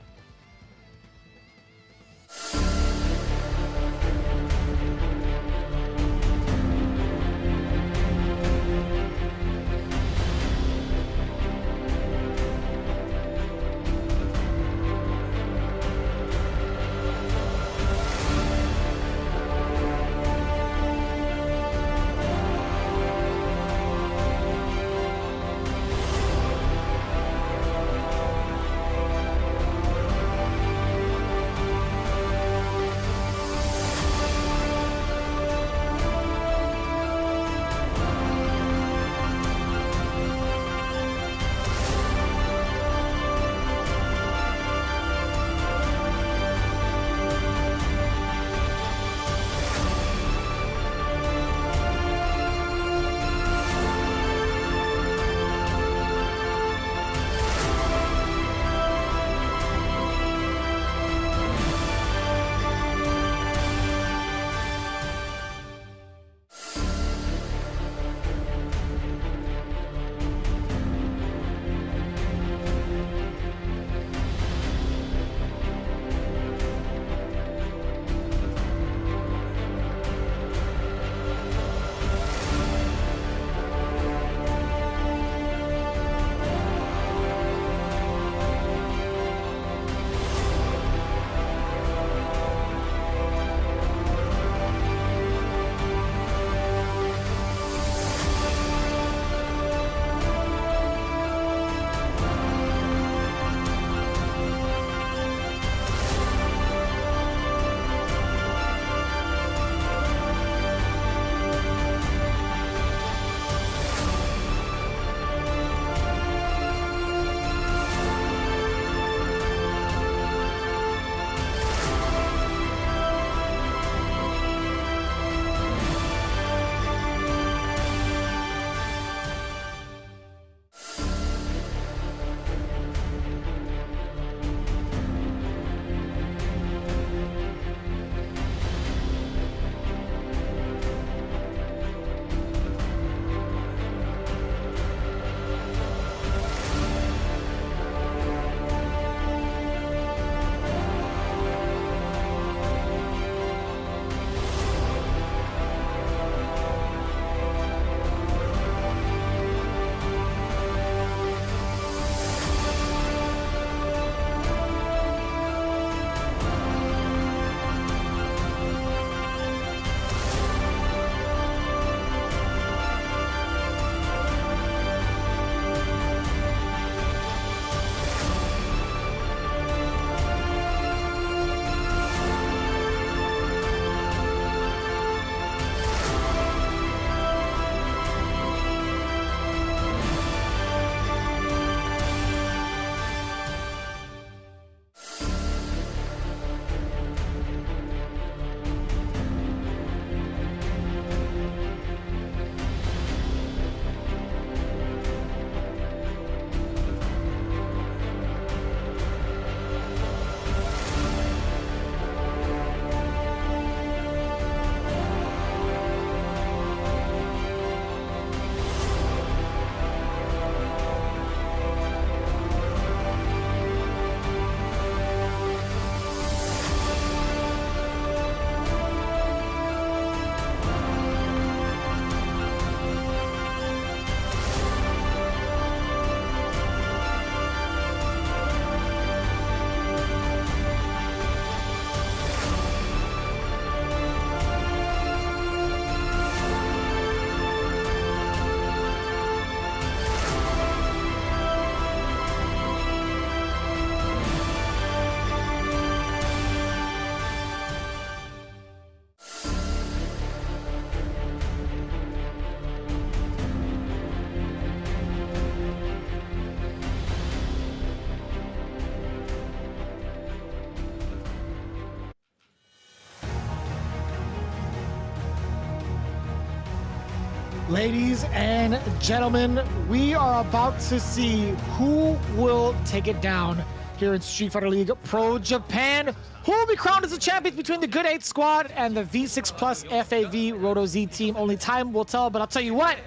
Ladies and gentlemen, we are about to see who will take it down here in Street Fighter League Pro Japan. Who will be crowned as the champions between the Good 8 squad and the V6 Plus FAV Roto Z team? Only time will tell, but I'll tell you what,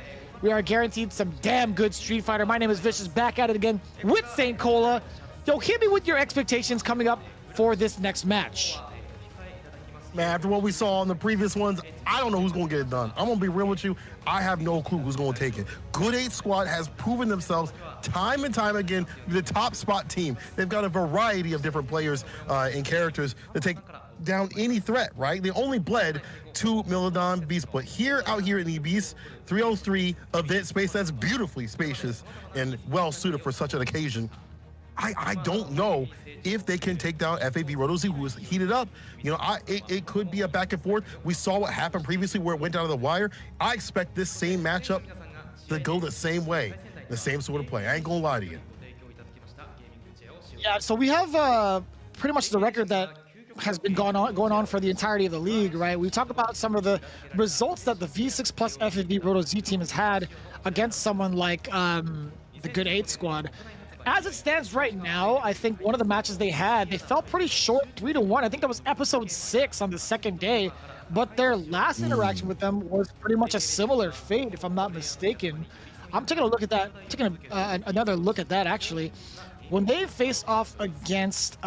we are guaranteed some damn good Street Fighter. My name is Vicious, back at it again with Saint Cola. Yo, hit me with your expectations coming up for this next match. Man, after what we saw in the previous ones, I don't know who's going to get it done. I'm going to be real with you. I have no clue who's going to take it. Good 8 squad has proven themselves time and time again to be the top spot team. They've got a variety of different players and characters that take down any threat, right? They only bled to Milodon Beast, but out here in the Beast 303 event space that's beautifully spacious and well suited for such an occasion, I don't know if they can take down FAV Rotozy, who is heated up. You know, it could be a back and forth. We saw what happened previously where it went down to the wire. I expect this same matchup to go the same way, the same sort of play. I ain't gonna lie to you. Yeah, so we have pretty much the record that has been going on for the entirety of the league, right? We talk about some of the results that the V6 Plus FAV Roto Z team has had against someone like the Good 8 squad. As it stands right now, I think one of the matches they had, they fell pretty short, 3-1. I think that was episode 6 on the second day, but their last interaction with them was pretty much a similar fate, if I'm not mistaken. I'm taking a look at that, another look at that actually. When they faced off against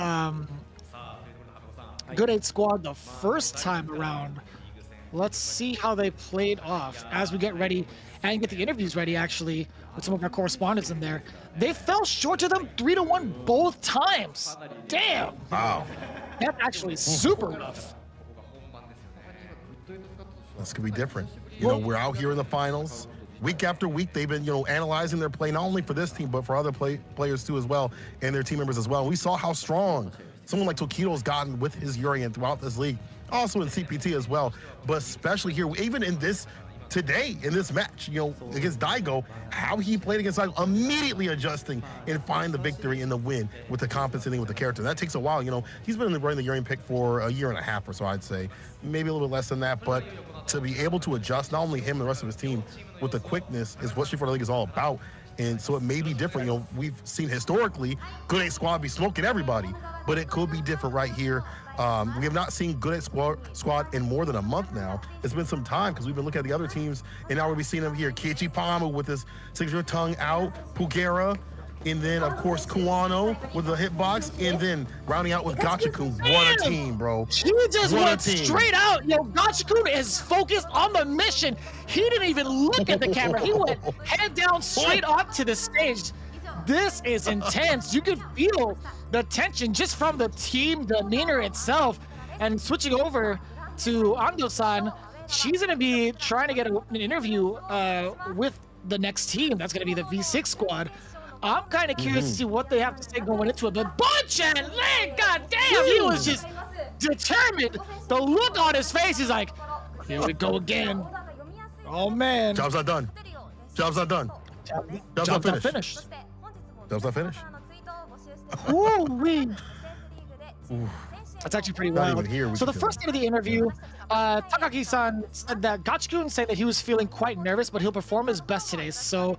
Good 8 squad the first time around, let's see how they played off as we get ready and get the interviews ready actually with some of our correspondents in there. They fell short to them 3-1 both times. Damn. Wow. That's actually super rough. That's gonna be different. You know, we're out here in the finals. Week after week, they've been, analyzing their play, not only for this team, but for other players too as well, and their team members as well. We saw how strong someone like Tokido's gotten with his Urian throughout this league, also in CPT as well, but especially here, even in this today in this match, against Daigo, how he played against Daigo, immediately adjusting and find the victory and the win with the compensating with the character. That takes a while. He's been running the Urian pick for a year and a half or so, I'd say, maybe a little bit less than that, but to be able to adjust not only him and the rest of his team with the quickness is what Street Fighter League is all about. And so it may be different. We've seen historically Good 8 squad be smoking everybody, but it could be different right here. We have not seen Good 8 squad in more than a month now. It's been some time because we've been looking at the other teams, and now we'll be seeing them here. Keiichi Palmu with his signature tongue out, Pugera, and then of course Kuwano with the hitbox, and then rounding out with Gachikun. What a team, bro. He just went straight out. Gachikun is focused on the mission. He didn't even look at the camera. He went head down straight up to the stage. This is intense. You can feel the tension just from the team demeanor itself. And switching over to Ando-san, she's going to be trying to get an interview with the next team. That's going to be the V6 squad. I'm kind of curious to see what they have to say going into it. But Bonchan, man, goddamn, he was just determined. The look on his face is like, here we go again. Oh, man. Job's not done. Job's not done. Job's not finished. Job's not finished. Ooh-wee. That's actually pretty wild. So the first thing of the interview, Takagi-san said that Gachikun said that he was feeling quite nervous, but he'll perform his best today. So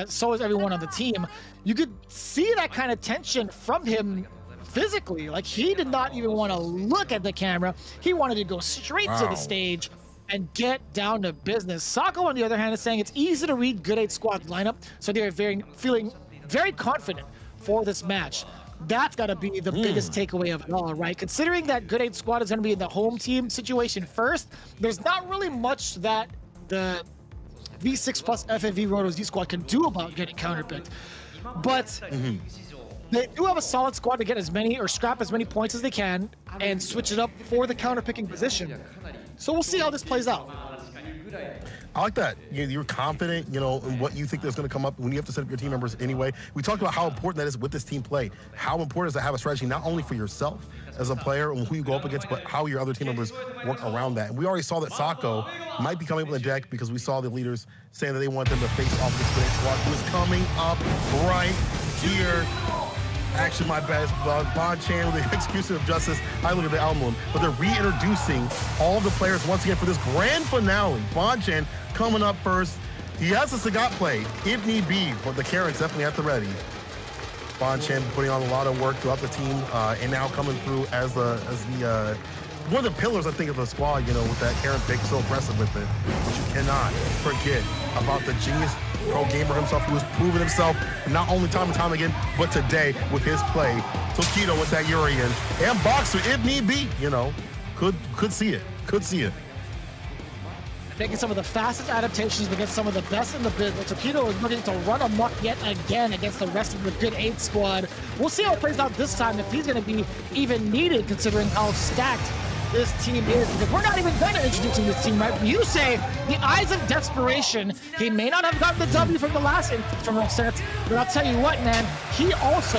so is everyone on the team. You could see that kind of tension from him physically. Like, he did not even want to look at the camera. He wanted to go straight to the stage and get down to business. Sako, on the other hand, is saying it's easy to read Good 8 squad's lineup, so they're feeling very confident for this match. That's got to be the biggest takeaway of it all, right? Considering that Good 8 squad is going to be in the home team situation first, there's not really much that the V6 Plus FAV Roto Z squad can do about getting counterpicked. But they do have a solid squad to get as many or scrap as many points as they can and switch it up for the counterpicking position. So we'll see how this plays out. I like that. You're confident, in what you think that's going to come up when you have to set up your team members anyway. We talked about how important that is with this team play. How important is to have a strategy not only for yourself as a player and who you go up against, but how your other team members work around that. And we already saw that Sako might be coming up on the deck because we saw the leaders saying that they want them to face off this Good 8 squad, who is coming up right here. Actually, my bad. Bonchan with the execution of justice. I look at the album, but they're reintroducing all of the players once again for this grand finale. Bonchan coming up first. He has a Sagat play, if need be, but the Karen's definitely at the ready. Bonchan putting on a lot of work throughout the team, and now coming through as the one of the pillars, I think, of the squad, you know, with that Karen pick, so aggressive with it. But you cannot forget about the genius pro gamer himself, who has proven himself not only time and time again, but today with his play. Tokido with that Urian, and Boxer, if need be, you know, could see it, Making some of the fastest adaptations against some of the best in the business. Tokido is looking to run amok yet again against the rest of the good 8 squad. We'll see how it plays out this time, if he's going to be even needed, considering how stacked this team is, because we're not even going to introduce him to this team, right? You say the eyes of desperation. He may not have gotten the W from the last internal sets, but I'll tell you what, man, he also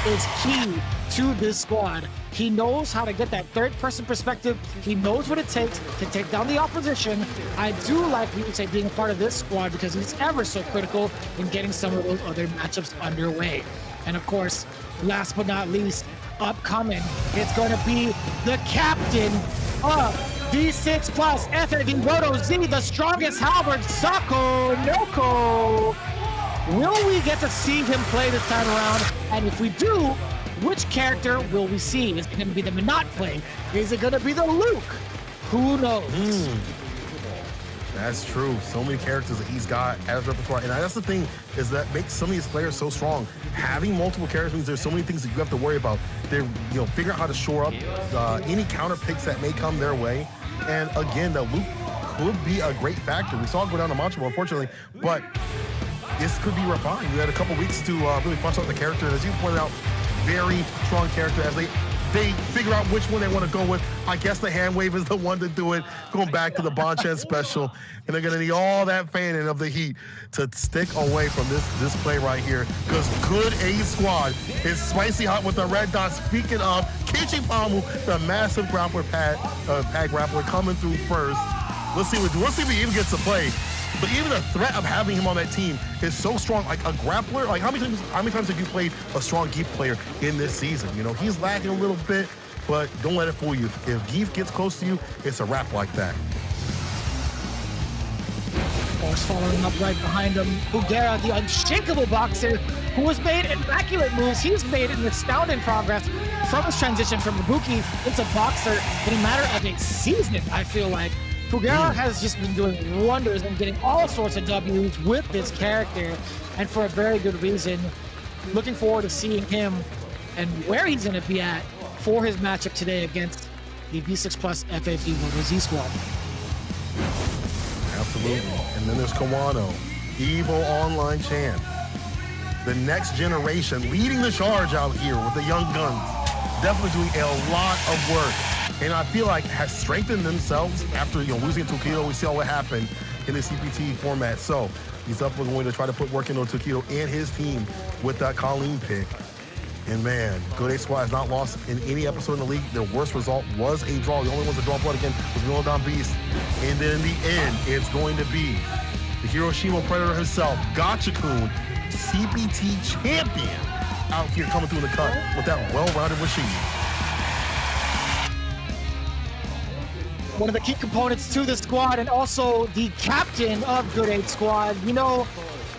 is key to this squad. He knows how to get that third-person perspective. He knows what it takes to take down the opposition. I do like, we would say, being a part of this squad because he's ever so critical in getting some of those other matchups underway. And of course, last but not least, upcoming, it's going to be the captain of V6 Plus FAV Roto Z, the strongest halberd, Sako Noko. Will we get to see him play this time around? And if we do, which character will we see? Is it going to be the Minot play? Is it going to be the Luke? Who knows? That's true. So many characters that he's got as repertoire. And that's the thing, is that makes some of these players so strong. Having multiple characters means there's so many things that you have to worry about. They're, you know, figure out how to shore up any counter picks that may come their way. And again, the Luke could be a great factor. We saw it go down to Manchimo, unfortunately, but this could be refined. We had a couple weeks to really flesh out the character. And as you pointed out, very strong character as they figure out which one they want to go with. I guess the hand wave is the one to do it, going back to the Bonchan special. And they're going to need all that fanning of the heat to stick away from this play right here, because good A squad is spicy hot with the red dot. Speaking of, Kichipamu, the massive grappler pad grappler coming through first. Let's see if he even gets to play. But even the threat of having him on that team is so strong. Like a grappler, like how many times have you played a strong Geef player in this season? You know, he's lacking a little bit, but don't let it fool you. If Geef gets close to you, it's a wrap like that. Force following up right behind him. Fugera, the unshakable boxer, who has made immaculate moves. He's made an astounding progress from his transition from Ibuki into boxer in a matter of a season, I feel like. Fugera has just been doing wonders and getting all sorts of W's with this character, and for a very good reason. Looking forward to seeing him and where he's going to be at for his matchup today against the V6 Plus FAV Roto Z squad. Absolutely. And then there's Kawano, Evo Online champ. The next generation leading the charge out here with the young guns. Definitely doing a lot of work. And I feel like has strengthened themselves after, you know, losing Tokido. We saw what happened in the CPT format. So he's definitely going to try to put work into Tokido and his team with that Colleen pick. And man, Good A Squad has not lost in any episode in the league. Their worst result was a draw. The only ones that draw blood again was Milodon Beast. And then in the end, it's going to be the Hiroshima Predator himself, Gachikun, CPT champion, out here coming through the cut with that well-rounded machine. One of the key components to the squad, and also the captain of Good 8 squad. You know,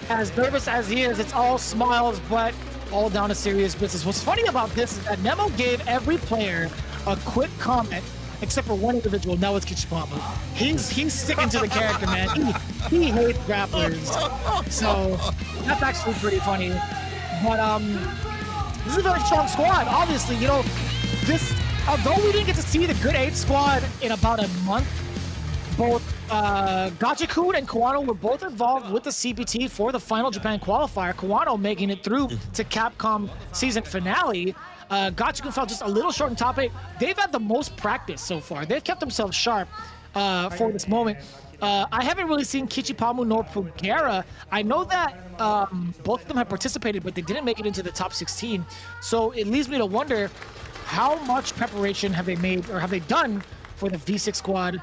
as nervous as he is, it's all smiles, but all down to serious business. What's funny about this is that Nemo gave every player a quick comment, except for one individual. Now it's Kichipamu. He's sticking to the character, man. He hates grapplers. So that's actually pretty funny. But this is a very strong squad. Obviously, you know, this. Although we didn't get to see the Good 8 squad in about a month, both Gachikun and Kawano were both involved with the CPT for the final Japan qualifier. Kawano making it through to Capcom season finale. Gachikun fell just a little short in top 8. They've had the most practice so far. They've kept themselves sharp for this moment. I haven't really seen Kichipamu nor Fugera. I know that both of them have participated, but they didn't make it into the top 16. So it leaves me to wonder, how much preparation have they made or have they done for the V6 squad,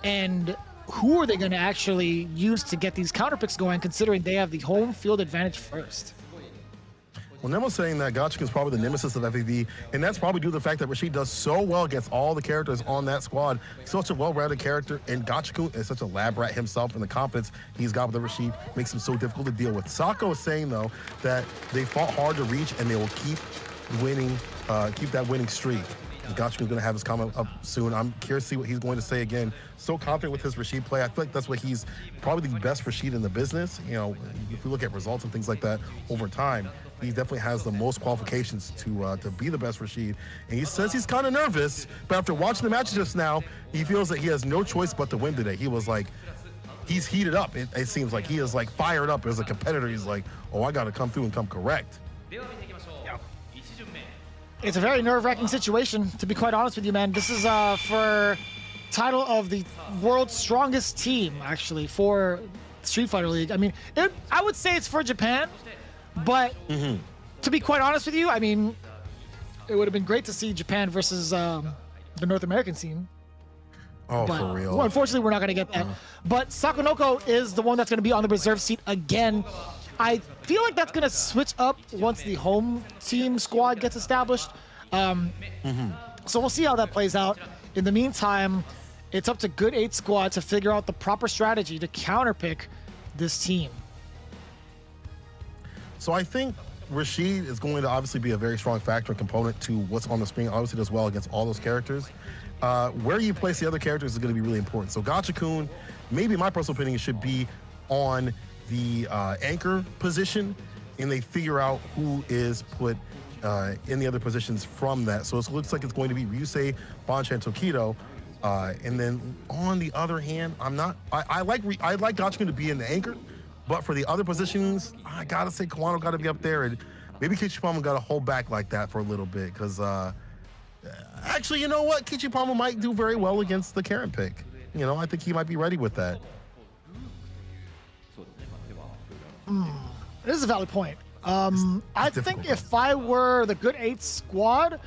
and who are they going to actually use to get these counter picks going, considering they have the home field advantage first? Well, Nemo's saying that Gachikun is probably the nemesis of FAV, and that's probably due to the fact that Rashid does so well against all the characters on that squad. Such a well-rounded character, and Gachikun is such a lab rat himself, and the confidence he's got with the Rashid makes him so difficult to deal with. Sako is saying, though, that they fought hard to reach, and they will keep winning, keep that winning streak. Gachikun's going to have his comment up soon. I'm curious to see what he's going to say again. So confident with his Rashid play. I feel like that's what he's probably the best Rashid in the business. You know, if we look at results and things like that over time, he definitely has the most qualifications to be the best Rashid. And he says he's kind of nervous, but after watching the match just now, he feels that he has no choice but to win today. He was like, he's heated up. It seems like he is like fired up as a competitor. He's like, oh, I got to come through and come correct. It's a very nerve-wracking situation, to be quite honest with you, man. This is for title of the world's strongest team, actually, for Street Fighter League. I mean, I would say it's for Japan, but to be quite honest with you, I mean, it would have been great to see Japan versus the North American scene. Oh, but, for real. well, unfortunately, we're not going to get that. But Sakonoko is the one that's going to be on the reserve seat again. I feel like that's going to switch up once the home team squad gets established. So we'll see how that plays out. In the meantime, it's up to Good 8 squad to figure out the proper strategy to counterpick this team. So I think Rashid is going to obviously be a very strong factor and component to what's on the screen. Obviously does well against all those characters. Where you place the other characters is going to be really important. So Gachikun, maybe my personal opinion, should be on the anchor position, and they figure out who is put in the other positions from that. So it looks like it's going to be Ryusei, Bonchan, Tokido. And then on the other hand, I like Gachikun to be in the anchor, but for the other positions, I gotta say Kawano gotta be up there, and maybe Kichipama gotta hold back like that for a little bit, because actually, you know what? Kichipama might do very well against the Karen pick. You know, I think he might be ready with that. This is a valid point. I think if I were the Good 8 squad,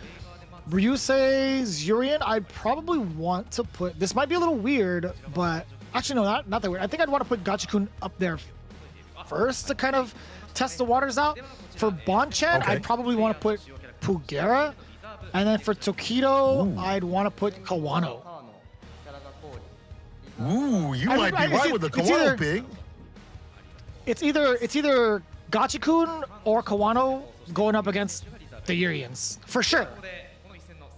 Ryusei's Urien, I'd probably want to put, this might be a little weird, but actually no, not that weird. I think I'd want to put Gachikun up there first to kind of test the waters out. For Bonchan, I'd probably want to put Pugera, and then for Tokido, I'd want to put Kawano. Ooh, you might be right with the Kawano pick. It's either Gachikun or Kawano going up against the Urians, for sure.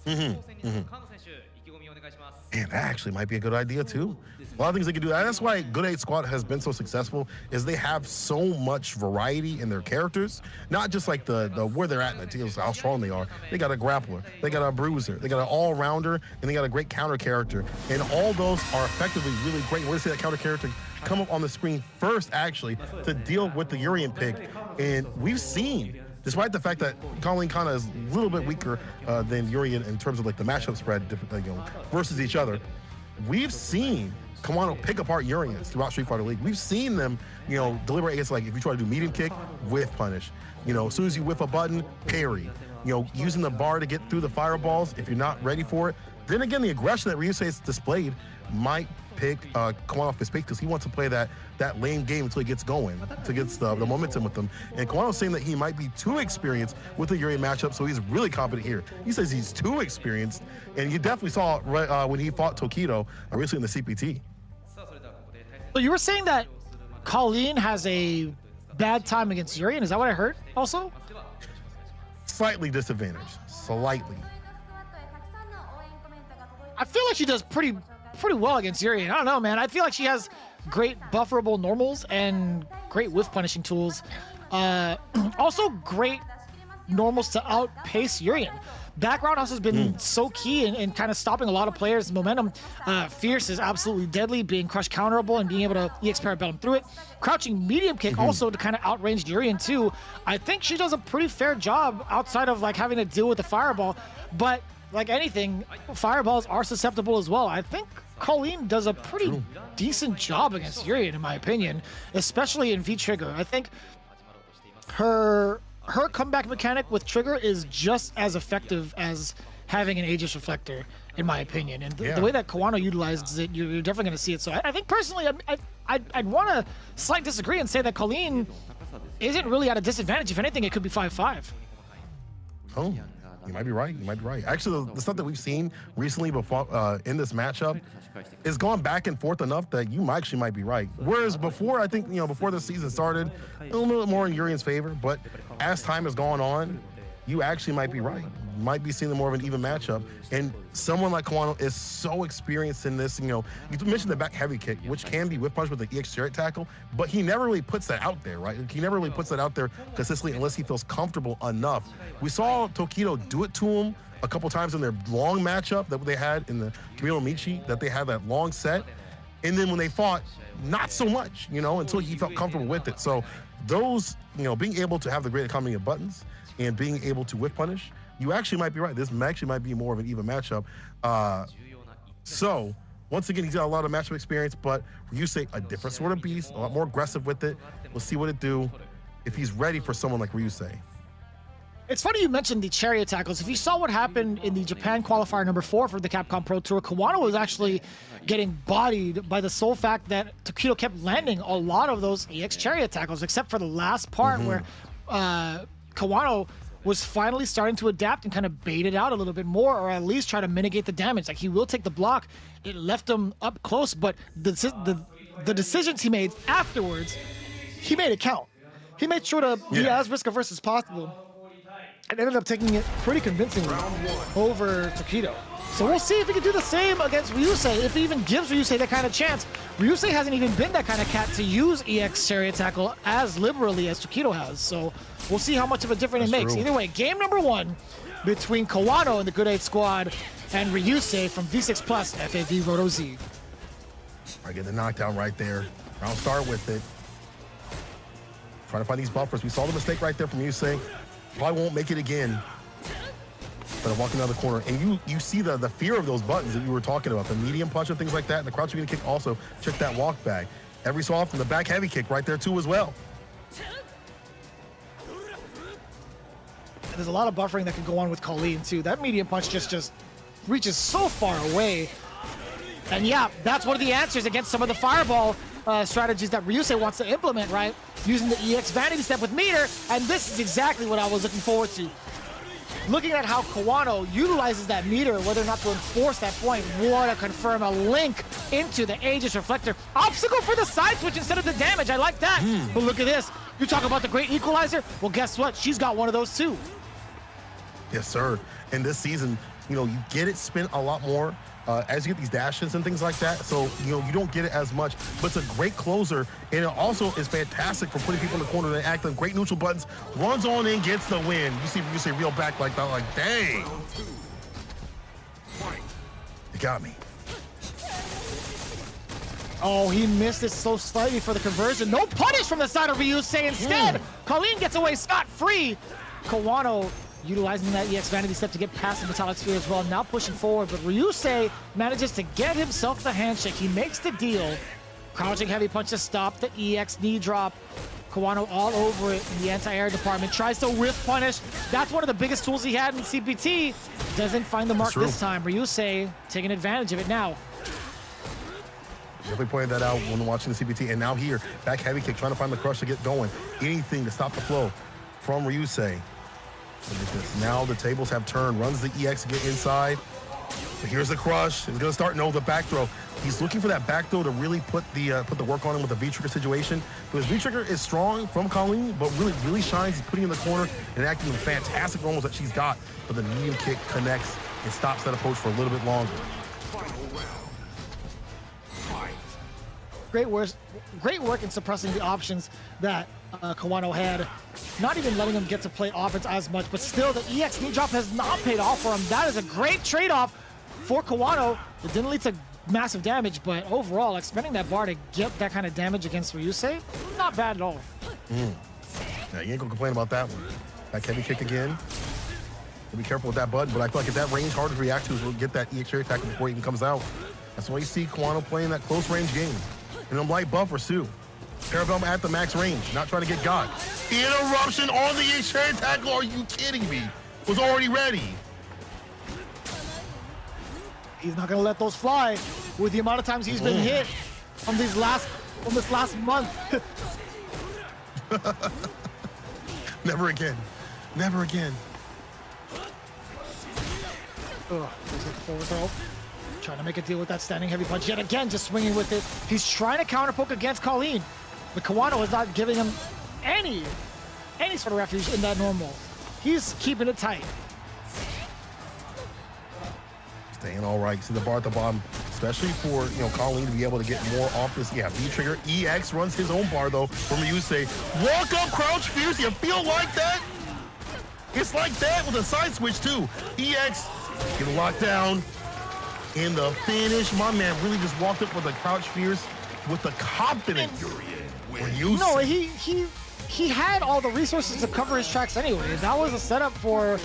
And that actually might be a good idea too. A lot of things they can do. That's why Good 8 Squad has been so successful, is they have so much variety in their characters. Not just like the where they're at in the teams, how strong they are. They got a grappler, they got a bruiser, they got an all-rounder, and they got a great counter character. And all those are effectively really great. We're gonna see that counter character come up on the screen first, actually, to deal with the Urien pick. And we've seen, despite the fact that Colleen Kana is a little bit weaker than Urien in terms of like the matchup spread, versus each other, we've seen Kawano pick apart Urians throughout Street Fighter League. We've seen them, deliberate against, like, if you try to do medium kick, whiff punish. As soon as you whiff a button, parry. Using the bar to get through the fireballs if you're not ready for it. Then again, the aggression that Ryusei has displayed might pick Kawano off his pick, because he wants to play that lane game until he gets going, to get the momentum with them. And Kawano's saying that he might be too experienced with the Urien matchup, so he's really confident here. He says he's too experienced, and you definitely saw it right when he fought Tokido recently in the CPT. So you were saying that Colleen has a bad time against Urien? Is that what I heard also? Slightly disadvantaged. Slightly. I feel like she does pretty well against Urien. I don't know, man. I feel like she has great bufferable normals and great whiff punishing tools. Also great normals to outpace Urien. Background also has been so key in kind of stopping a lot of players' momentum. Fierce is absolutely deadly, being crush counterable and being able to EX parabellum through it. Crouching medium kick also to kind of outrange Urien too. I think she does a pretty fair job outside of like having to deal with the fireball. But like anything, fireballs are susceptible as well. I think Colleen does a pretty decent job against Urien, in my opinion, especially in V-Trigger. I think her comeback mechanic with Trigger is just as effective as having an Aegis Reflector, in my opinion. And the way that Kawano utilizes it, you're definitely going to see it. So I think personally, I'd want to slight disagree and say that Colleen isn't really at a disadvantage. If anything, it could be 5-5. Oh, you might be right. You might be right. Actually, the stuff that we've seen recently before in this matchup is gone back and forth enough that you actually might be right. Whereas before, I think, before the season started, a little bit more in Urian's favor. But as time has gone on, you actually might be right. You might be seeing more of an even matchup. And someone like Kawano is so experienced in this. You mentioned the back heavy kick, which can be whip punch with the EX chariot tackle, but he never really puts that out there, right? He never really puts that out there consistently unless he feels comfortable enough. We saw Tokido do it to him a couple times in their long matchup that they had in the Kamino Michi, that they had that long set. And then when they fought, not so much, until he felt comfortable with it. So those, being able to have the great economy of buttons and being able to whiff punish, you actually might be right. This actually might be more of an even matchup. So once again, he's got a lot of matchup experience, but Ryusei, a different sort of beast, a lot more aggressive with it. We'll see what it do if he's ready for someone like Ryusei. It's funny you mentioned the chariot tackles. If you saw what happened in the Japan qualifier number 4 for the Capcom Pro Tour, Kawano was actually getting bodied by the sole fact that Tokido kept landing a lot of those EX chariot tackles, except for the last part where Kawano was finally starting to adapt and kind of bait it out a little bit more, or at least try to mitigate the damage. Like, he will take the block. It left him up close, but the decisions he made afterwards, he made it count. He made sure to be as risk-averse as possible, and ended up taking it pretty convincingly over Tokido. So we'll see if he can do the same against Ryusei, if he even gives Ryusei that kind of chance. Ryusei hasn't even been that kind of cat to use EX Chariot Tackle as liberally as Tokido has. So we'll see how much of a difference it makes. Either way, game number 1 between Kawano and the Good 8 squad and Ryusei from V6 Plus FAV Roto Z. I get the knockdown right there. Round start with it. Trying to find these buffers. We saw the mistake right there from Ryusei. Probably won't make it again. But walking down the corner, and you see the fear of those buttons that you were talking about, the medium punch and things like that, and the crouching kick also. Check that walk back. Every so often, the back heavy kick right there too as well. There's a lot of buffering that can go on with Colleen too. That medium punch just reaches so far away. And yeah, that's one of the answers against some of the fireball strategies that Ryusei wants to implement, right? Using the EX Vanity Step with meter, and this is exactly what I was looking forward to. Looking at how Kawano utilizes that meter, whether or not to enforce that point, want to confirm a link into the Aegis Reflector. Obstacle for the side switch instead of the damage. I like that. But look at this. You talk about the great equalizer? Well, guess what? She's got one of those too. Yes, sir. And this season, you get it spent a lot more as you get these dashes and things like that. So, you don't get it as much, but it's a great closer. And it also is fantastic for putting people in the corner. They act on great neutral buttons, runs on in, gets the win. You see reel back like that, like, dang. You got me. Oh, he missed it so slightly for the conversion. No punish from the side of Ryusei. Instead, Colleen gets away scot-free. Kawano utilizing that EX Vanity Step to get past the Metallic Sphere as well, now pushing forward, but Ryusei manages to get himself the handshake. He makes the deal. Crouching heavy punch to stop the EX knee drop. Kawano all over it in the anti-air department, tries to whiff punish. That's one of the biggest tools he had in CPT. Doesn't find the mark this time. Ryusei taking advantage of it now. Definitely pointed that out when watching the CPT, and now here, back heavy kick, trying to find the crush to get going. Anything to stop the flow from Ryusei. Look at this. Now the tables have turned. Runs the EX to get inside. But here's the crush. It's gonna start. No, the back throw. He's looking for that back throw to really put the work on him with the V-trigger situation. Because V-trigger is strong from Colleen, but really shines. He's putting in the corner and acting with fantastic rolls that she's got. But the medium kick connects and stops that approach for a little bit longer. Great work in suppressing the options that Kawano had. Not even letting him get to play offense as much, but still the EX knee drop has not paid off for him. That is a great trade-off for Kawano. It didn't lead to massive damage, but overall, expending that bar to get that kind of damage against Ryusei, not bad at all. Yeah, you ain't gonna complain about that one. Back heavy kick again. Be careful with that button, but I feel like at that range, harder to react to is we'll get that EX attack before he even comes out. That's why you see Kawano playing that close range game. And them light buffers too. Parabellum at the max range, not trying to get got. Interruption on the EX tackle, are you kidding me? Was already ready. He's not gonna let those fly with the amount of times he's been hit on this last month. Never again. Never again. Ugh, there's a forward throw. Trying to make a deal with that standing heavy punch. Yet again, just swinging with it. He's trying to counter poke against Colleen. But Kawano is not giving him any sort of refuge in that normal. He's keeping it tight. Staying all right. See the bar at the bottom, especially for Colleen to be able to get more off this. Yeah, B trigger. EX runs his own bar though. From Ryusei. Walk up, crouch fierce. You feel like that? It's like that with a side switch too. EX get locked down. In the finish, my man really just walked up with a crouch fierce with the confidence. No, he had all the resources to cover his tracks anyway. That was a setup for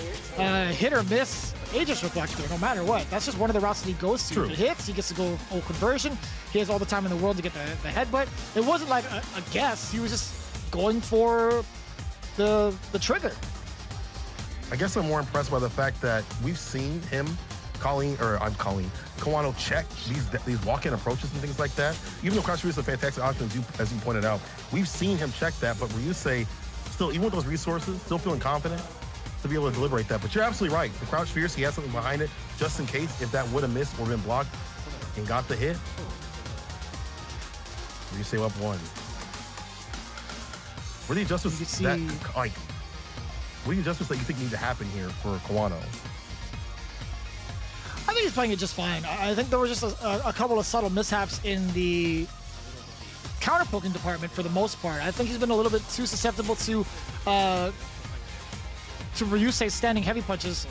hit or miss Aegis Reflector, no matter what. That's just one of the routes that he goes to. True. If it hits, he gets to go full conversion. He has all the time in the world to get the headbutt. It wasn't like a guess. He was just going for the trigger. I guess I'm more impressed by the fact that we've seen him, Kawano check these walk-in approaches and things like that. Even though crouch fierce is a fantastic option, as you pointed out, we've seen him check that. But Ryusei, still, even with those resources, still feeling confident to be able to deliberate that. But you're absolutely right. The crouch fierce, he has something behind it, just in case if that would have missed or been blocked and got the hit. Ryusei up one. What are the adjustments that what are the adjustments that you think need to happen here for Kawano? I think he's playing it just fine. I think there were just a couple of subtle mishaps in the counter poking department for the most part. I think he's been a little bit too susceptible to Ryusei's standing heavy punches,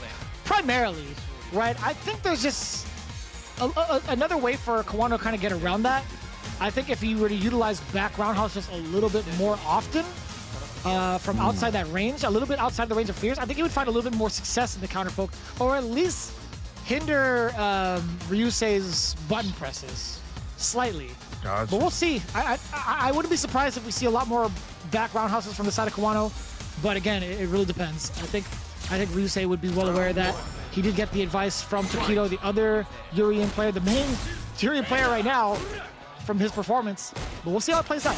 primarily, right? I think there's just another way for Kawano to kind of get around that. I think if he were to utilize back roundhouse just a little bit more often from outside that range, a little bit outside the range of fears, I think he would find a little bit more success in the counter poke, or at least hinder Ryusei's button presses slightly. Gotcha. But we'll see. I wouldn't be surprised if we see a lot more back roundhouses from the side of Kawano. But again, it really depends. I think Ryusei would be well aware of that. He did get the advice from Tokido, the other Urian player, the main Urian player right now, from his performance. But we'll see how it plays out.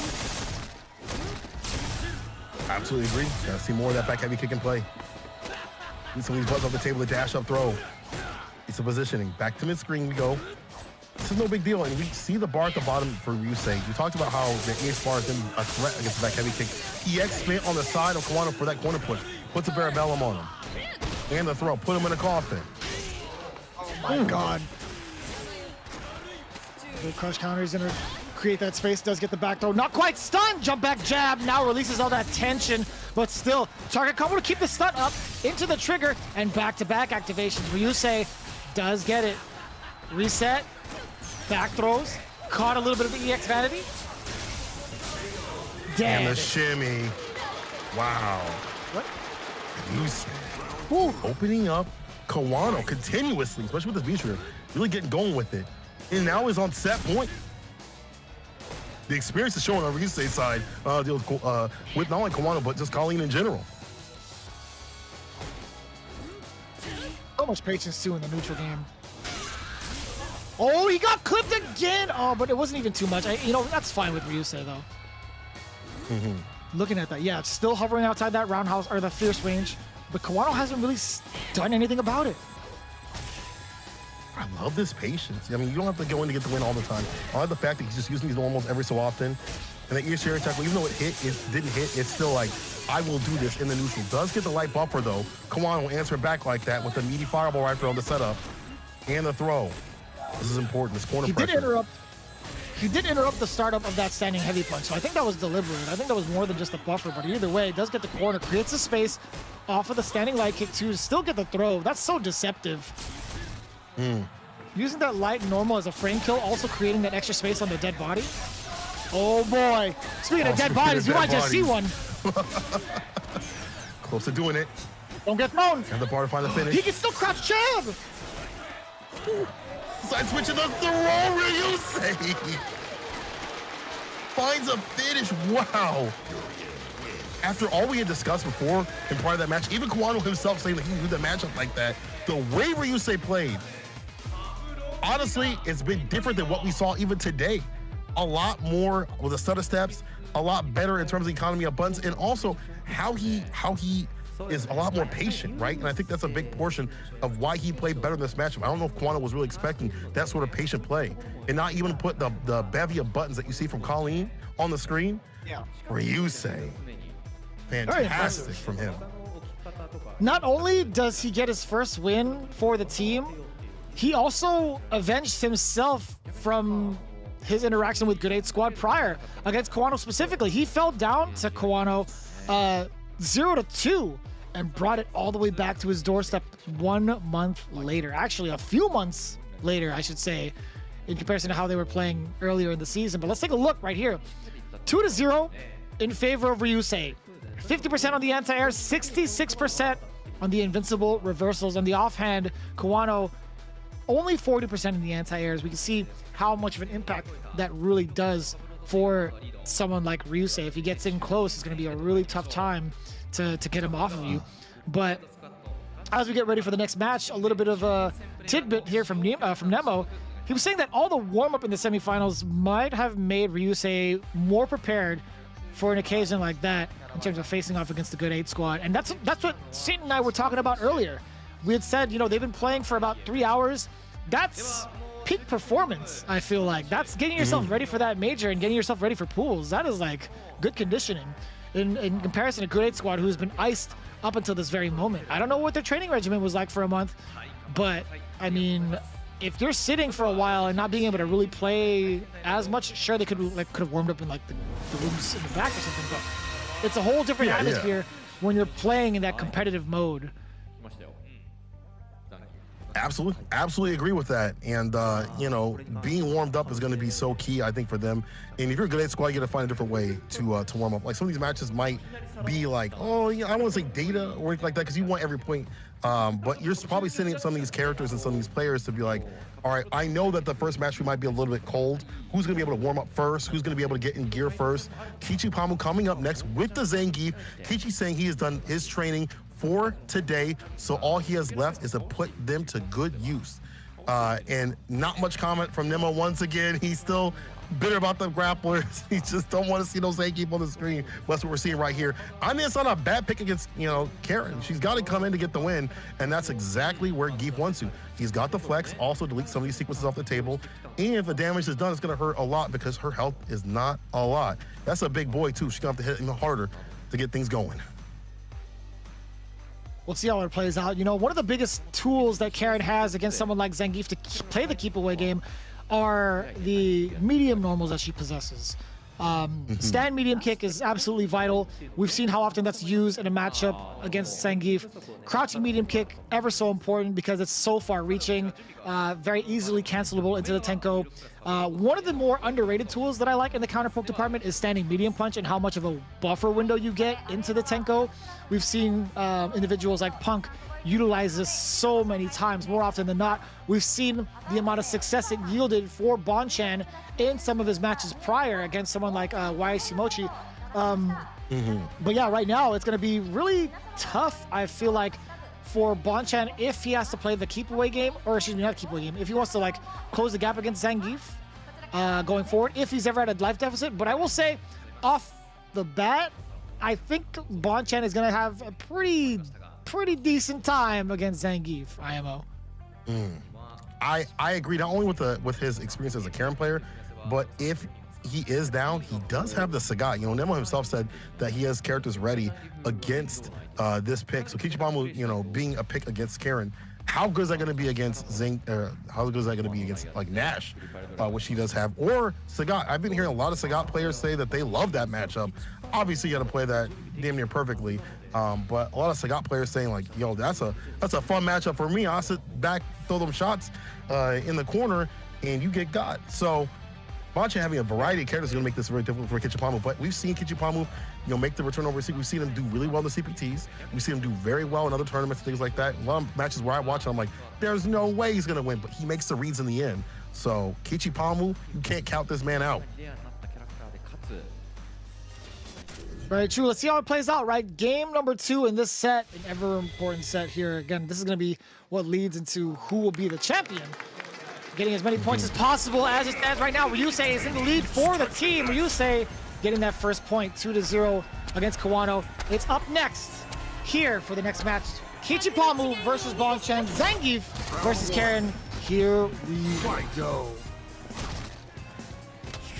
Absolutely agree. Gotta see more of that back heavy kick in play. Need some of these butts off the table to dash up throw. Some positioning. Back to mid-screen we go. This is no big deal, and we see the bar at the bottom for Ryusei. We talked about how the EX bar has been a threat against the back heavy kick. EX spin on the side of Kawano for that corner push. Puts a Barabellum on him. And the throw. Put him in a coffin. Oh my God. Good crush counter. He's gonna create that space. Does get the back throw. Not quite stunned. Jump back jab. Now releases all that tension, but still target combo to keep the stun up into the trigger and back-to-back activations. Ryusei does get it. Reset. Back throws. Caught a little bit of the EX vanity. Dead. And the shimmy. Wow. What? Ryusei. Opening up Kawano continuously, especially with this V-trigger. Really getting going with it. And now he's on set point. The experience is showing on Ryusei's side with not only Kawano, but just Colleen in general. So much patience too in the neutral game. Oh, he got clipped again. Oh, but it wasn't even too much. That's fine with Ryusei though. Looking at that, yeah, it's still hovering outside that roundhouse or the fierce range, but Kawano hasn't really done anything about it. I love this patience. I mean, you don't have to go in to get the win all the time. I like the fact that he's just using these normals every so often. And that ES attack, even though it didn't hit, it's still like, I will do this in the neutral. Does get the light buffer though. Kawano will answer back like that with the meaty fireball rifle on the setup and the throw. This is important. This corner pressure. He did interrupt the startup of that standing heavy punch, so I think that was deliberate. I think that was more than just a buffer, but either way, it does get the corner, creates a space off of the standing light kick to still get the throw. That's so deceptive. Using that light normal as a frame kill, also creating that extra space on the dead body. Oh boy. Speaking of dead bodies, you might just see one. Close to doing it. Don't get thrown. And the bar to find the finish. He can still crouch jab. Side switching the throw, Ryusei. Finds a finish. Wow. After all we had discussed before in part of that match, even Kawano himself saying that he knew that matchup like that, the way Ryusei played, honestly, it's been different than what we saw even today. a lot more with a set of steps, a lot better in terms of economy of buttons, and also how he is a lot more patient, right? And I think that's a big portion of why he played better in this matchup. I don't know if Quano was really expecting that sort of patient play, and not even put the bevy of buttons that you see from Colleen on the screen. Yeah. Ryusei, fantastic from him. Not only does he get his first win for the team, he also avenged himself from his interaction with Good 8 Squad prior against Quano specifically. He fell down to Quano 0-2 and brought it all the way back to his doorstep 1 month later. Actually, a few months later, I should say, in comparison to how they were playing earlier in the season. But let's take a look right here. 2-0 in favor of Ryusei. 50% on the anti-air, 66% on the invincible reversals. On the offhand, Quano only 40% in the anti-airs. We can see how much of an impact that really does for someone like Ryusei. If he gets in close, it's going to be a really tough time to get him off of you. But as we get ready for the next match, a little bit of a tidbit here from Nemo. He was saying that all the warm-up in the semifinals might have made Ryusei more prepared for an occasion like that in terms of facing off against the Good 8 Squad. And that's what Saint and I were talking about earlier. We had said, you know, they've been playing for about 3 hours. That's peak performance, I feel like. That's getting yourself ready for that major and getting yourself ready for pools. That is like good conditioning in comparison to Good 8 Squad, who's been iced up until this very moment. I don't know what their training regimen was like for a month, but I mean, if you're sitting for a while and not being able to really play as much, sure, they could have warmed up in like the rooms in the back or something, but it's a whole different atmosphere when you're playing in that competitive mode. Absolutely agree with that. And you know, being warmed up is going to be so key, I think, for them. And if you're a Good 8 Squad, you got to find a different way to warm up. Like some of these matches might be like, oh, yeah, I don't want to say data or anything like that, because you want every point. But you're probably setting up some of these characters and some of these players to be like, all right, I know that the first match we might be a little bit cold. Who's going to be able to warm up first? Who's going to be able to get in gear first? Kichipamu coming up next with the Zangief. Kichi saying he has done his training for today, so all he has left is to put them to good use. And not much comment from Nemo once again. He's still bitter about the grapplers. He just don't want to see those Zangief on the screen. That's what we're seeing right here. I mean, it's not a bad pick against, you know, Karen. She's got to come in to get the win, and that's exactly where Geef wants to. He's got the flex, also delete some of these sequences off the table, and if the damage is done, it's going to hurt a lot because her health is not a lot. That's a big boy, too. She's going to have to hit even harder to get things going. We'll see how it plays out. You know, one of the biggest tools that Karen has against someone like Zangief to play the keep away game are the medium normals that she possesses. Stand medium kick is absolutely vital. We've seen how often that's used in a matchup against Zangief. Crouching medium kick, ever so important because it's so far reaching, very easily cancelable into the Tenko. One of the more underrated tools that I like in the counter poke department is standing medium punch and how much of a buffer window you get into the Tenko. We've seen individuals like Punk utilize this so many times. More often than not, we've seen the amount of success it yielded for Bonchan in some of his matches prior against someone like Shimochi. But yeah, right now it's going to be really tough, I feel like, for Bonchan if he has to play the keep away game, or excuse me, not keep away game, if he wants to like close the gap against Zangief going forward, if he's ever at a life deficit. But I will say, off the bat, I think Bonchan is going to have a pretty decent time against Zangief, IMO. I agree, not only with his experience as a Karen player, but if he is down, he does have the Sagat. You know, Nemo himself said that he has characters ready against this pick. So Kichipamu, you know, being a pick against Karen, how good is that going to be against Zing? How good is that going to be against like Nash, which he does have, or Sagat? I've been hearing a lot of Sagat players say that they love that matchup. Obviously, you got to play that damn near perfectly. But a lot of Sagat players saying like, yo, that's a fun matchup for me. I'll sit back, throw them shots in the corner, and you get got. So Bonchan having a variety of characters is going to make this very difficult for Kichipamu. But we've seen Kichipamu, you know, make the return overseas. We've seen him do really well in the CPTs. We've seen him do very well in other tournaments and things like that. A lot of matches where I watch him, I'm like, there's no way he's going to win. But he makes the reads in the end. So Kichipamu, you can't count this man out. Very true. Let's see how it plays out, right? Game number 2 in this set, an ever important set here. Again, this is going to be what leads into who will be the champion getting as many points as possible as it stands right now. Ryusei is in the lead for the team. Ryusei getting that first point, 2-0 against Kawano. It's up next here for the next match. Kichipamu versus Bonchen, Zangief versus Karen. Here we go.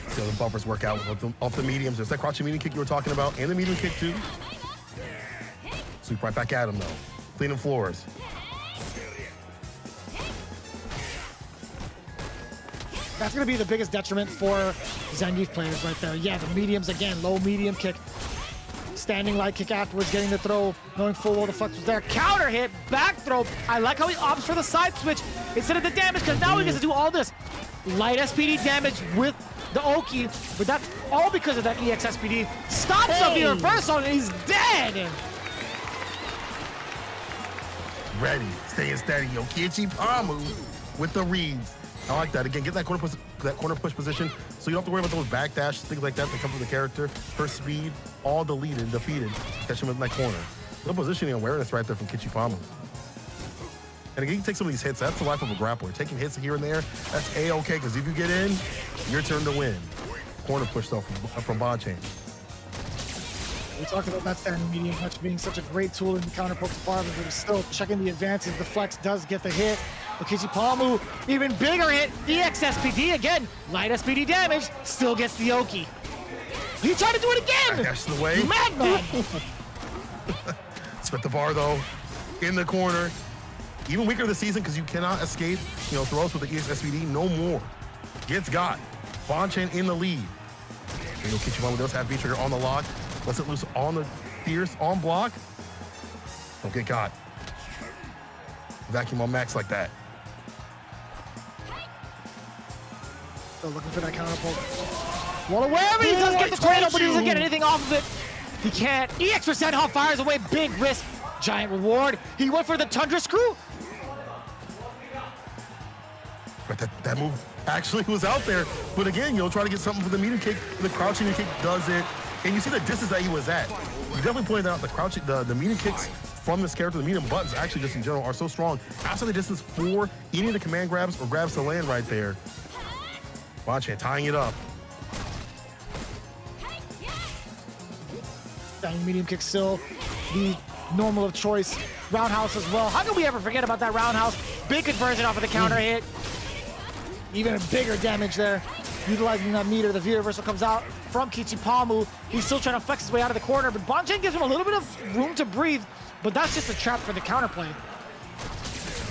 So the bumpers work out off the mediums. There's that crouching medium kick you were talking about, and the medium kick too. Sweep right back at him though. Cleaning floors. That's going to be the biggest detriment for Zangief players right there. Yeah, the mediums again, low medium kick. Standing light kick afterwards, getting the throw, knowing full well the flex was there. Counter hit, back throw. I like how he opts for the side switch instead of the damage, because now he gets to do all this light SPD damage with the Oki, but that's all because of that EX SPD. Stops up the reversal and he's dead. Ready, staying steady. Yo, Kichipamu with the reads. I like that. Again, get that corner push position so you don't have to worry about those backdash, things like that come from the character. Her speed, all deleted, defeated. Catch him in that corner. Good positioning awareness right there from Kichipamu. And again, you can take some of these hits. That's the life of a grappler. Taking hits here and there, that's A-okay, because if you get in, your turn to win. Corner push though from Bonchen. We talked about that standing medium punch being such a great tool in the counter poke department, but it's still checking the advances. The flex does get the hit. Kichipamu, even bigger hit. EX SPD again. Light SPD damage, still gets the Oki. He tried to do it again! That's the way. Madman! Split the bar though, in the corner. Even weaker this season because you cannot escape, throws with the EX SPD no more. Gets got. Bonchen in the lead. Kichipamu does have V-trigger on the lock. Lets it loose on the fierce, on block. Don't get caught. Vacuum on max like that. Still looking for that counter poke. Well aware, but he does get the tornado, but he doesn't get anything off of it. He can't. EX percent hop fires away, big risk. Giant reward. He went for the Tundra Screw. But that move actually was out there. But again, try to get something for the medium kick. The crouching kick does it. And you see the distance that he was at. You definitely pointed out the medium kicks from this character, the medium buttons actually just in general are so strong. After the distance for any of the command grabs or grabs to land right there. Bonchen tying it up. Down medium kick still the normal of choice. Roundhouse as well. How can we ever forget about that roundhouse? Big conversion off of the counter hit. Even a bigger damage there. Utilizing that meter, the V-reversal comes out from Kichipamu. He's still trying to flex his way out of the corner, but Bonchen gives him a little bit of room to breathe, but that's just a trap for the counterplay.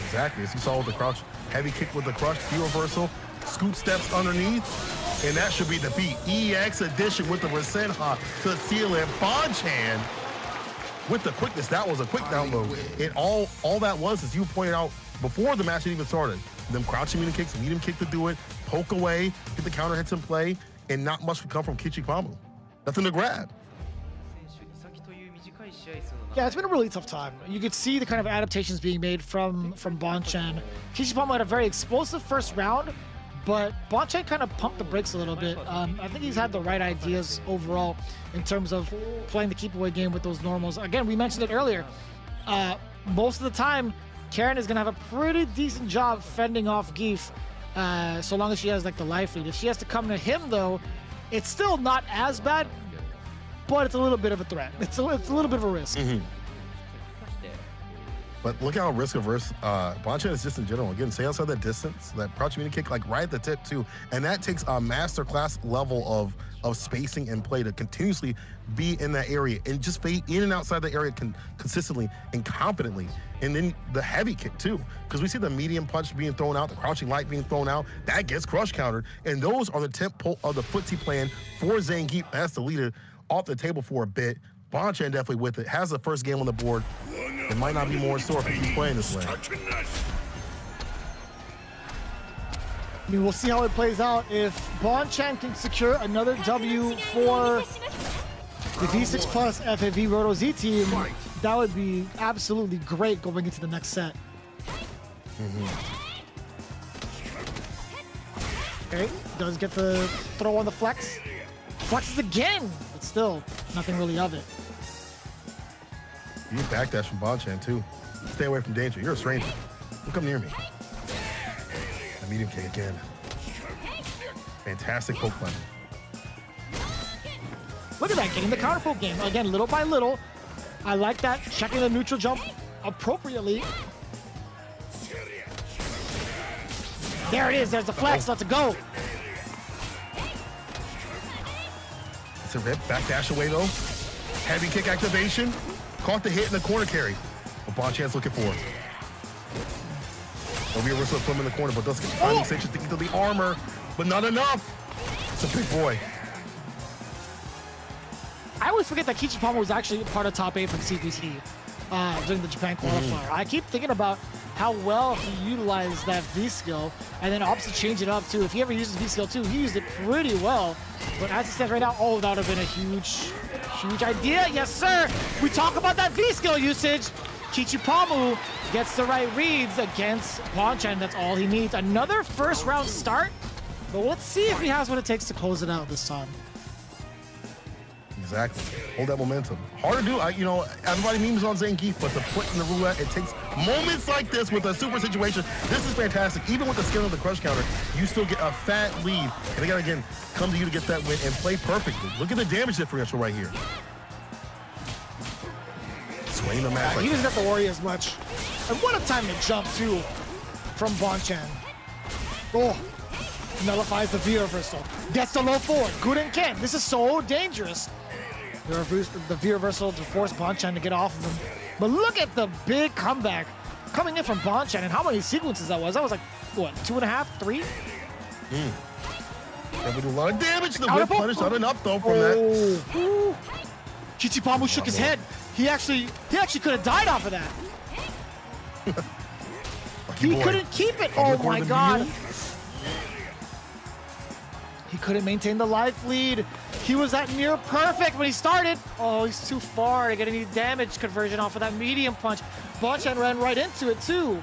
Exactly, as you saw with the crouch, heavy kick with the crush, V-reversal, scoop steps underneath, and that should be defeat. EX addition with the Rasenha to seal it. Bonchen with the quickness, that was a quick download. And all that was, as you pointed out before the match even started, them crouching medium kick to do it, poke away, get the counter hits in play, and not much would come from Kichipamu. Nothing to grab. Yeah, it's been a really tough time. You could see the kind of adaptations being made from Bonchen. Kichipamu had a very explosive first round, but Bonchen kind of pumped the brakes a little bit. I think he's had the right ideas overall in terms of playing the keep away game with those normals. Again, we mentioned it earlier. Most of the time, Karen is going to have a pretty decent job fending off Geef, so long as she has like the life lead. If she has to come to him though, it's still not as bad, but it's a little bit of a threat. It's a little bit of a risk. Mm-hmm. But look how risk averse Bonchen is just in general. Again, stay outside that distance, that crouch medium kick like right at the tip too. And that takes a masterclass level of spacing and play to continuously be in that area and just fade in and outside the area consistently and confidently. And then the heavy kick too, because we see the medium punch being thrown out, the crouching light being thrown out, that gets crush countered. And those are the tempo of the footsie plan for Zangief. That's the leader off the table for a bit. Bonchen definitely with it, has the first game on the board. It might not be more in store if he keeps playing this way. I mean, we'll see how it plays out. If Bonchen can secure another W for the V6 Plus FAV Roto Z team, that would be absolutely great going into the next set. Okay, does get the throw on the flex. Flexes again, but still nothing really of it. You backdash from Bonchen too. Stay away from danger. You're a stranger. Don't come near me. Medium kick again. Fantastic poke play. Look at that, getting the counter poke game. Again, little by little. I like that, checking the neutral jump appropriately. There it is, there's the flex, let's go. It's a rip, back dash away though. Heavy kick activation. Caught the hit in the corner carry. What Bonchan's looking for. No reversal from in the corner, but does get timing stations to get to the armor, but not enough. It's a big boy. I always forget that Kichipama was actually part of top 8 from CPC during the Japan qualifier. I keep thinking about how well he utilized that V skill, and then opposite change it up too. If he ever uses V skill too, he used it pretty well. But as it stands right now, oh, that would have been a huge idea. Yes, sir. We talk about that V skill usage. Kichipamu gets the right reads against Bonchan. That's all he needs. Another first round start, but let's see if he has what it takes to close it out this time. Exactly. Hold that momentum. Hard to do. You know, everybody memes on Zangief, but to put in the roulette, it takes moments like this with a super situation. This is fantastic. Even with the skill of the crush counter, you still get a fat lead. And they gotta, again, come to you to get that win and play perfectly. Look at the damage differential right here. Swaying the match. He doesn't have to worry as much. And what a time to jump, too, from Bonchan. Oh, nullifies the V reversal. Gets the low forward. Good and Ken. This is so dangerous. The V reversal to force Bonchan to get off of him. But look at the big comeback coming in from Bonchan and how many sequences that was. That was like, what, 2.5, 3? That would do a lot of damage. The whip punish not enough though from that. Kichipamu shook his head. He actually could have died off of that. He couldn't keep it. Oh my god. He couldn't maintain the life lead. He was at near perfect when he started. Oh, he's too far to get any damage conversion off of that medium punch. Bonchan ran right into it too.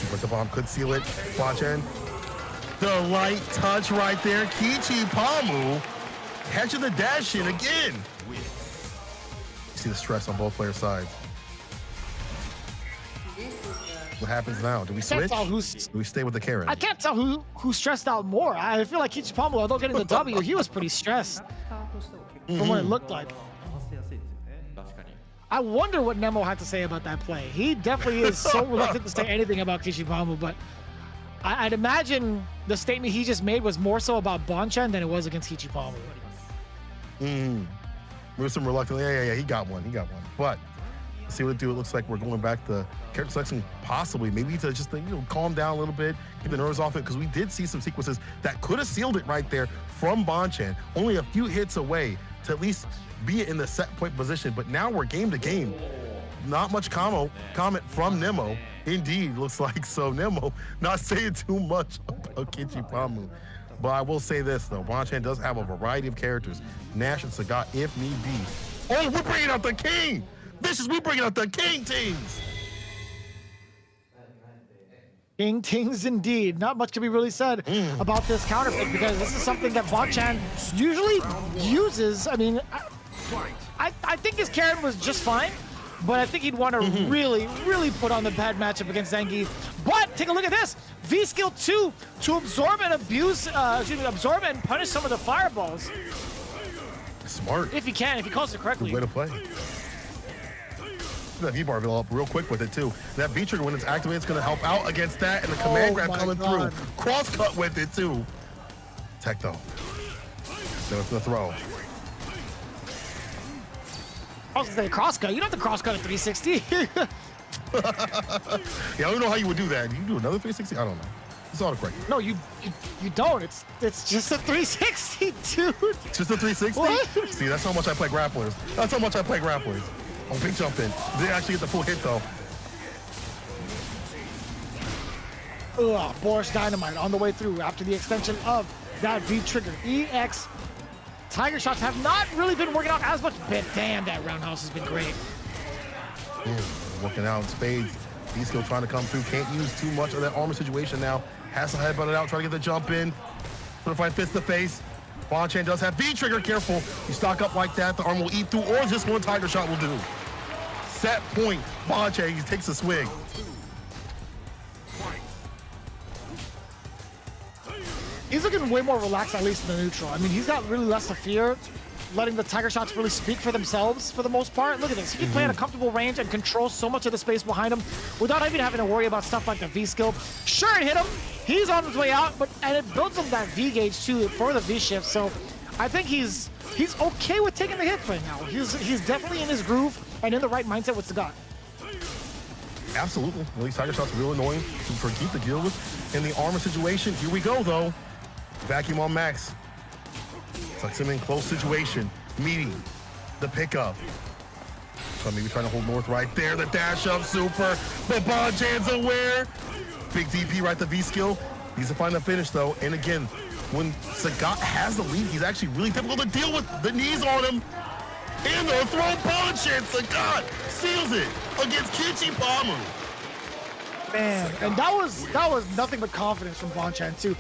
But the bomb could seal it. Bonchan. The light touch right there. Kichipamu catching the dash in again. You see the stress on both players' sides. What happens now? Do we switch? Do we stay with the Karen? I can't tell who stressed out more. I feel like Kichipamu, although getting the W, he was pretty stressed from what it looked like. I wonder what Nemo had to say about that play. He definitely is so reluctant to say anything about Kichipamu, but I'd imagine the statement he just made was more so about Bonchan than it was against Kichipamu. With some reluctance. Yeah, he got one. But let's see what it do. It looks like we're going back to character selection, possibly. Maybe to just, calm down a little bit, get the nerves off it, because we did see some sequences that could have sealed it right there from Bonchan. Only a few hits away to at least be in the set point position. But now we're game to game. Not much comment from Nemo. Indeed, looks like so. Nemo not saying too much about Kichipamu. But I will say this, though. Bonchan does have a variety of characters. Nash and Sagat, if need be. Oh, we're bringing out the king! Vicious, we bringing out the king teams! King Tings indeed. Not much can be really said about this counterpick because this is something that Bonchan usually uses. I mean, I think his Karen was just fine, but I think he'd want to really put on the bad matchup against Zangief. But take a look at this. V skill 2 to absorb and absorb and punish some of the fireballs. Smart. If he calls it correctly. Good way to play. That V-bar up real quick with it too. That V-trigger, when it's activated, it's going to help out against that, and the command grab coming through. Cross-cut with it too. Tech though. There's the throw. I was going to say cross-cut. You don't have to cross-cut at 360. Yeah, I don't know how you would do that. You do another 360? I don't know. It's autocorrect. No, you don't. It's just a 360, dude. It's just a 360? What? See, that's how much I play grapplers. Oh, big jump in. They actually get the full hit though. Boris Dynamite on the way through after the extension of that V-trigger. EX Tiger shots have not really been working out as much, but damn, that roundhouse has been great. Working out in spades. V-skill trying to come through. Can't use too much of that armor situation now. Has to headbutt it out, try to get the jump in. Trying to find fist to face. Bonchan does have V-trigger, careful. You stock up like that, the armor will eat through, or just one Tiger shot will do. Set point, Bonchan, he takes a swing. He's looking way more relaxed, at least in the neutral. I mean, he's got really less to fear, letting the Tiger shots really speak for themselves for the most part. Look at this. He can play at a comfortable range and control so much of the space behind him without even having to worry about stuff like the V skill. Sure, it hit him. He's on his way out, and it builds him that V gauge too for the V shift. So I think he's okay with taking the hits right now. He's definitely in his groove and in the right mindset with Sagat. Absolutely. Well, these Tiger shots are real annoying for Keith to deal with. In the armor situation, here we go though. Vacuum on Max. Tucks him in close situation. Meaty, the pickup. So maybe trying to hold North right there. The dash up super. The Bonchan's aware. Big DP right, the V skill. Needs to find the finish though. And again, when Sagat has the lead, he's actually really difficult to deal with. The knees on him. And the throw Bonchan. Sagat seals it against Kichipamu. Man, and that was nothing but confidence from Bonchan too.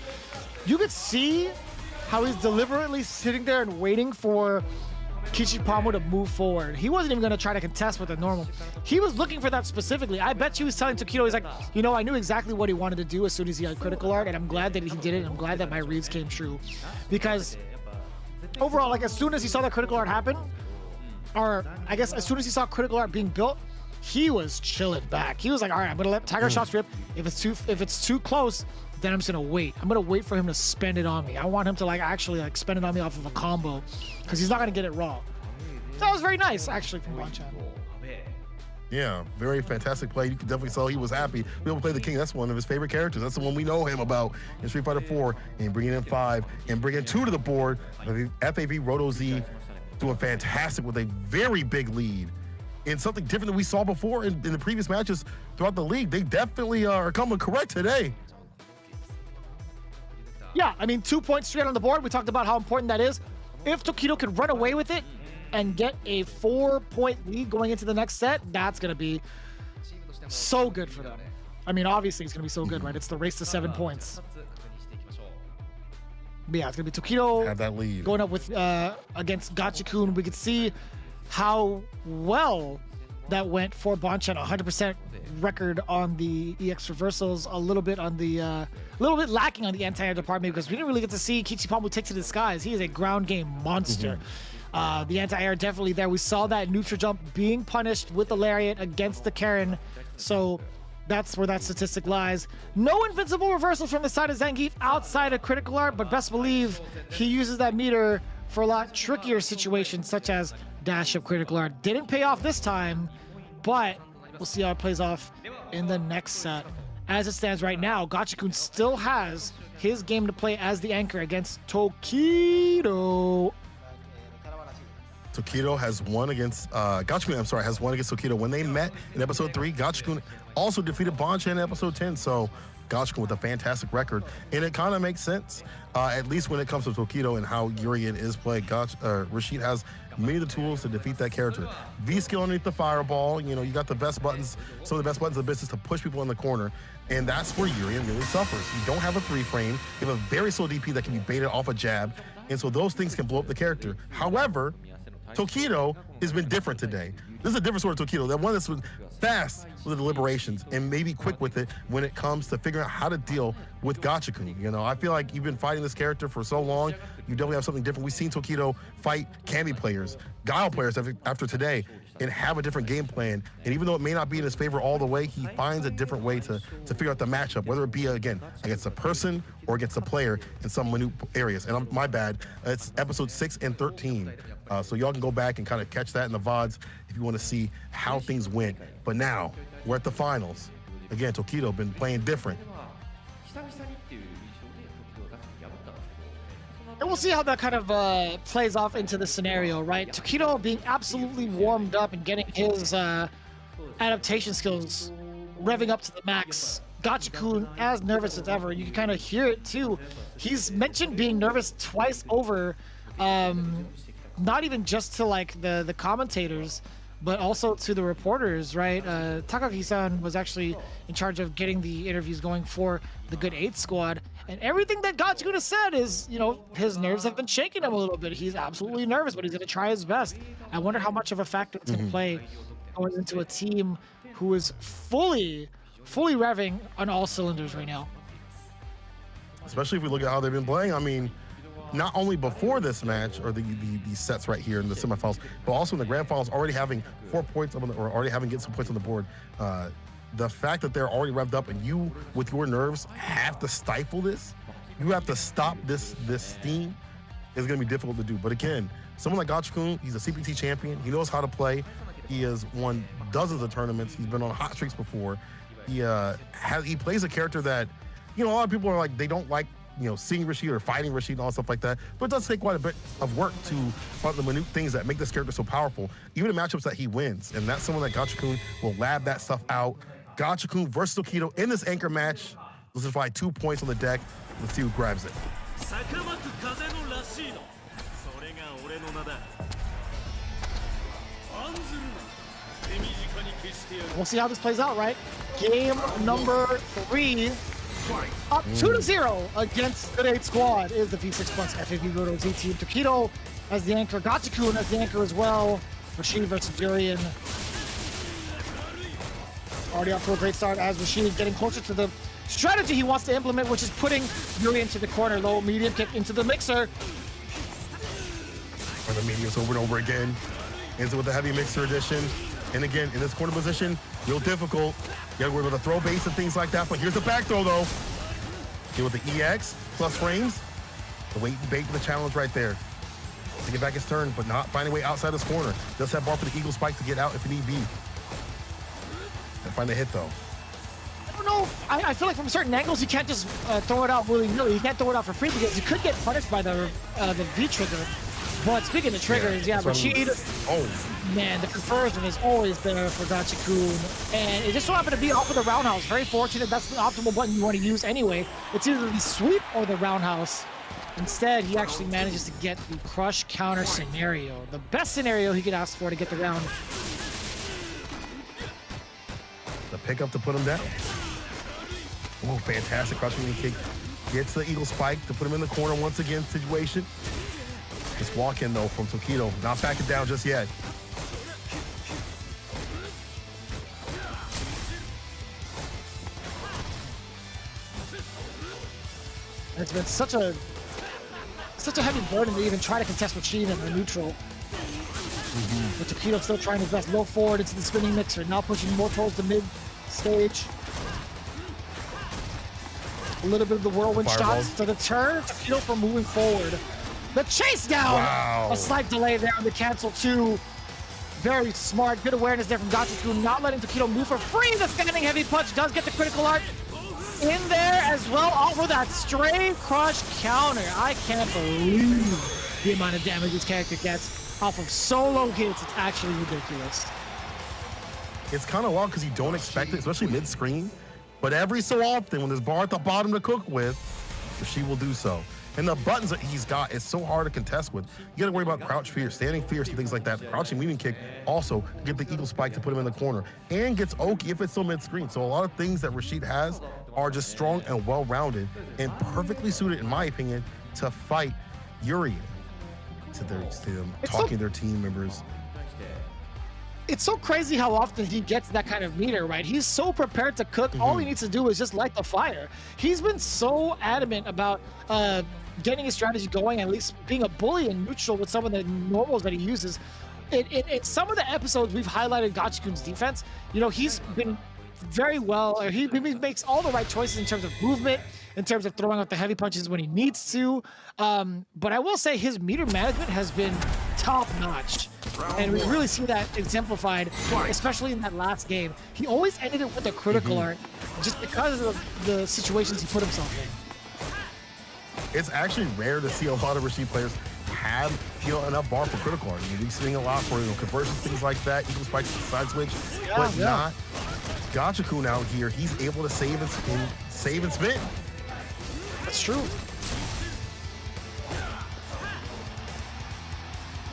You could see how he's deliberately sitting there and waiting for Kichipamu to move forward. He wasn't even going to try to contest with the normal. He was looking for that specifically. I bet you he was telling Tokido, he's like, you know, I knew exactly what he wanted to do as soon as he had critical art, and I'm glad that he did it, and I'm glad that my reads came true. Because overall, like, as soon as he saw that critical art happen, or I guess as soon as he saw critical art being built, he was chilling back. He was like, all right, I'm going to let Tiger shots rip. If it's too close, then I'm just gonna wait. I'm gonna wait for him to spend it on me. I want him to actually spend it on me off of a combo, because he's not gonna get it raw. That was very nice, actually, from Bonchan. Yeah, very fantastic play. You can definitely tell he was happy. We able to play the King. That's one of his favorite characters. That's the one we know him about in Street Fighter 4, and bringing in 5 and bringing 2 to the board. FAV Roto Z doing fantastic with a very big lead. And something different than we saw before in the previous matches throughout the league. They definitely are coming correct today. Yeah, I mean, 2 points straight on the board. We talked about how important that is. If Tokido can run away with it and get a 4-point lead going into the next set, that's going to be so good for them. I mean, obviously, it's going to be so good, right? It's the race to 7 points. But yeah, it's going to be Tokido have that lead going up with against Gachikun. We could see how well that went for Bonchan. 100% record on the EX reversals, a little bit lacking on the anti-air department, because we didn't really get to see Kichipamu take to the skies. He is a ground game monster. The anti-air definitely there. We saw that neutral jump being punished with the lariat against the Karen, so that's where that statistic lies. No invincible reversals from the side of Zangief outside of critical art, but best believe he uses that meter for a lot trickier situations, such as dash up critical art. Didn't pay off this time, but we'll see how it plays off in the next set. As it stands right now, Gachikun still has his game to play as the anchor against Tokido. Tokido has won against Gachikun. I'm sorry, has won against Tokido. When they met in episode 3, Gachikun also defeated Bonchan in episode 10. So Gachikun with a fantastic record, and it kind of makes sense, at least when it comes to Tokido and how Urien is played. Rashid has many of the tools to defeat that character. V skill underneath the fireball. You know, you got the best buttons, some of the best buttons in the business to push people in the corner, and that's where Urien really suffers. You don't have a 3-frame. You have a very slow DP that can be baited off a jab, and so those things can blow up the character. However, Tokido has been different today. This is a different sort of Tokido. That one that's fast with the deliberations and maybe quick with it when it comes to figuring out how to deal with Gachikun. You know, I feel like you've been fighting this character for so long. You definitely have something different. We've seen Tokido fight Kami players, Guile players after today, and have a different game plan. And even though it may not be in his favor all the way, he finds a different way to figure out the matchup, whether it be, again, against a person or against a player in some minute areas. And my bad, it's episode 6 and 13. So y'all can go back and kind of catch that in the VODs if you want to see how things went. But now, we're at the finals. Again, Tokido been playing different. And we'll see how that kind of plays off into the scenario, right? Tokido being absolutely warmed up and getting his adaptation skills revving up to the max. Gachikun as nervous as ever. You can kind of hear it too. He's mentioned being nervous twice over, not even just to the commentators, but also to the reporters, right? Takagi-san was actually in charge of getting the interviews going for the Good 8 squad. And everything that Gachikun has said is, you know, his nerves have been shaking him a little bit. He's absolutely nervous, but he's going to try his best. I wonder how much of a factor it's going to play going into a team who is fully revving on all cylinders right now. especially if we look at how they've been playing. I mean, not only before this match or these sets right here in the semifinals, but also in the grand finals, already having 4 points or already having get some points on the board. The fact that they're already revved up and you, with your nerves, have to stifle this, you have to stop this steam, is going to be difficult to do. But again, someone like Gachikun, he's a CPT champion. He knows how to play. He has won dozens of tournaments. He's been on hot streaks before. He plays a character that, you know, a lot of people are like, they don't like, you know, seeing Rashid or fighting Rashid and all stuff like that. But it does take quite a bit of work to find the minute things that make this character so powerful, even in matchups that he wins. And that's someone like Gachikun will lab that stuff out. Gachikun versus Tokido in this anchor match. Let's just find 2 points on the deck. Let's see who grabs it. We'll see how this plays out, right? Game number 3, up 2-0 against the 8 squad is the V6 Plus FAV Roto Z team. Tokido as the anchor, Gachikun as the anchor as well. Rashid versus Durian. Already off to a great start as Rashid getting closer to the strategy he wants to implement, which is putting Durian to the corner. Low medium kick into the mixer. For the mediums over and over again. Ends it with the heavy mixer edition. And again, in this corner position, real difficult. You gotta worry about the throw base and things like that, but here's the back throw though. Here with the EX plus frames. The wait and bait for the challenge right there. To get back his turn, but not finding a way outside this corner. Does have bar for the eagle spike to get out if need be. And find the hit though. I don't know. I feel like from certain angles, you can't just throw it out willy-nilly. You can't throw it out for free because you could get punished by the V trigger. But speaking of triggers, yeah, Rashid, man, the conversion is always there for Gachikun. And it just so happened to be off of the roundhouse. Very fortunate. That's the optimal button you want to use anyway. It's either the sweep or the roundhouse. Instead, he actually manages to get the crush counter scenario. The best scenario he could ask for to get the round. The pickup to put him down. Oh, fantastic crushing kick. Gets the eagle spike to put him in the corner once again situation. This walk in though from Tokido. Not backing down just yet. It's been such a heavy burden to even try to contest with Sheen in the neutral. But Tokido still trying his best. Low forward into the spinning mixer. Now pushing more towards the mid stage. A little bit of the whirlwind shots to deter Tokido from moving forward. The chase down! Wow. A slight delay there on the cancel 2. Very smart, good awareness there from Gachikun, not letting Tokido move for free. The standing heavy punch does get the critical art in there as well, off of that stray crush counter. I can't believe the amount of damage this character gets off of solo hits. It's actually ridiculous. It's kind of wild because you don't expect it, especially mid-screen. But every so often, when there's bar at the bottom to cook with, she will do so. And the buttons that he's got is so hard to contest with. You gotta worry about crouch fierce, standing fierce, and things like that. The crouching medium kick also get the eagle spike to put him in the corner. And gets Oki if it's still mid-screen. So a lot of things that Rashid has are just strong and well-rounded and perfectly suited, in my opinion, to fight Urian. To them talking to their team members. It's so crazy how often he gets that kind of meter, right? He's so prepared to cook. All he needs to do is just light the fire. He's been so adamant about getting his strategy going, at least being a bully in neutral with some of the normals that he uses. In some of the episodes, we've highlighted Gachikun's defense. You know, he's been very well, or he makes all the right choices in terms of movement, in terms of throwing out the heavy punches when he needs to. But I will say his meter management has been top-notch. And we really see that exemplified, especially in that last game. He always ended it with a critical art, just because of the situations he put himself in. It's actually rare to see a lot of Rashid players have, you know, enough bar for critical art. We're seeing a lot for, you know, conversions, things like that, eagle spikes, side switch, but not Gachikun out here. He's able to save and spin. That's true.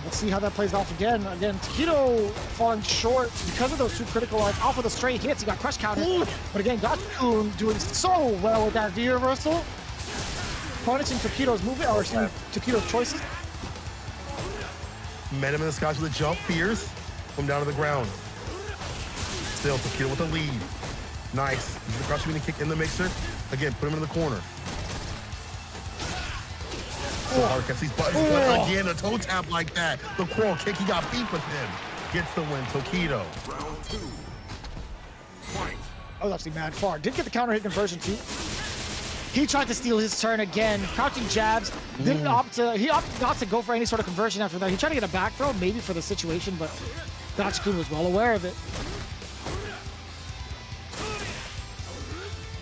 Let's see how that plays off again. Again, Tokido falling short because of those 2 critical arts off of the straight hits. He got crush counted. But again, Gachikun doing so well with that V reversal. Punishing Tokido's movement, or Tokido's choices. Met him in the skies with a jump, fierce, put him down to the ground. Still, Tokido with the lead. Nice. He's the crush medium kick in the mixer. Again, put him in the corner. so hard, catch these buttons. But again, a toe tap like that. The quarrel kick, he got beef with him. Gets the win, Tokido. Round 2. Fight. I was actually mad far. Did get the counter hit conversion too. He tried to steal his turn again. Crouching jabs. Didn't opt to. He opted not to go for any sort of conversion after that. He tried to get a back throw, maybe for the situation, but Gachikun was well aware of it.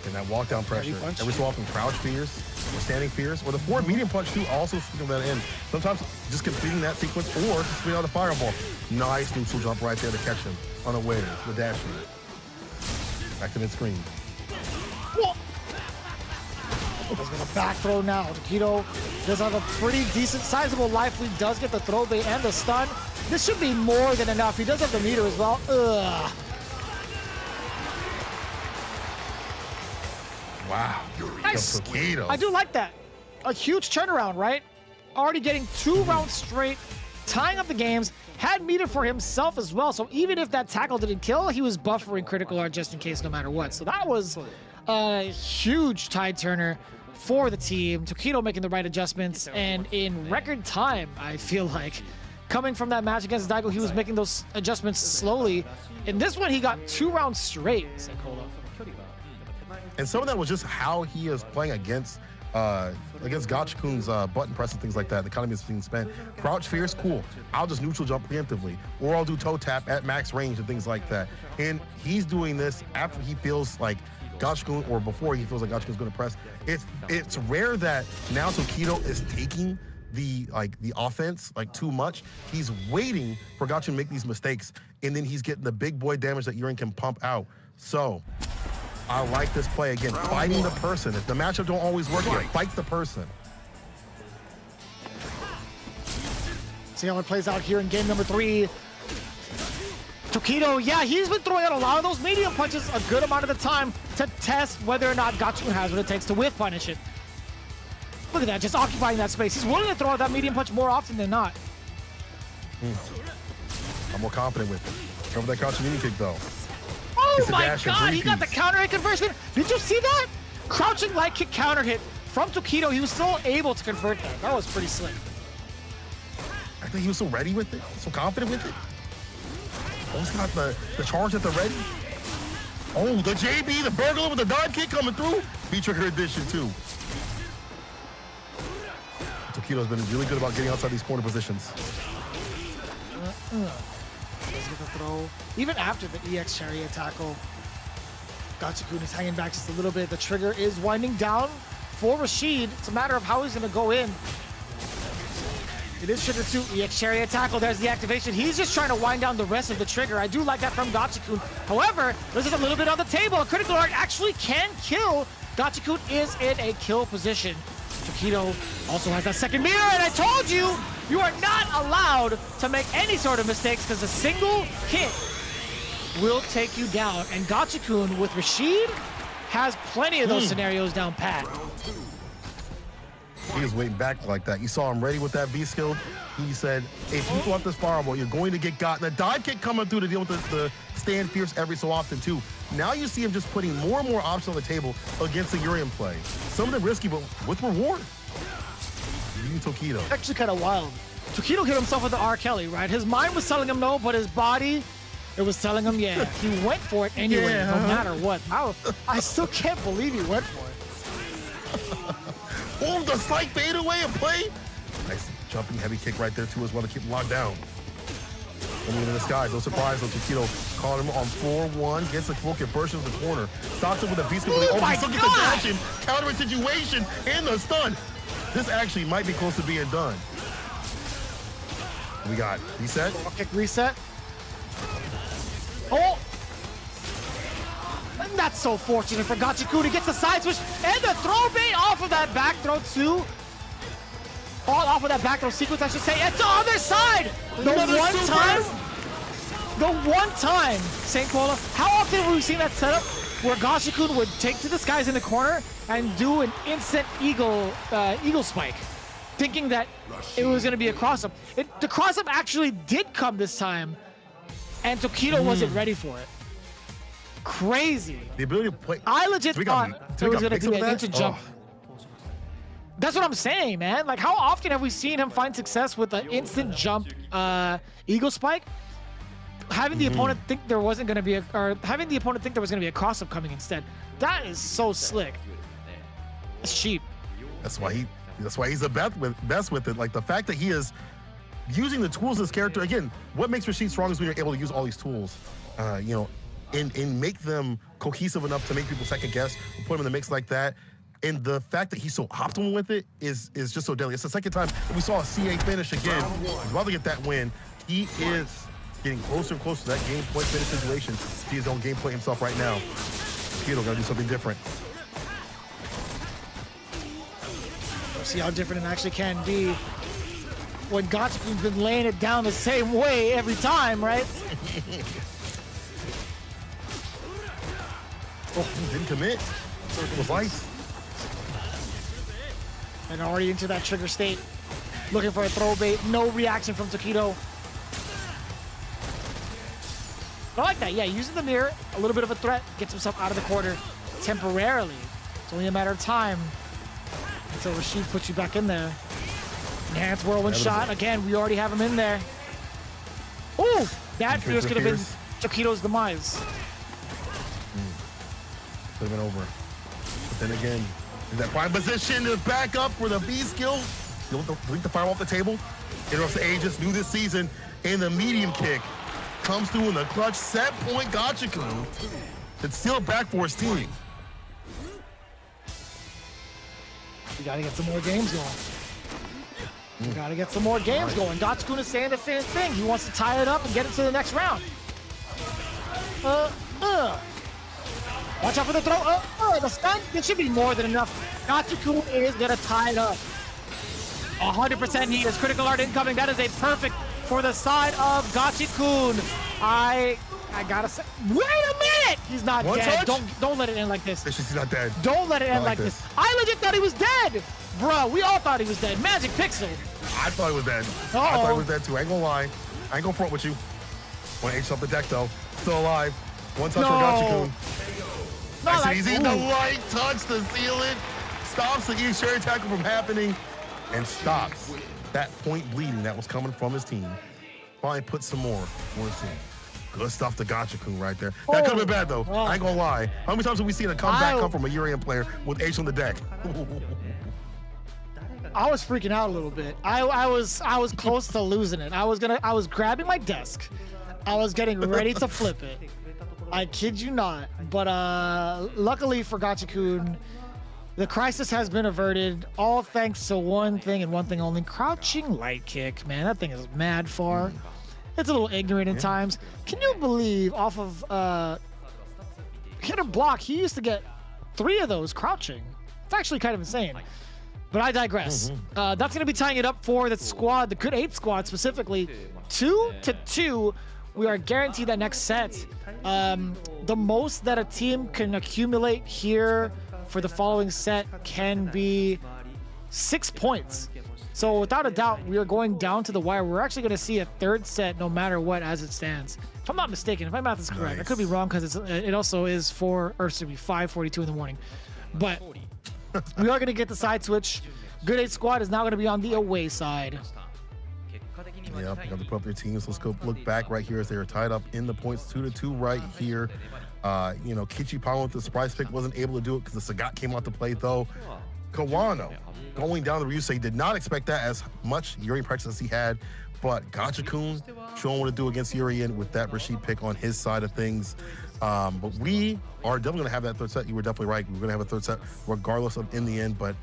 And that walk down pressure. Every so often, crouch fears or standing fears, or the forward medium punch too. Also sneaking that in. Sometimes just completing that sequence, or just spinning out the fireball. Nice neutral jump right there to catch him unaware. The dash. Back to mid-screen. He's gonna back throw now. Tokido does have a pretty decent, sizable life lead. Does get the throw bait and the stun. This should be more than enough. He does have the meter as well. Ugh. Wow. Nice. Tokido. I do like that. A huge turnaround, right? Already getting 2 rounds straight, tying up the games. Had meter for himself as well. So even if that tackle didn't kill, he was buffering critical art just in case no matter what. So that was a huge tide turner for the team. Tokido making the right adjustments, and in record time, I feel like. Coming from that match against Daigo, he was making those adjustments slowly. In this one, he got 2 rounds straight. And some of that was just how he is playing against Gachikun's button press and things like that. The economy is being spent. Crouch fierce, cool. I'll just neutral jump preemptively, or I'll do toe tap at max range and things like that. And he's doing this after he feels like Gachikun, or before he feels like Gachikun's going to press. It's rare that now Tokido is taking the offense too much. He's waiting for Gachikun to make these mistakes, and then he's getting the big boy damage that Urin can pump out. So I like this play again, fighting the person. If the matchup don't always work here, fight the person. See how it plays out here in game number 3. Tokido, yeah, he's been throwing out a lot of those medium punches a good amount of the time to test whether or not Gachikun has what it takes to whiff punish it. Look at that, just occupying that space. He's willing to throw out that medium punch more often than not. I'm more confident with it. Cover that crouching medium kick though. Oh my god, he got the counter hit conversion. Did you see that? Crouching light kick counter hit from Tokido. He was still able to convert that. That was pretty slick. I think he was so ready with it, so confident with it. Almost got the charge at the ready. Oh, the JB, the burglar with the dive kick coming through. V-trigger edition too. Tokido's been really good about getting outside these corner positions. Does get the throw. Even after the EX chariot tackle, Gachikun is hanging back just a little bit. The trigger is winding down for Rashid. It's a matter of how he's going to go in. It is trigger 2, EX chariot tackle. There's the activation. He's just trying to wind down the rest of the trigger. I do like that from Gachikun. However, there's just a little bit on the table. A critical art actually can kill. Gachikun is in a kill position. Tokido also has that second mirror, and I told you, you are not allowed to make any sort of mistakes because a single hit will take you down. And Gachikun with Rashid has plenty of those scenarios down pat. He was waiting back like that. You saw him ready with that V skill. He said, if you throw out this fireball, you're going to get got. And the dive kick coming through to deal with the stand fierce every so often too. Now you see him just putting more and more options on the table against the Urian play. Some of them risky, but with reward. Tokido. Actually kind of wild. Tokido hit himself with the R. Kelly, right? His mind was telling him no, but his body, it was telling him yeah. He went for it anyway, no matter what. I still can't believe he went for it. Oh, the slight fadeaway and play. Nice jumping heavy kick right there too as well to keep him locked down. Coming in the skies, no surprise though. Tokido caught him on 4-1, gets the full conversion of the corner. Stops him with a beast skill. Oh, he still gets the dash in, countering situation, and the stun. This actually might be close to being done. We got reset. Kick reset. Oh! And that's so fortunate for Gachikun. He gets the side switch and the throw bait off of that back throw too. All off of that back throw sequence, I should say. It's the other side! The one time, St. Paula, how often have we seen that setup where Gachikun would take to the skies in the corner and do an instant eagle spike, thinking that it was going to be a cross-up. The cross-up actually did come this time, and Tokido wasn't ready for it. Crazy. The ability to play. I legit thought it was going to be an instant jump. That's what I'm saying, man. Like, how often have we seen him find success with an instant jump eagle spike? Having the opponent think there wasn't going to be having the opponent think there was going to be a cross-up coming instead. That is so slick. It's cheap. That's why he's the best with it. Like, the fact that he is using the tools of his character. Again, what makes Rashid strong is when you're able to use all these tools, you know, and make them cohesive enough to make people second guess, put them in the mix like that. And the fact that he's so optimal with it is just so deadly. It's the second time we saw a CA finish again. He's about to get that win. He is getting closer and closer to that game point finish situation. He's his own game point himself right now. Kito gotta do something different. See how different it actually can be when Gachikun's been laying it down the same way every time, right? Oh, he didn't commit. It was light. And already into that trigger state. Looking for a throw bait. No reaction from Taquito. I like that. Yeah, using the mirror, a little bit of a threat, gets himself out of the corner temporarily. It's only a matter of time until Rashid puts you back in there. Enhanced whirlwind shot. Again, we already have him in there. Ooh, that feels could have been Taquito's demise. Could have been over. But then again, in that prime position to back up for the B skill. Delete the fire off the table. Interrupts the Aegis, new this season. And the medium kick comes through in the clutch. Set point Gachikun. It's still back for his team. We gotta get some more games going. We gotta get some more games going. Gachikun is saying the same thing. He wants to tie it up and get it to the next round. Watch out for the throw. The stun. It should be more than enough. Gachikun is gonna tie it up. 100% he is. Critical art incoming. That is a perfect for the side of Gachikun. I gotta say, wait a minute! He's not dead. Don't let it end like this. He's not dead. Don't let it end like this. I legit thought he was dead. Bro, we all thought he was dead. Magic Pixel. I thought he was dead. I thought he was dead too. I ain't gonna lie. I ain't gonna front with you. When H off the deck though. Still alive. One touch on Gachikun. No, I said he's eating the light touch to seal it. Stops the E-Sherry tackle from happening. And stops that point bleeding that was coming from his team. Finally put some more for his team. Good stuff to Gachikun right there. That could have been bad though. I ain't gonna lie. How many times have we seen a comeback come from a Urian player with H on the deck? I was freaking out a little bit. I was close to losing it. I was grabbing my desk. I was getting ready to flip it. I kid you not. But luckily for Gachikun, the crisis has been averted, all thanks to one thing and one thing only. Crouching light kick, man, that thing is mad far. It's a little ignorant at times. Can you believe off of hit or block, he used to get 3 of those crouching. It's actually kind of insane. But I digress. That's going to be tying it up for the squad, the Good 8 squad specifically. 2-2. We are guaranteed that next set. The most that a team can accumulate here for the following set can be 6 points. So without a doubt, we are going down to the wire. We're actually going to see a third set no matter what as it stands. If I'm not mistaken, if my math is correct, I could be wrong because it also is 5:42 in the morning. But we are going to get the side switch. Good 8 squad is now going to be on the away side. Yep, they have to put up their teams. Let's go look back right here as they are tied up in the points 2-2 right here. You know, Kichi Power with the surprise pick wasn't able to do it because the Sagat came out to play though. Kawano going down the Ryusei did not expect that as much Urian practice as he had, but Gachikun showing what to do against Urian with that Rashid pick on his side of things. But we are definitely going to have that third set. You were definitely right. We're going to have a third set regardless of in the end, but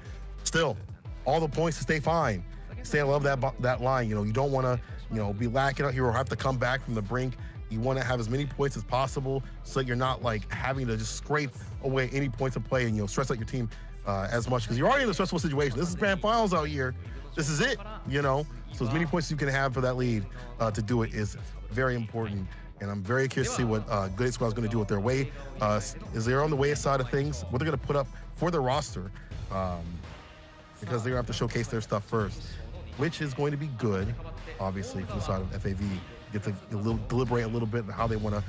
still, all the points to stay fine. Stay above that line. You know, you don't want to, you know, be lacking out here or have to come back from the brink. You want to have as many points as possible so that you're not like having to just scrape away any points of play and, you know, stress out your team as much because you're already in a stressful situation. This is grand finals out here. This is it, you know. So as many points as you can have for that lead to do it is very important. And I'm very curious to see what Good 8 Squad is going to do with their way. Is they're on the way side of things, what they're going to put up for their roster because they're going to have to showcase their stuff first, which is going to be good, obviously, for the side of FAV. Get to deliberate a little bit on how they want to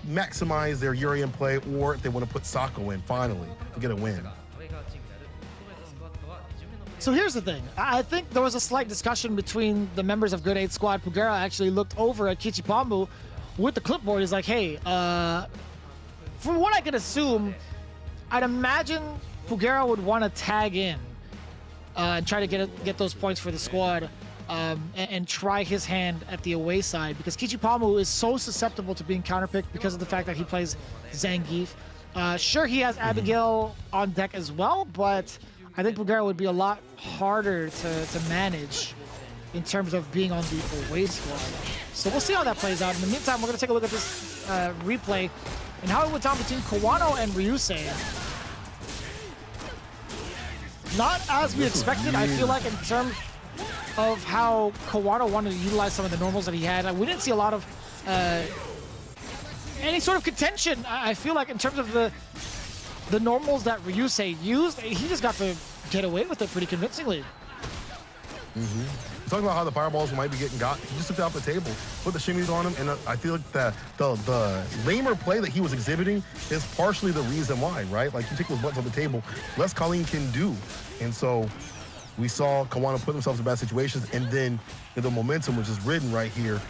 maximize their Urian play or if they want to put Sako in finally to get a win. So here's the thing. I think there was a slight discussion between the members of Good 8 Squad. Pugera actually looked over at Kichipamu with the clipboard. He's like, hey, from what I can assume, I'd imagine Pugera would want to tag in and try to get those points for the squad and try his hand at the away side, because Kichipamu is so susceptible to being counterpicked because of the fact that he plays Zangief. Sure, he has Abigail on deck as well, but I think Pugera would be a lot harder to manage in terms of being on the away squad. So we'll see how that plays out. In the meantime, we're going to take a look at this replay and how it went down between Kawano and Ryusei. Not as we expected, I feel like, in terms of how Kawano wanted to utilize some of the normals that he had. We didn't see a lot of any sort of contention. I feel like in terms of the normals that Ryusei used, he just got to get away with it pretty convincingly. Talking about how the fireballs might be getting got, he just took it off the table, put the shimmies on him, and I feel like the lamer play that he was exhibiting is partially the reason why, right? Like, you take those buttons on the table, less Colleen can do. And so we saw Kawano put themselves in bad situations, and then the momentum was just ridden right here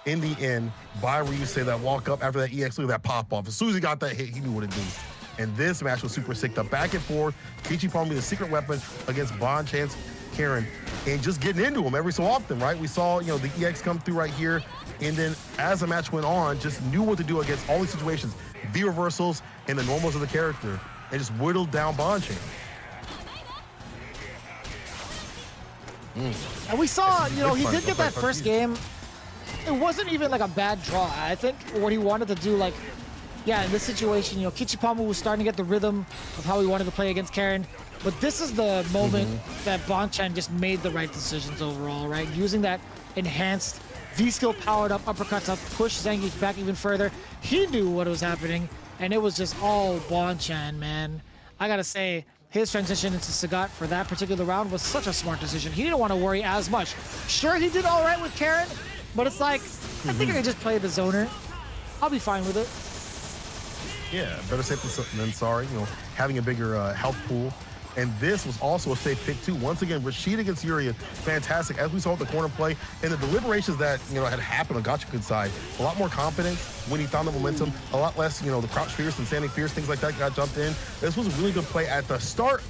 in the end by Ryusei. That walk up after that EX, look at that pop off. As soon as he got that hit, he knew what to do. And this match was super sick. The back and forth, Kichipamu, the secret weapon against Bonchance Karen, and just getting into him every so often, right? We saw, the EX come through right here, and then as the match went on, just knew what to do against all these situations, V reversals and the normals of the character, and just whittled down Bonchance. And we saw, he did get that first game. It wasn't even like a bad draw. I think what he wanted to do, like, yeah, in this situation, Kichipamu was starting to get the rhythm of how he wanted to play against Karen. But this is the moment that Bonchan just made the right decisions overall, right? Using that enhanced V-skill powered up uppercut to push Zangief back even further. He knew what was happening, and it was just all Bonchan, man. I gotta say, his transition into Sagat for that particular round was such a smart decision. He didn't want to worry as much. Sure, he did all right with Karen, but it's like, I think I can just play the zoner. I'll be fine with it. Yeah, better safe than sorry, having a bigger health pool. And this was also a safe pick too. Once again, Rashid against Yuria, fantastic. As we saw with the corner play and the deliberations that had happened on Gachikun's side, a lot more confidence when he found the momentum, a lot less, the crouch fierce and standing fierce, things like that got jumped in. This was a really good play at the start,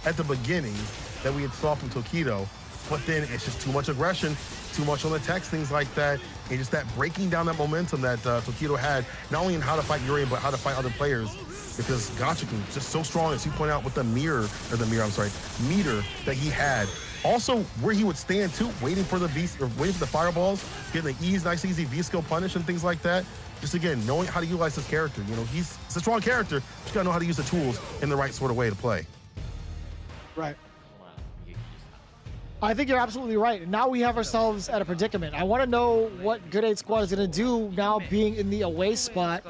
at the beginning, that we had saw from Tokido. But then it's just too much aggression, too much on the text, things like that, and just that breaking down that momentum that Tokido had, not only in how to fight Yuria, but how to fight other players. Because Gachikun is just so strong, as you point out, with the meter that he had. Also, where he would stand too, waiting for the fireballs, getting the nice easy V-skill punish and things like that. Just again, knowing how to utilize his character. He's a strong character, but you gotta know how to use the tools in the right sort of way to play. Right. I think you're absolutely right. Now we have ourselves at a predicament. I want to know what Good 8 Squad is going to do now being in the away spot.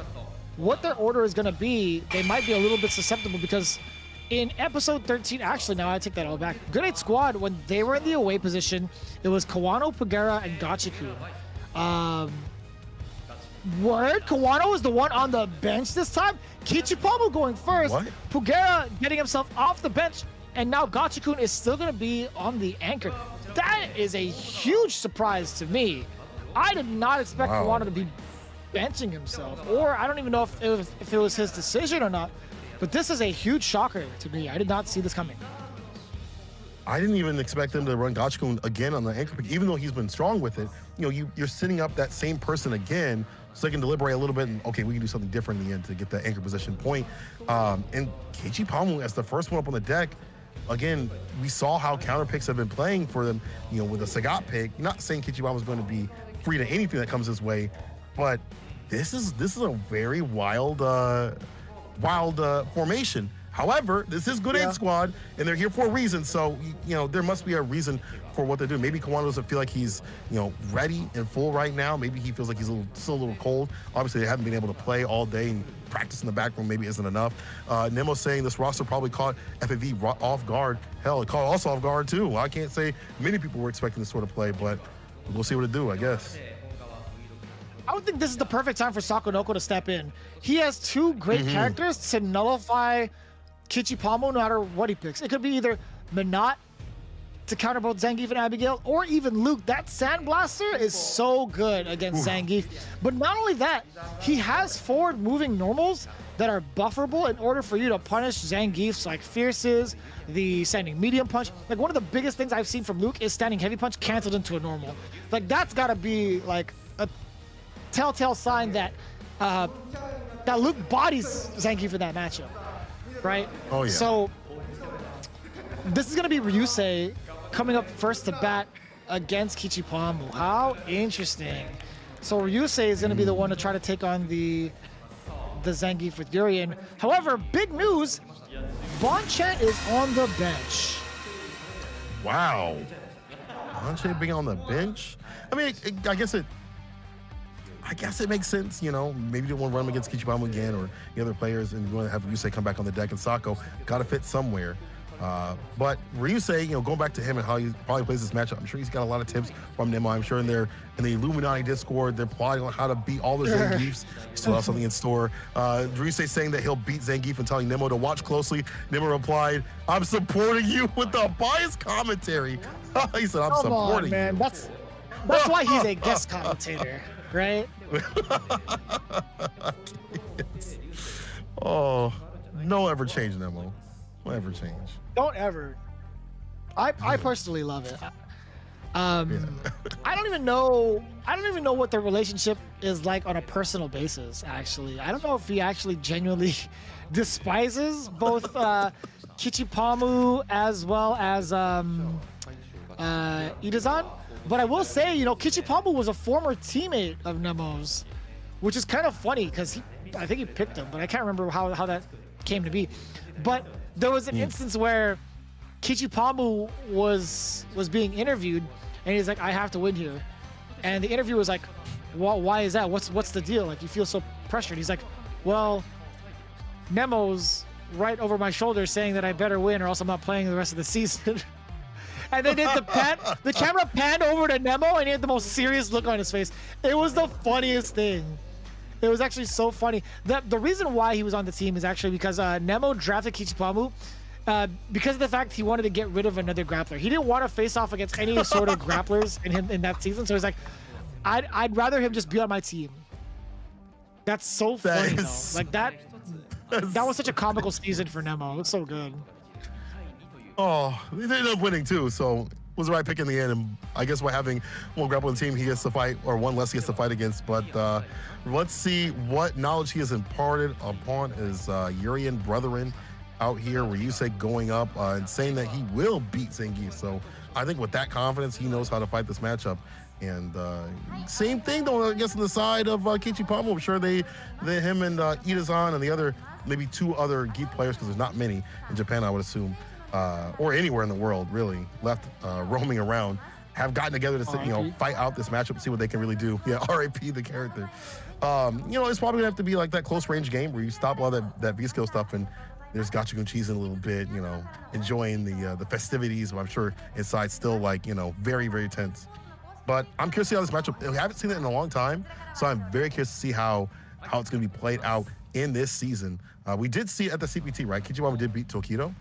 What their order is going to be. They might be a little bit susceptible because in episode 13, actually, now I take that all back. Good 8 Squad, when they were in the away position, it was Kawano, Pugera, and Gachikun. Kawano is the one on the bench this time? Kichipamu going first. What? Pugera getting himself off the bench, and now Gachikun is still going to be on the anchor. That is a huge surprise to me. I did not expect Kawano to be benching himself, or I don't even know if it was his decision or not, but this is a huge shocker to me. I did not see this coming. I didn't even expect him to run Gachikun again on the anchor pick, even though he's been strong with it. You're sitting up that same person again so they can deliberate a little bit and, okay, we can do something different in the end to get that anchor position point. And Kichipamu as the first one up on the deck, again, we saw how counter picks have been playing for them, with a Sagat pick. Not saying Kichipamu is going to be free to anything that comes his way, but this is a very wild formation. However, this is Good 8 Squad, and they're here for a reason. So, there must be a reason for what they're doing. Maybe Kawano doesn't feel like he's, ready and full right now. Maybe he feels like he's still a little cold. Obviously, they haven't been able to play all day, and practice in the back room maybe isn't enough. Nemo saying this roster probably caught FAV off guard. Hell, it caught us off guard too. I can't say many people were expecting this sort of play, but we'll see what it do, I guess. I would think this is the perfect time for Sakonoko to step in. He has two great characters to nullify Kichipamu no matter what he picks. It could be either Minot to counter both Zangief and Abigail, or even Luke. That Sand Blaster is so good against Zangief. But not only that, he has forward moving normals that are bufferable in order for you to punish Zangief's like fierces, the standing medium punch. Like one of the biggest things I've seen from Luke is standing heavy punch canceled into a normal. Like that's gotta be like a telltale sign that that Luke bodies Zangief in that matchup, right? Oh yeah. So this is gonna be Ryusei coming up first to bat against Kichipamu. How interesting. So Ryusei is gonna be the one to try to take on the Zangief with Urien. However, big news, Bonchet is on the bench. Wow. Bonchet being on the bench? I mean, I guess it makes sense, you know. Maybe you don't want to run him against Kichipamu again or the other players, and you want to have Ryusei come back on the deck, and Sako got to fit somewhere. But Ryusei, you know, going back to him and how he probably plays this matchup, I'm sure he's got a lot of tips from Nemo. I'm sure in the Illuminati Discord, they're plotting on how to beat all the Zangiefs. Still have something in store. Ryusei saying that he'll beat Zangief and telling Nemo to watch closely. Nemo replied, "I'm supporting you," with the biased commentary. He said, "I'm supporting man. you." That's why he's a guest commentator, right? Oh, no ever change, Nemo. No ever change. Don't ever. I personally love it. I don't even know what the relationship is like on a personal basis, actually. I don't know if he actually genuinely despises both Kichipamu as well as Itazan. But I will say, you know, Kichipamu was a former teammate of Nemo's, which is kind of funny because I think he picked him, but I can't remember how that came to be. But there was an instance where Kichipamu was being interviewed, and he's like, "I have to win here," and the interviewer was like, "Well, why is that? What's the deal? Like, you feel so pressured?" He's like, "Well, Nemo's right over my shoulder saying that I better win or else I'm not playing the rest of the season." And then the camera panned over to Nemo, and he had the most serious look on his face. It was the funniest thing. It was actually so funny. The reason why he was on the team is actually because Nemo drafted Kichipamu because of the fact he wanted to get rid of another grappler. He didn't want to face off against any sort of grapplers in that season. So he's like, I'd rather him just be on my team. That's so funny, though. Like that was such a comical season for Nemo. It was so good. Oh, they ended up winning too, so it was the right pick in the end. And I guess by having one grappling team, he gets to fight, or one less he gets to fight against. But let's see what knowledge he has imparted upon his Urien brethren out here. Ryusei going up and saying that he will beat Zangief. So I think with that confidence, he knows how to fight this matchup. And same thing though, I guess on the side of Kichipamu. I'm sure him and Itazan and the other, maybe two other Geek players, because there's not many in Japan, I would assume. Or anywhere in the world, really, left roaming around, have gotten together to fight out this matchup and see what they can really do. Yeah, R.I.P. the character. It's probably gonna have to be like that close range game where you stop all that V-skill stuff and there's Gachagun cheese in a little bit, enjoying the festivities. But I'm sure inside still very, very tense. But I'm curious to see how this matchup. We haven't seen it in a long time, so I'm very curious to see how it's gonna be played out in this season. We did see it at the CPT, right? Kichipamu did beat Tokido.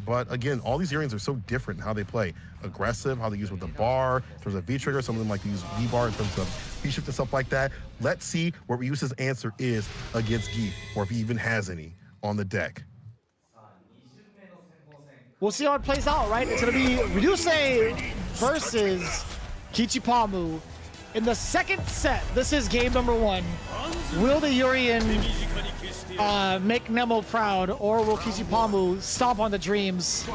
But again, all these Uriens are so different in how they play. Aggressive, how they use with the bar, in terms of V-trigger. Some of them like to use V-bar in terms of V-shift and stuff like that. Let's see what Ryusei's answer is against Geef, or if he even has any on the deck. We'll see how it plays out, right? It's going to be Ryusei versus Kichipamu in the second set. This is game number 1. Will the Urien make Nemo proud, or will Kichipamu stomp on the dreams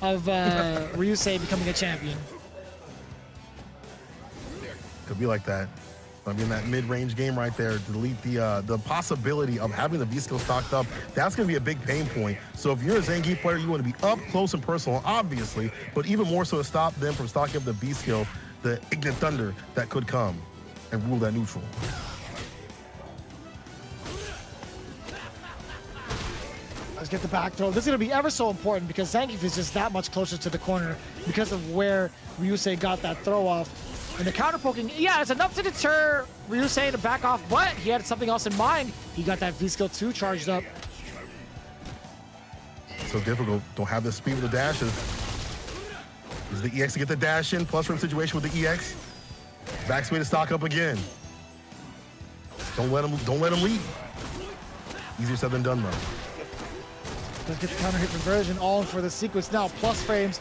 of Ryusei becoming a champion? Could be like that. I mean, that mid-range game right there, delete the possibility of having the V-skill stocked up. That's going to be a big pain point. So if you're a Zangief player, you want to be up close and personal, obviously, but even more so to stop them from stocking up the V-skill, the Ignis Thunder that could come and rule that neutral. Let's get the back throw. This is going to be ever so important because Zangief is just that much closer to the corner because of where Ryusei got that throw off. And the counter poking, yeah, it's enough to deter Ryusei to back off, but he had something else in mind. He got that V-skill 2 charged up. So difficult. Don't have the speed with the dashes. the EX to get the dash in, plus frame situation with the EX. Backswing to stock up again. Don't let him leave. Easier said than done though. Let's get the counter hit conversion all for the sequence now. Plus frames.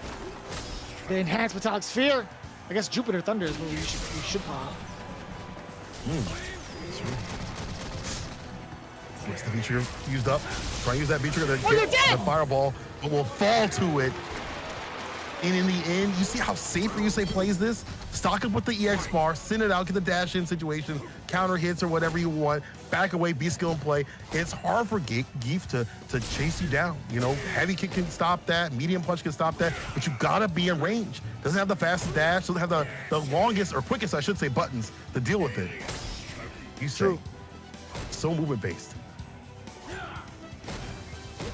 The enhanced metallic sphere. I guess Jupiter Thunder is what we should call it. Gets the V-trigger used up. Try to use that V-trigger to Oh, get the fireball, but will fall to it. And in the end, you see how safe Ryusei plays this? Stock up with the EX bar, send it out, get the dash in situation, counter hits or whatever you want, back away, be skill and play. It's hard for Geef to chase you down. You know, heavy kick can stop that, medium punch can stop that, but you gotta be in range. Doesn't have the fastest dash, doesn't have the longest, or quickest, I should say, buttons to deal with it. You say, so movement based.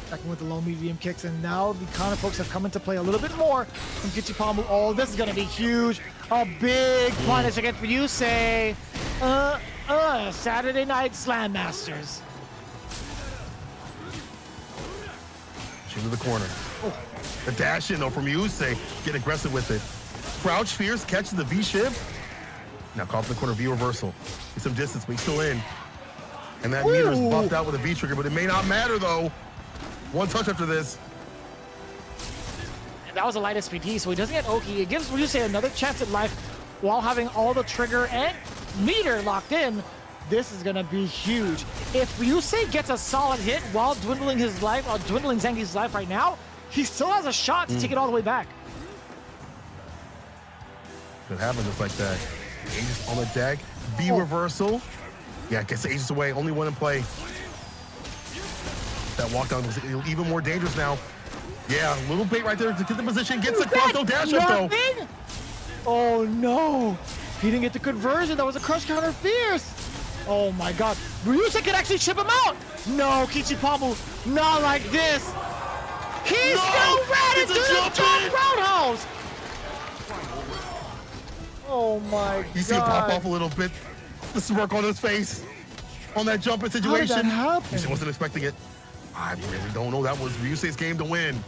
Second with the low medium kicks, and now the counter pokes have come into play a little bit more from Kichipamu. Oh, this is gonna be huge. A big punish against Ryusei. Saturday Night Slam Masters. Into the corner. Oh, the dash in though from Ryusei. Get aggressive with it. Crouch fierce, catches the V-shift. Now caught in the corner, V reversal. Get some distance, but he's still in. And that meter is buffed out with a V-trigger, but it may not matter though. One touch after this. And that was a light SPD, so he doesn't get Oki. It gives Ryusei another chance at life while having all the trigger and meter locked in. This is gonna be huge. If Ryusei gets a solid hit while dwindling his life, or dwindling Zengi's life right now, he still has a shot to take it all the way back. Could happen just like that. Aegis on the deck. V reversal. Yeah, gets the Aegis away. Only one in play. That walk down was even more dangerous now. Yeah, little bait right there to get the position. Gets across, no dash up though. Oh no! He didn't get the conversion. That was a crush counter fierce. Oh my god. Ryusei could actually chip him out. No, Kichipamu, not like this. He's still ready to jump roundhouse. Oh my god. You see him pop off a little bit. The smirk on his face. On that jumping situation. How did that happen? Ryusei wasn't expecting it. I really don't know. That was Ryusei's game to win.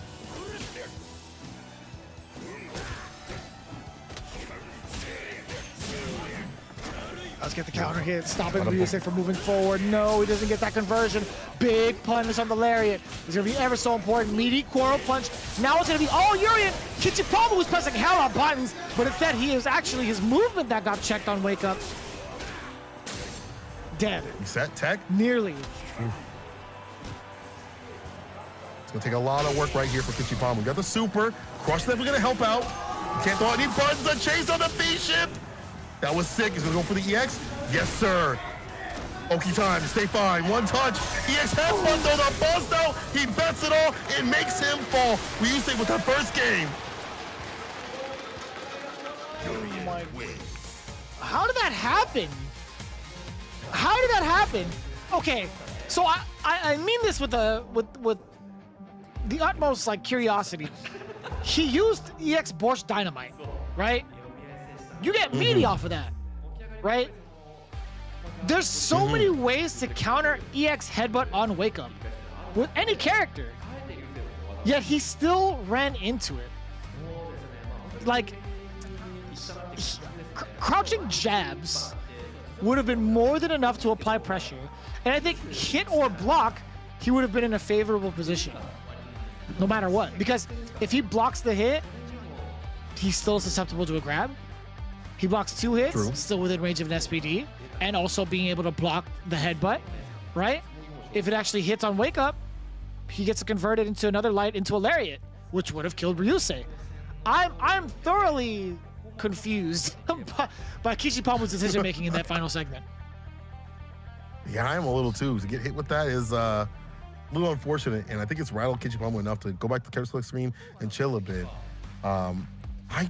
Let's get the counter hit, stopping Ryusei from moving forward. No, he doesn't get that conversion. Big punish on the lariat. It's gonna be ever so important. Meaty Quarrel Punch. Now it's gonna be all Urien. Kichipamu was pressing hell on buttons, but instead he is actually his movement that got checked on Wake Up. Dead. Reset tech? Nearly. It's gonna take a lot of work right here for Kichipamu. Got the super. Crush definitely gonna help out. Can't throw any buttons. A chase on the V-shift. That was sick. He's gonna go for the EX. Yes, sir. Oki time. Stay fine. One touch. EX has one though. The buzz though. He bets it all. It makes him fall. Ryusei with the first game. Oh my. How did that happen? How did that happen? Okay, so I mean this with the utmost like curiosity. He used EX Borscht Dynamite, right? You get meaty off of that, right? There's so many ways to counter EX Headbutt on Wake Up with any character, yet he still ran into it. Like, crouching jabs would have been more than enough to apply pressure. And I think hit or block, he would have been in a favorable position, no matter what. Because if he blocks the hit, he's still susceptible to a grab. He blocks two hits, still within range of an SPD, and also being able to block the headbutt, right? If it actually hits on Wake Up, he gets converted into another light into a lariat, which would have killed Ryusei. I'm thoroughly confused by Kichipamu's decision making in that final segment. Yeah, I am a little too. To get hit with that is a little unfortunate, and I think it's rattled Kichipamu enough to go back to the character select screen and chill a bit. I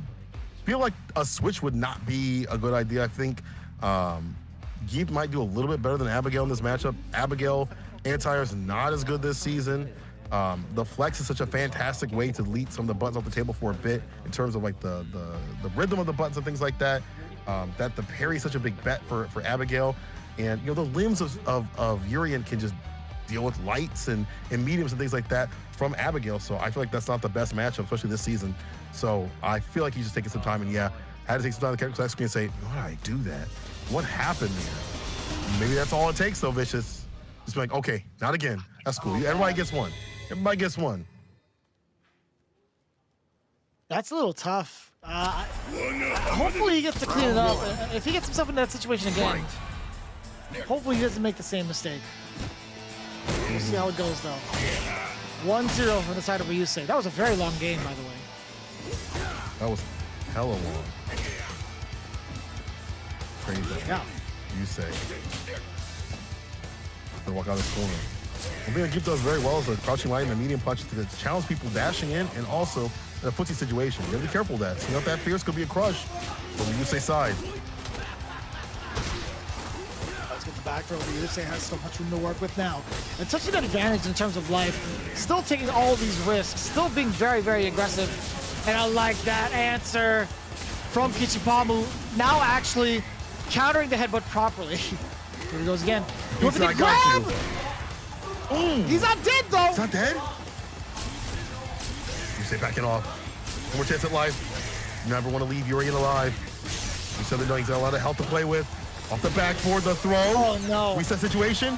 feel like a switch would not be a good idea. I think Geef might do a little bit better than Abigail in this matchup. Abigail anti-air is not as good this season. The flex is such a fantastic way to delete some of the buttons off the table for a bit in terms of like the rhythm of the buttons and things like that. That the parry is such a big bet for Abigail. And you know, the limbs of Urien can just deal with lights and mediums and things like that from Abigail. So I feel like that's not the best matchup, especially this season. So I feel like he's just taking some time, and yeah, had to take some time to the screen and say, why did I do that? What happened there? Maybe that's all it takes, though, Vicious. Just be like, okay, not again. That's cool. Everybody gets one. Everybody gets one. That's a little tough. Hopefully he gets to clean it up. If he gets himself in that situation again, hopefully he doesn't make the same mistake. We'll see how it goes, though. 1-0 from the side of Ryusei. That was a very long game, by the way. That was hella long. Crazy. Yeah. Ryusei. Gonna walk out of this corner. One thing that Gift does very well is the crouching light and the medium punches to challenge people dashing in, and also in a footsie situation. You gotta be careful of that. So, you know, if that fierce could be a crush from the Ryusei side. Let's get the back throw. Ryusei has so much room to work with now. And such an advantage in terms of life. Still taking all these risks. Still being very, very aggressive. And I like that answer from Kichipamu. Now actually countering the headbutt properly. Here he goes again. He's not got you. He's not dead, though. He's not dead? Ryusei backing off. One more chance at life. You never want to leave Yuri alive. You said that he's got a lot of health to play with. Off the backboard, the throw. Oh, no. Reset situation.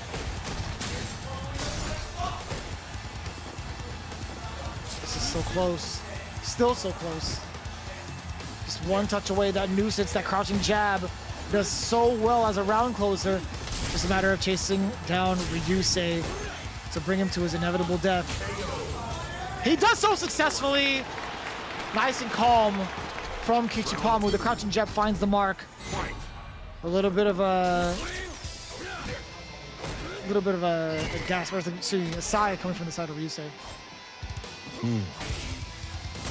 This is so close. Still so close. Just one touch away. That nuisance, that crouching jab does so well as a round closer. Just a matter of chasing down Ryusei to bring him to his inevitable death. He does so successfully. Nice and calm from Kichipamu. The crouching jab finds the mark. A little bit of a gasp, or a sigh coming from the side of Ryusei.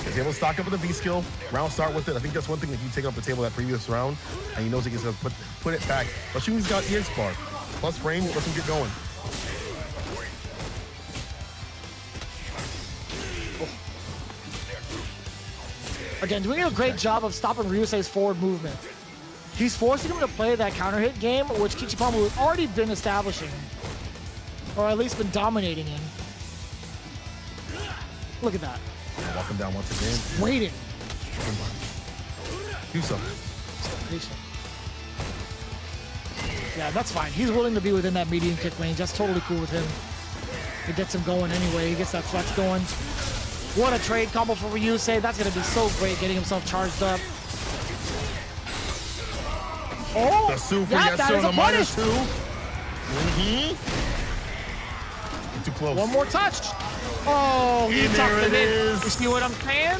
He's able to stock up with the V skill. Round start with it. I think that's one thing that he take off the table that previous round, and he knows he can put it back. But he's got EX bar. Plus frame, lets him get going. Again, doing a great job of stopping Ryusei's forward movement. He's forcing him to play that counter hit game, which Kichipamu has already been establishing, or at least been dominating in. Look at that. Walk him down once again. Waiting. Do something. So patient. Yeah, that's fine. He's willing to be within that medium kick range. That's totally cool with him. It gets him going anyway. He gets that flex going. What a trade combo for Ryusei. That's going to be so great, getting himself charged up. Oh, the super, yeah, yes, sir, the minus 2. Too close. One more touch. Oh, he tucked it in. Is. You see what I'm saying?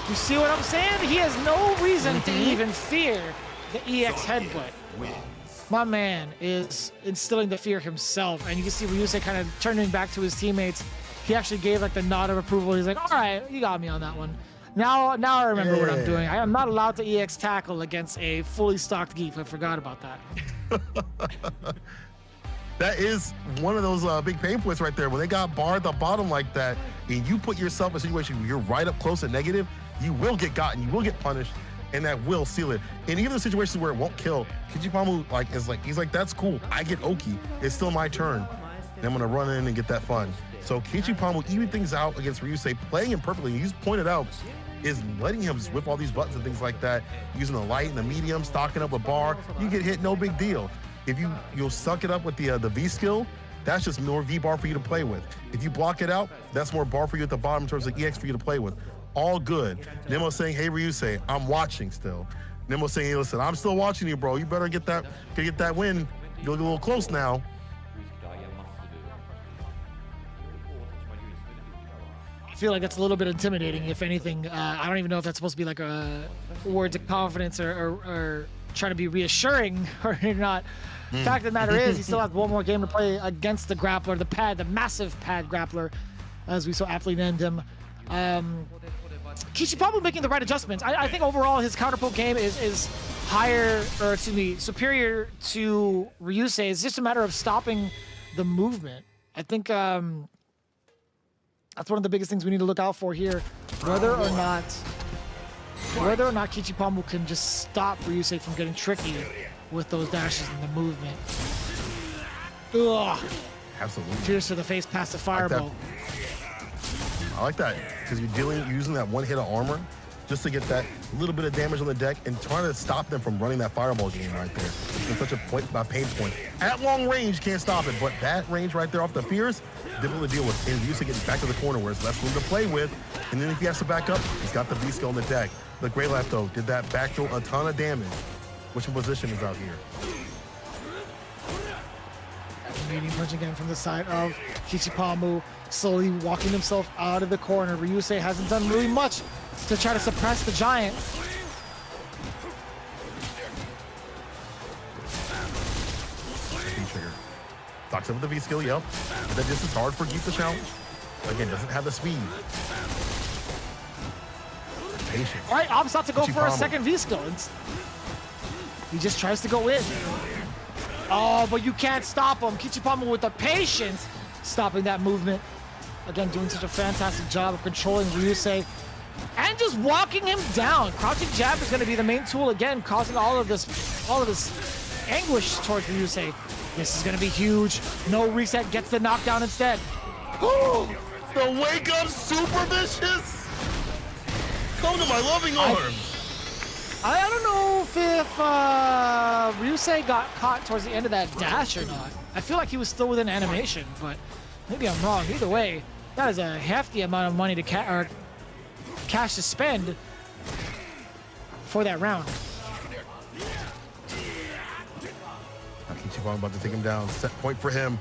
You see what I'm saying? He has no reason to even fear the EX headbutt. My man is instilling the fear himself, and you can see Ryusei kind of turning back to his teammates. He actually gave like the nod of approval. He's like, all right, you got me on that one. Now I remember what I'm doing. I am not allowed to EX tackle against a fully stocked Geef. I forgot about that. That is one of those big pain points right there. When they got barred at the bottom like that, and you put yourself in a situation where you're right up close and negative, you will get gotten, you will get punished, and that will seal it. In even the situations where it won't kill, Kichipamu he's like, that's cool. I get Oki. It's still my turn. And I'm gonna run in and get that fun. So Kichipamu even things out against Ryusei, playing him perfectly. You just pointed out, is letting him whip all these buttons and things like that, using the light and the medium, stocking up a bar. You get hit, no big deal. If you'll suck it up with the V skill, that's just more V bar for you to play with. If you block it out, that's more bar for you at the bottom in terms of EX for you to play with. All good. Nemo saying, hey Ryusei, I'm watching still. Nemo saying, hey listen, I'm still watching you, bro. You better get that win. You'll get a little close now. I feel like that's a little bit intimidating, if anything. I don't even know if that's supposed to be like a words of confidence or trying to be reassuring or not. Fact of the matter is, he still has one more game to play against the grappler, the massive pad grappler, as we so aptly named him. Kichipamu making the right adjustments. I think overall his counterpoke game is superior to Ryusei. It's just a matter of stopping the movement. I think that's one of the biggest things we need to look out for here. Whether or not Kichipamu can just stop Ryusei from getting tricky with those dashes and the movement. Ugh. Absolutely. Fierce to the face past the fireball. I like that because you're using that one hit of armor just to get that little bit of damage on the deck and trying to stop them from running that fireball game right there. It's such a pain point. At long range, can't stop it, but that range right there off the Fierce, difficult to deal with. And used to get back to the corner where it's less room to play with. And then if he has to back up, he's got the V-skill on the deck. The Grey Laugh, though, did that back throw a ton of damage. Which position is out here? Medium punch again from the side of Kichipamu, slowly walking himself out of the corner. Ryusei hasn't done really much to try to suppress the giant. Trigger. Talks up with the V-skill, yep. But that distance hard for Geef to challenge. Again, doesn't have the speed. Patience. All right, opts out to go for a Kichipamu. second V-skill. He just tries to go in. Oh, but you can't stop him. Kichipamu with the patience, stopping that movement. Again, doing such a fantastic job of controlling Ryusei and just walking him down. Crouching jab is going to be the main tool again, causing all of this anguish towards Ryusei. This is going to be huge. No reset, gets the knockdown instead. Ooh, the wake up super vicious. Come to my loving arms. I don't know if Ryusei got caught towards the end of that dash or not. I feel like he was still within animation, but maybe I'm wrong. Either way, that is a hefty amount of money to cash to spend for that round. Kichipamu about to take him down. Set point for him.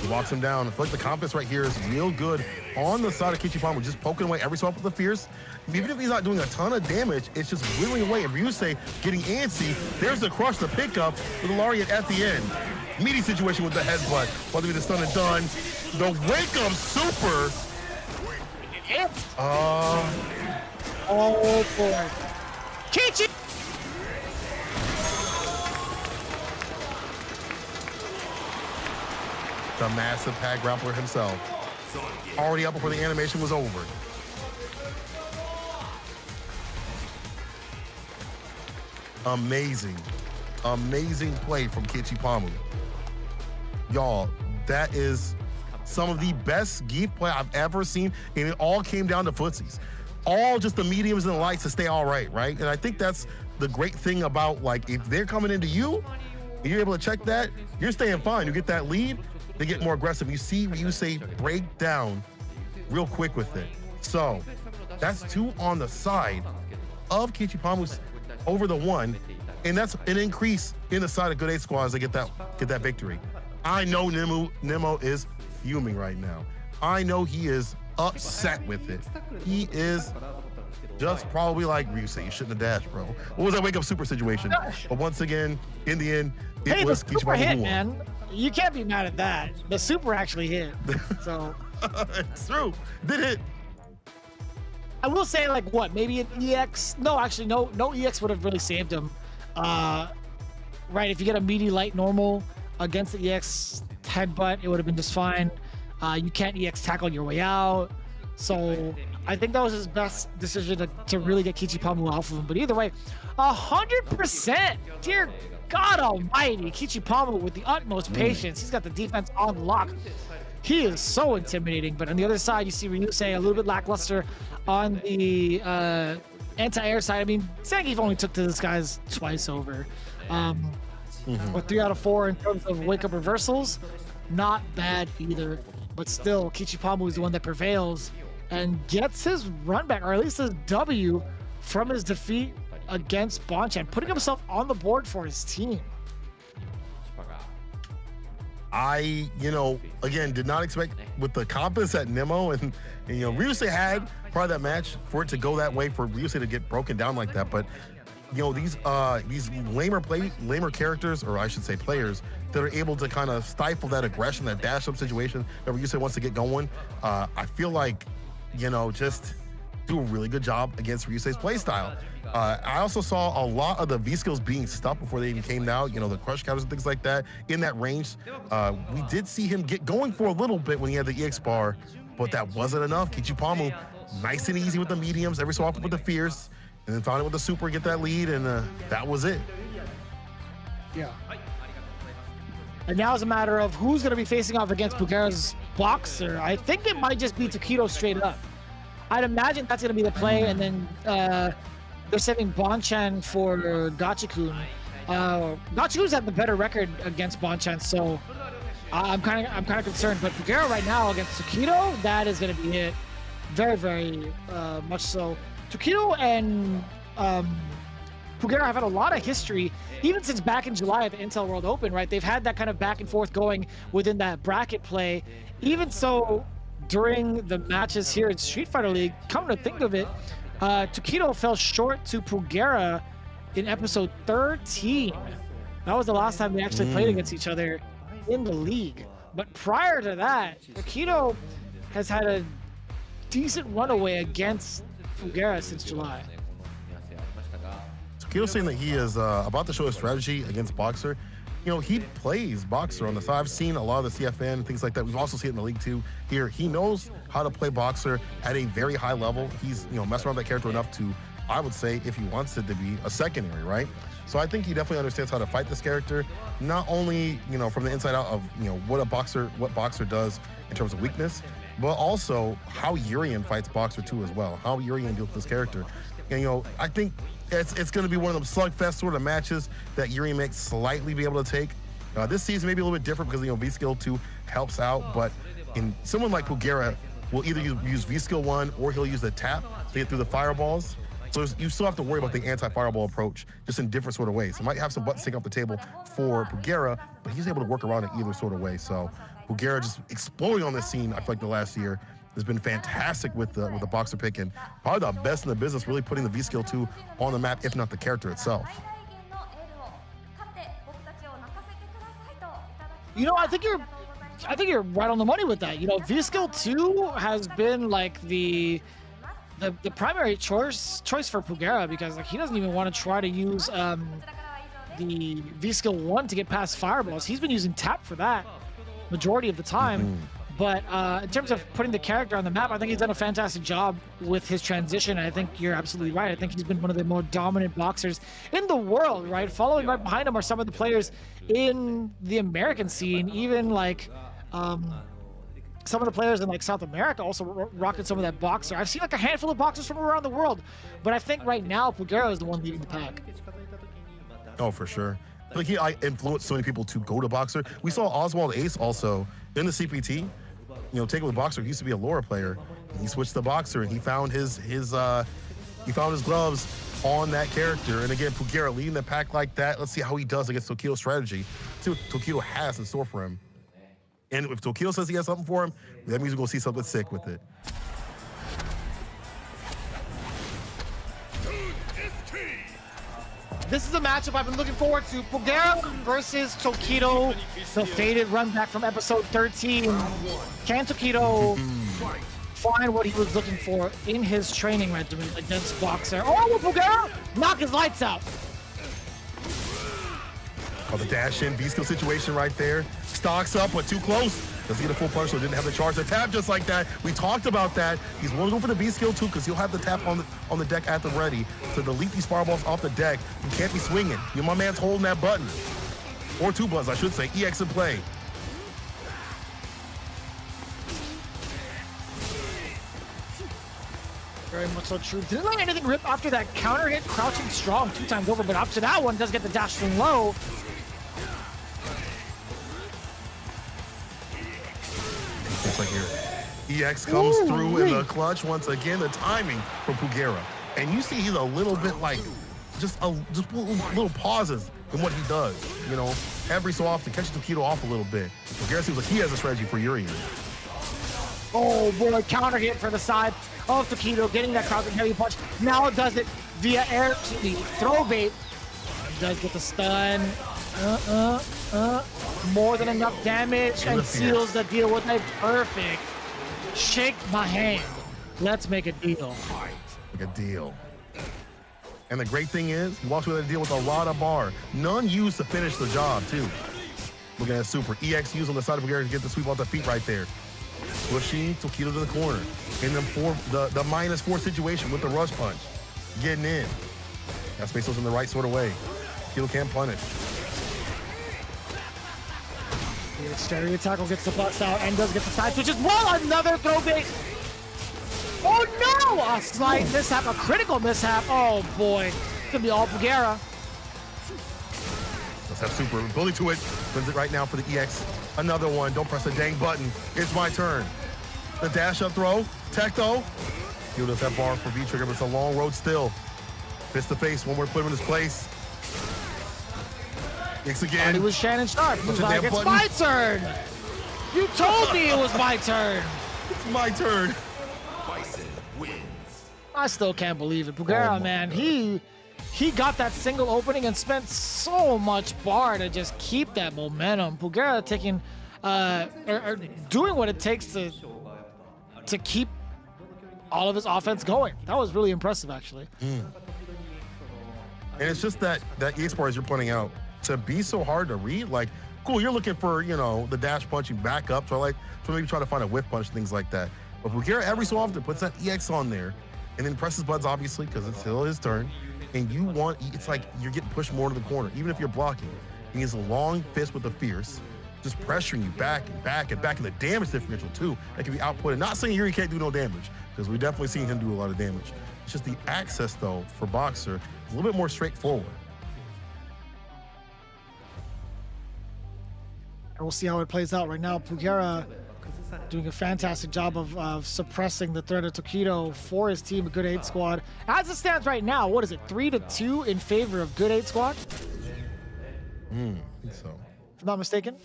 He walks him down. I feel like the compass right here is real good on the side of Kichipamu, just poking away every so often with the Fierce. Even if he's not doing a ton of damage, it's just whittling away. And Ryusei getting antsy. There's the crush, the pickup with the Lariat at the end. Meaty situation with the headbutt. About to be the stun and done. The wake up super. Oh boy. Kichi! The massive pad grappler himself. Already up before the animation was over. Amazing, amazing play from Kichipamu. Y'all, that is some of the best Geef play I've ever seen, and it all came down to footsies. All just the mediums and the lights to stay all right? And I think that's the great thing about, like, if they're coming into you, and you're able to check that, you're staying fine. You get that lead, they get more aggressive. You see Ryusei break down real quick with it. So that's 2 on the side of Kichipamu's over the 1, and that's an increase in the side of Good 8 squads to get that victory. I know Nemo is fuming right now. I know he is upset with it. He is just probably like, Ryusei, you shouldn't have dashed, bro. What was that wake up super situation? But once again, in the end, it was the super Kichipamu hit, who won. man. You can't be mad at that. The super actually hit. So it's true. Did hit. I will say, like, what? Maybe an EX? No, actually, no EX would have really saved him. Right, if you get a meaty light normal against the EX headbutt, it would have been just fine. You can't EX tackle your way out. So I think that was his best decision to really get Kichipamu off of him. But either way, 100%. Dear God almighty, Kichipamu with the utmost patience. He's got the defense on lock. He is so intimidating. But on the other side, you see Ryusei a little bit lackluster on the anti-air side. I mean, Zangief only took to this guys twice over. Or 3 out of 4 in terms of wake-up reversals. Not bad either. But still, Kichipamu is the one that prevails and gets his run back, or at least his W, from his defeat against Bonchan, putting himself on the board for his team. I, again, did not expect with the confidence at Nemo and Ryusei had part of that match for it to go that way, for Ryusei to get broken down like that. But these lamer characters, or I should say players, that are able to kind of stifle that aggression, that dash up situation that Ryusei wants to get going. I feel like, just do a really good job against Ryusei's playstyle. I also saw a lot of the V-skills being stuck before they even came out, the crush counters and things like that in that range. We did see him get going for a little bit when he had the EX bar, but that wasn't enough. Kichipamu, nice and easy with the mediums, every so often with the Fierce, and then found it with the super, get that lead, and that was it. Yeah. And now it's a matter of who's going to be facing off against Pugera's boxer. I think it might just be Tokido straight up. I'd imagine that's going to be the play, and then they're saving Bonchan for Gachikun. Gachikun's had the better record against Bonchan, so I'm kind of concerned. But Pugera right now against Tokido, that is going to be it. Very, very much so. Tokido and Pugera have had a lot of history, even since back in July at the Intel World Open, right? They've had that kind of back and forth going within that bracket play. Even so, during the matches here in Street Fighter League, come to think of it, Tokido fell short to Pugera in episode 13. That was the last time they actually played against each other in the league. But prior to that, Tokido has had a decent runaway against Pugera since July. Tokido's saying that he is about to show a strategy against Boxer. You know, he plays Boxer on the side. I've seen a lot of the CFN, things like that. We've also seen it in the league too. Here, he knows how to play Boxer at a very high level. He's, you know, messed around with that character enough to, I would say, if he wants it to be a secondary, right? So I think he definitely understands how to fight this character, not only, you know, from the inside out of, you know, what Boxer does in terms of weakness, but also how Urien fights Boxer too as well, how Urien deals with this character. And, you know, I think it's going to be one of them slugfest sort of matches that Urien may slightly be able to take. This season may be a little bit different because, you know, V-Skill 2 helps out, but in someone like Pugera will either use V-Skill 1 or he'll use the tap to get through the fireballs. So you still have to worry about the anti-fireball approach, just in different sort of ways. It might have some buttons taken off the table for Pugera, but he's able to work around it either sort of way. So Pugera just exploding on this scene, I feel like the last year, has been fantastic with the Boxer pick, and probably the best in the business, really putting the V-Skill 2 on the map, if not the character itself. You know, I think you're right on the money with that. You know, V-Skill 2 has been like the primary choice for Pugera, because like he doesn't even want to try to use the V-Skill 1 to get past fireballs. He's been using tap for that majority of the time. But in terms of putting the character on the map, I think he's done a fantastic job with his transition. I think you're absolutely right. I think he's been one of the more dominant boxers in the world, right? Following right behind him are some of the players in the American scene, even like some of the players in like South America also rocking some of that Boxer. I've seen like a handful of boxers from around the world, but I think right now Pugera is the one leading the pack. Oh, for sure. Like he influenced so many people to go to Boxer. We saw Oswald Ace also in the CPT. You know, take it with Boxer. He used to be a Laura player. And he switched to Boxer, and he found his gloves on that character. And again, Pugera leading the pack like that. Let's see how he does against Tokido's strategy. Let's see what Tokido has in store for him. And if Tokido says he has something for him, that means we're gonna see something sick with it. This is a matchup I've been looking forward to. Pugera versus Tokido, the faded run back from episode 13. Can Tokido find what he was looking for in his training regimen against Boxer? Oh, will Pugera knock his lights out? Oh, the dash in V-Skill situation right there. Stocks up, but too close. Doesn't get a full punch, so didn't have the charge to tap just like that. We talked about that. He's willing to go for the V-Skill too, because he'll have the tap on the deck at the ready to delete these fireballs off the deck. You can't be swinging. You know, my man's holding that button. Or two buttons, I should say. EX in play. Very much so true. Didn't let anything rip after that counter hit, crouching strong 2 times over, but up to that one does get the dash from low. It's like here. EX comes through in the clutch once again. The timing from Pugera. And you see he's a little bit like, just little pauses in what he does. You know, every so often, catches Tokido off a little bit. Pugera seems like he has a strategy for Urien. Oh boy, counter hit for the side of Tokido, getting that crouching heavy punch. Now it does it via air to the throw bait. Does get the stun. More than enough damage and seals the deal with a perfect shake my hand. Let's make a deal. Make a deal. And the great thing is, he walks with a deal with a lot of bar. None used to finish the job, too. Looking at super. EX used on the side of Pugera to get the sweep off the feet right there. Pushing Tokido to the corner. In the -4 situation with the rush punch. Getting in. That space was in the right sort of way. Tokido can't punish. The exterior tackle gets the bust out and does get the side switch as well. Another throw bait. Oh no! A slight mishap, a critical mishap. Oh boy. It's gonna be all Pugera. Let's have super ability to it. Wins it right now for the EX. Another one. Don't press the dang button. It's my turn. The dash up throw. Tech though. He'll does that bar for V-Trigger, but it's a long road still. Fist to face. One more to put him in his place. EX again. It was Shannon Sharp. He was like, it's my turn. You told me it was my turn. It's my turn. I still can't believe it. Pugera, man, he got that single opening and spent so much bar to just keep that momentum. Pugera taking, or doing what it takes to keep all of his offense going. That was really impressive, actually. And it's just that EX bar, as you're pointing out, to be so hard to read. Like, cool, you're looking for, you know, the dash punching back up, so maybe try to find a whiff punch, things like that. But Pugera every so often puts that EX on there and then presses buttons, obviously, because it's still his turn. And it's like you're getting pushed more to the corner, even if you're blocking. He has a long fist with the fierce, just pressuring you back and back and back, and the damage differential too that can be outputted. Not saying Yuri can't do no damage, because we've definitely seen him do a lot of damage. It's just the access though for Boxer is a little bit more straightforward. And we'll see how it plays out. Right now, Pugera doing a fantastic job of suppressing the threat of Tokido for his team, a Good 8 squad. As it stands right now, what is it, 3-2 in favor of Good 8 squad? I think so. If I'm not mistaken.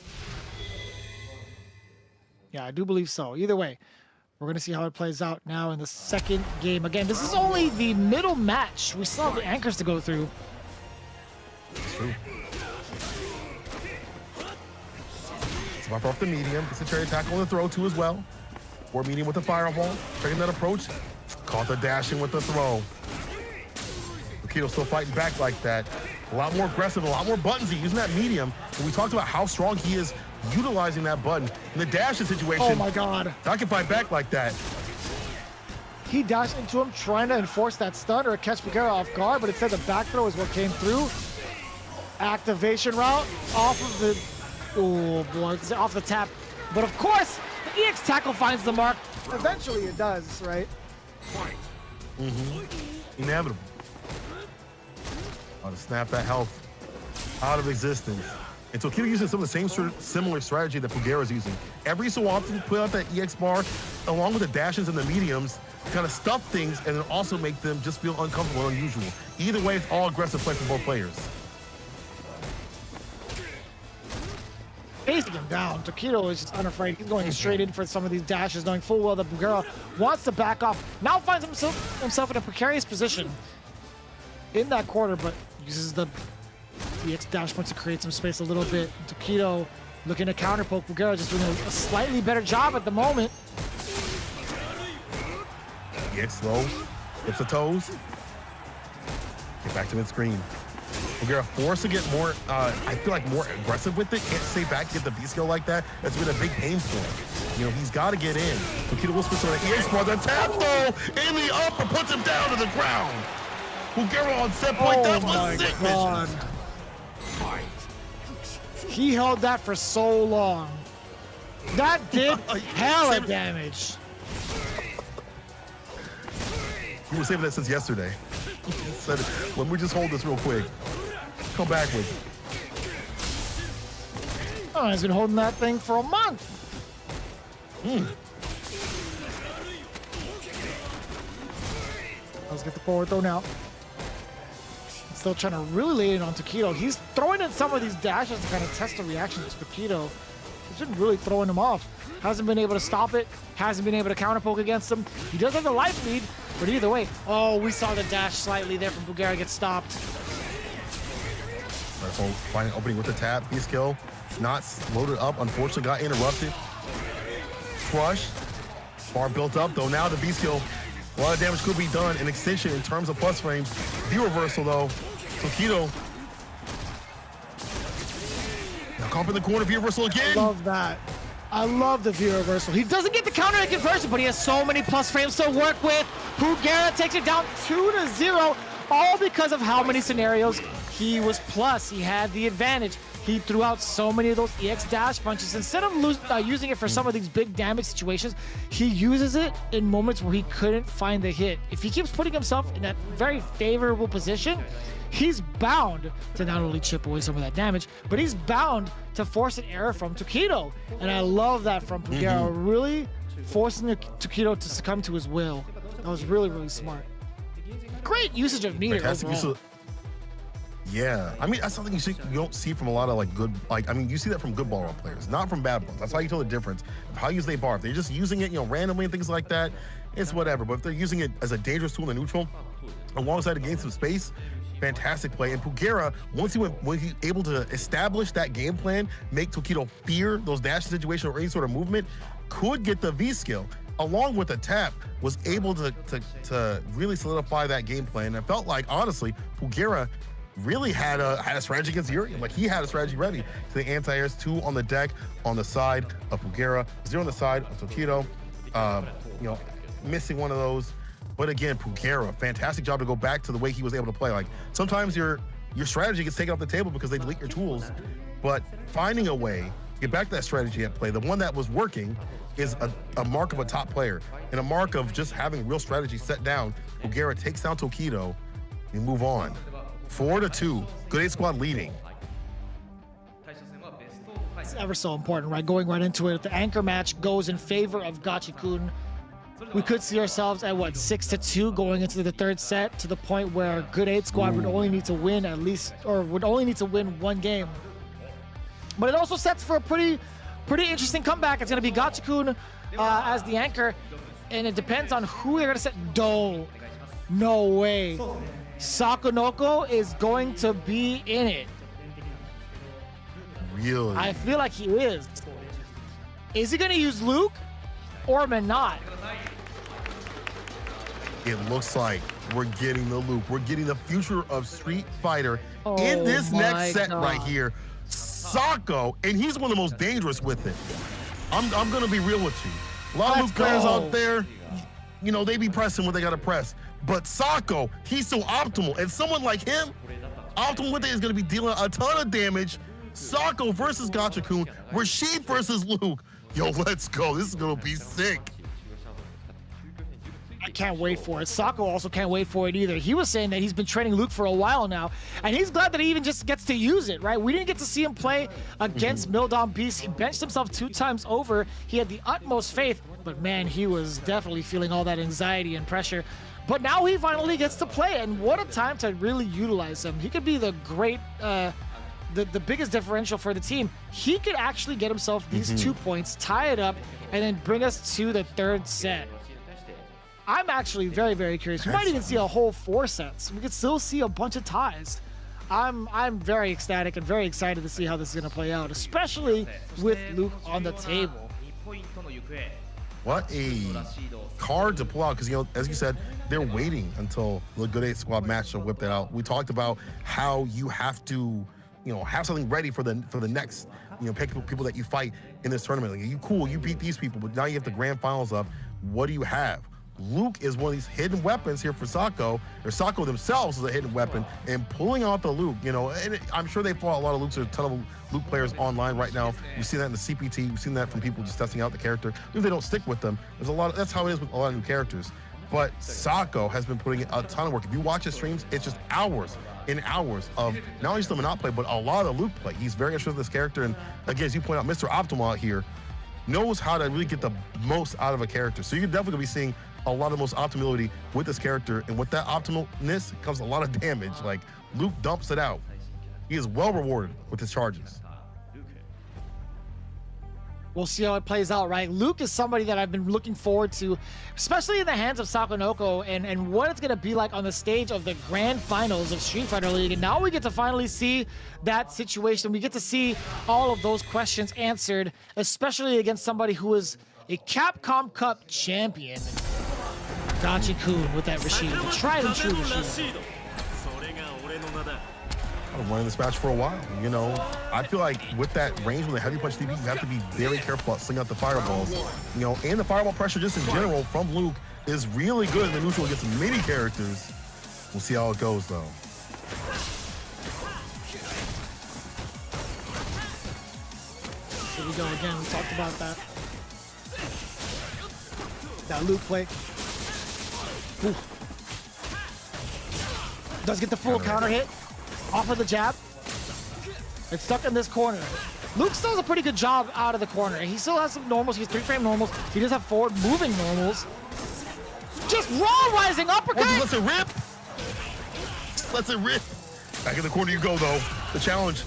Yeah, I do believe so. Either way, we're going to see how it plays out now in the second game. Again, this is only the middle match. We still have the anchors to go through. That's true. Swap off the medium. Gets a cherry tackle on the throw too as well. Or medium with the fireball. Taking that approach. Caught the dashing with the throw. Tokido still fighting back like that. A lot more aggressive, a lot more buttons. He's using that medium. And we talked about how strong he is utilizing that button. In the dashing situation. Oh my God. I can fight back like that. He dashed into him, trying to enforce that stun or catch Pugera off guard, but instead the back throw is what came through. Activation route off of the, oh boy, it's off the tap. But of course, the EX tackle finds the mark. Eventually it does, right? Inevitable. To snap that health out of existence. And Tokido using some of the same similar strategy that Pugera is using. Every so often, put out that EX bar along with the dashes and the mediums, kind of stuff things and then also make them just feel uncomfortable and unusual. Either way, it's all aggressive play from both players. Facing him down, Tokido is just unafraid. He's going straight in for some of these dashes, knowing full well that Pugera wants to back off. Now finds himself in a precarious position in that corner, but uses the EX dash point to create some space a little bit. Tokido looking to counter poke. Pugera just doing a slightly better job at the moment. EX slow, hits the toes. Get back to mid-screen. Pugera forced to get more, I feel like more aggressive with it. Can't stay back, get the V-skill like that. That's been a big pain point. You know, he's got to get in. Tokido will switch on the EX bar. The tap throw in the upper puts him down to the ground. Pugera on set point. That was sick. God. He held that for so long. That did hella damage. You were saving that since yesterday. Said, let me just hold this real quick. Come back with it. Oh, he's been holding that thing for a month. Let's get the forward throw now. Still trying to really lay it on Tokido. He's throwing in some of these dashes to kind of test the reactions to Tokido. He's been really throwing him off. Hasn't been able to stop it. Hasn't been able to counter poke against him. He does have the life lead, but either way. Oh, we saw the dash slightly there from Pugera get stopped. Finding opening with the tap. V-skill not loaded up. Unfortunately, got interrupted. Crush. Bar built up though. Now the V-skill. A lot of damage could be done in extension in terms of plus frames. V-reversal though. Tokido. Now caught in the corner. V-reversal again. I love that. I love the V-reversal. He doesn't get the counter hit conversion, but he has so many plus frames to work with. Pugera takes it down 2-0. all because of how many scenarios he was plus. He had the advantage. He threw out so many of those EX dash punches. Instead of using it for some of these big damage situations, he uses it in moments where he couldn't find the hit. If he keeps putting himself in that very favorable position, he's bound to not only chip away some of that damage, but he's bound to force an error from Tokido. And I love that from Pugera, really forcing the Tokido to succumb to his will. That was really, really smart. Great usage of meter overall. Yeah, I mean, that's something you don't see from a lot of you see that from good ball players, not from bad ones. That's how you tell the difference of how you use they bar. If they're just using it, randomly and things like that, it's whatever. But if they're using it as a dangerous tool in the neutral, alongside to gain some space, fantastic play. And Pugera, when he's able to establish that game plan, make Tokido fear those dash situations or any sort of movement, could get the V skill. Along with the tap, was able to really solidify that game plan. And I felt like, honestly, Pugera really had a strategy against Urian. Like, he had a strategy ready. So the anti-airs, 2 on the deck on the side of Pugera, 0 on the side of Tokido. Missing one of those. But again, Pugera, fantastic job to go back to the way he was able to play. Like, sometimes your strategy gets taken off the table because they delete your tools, but finding a way to get back to that strategy at play, the one that was working, is a mark of a top player and a mark of just having real strategy set down. Pugera takes down Tokido and move on. 4-2, Good 8 Squad leading. It's ever so important, right? Going right into it. If the anchor match goes in favor of Gachi-kun, we could see ourselves at 6-2 going into the third set, to the point where Good 8 Squad would only need to win one game. But it also sets for a pretty interesting comeback. It's going to be Gachi-kun as the anchor, and it depends on who they're going to set. No way. Sakonoko is going to be in it. Really? I feel like he is. Is he going to use Luke or not? It looks like we're getting the Luke. We're getting the future of Street Fighter in this next set right here. Sako, and he's one of the most dangerous with it. I'm going to be real with you. A lot of Luke players out there, they be pressing what they got to press. But Sako, he's so optimal. And someone like him, optimal with it, is going to be dealing a ton of damage. Sako versus Gachi-kun, Rashid versus Luke. Yo, let's go. This is going to be sick. I can't wait for it. Sako also can't wait for it either. He was saying that he's been training Luke for a while now, and he's glad that he even just gets to use it, right? We didn't get to see him play against Mildon Beast. He benched himself 2 times over. He had the utmost faith, but man, he was definitely feeling all that anxiety and pressure. But now he finally gets to play, and what a time to really utilize him. He could be the great, the biggest differential for the team. He could actually get himself these 2 points, tie it up, and then bring us to the third set. I'm actually very, very curious. We might even see a whole 4 sets. We could still see a bunch of ties. I'm very ecstatic and very excited to see how this is going to play out, especially with Luke on the table. What a card to pull out, because, as you said, they're waiting until the Good 8 Squad match to whip that out. We talked about how you have to, have something ready for the next, people that you fight in this tournament. Like, you beat these people, but now you have the grand finals up. What do you have? Luke is one of these hidden weapons here for Sako, or Sako themselves is a hidden weapon, and pulling out the Luke, and I'm sure they fought a lot of Lukes. There's a ton of Luke players online right now. We've seen that in the CPT. We've seen that from people just testing out the character. If they don't stick with them, there's a lot that's how it is with a lot of new characters. But Sako has been putting in a ton of work. If you watch his streams, it's just hours and hours of not only just the Monop play, but a lot of Luke play. He's very interested in this character, and again, as you point out, Mr. Optimal out here knows how to really get the most out of a character. So you're definitely gonna be seeing a lot of most optimality with this character, and with that optimalness comes a lot of damage. Like, Luke dumps it out. He is well rewarded with his charges. We'll see how it plays out, right? Luke is somebody that I've been looking forward to, especially in the hands of Sakonoko, and what it's going to be like on the stage of the grand finals of Street Fighter League. And now we get to finally see that situation. We get to see all of those questions answered, especially against somebody who is a Capcom Cup champion. Gachi-kun with that Rashid, the tried and true Rashid. I've been running this match for a while. I feel like with that range, with the heavy punch TV, you have to be very careful about slinging out the fireballs. And the fireball pressure just in general from Luke is really good in the neutral against many characters. We'll see how it goes, though. Here we go again. We talked about that. That Luke play. Ooh. Does get the full counter hit off of the jab. It's stuck in this corner. Luke still does a pretty good job out of the corner. He still has some normals. He has 3-frame normals. He does have forward moving normals. Just raw rising uppercut. Oh, just lets it rip. Just lets it rip. Back in the corner you go, though. The challenge.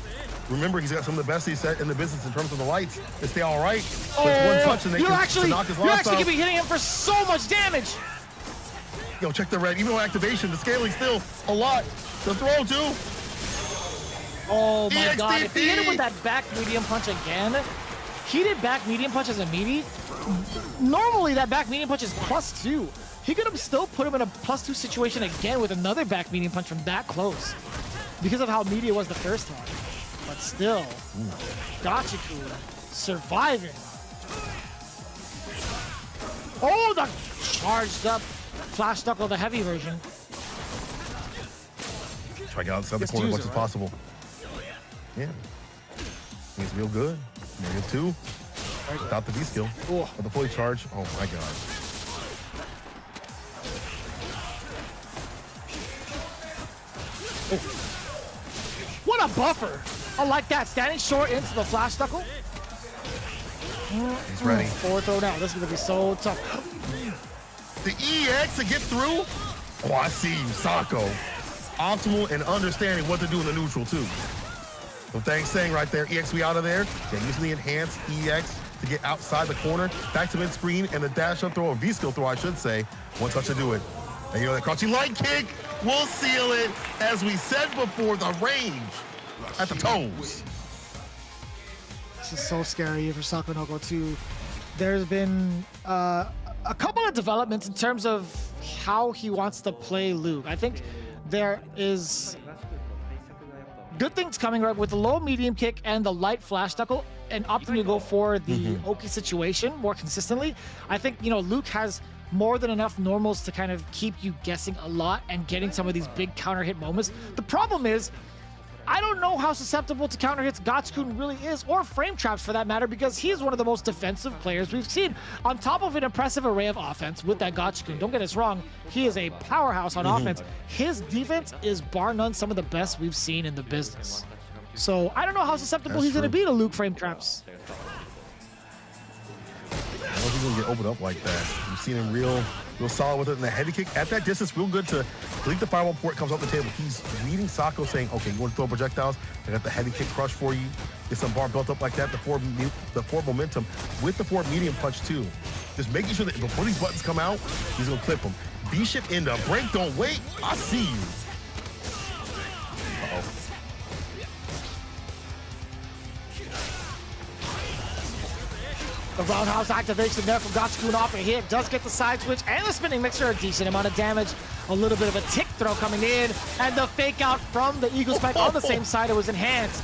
Remember, he's got some of the best he's set in the business in terms of the lights. They stay all right. Oh, one touch and they you're can actually knock his going lights to out. be hitting him for so much damage. Yo, check the red. Even with activation, the scaling still a lot. The throw, too. Oh, my EXDP. God. If he hit him with that back medium punch again, he did back medium punch as a meaty. Normally, that back medium punch is +2. He could have still put him in a +2 situation again with another back medium punch from that close because of how meaty it was the first time. But still, Gachiku surviving. Oh, the charged up flash knuckle, the heavy version. Try to get outside the corner as much as possible. Yeah. He's real good. -2. Without the V skill. With the fully charged. Oh my God. Oh. What a buffer. I like that. Standing short into the flash knuckle. He's ready. Forward throw now. This is going to be so tough. The EX to get through. Oh, I see you, Sako. Optimal and understanding what to do in the neutral, too. So thanks saying right there, EXP out of there. Yeah, using the enhanced EX to get outside the corner, back to mid-screen, and the dash-up throw, or V-skill throw, I should say. One touch to do it. And you know, that crouching light kick will seal it. As we said before, the range at the toes. This is so scary for Sakonoko, too. There's been a couple of developments in terms of how he wants to play Luke. I think there is good things coming right with the low medium kick and the light flash knuckle, and opting to go for the Oki situation more consistently. I think, you know, Luke has more than enough normals to kind of keep you guessing a lot and getting some of these big counter hit moments. The problem is, I don't know how susceptible to counter hits Gatsukun really is, or frame traps for that matter, because he is one of the most defensive players we've seen. On top of an impressive array of offense with that Gatsukun, don't get us wrong, he is a powerhouse on offense. His defense is bar none some of the best we've seen in the business. So I don't know how susceptible he's going to be to Luke frame traps. I don't think he's going to get opened up like that. We've seen him real solid with it. And the heavy kick at that distance, real good to delete the firewall before it comes off the table. He's reading Sako saying, okay, you want to throw projectiles? I got the heavy kick crush for you. Get some bar built up like that. The forward momentum with the forward medium punch too. Just making sure that before these buttons come out, he's going to clip them. V-ship into break, don't wait. I see you. Uh-oh. The roundhouse activation there from Gatsukun off a hit. Does get the side switch and the spinning mixer. A decent amount of damage. A little bit of a tick throw coming in. And the fake out from the Eagle Spike on the same side. It was enhanced.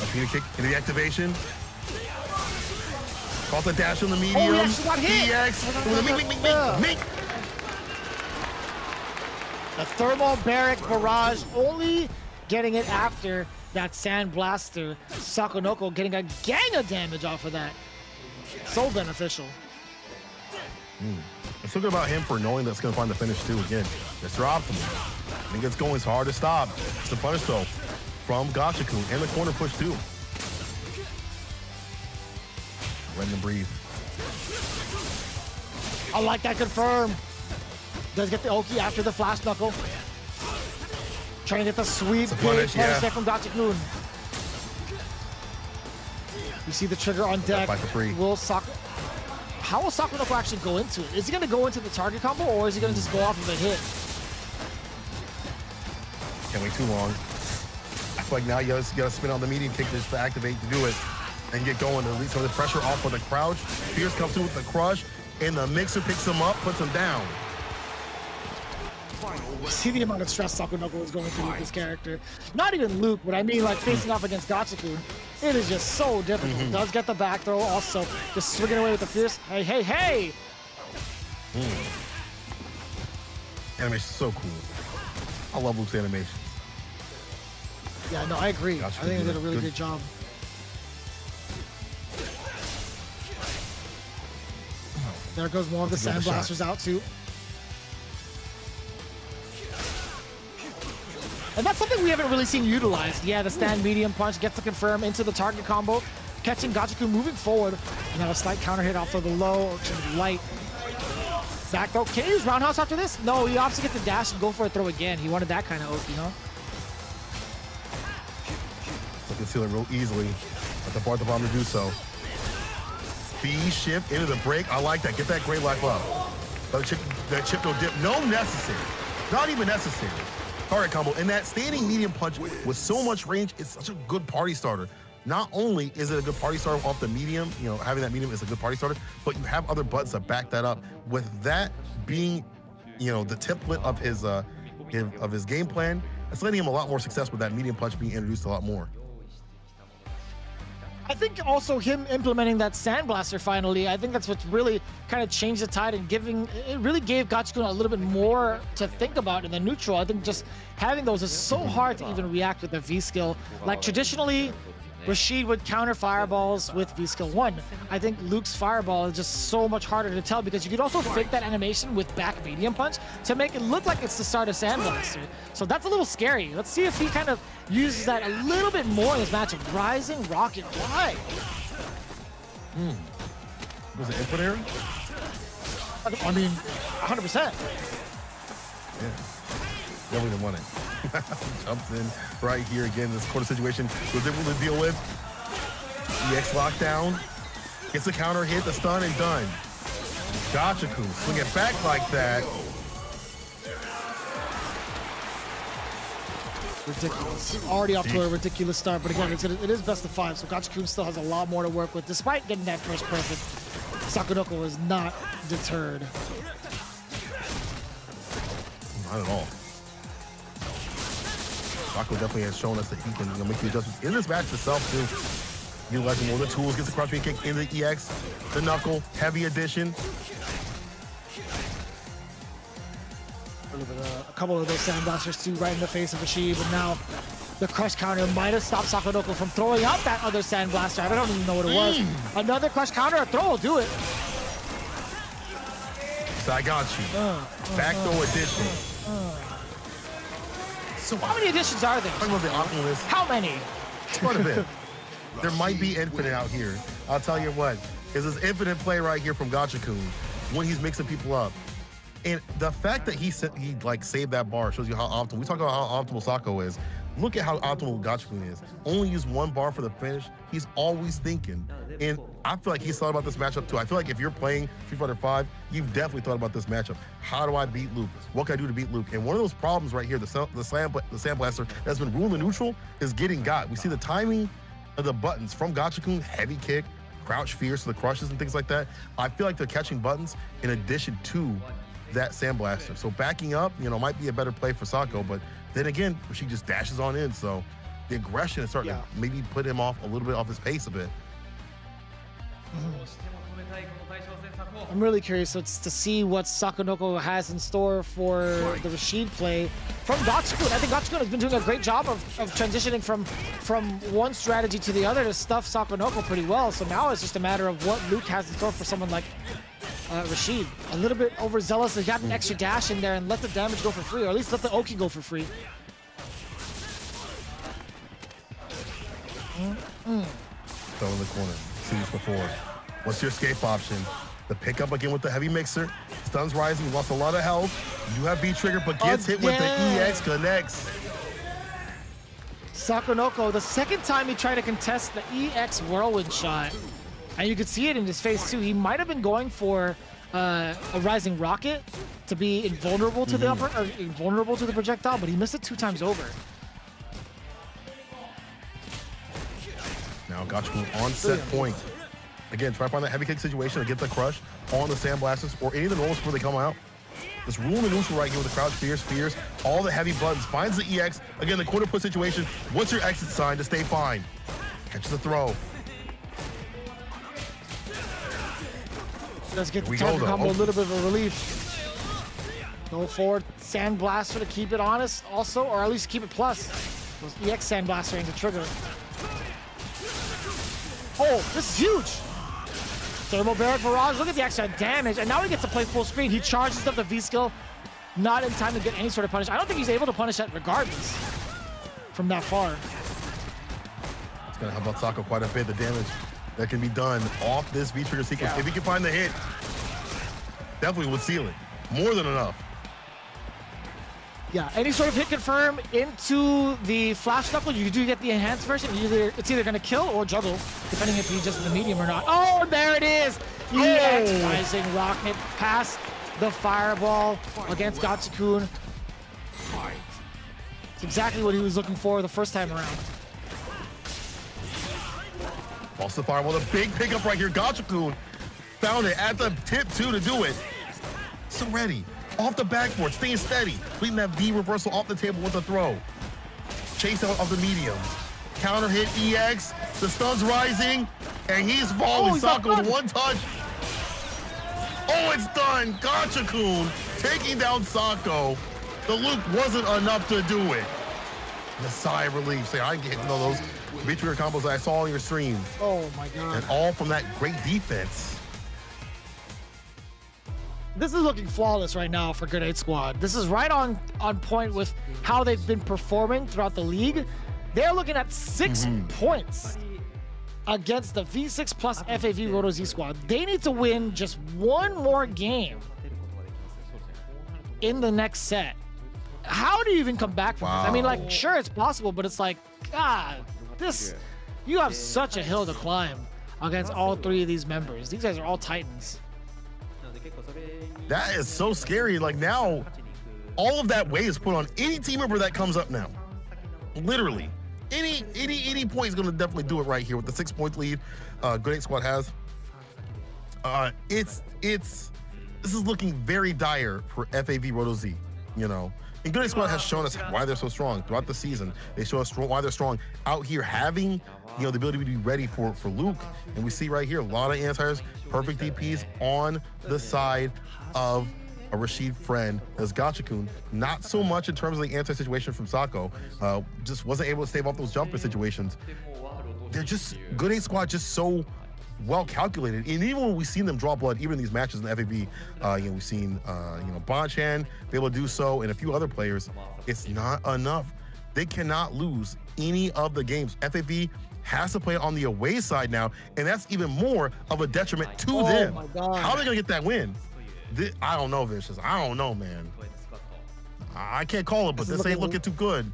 A kick into the activation. Caught the dash on the medium. Oh, he actually got hit. EX with a mink. The thermal barrack barrage only getting it after that Sand Blaster. Sakonoko getting a gang of damage off of that. So beneficial. It's so good about him for knowing that's going to find the finish too. Again, Mr. Optimal. I think it's going, it's hard to stop. It's the punish though from Gachiku and the corner push too. Letting him breathe. I like that confirm. Does get the Oki after the flash knuckle. Trying to get the sweet big punish there from Gachiku. You see the trigger on deck. How will Sakonoko actually go into it? Is he going to go into the target combo, or is he going to just go off of a hit? Can't wait too long. I feel like now you got to spin on the medium kick just to activate to do it and get going to release some of the pressure off of the crouch. Fierce comes through with the crush, and the mixer picks him up, puts him down. See the amount of stress Sakonoko is going through with this character. Not even Luke, but I mean like facing off against Gachiku. It is just so difficult. Does get the back throw also. Just swinging away with the fierce. Hey, hey, hey! Animation's so cool. I love Luke's animations. Yeah, no, I agree. I think they did a really good job. There goes more of the Sandblasters out too. And that's something we haven't really seen utilized. Yeah, the stand medium punch gets to confirm into the target combo, catching Gachiku moving forward, and have a slight counter hit off of the low or light. Back throw. Can he use roundhouse after this? No, he opts to get the dash and go for a throw again. He wanted that kind of oak, you know? So can seal it real easily. At the part the bomb to do so. B shift into the break. I like that. Get that great life up. That chip no dip. No necessary. Not even necessary. Target combo. And that standing medium punch with so much range, it's such a good party starter. Not only is it a good party starter off the medium, you know, having that medium is a good party starter, but you have other buttons that back that up. With that being, you know, the template of his game plan, it's letting him a lot more success with that medium punch being introduced a lot more. I think also him implementing that Sandblaster finally, I think that's what's really kind of changed the tide and it really gave Gachiku a little bit more to think about in the neutral. I think just having those is so hard to even react with the V skill. Like traditionally, Rashid would counter fireballs with V skill 1. I think Luke's fireball is just so much harder to tell because you could also fake that animation with back medium punch to make it look like it's the start of Sandblaster. So that's a little scary. Let's see if he kind of uses that a little bit more in this matchup. Rising Rocket, why? Was it input error? I mean, 100%. Yeah. Definitely didn't want it. Jumps in right here again. This quarter situation was able to deal with. EX lockdown. Gets a counter hit, the stun, and done. Gachiku swing it back like that. Ridiculous. Already off to a ridiculous start, but again, it is best of 5, so Gachiku still has a lot more to work with. Despite getting that first perfect, Sakonoko is not deterred. Not at all. Sako definitely has shown us that he can make the adjustments in this match itself too. Utilizing more of the tools, gets the crouch kick into the EX, the knuckle, heavy addition. A couple of those Sandblasters too right in the face of Rashid, but now the crush counter might have stopped Sakonoko from throwing out that other Sandblaster. I don't even know what it was. Another crush counter, a throw will do it. So I got you. Back throw addition. So how many additions are there? Talking about the Optimus. How many? It's quite a bit. There might be infinite out here. I'll tell you what. Is this infinite play right here from Gachiku when he's mixing people up. And the fact that he like saved that bar shows you how optimal. We talk about how optimal Sako is. Look at how optimal Gachiku is. Only use one bar for the finish. He's always thinking. And I feel like he's thought about this matchup too. I feel like if you're playing Street Fighter V, you've definitely thought about this matchup. How do I beat Luke? What can I do to beat Luke? And one of those problems right here, the Sandblaster that's been ruling neutral is getting got. We see the timing of the buttons from Gachiku, heavy kick, crouch fierce, the crushes and things like that. I feel like they're catching buttons in addition to that Sandblaster. So backing up, might be a better play for Sako, but then again, she just dashes on in. So the aggression is starting to maybe put him off a little bit off his pace a bit. I'm really curious to see what Sakonoko has in store for the Rashid play from Gachiku. I think Gachiku has been doing a great job of transitioning from one strategy to the other to stuff Sakonoko pretty well. So now it's just a matter of what Luke has in store for someone like Rashid. A little bit overzealous and got an extra dash in there and let the damage go for free, or at least let the Oki go for free. Throw in the corner. Seen this before. What's your escape option? The pickup again with the heavy mixer. Stuns rising, lost a lot of health. You have B-trigger, but gets hit with the EX connects. Sakonoko, the second time he tried to contest the EX whirlwind shot, and you could see it in his face too. He might have been going for a rising rocket to be invulnerable to the invulnerable to the projectile, but he missed it 2 times over. Now Gachiku on set point. Again, try to find that heavy kick situation to get the crush on the Sandblasters or any of the normals before they come out. Just rule the neutral right here with the crouch fierce, all the heavy buttons, finds the EX. Again, the quarter put situation. What's your exit sign to stay fine? Catches the throw. Does get the target combo a little bit of a relief. Go forward, Sandblaster to keep it honest also, or at least keep it plus. Those EX Sandblaster into trigger. Oh, this is huge. Thermobaric Barrage, look at the extra damage, and now he gets to play full screen. He charges up the V-skill, not in time to get any sort of punish. I don't think he's able to punish that regardless from that far. It's gonna help out Sako quite a bit, the damage that can be done off this V-trigger sequence. If he can find the hit, definitely would seal it. More than enough. Yeah, any sort of hit confirm into the Flash Knuckle, you do get the enhanced version. It's either going to kill or juggle, depending if he's just in the medium or not. Oh, there it is! EX Rising Rocket past the Fireball against Gachikun. It's exactly what he was looking for the first time around. Also Fireball, the big pickup right here. Gachikun found it at the tip too to do it. So ready. Off the backboard, staying steady. Leading that V reversal off the table with a throw. Chase out of the medium. Counter hit EX. The stun's rising. And he's falling. Sako with one touch. Oh, it's done. Gachikun taking down Sako. The loop wasn't enough to do it. And a sigh of relief. Say, I get those V-trigger combos that I saw on your stream. Oh my God. And all from that great defense. This is looking flawless right now for Grenade Squad. This is right on point with how they've been performing throughout the league. They're looking at 6 points against the V6 plus FAV Roto Z squad. They need to win just one more game in the next set. How do you even come back from this? I mean, like, sure, it's possible, but it's like, God, you have such a hill to climb against all 3 of these members. These guys are all Titans. That is so scary. Like, now, all of that weight is put on any team member that comes up now. Literally. Any point is going to definitely do it right here with the 6-point lead Grenade Squad has. This is looking very dire for FAV Roto Z, you know. And Grenade Squad has shown us why they're so strong throughout the season. They show us why they're strong out here, having, you know, the ability to be ready for Luke. And we see right here a lot of anti-airs, perfect DPs on the side of a Rashid friend as Gachikun. Not so much in terms of the anti situation from Sako. Just wasn't able to stave off those jumper situations. They're just, Grenade Squad just so well calculated. And even when we've seen them draw blood, even in these matches in the FAV, you know, we've seen Bonchan be able to do so, and a few other players. It's not enough. They cannot lose any of the games. FAV has to play on the away side now, and that's even more of a detriment to them. My God. How are they gonna get that win? I don't know, Vicious. I don't know, man. I can't call it, but this ain't looking too good.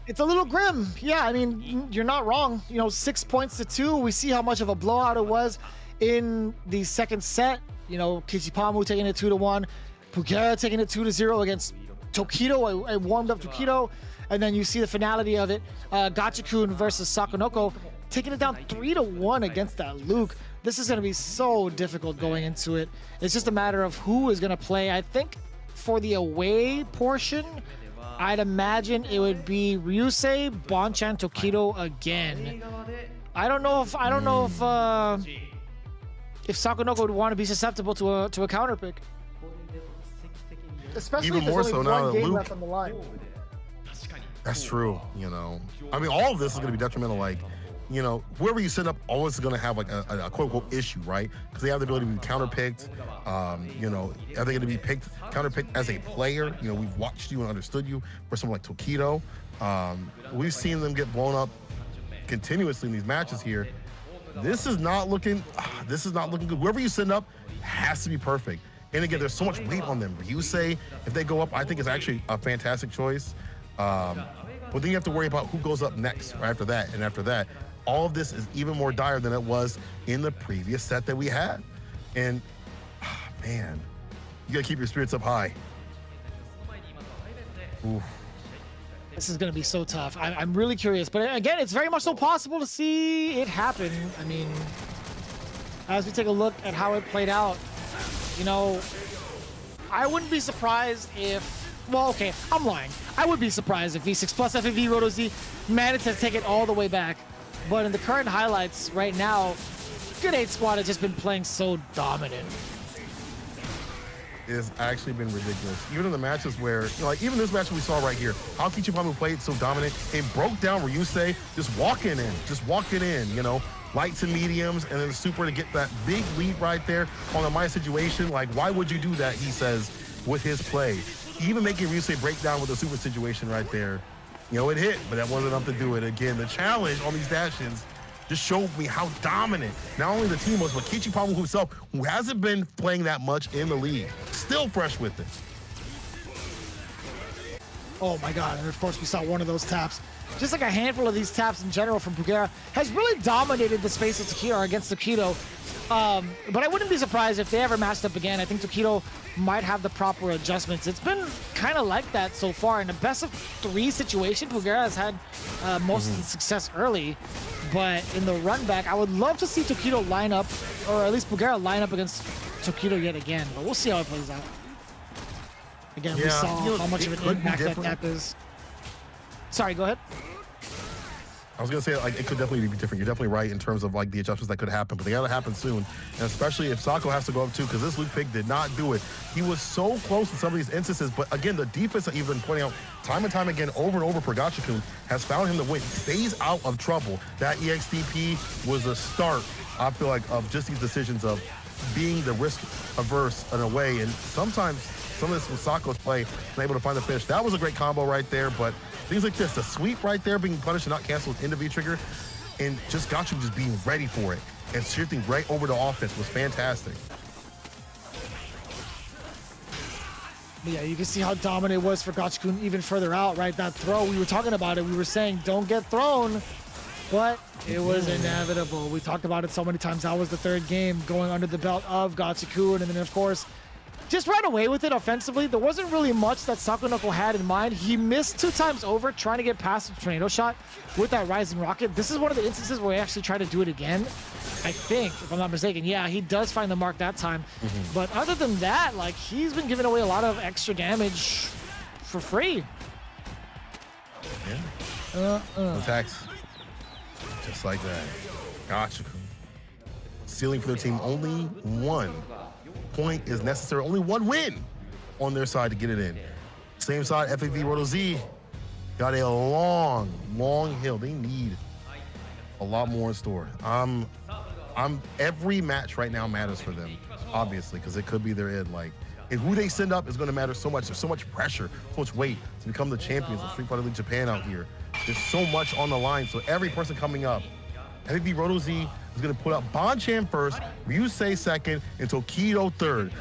It's a little grim. Yeah, I mean, you're not wrong. You know, 6 points to 2. We see how much of a blowout it was in the second set. You know, Kichipamu taking it 2-1. Pugera taking it 2-0 against Tokido, a warmed up Tokido. And then you see the finality of it, Gachikun versus Sakonoko, taking it down 3-1 against that Luke. This is going to be so difficult going into it. It's just a matter of who is going to play. I think for the away portion, I'd imagine it would be Ryusei, Bonchan, Tokido again. I don't know if Sakonoko would want to be susceptible to a counter pick. Especially even if there's more only so one now that game Luke. left on the line. That's true, you know. I mean, all of this is going to be detrimental. Like, you know, whoever you set up always is going to have like a quote-unquote issue, right? Because they have the ability to be counter-picked. You know, are they going to be counter-picked as a player? You know, we've watched you and understood you for someone like Tokido. We've seen them get blown up continuously in these matches here. This is not looking good. Whoever you send up has to be perfect. And again, there's so much weight on them. Ryusei, if they go up, I think it's actually a fantastic choice. But then you have to worry about who goes up next right after that. And after that, all of this is even more dire than it was in the previous set that we had. And man, you gotta keep your spirits up high. Oof. This is going to be so tough. I'm really curious. But again, it's very much so possible to see it happen. I mean, as we take a look at how it played out, you know, I wouldn't be surprised if, well, okay, I'm lying. I would be surprised if V6 plus FAV Roto Z managed to take it all the way back. But in the current highlights right now, Grenade Squad has just been playing so dominant. has actually been ridiculous. Even in the matches where, like even this match we saw right here, how Kichipamu played so dominant and broke down Ryusei, just walking in, lights and mediums, and then super to get that big lead right there on a Maya situation. Like, why would you do that, he says, with his play. Even making Ryusei break down with a super situation right there. It hit, but that wasn't enough to do it. Again, the challenge on these dash-ins just showed me how dominant not only the team was, but Kichipamu himself, who hasn't been playing that much in the league, still fresh with it. Oh my God, and of course we saw one of those taps. Just like a handful of these taps in general from Pugera has really dominated the space of Takedo against Takedo. But I wouldn't be surprised if they ever matched up again. I think Takedo might have the proper adjustments. It's been kind of like that so far. In the best of 3 situation, Pugera has had most of the success early. But in the run back, I would love to see Takedo line up, or at least Pugera line up against Takedo yet again. But we'll see how it plays out. Again, we saw how much of an impact that tap is. Sorry, go ahead. I was gonna say, like, it could definitely be different. You're definitely right in terms of like the adjustments that could happen, but they gotta happen soon. And especially if Sako has to go up too, because this Luke Pig did not do it. He was so close in some of these instances, but again, the defense that you've been pointing out time and time again, over and over for Gachikun, has found him the win. He stays out of trouble. That EXDP was a start, I feel like, of just these decisions of being the risk averse in a way. And sometimes some of this with Sako's play, able to find the finish. That was a great combo right there, but things like this, the sweep right there being punished and not canceled into V-trigger, and just Gachu just being ready for it and shifting right over to offense was fantastic. Yeah, you can see how dominant it was for Gachikun even further out, right? That throw, we were talking about it. We were saying, don't get thrown, but it was inevitable. We talked about it so many times. That was the 3rd game going under the belt of Gachikun, and then, of course, just ran away with it offensively. There wasn't really much that Sakonoko had in mind. He missed 2 times over trying to get past the tornado shot with that rising rocket. This is one of the instances where he actually tried to do it again. I think, if I'm not mistaken. Yeah, he does find the mark that time. But other than that, like, he's been giving away a lot of extra damage for free. Yeah. Attacks. Just like that. Gotcha. Ceiling for their team, only 1 point is necessary. Only 1 win on their side to get it in. Same side, FAV Roto Z got a long hill. They need a lot more in store. Every match right now matters for them, obviously, because it could be their end. Like, and who they send up is going to matter so much. There's so much pressure, so much weight to become the champions of Street Fighter League Japan out here. There's so much on the line. So every person coming up, FAV Roto Z is going to put up Bonchan first, Ryusei second, and Tokido third.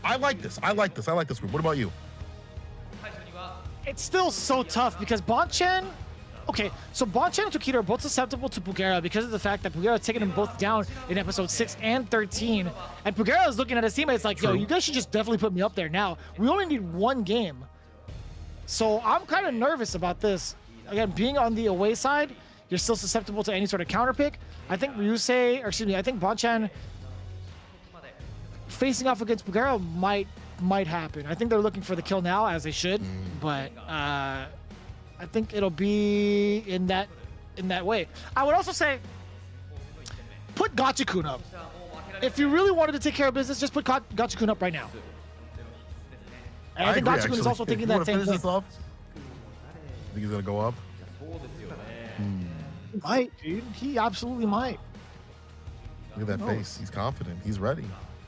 I like this group. What about you? It's still so tough because Bonchan, okay, so Bonchan and Tokido are both susceptible to Pugera because of the fact that Pugera has taken them both down in episode 6 and 13. And Pugera is looking at his teammates like, yo, you guys should just definitely put me up there now. We only need 1 game. So I'm kind of nervous about this. Again, being on the away side, you're still susceptible to any sort of counter pick. I think I think Bonchan facing off against Pugera might happen. I think they're looking for the kill now, as they should, but I think it'll be in that way. I would also say put Gachikun up. If you really wanted to take care of business, just put Gachikun up right now. And I think Gachikun is also thinking that same thing. Think he's gonna go up? He might, dude. He absolutely might. Look at that face. He's confident. He's ready.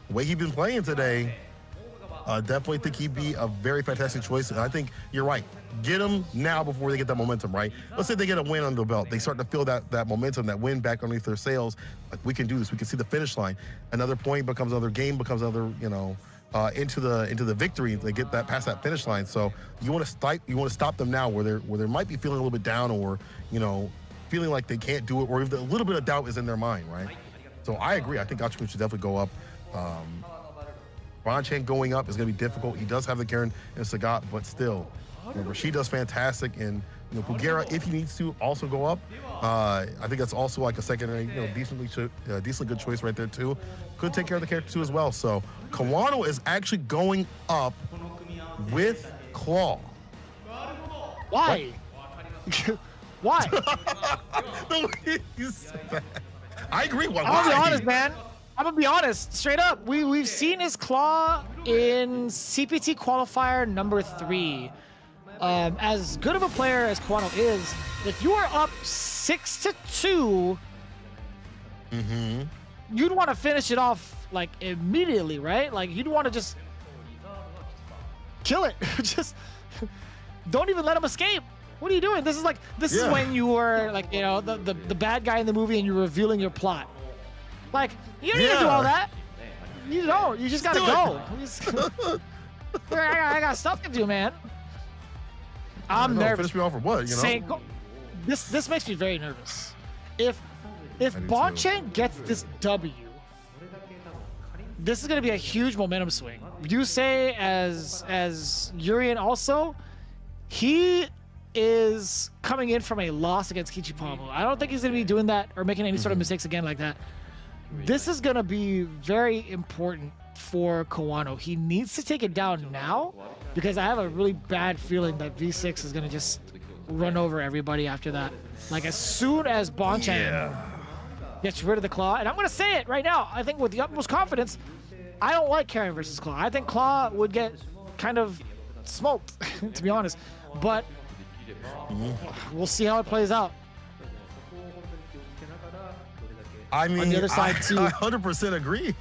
The way he's been playing today, definitely think he'd be a very fantastic choice. And I think you're right. Get him now before they get that momentum, right? Let's say they get a win under the belt. They start to feel that momentum, that win back underneath their sails. Like, we can do this. We can see the finish line. Another point becomes another game, becomes another, into the victory. They get that past that finish line. So you want to stop them now where they might be feeling a little bit down, or feeling like they can't do it, or if a little bit of doubt is in their mind, right? So I agree. I think Gachikun should definitely go up. Bonchan going up is going to be difficult. He does have the Karen and Sagat, but still, Rashid does fantastic, and Pugera, if he needs to, also go up. I think that's also like a secondary, decently good choice right there too. Could take care of the character too as well. So Kawano is actually going up with Claw. Why? Why? I agree. Why? I'm gonna be honest, man. I'm gonna be honest, straight up. We've seen his Claw in CPT qualifier number 3, as good of a player as Kawano is, if you are up 6-2, you'd want to finish it off like immediately, right? Like you'd want to just kill it. Just don't even let him escape. What are you doing? This is when you were like, you know, the bad guy in the movie and you're revealing your plot. Like, you don't need to do all that. You don't. You just gotta go. I got stuff to do, man. I'm nervous. Finish me off for what? You know. This makes me very nervous. If Bonchen gets this W, this is gonna be a huge momentum swing. Yusei as Urien also, he is coming in from a loss against Kichipamu. I don't think he's gonna be doing that or making any sort of mistakes again like that. This is gonna be very important for Kawano. He needs to take it down now because I have a really bad feeling that V6 is gonna just run over everybody after that. Like as soon as Bonchen gets rid of the Claw, and I'm gonna say it right now, I think with the utmost confidence, I don't like Karen versus Claw. I think Claw would get kind of smoked, to be honest. But we'll see how it plays out. I mean, on the other side too. I 100% agree.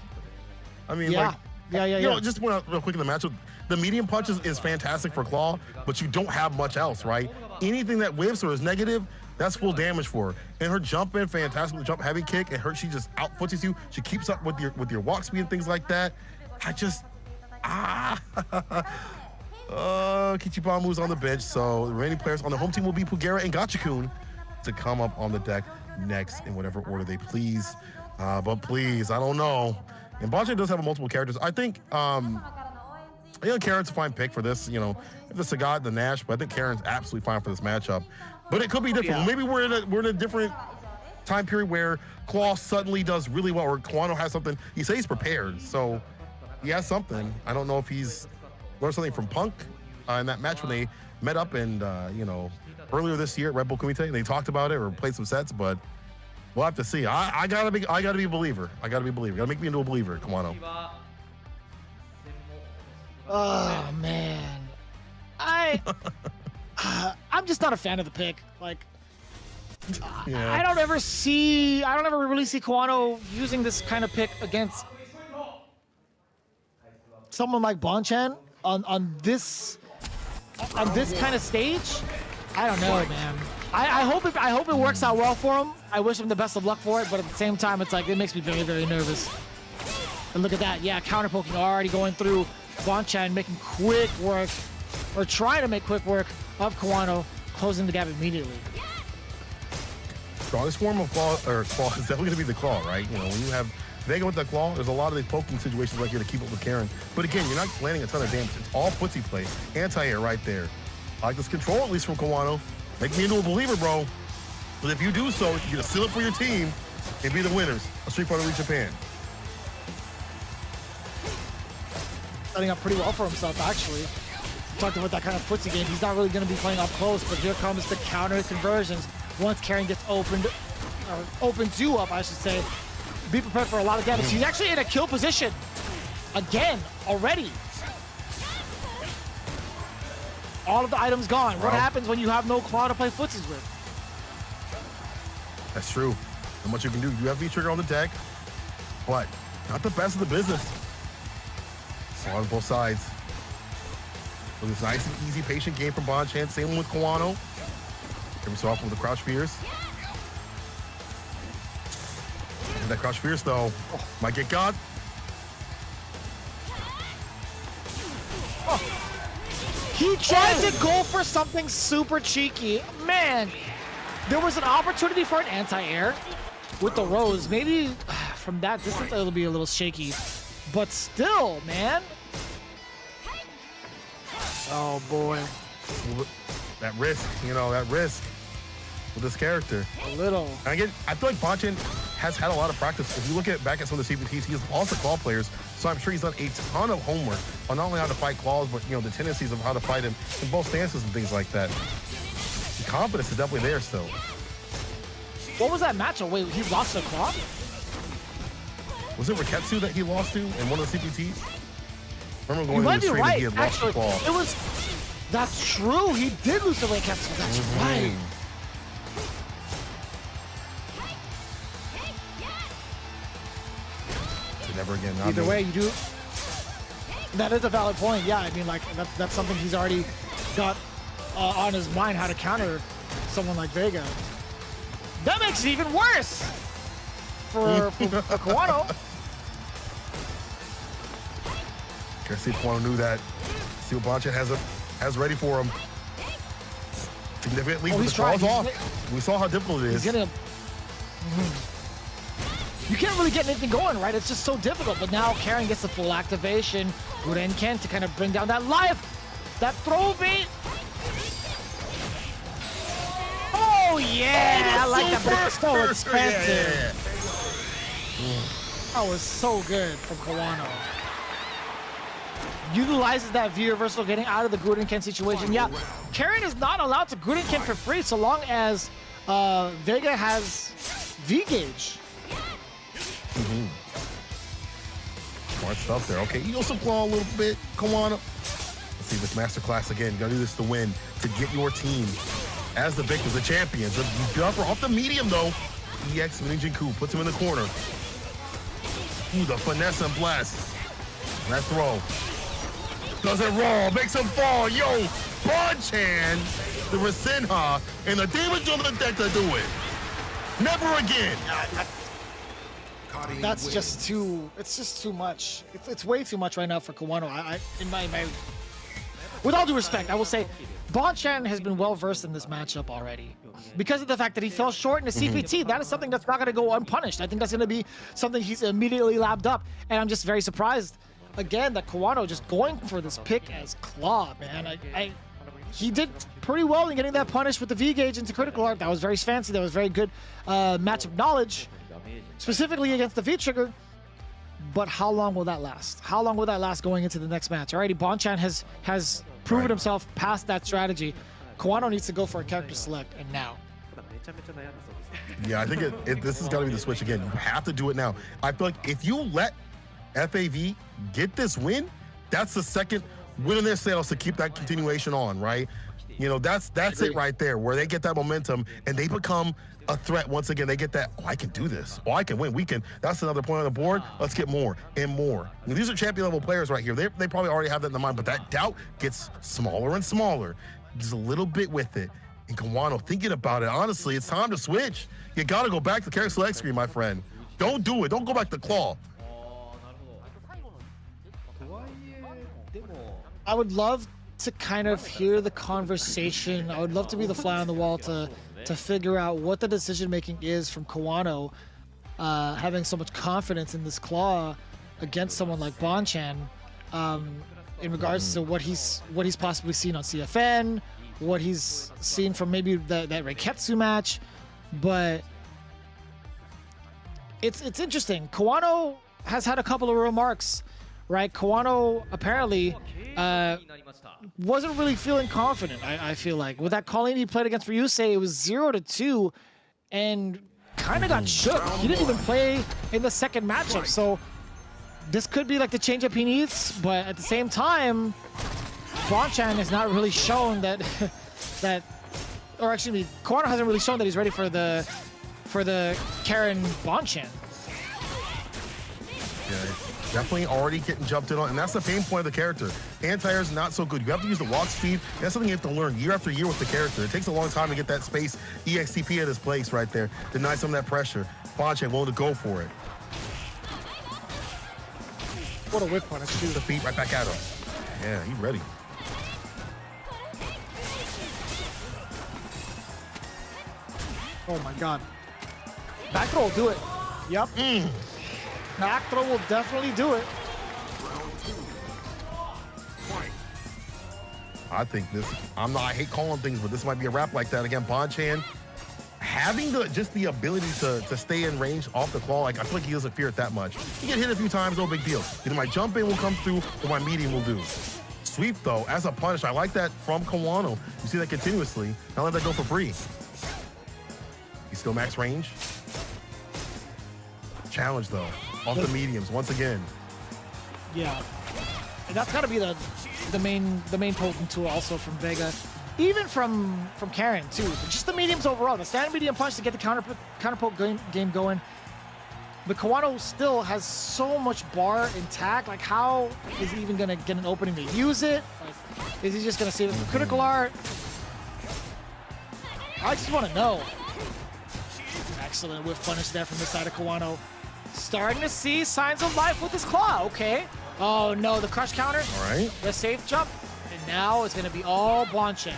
I mean, yeah, you know, just went out real quick in the matchup. The medium punch is fantastic for Claw, but you don't have much else, right? Anything that whiffs or is negative, that's full damage for her. And her jump in, fantastic with the jump heavy kick, and she just out footsies you. She keeps up with your walk speed and things like that. Kichipamu's on the bench, so the remaining players on the home team will be Pugera and Gachikun to come up on the deck next in whatever order they please. But please, I don't know. And Bonchen does have multiple characters. I think Karen's a fine pick for this. You know, the Sagat, the Nash, but I think Karen's absolutely fine for this matchup. But it could be different. Yeah. Maybe we're in a different time period where Claw suddenly does really well, or Kawano has something. He says he's prepared, so he has something. I don't know if he's learned something from Punk in that match when they met up and you know, earlier this year at Red Bull Kumite, and they talked about it or played some sets, but we'll have to see. I gotta be a believer. I gotta be a believer. Gotta make me into a believer, Kawano. Oh man, I'm just not a fan of the pick. Like, I don't ever really see Kawano using this kind of pick against someone like Bonchen on this kind of stage. I don't know, man. I hope it works out well for him. I wish him the best of luck for it, but at the same time, it's like it makes me very, very nervous. And look at that, yeah, counter poking already going through Bonchen, making quick work, or trying to make quick work of Kawano, closing the gap immediately. Strongest form of claw is definitely going to be the claw, right? You know, when you have Vega with the claw, there's a lot of these poking situations right here to keep up with Karen. But again, you're not landing a ton of damage. It's all footsie play, anti-air right there. I like this control, at least from Kawano. Make me into a believer, bro. But if you do so, you're going to seal it for your team and be the winners of Street Fighter League Japan. Setting up pretty well for himself, actually. Talked about that kind of footsie game. He's not really going to be playing up close, but here comes the counter conversions. Once Karen gets opens you up, I should say, be prepared for a lot of damage. He's actually in a kill position again already. All of the items gone. What happens when you have no claw to play footsies with? That's true. Not much you can do. You have V-Trigger on the deck, but not the best of the business. On both sides. So this nice and easy, patient game from Bonchen. Same with Kawano. Every so often with the crouch fears. And that crouch fears though might get got. He tried to go for something super cheeky. Man, there was an opportunity for an anti-air with the Rose. Maybe from that distance it'll be a little shaky. But still, man. Oh boy. That risk, you know, that risk with this character. A little. And again, I feel like Bonchen has had a lot of practice. If you look back at some of the CPTs, he has also claw players, so I'm sure he's done a ton of homework on not only how to fight claws, but you know, the tendencies of how to fight him in both stances and things like that. The confidence is definitely there still. What was that matchup? Wait, he lost a claw? Was it Riketsu that he lost to in one of the CPTs? Remember You going might to be the stream and he right. had lost the Actually, claw. it was. That's true. He did lose the Reiketsu. That's right. So never again. not Either me. way, you do. That is a valid point. Yeah, I mean, like that's something he's already got on his mind, how to counter someone like Vega. That makes it even worse for Kawano. Guess if Kawano knew that. See what Bonchan has ready for him. Significantly, but the claw's off. We saw how difficult it is. He's getting You can't really get anything going, right? It's just so difficult. But now Karen gets the full activation. Guren Ken to kind of bring down that life. That throw bait. Oh, yeah. I like that, but it's so expensive. That was so good from Kawano. Utilizes that V reversal, getting out of the Guden Ken situation. Yeah, Karen is not allowed to Guden Ken for free so long as Vega has V gauge. Smart stuff there. Okay, Eagle some claw a little bit. Kawano. Let's see this masterclass again. You gotta do this to win, to get your team as the victors, the champions. The buffer off the medium though. EX Mini Jinku puts him in the corner. Ooh, the finesse and blast. That throw. Does it roll, makes him fall. Yo, Bonchan, the Rasenha, and the damage on the deck to do it. Never again. That's just too. It's just too much. It's way too much right now for Kawano. In my with all due respect, I will say, Bonchan has been well versed in this matchup already. Because of the fact that he fell short in the CPT, that is something that's not going to go unpunished. I think that's going to be something he's immediately lapped up, and I'm just very surprised. Again, that Kawano just going for this pick as Claw, man. He did pretty well in getting that punish with the V gauge into critical art. That was very fancy. That was very good matchup knowledge, specifically against the V trigger. But how long will that last? How long will that last going into the next match? Alrighty, Bonchan has proven himself past that strategy. Kawano needs to go for a character select, and now. Yeah, I think this has got to be the switch again. You have to do it now. I feel like if you let FAV get this win, that's the second win in their sails to keep that continuation on, right? You know, that's it right there, where they get that momentum and they become a threat once again. They get that, oh, I can do this. Oh, I can win. We can. That's another point on the board. Let's get more and more. I mean, these are champion level players right here. They probably already have that in their mind, but that doubt gets smaller and smaller. Just a little bit with it. And Kawano thinking about it, honestly, it's time to switch. You got to go back to character select screen, my friend. Don't do it. Don't go back to Claw. I would love to kind of hear the conversation. I would love to be the fly on the wall to figure out what the decision making is from Kawano, having so much confidence in this Claw against someone like Bonchan, in regards to what he's possibly seen on CFN, what he's seen from maybe that Reiketsu match. But it's interesting. Kawano has had a couple of remarks. Right, Kawano apparently wasn't really feeling confident. I feel like with that Colleen he played against Ryusei, it was 0-2, and kind of got shook. He didn't even play in the second matchup, so this could be like the changeup he needs. But at the same time, Bonchan has not really shown that or actually, Kawano hasn't really shown that he's ready for the Karen Bonchan. Yeah. Definitely already getting jumped in on, and that's the pain point of the character. Anti-air is not so good. You have to use the walk speed. That's something you have to learn year after year with the character. It takes a long time to get that space EXTP at his place right there. Deny some of that pressure. Bonchan willing to go for it. What a whip punish, too. The feet right back at him. Yeah, he's ready. Oh my god. Back throw will do it. Yep. Back throw will definitely do it. I think this, I hate calling things, but this might be a wrap like that. Again, Bonchan having just the ability to stay in range off the claw, like I feel like he doesn't fear it that much. He get hit a few times, no big deal. Either my jump in will come through or my medium will do. Sweep though, as a punish, I like that from Kawano. You see that continuously. Don't let that go for free. He's still max range. Challenge though, off the mediums once again. Yeah. And that's got to be the main potent tool also from Vega. Even from Karen, too. Just the mediums overall. The standard medium punch to get the counter poke game going. But Kawano still has so much bar intact. Like, how is he even going to get an opening to use it? Like, is he just going to save it for critical art? I just want to know. Excellent whiff punish there from the side of Kawano. Starting to see signs of life with his claw. Okay. Oh, no, the crush counter. All right. The safe jump. And now it's going to be all Bonchan.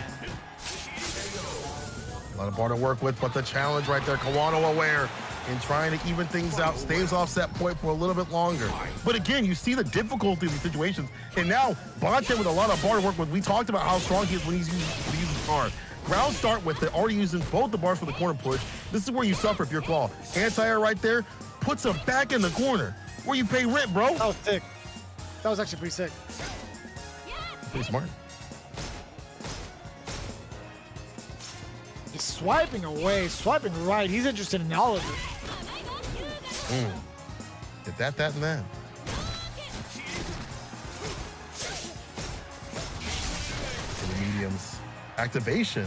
A lot of bar to work with, but the challenge right there, Kawano aware and trying to even things out, stays off set point for a little bit longer. But again, you see the difficulty of these situations. And now, Bonchan with a lot of bar to work with. We talked about how strong he is when he's using bar. Ground start with it, already using both the bars for the corner push. This is where you suffer if you're claw. Anti-air right there, puts him back in the corner, where you pay rent, bro. That was sick. That was actually pretty sick. Pretty smart. He's swiping away, swiping right. He's interested in all of it. Get that, and that. For the mediums. Activation.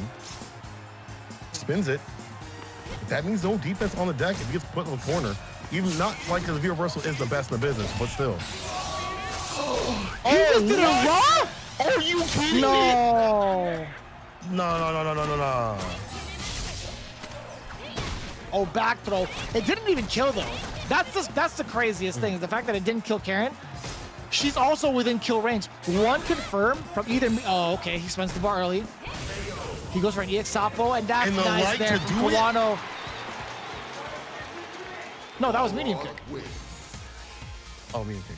Spins it. That means no defense on the deck if he gets put in the corner. Even not like the V reversal is the best in the business, but still. He just did it raw? Are you kidding me? No. No. Oh, back throw. It didn't even kill though. That's the craziest thing is the fact that it didn't kill Karen. She's also within kill range. One confirm from either. Oh, okay. He spends the bar early. He goes for an EX Sapo, and that's nice there from Kawano. No, that was medium kick. Oh, medium kick.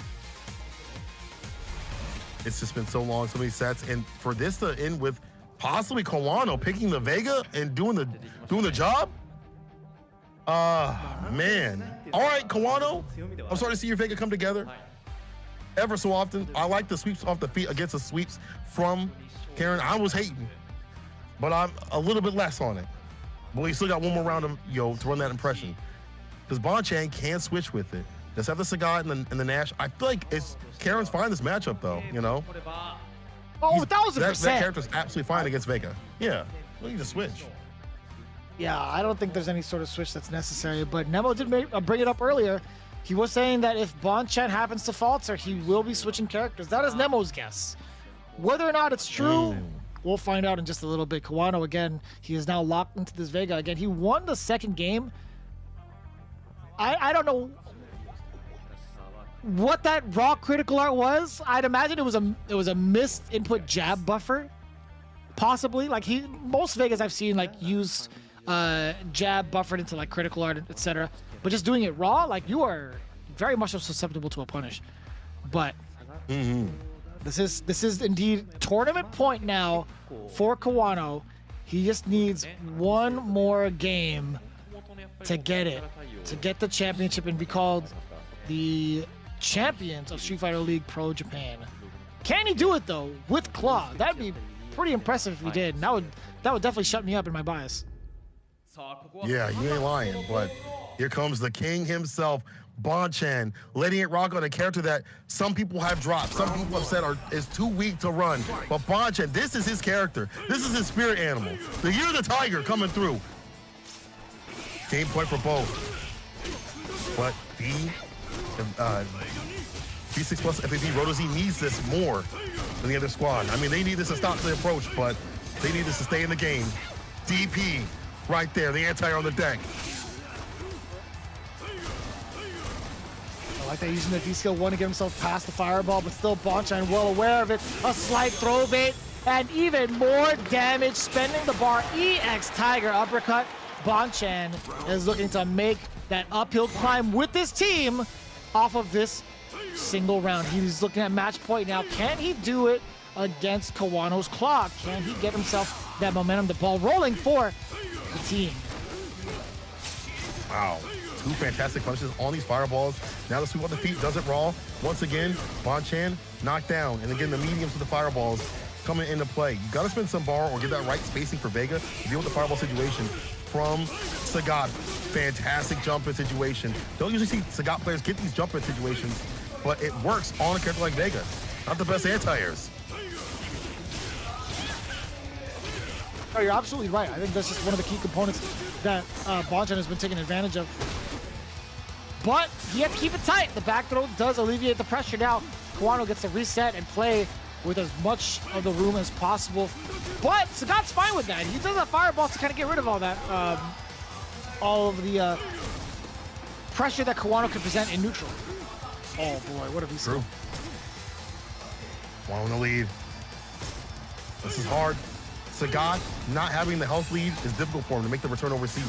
It's just been so long, so many sets, and for this to end with possibly Kawano picking the Vega and doing the job. Man. All right, Kawano. I'm sorry to see your Vega come together. Ever so often, I like the sweeps off the feet against the sweeps from Karen. I was hating, but I'm a little bit less on it. But we still got one more round of to run that impression. Because Bonchan can switch with it. Let's have the Sagat and the Nash. I feel like Karen's fine this matchup though, you know? Oh, 1,000%. That character's absolutely fine against Vega. Yeah, we need to switch. Yeah, I don't think there's any sort of switch that's necessary, but Nemo did bring it up earlier. He was saying that if Bonchan happens to falter, he will be switching characters. That is Nemo's guess. Whether or not it's true, we'll find out in just a little bit. Kawano, again, he is now locked into this Vega. Again, he won the second game. I don't know what that raw critical art was. I'd imagine it was a missed input jab buffer, possibly. Like most Vegas I've seen like use jab buffered into like critical art, etc. But just doing it raw, like you are very much susceptible to a punish. But this is indeed tournament point now for Kawano. He just needs one more game to get it, to get the championship and be called the champions of Street Fighter League Pro Japan. Can he do it though with Claw? That'd be pretty impressive if he did. And that would definitely shut me up in my bias. Yeah, you ain't lying, but here comes the king himself, Bonchan, letting it rock on a character that some people have dropped, some people have said is too weak to run. But Bonchan, this is his character. This is his spirit animal. The Year of the Tiger coming through. Game point for both. But V6 plus FAB Roto Z needs this more than the other squad. I mean, they need this to stop the approach, but they need this to stay in the game. DP right there, the anti-air on the deck. I like that using the D-skill 1 to get himself past the fireball, but still Bonchan well aware of it. A slight throw bait, and even more damage, spending the bar. EX Tiger uppercut. Bonchan is looking to make that uphill climb with this team off of this single round. He's looking at match point now. Can he do it against Kawano's Claw? Can he get himself that momentum, the ball rolling for the team? Wow. Two fantastic punches on these fireballs. Now the sweep on the feet does it raw. Once again, Bonchan knocked down. And again, the mediums with the fireballs coming into play. You got to spend some bar or get that right spacing for Vega to deal with the fireball situation from Sagat. Fantastic jump-in situation. Don't usually see Sagat players get these jump-in situations, but it works on a character like Vega. Not the best anti-airs. No, you're absolutely right. I think that's just one of the key components that Bonchan has been taking advantage of. But he has to keep it tight. The back throw does alleviate the pressure. Now, Kawano gets to reset and play with as much of the room as possible. But Sagat's fine with that. He does a fireball to kind of get rid of all that, all of the pressure that Kawano can present in neutral. Oh boy, what have we seen? Kawano in the lead. This is hard. Sagat not having the health lead is difficult for him to make the return overseas.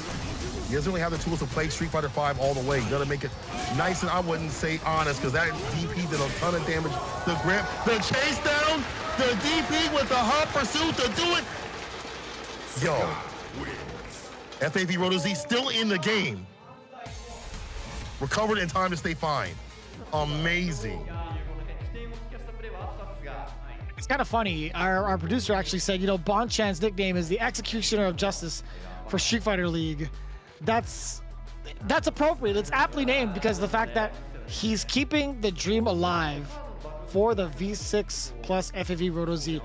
He doesn't really have the tools to play Street Fighter V all the way. You gotta make it nice, and I wouldn't say honest, because that DP did a ton of damage. The grip, the chase down, the DP with the hot pursuit to do it. Yo, FAV Roto Z still in the game. Recovered in time to stay fine. Amazing. It's kind of funny. Our producer actually said, you know, Bonchan's nickname is the Executioner of Justice for Street Fighter League. That's appropriate. It's aptly named because of the fact that he's keeping the dream alive for the V6 plus FAV Roto Z.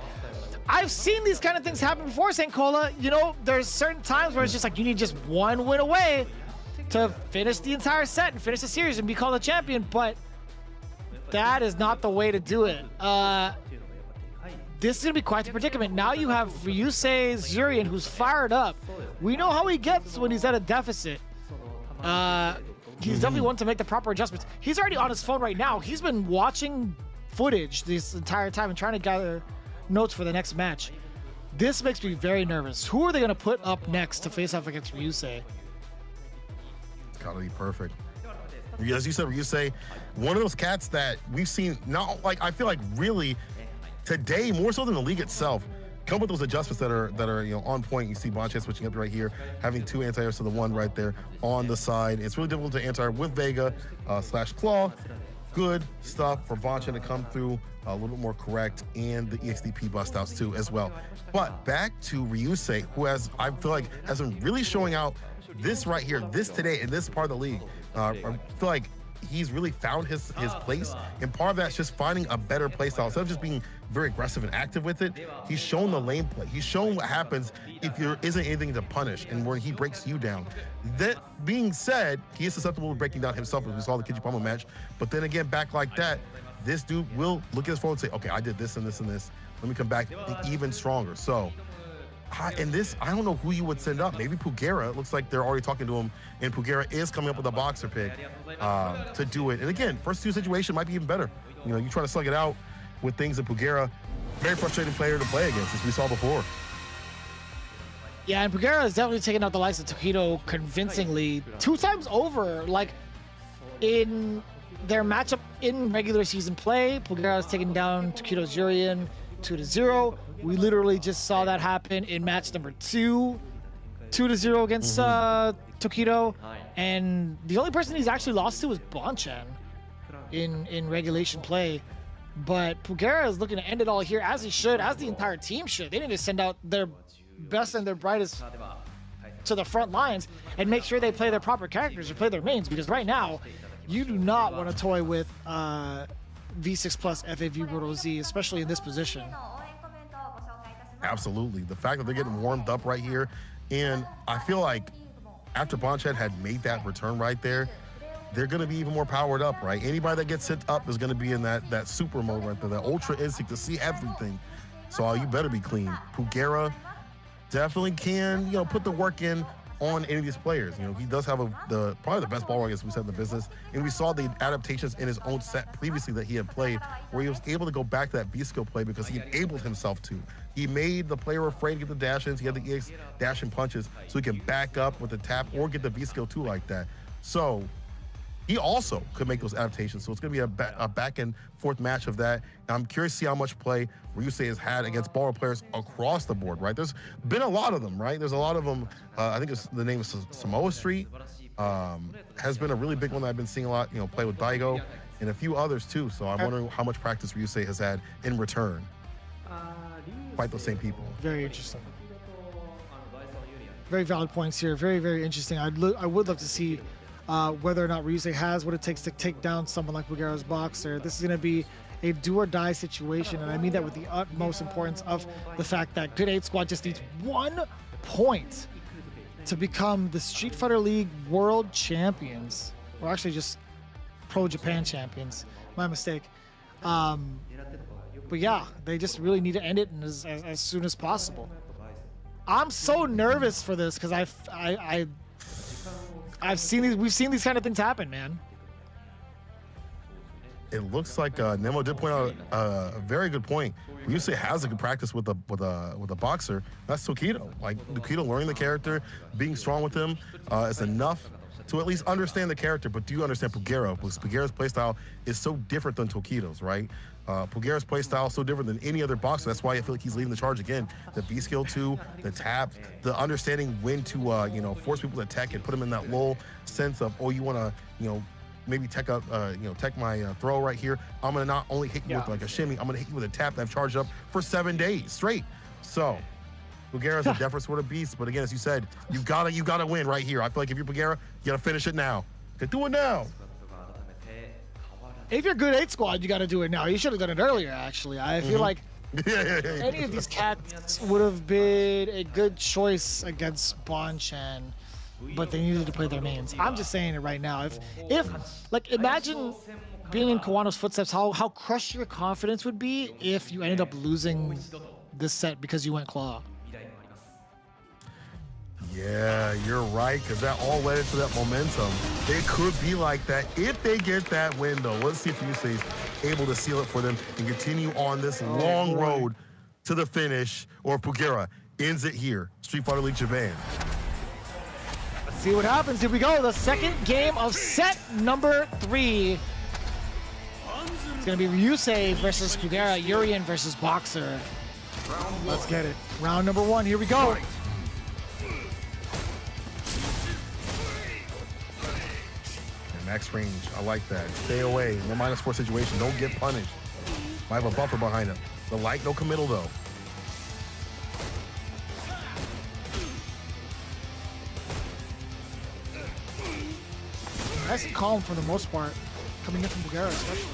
I've seen these kind of things happen before, St. Cola. You know, there's certain times where it's just like you need just one win away to finish the entire set and finish the series and be called a champion, but that is not the way to do it. This is going to be quite the predicament. Now you have Ryusei Zurian, who's fired up. We know how he gets when he's at a deficit. He's definitely one to make the proper adjustments. He's already on his phone right now. He's been watching footage this entire time and trying to gather notes for the next match. This makes me very nervous. Who are they going to put up next to face off against Ryusei? It's got to be perfect. As you said, Ryusei, one of those cats that we've seen, not like, I feel like really today, more so than the league itself, come with those adjustments that are you know, on point. You see Bonchan switching up right here, having two anti-airs to the one right there on the side. It's really difficult to anti-air with Vega slash Claw. Good stuff for Bonchan to come through a little bit more correct, and the EXDP bust outs too as well. But back to Ryusei, who has, I feel like, has been really showing out this right here, this today in this part of the league. I feel like he's really found his place, and part of that's just finding a better play style. Instead of just being very aggressive and active with it, he's shown the lane play. He's shown what happens if there isn't anything to punish and where he breaks you down. That being said, he is susceptible to breaking down himself, as we saw the Kijipama match. But then again, back like that, this dude will look at his phone and say, okay, I did this and this and this. Let me come back even stronger. So, and this, I don't know who you would send up. Maybe Pugera. It looks like they're already talking to him, and Pugera is coming up with a boxer pick to do it. And again, first two situation might be even better. You know, you try to slug it out with things that Pugera, very frustrating player to play against, as we saw before. Yeah, and Pugera has definitely taken out the likes of Tokido convincingly 2 times over. Like, in their matchup in regular season play, Pugera has taken down Tokido Zurian 2-0. We literally just saw that happen in match number 2, 2-0 against Tokido. And the only person he's actually lost to was Bonchan in regulation play. But Pugera is looking to end it all here, as he should, as the entire team should. They need to send out their best and their brightest to the front lines and make sure they play their proper characters or play their mains, because right now you do not want to toy with V6 plus FAV Roto Z, especially in this position. Absolutely. The fact that they're getting warmed up right here, and I feel like after Bonchan had made that return right there, they're going to be even more powered up, right? Anybody that gets sent up is going to be in that super mode right there, that ultra instinct to see everything. So you better be clean. Pugera definitely can, you know, put the work in on any of these players. You know, he does have probably the best ball, I guess we said, in the business. And we saw the adaptations in his own set previously that he had played, where he was able to go back to that V-skill play because he enabled himself to. He made the player afraid to get the dash-ins. He had the EX dash and punches, so he can back up with the tap or get the V-skill too like that. So he also could make those adaptations. So it's going to be a back and forth match of that. And I'm curious to see how much play Ryusei has had against baller players across the board, right? There's been a lot of them, right? There's a lot of them. I think the name is Samoa Street. Has been a really big one that I've been seeing a lot, you know, play with Daigo and a few others too. So I'm wondering how much practice Ryusei has had in return. Fight those same people. Very interesting. Very valid points here. Very, very interesting. I would love to see whether or not Ryusei has what it takes to take down someone like Pugera's boxer. This is going to be a do or die situation, and I mean that with the utmost importance of the fact that Good 8 Squad just needs 1 point to become the Street Fighter League World Champions, or actually just Pro Japan Champions. My mistake. But yeah, they just really need to end it as soon as possible. I'm so nervous for this because we've seen these kind of things happen, man. It looks like Nemo did point out a very good point. Ryusei has a good practice with a boxer. That's Tokido. Like Tokido learning the character, being strong with him is enough to at least understand the character. But do you understand Pugera? Because Pugera's playstyle is so different than Tokido's, right? Pugera's playstyle is so different than any other boxer. That's why I feel like he's leading the charge again. The V skill 2, the tap, the understanding when to force people to tech and put them in that lull sense of, oh, you want to maybe tech up, tech my throw right here. I'm gonna not only hit you with like a shimmy, I'm gonna hit you with a tap that I've charged up for 7 days straight. So Pugera's a different sort of beast, but again, as you said, you gotta win right here. I feel like if you're Pugera, you gotta finish it now. Do it now. If you're Good 8 Squad, you gotta do it now. You should have done it earlier, actually. I feel like any of these cats would have been a good choice against Bonchan, but they needed to play their mains. I'm just saying it right now. If like, imagine being in Kawano's footsteps, how crushed your confidence would be if you ended up losing this set because you went claw. Yeah, you're right, because that all led into that momentum. It could be like that if they get that win, though. Let's see if Ryusei's able to seal it for them and continue on this long road to the finish, or if Pugera ends it here. Street Fighter League Japan. Let's see what happens. Here we go. The second game of set number 3. It's going to be Ryusei versus Pugera, Urien versus Boxer. Let's get it. Round number 1. Here we go. Max range, I like that. Stay away. No -4 situation. Don't get punished. Might have a buffer behind him. The light, no committal though. Nice and calm for the most part, coming in from Pugera especially.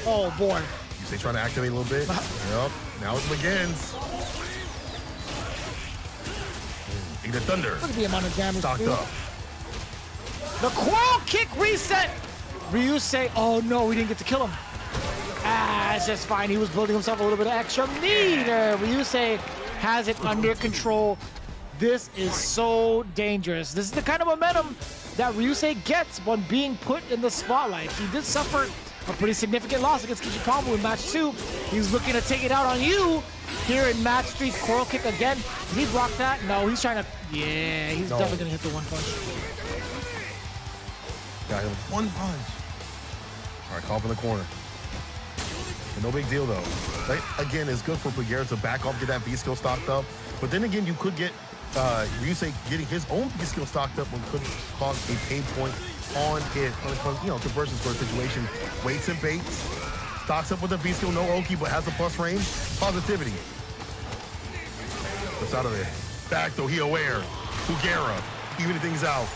Oh boy. You say trying to activate a little bit? Yep. Now it begins. Eat the thunder. Look at the amount of damage. Stocked up. The Quarrel Kick reset. Ryusei. Oh no, we didn't get to kill him. It's just fine. He was building himself a little bit of extra meter. Ryusei has it under control. This is so dangerous. This is the kind of momentum that Ryusei gets when being put in the spotlight. He did suffer a pretty significant loss against Kichipamu in match 2. He's looking to take it out on you here in match 3. Quarrel Kick again. Did he block that? No, he's trying to. Yeah, he's definitely gonna hit the 1 punch. Got him. 1 punch. All right, call up in the corner. And no big deal though. Right? Again, it's good for Pugera to back off, get that V skill stocked up. But then again, you could get Ryusei getting his own V skill stocked up and could cause a pain point on it. When it comes, conversion score situation. Waits and baits. Stocks up with a V skill, no Oki, but has a plus range. Positivity. What's out of there? Back though, he aware. Pugera, even things out.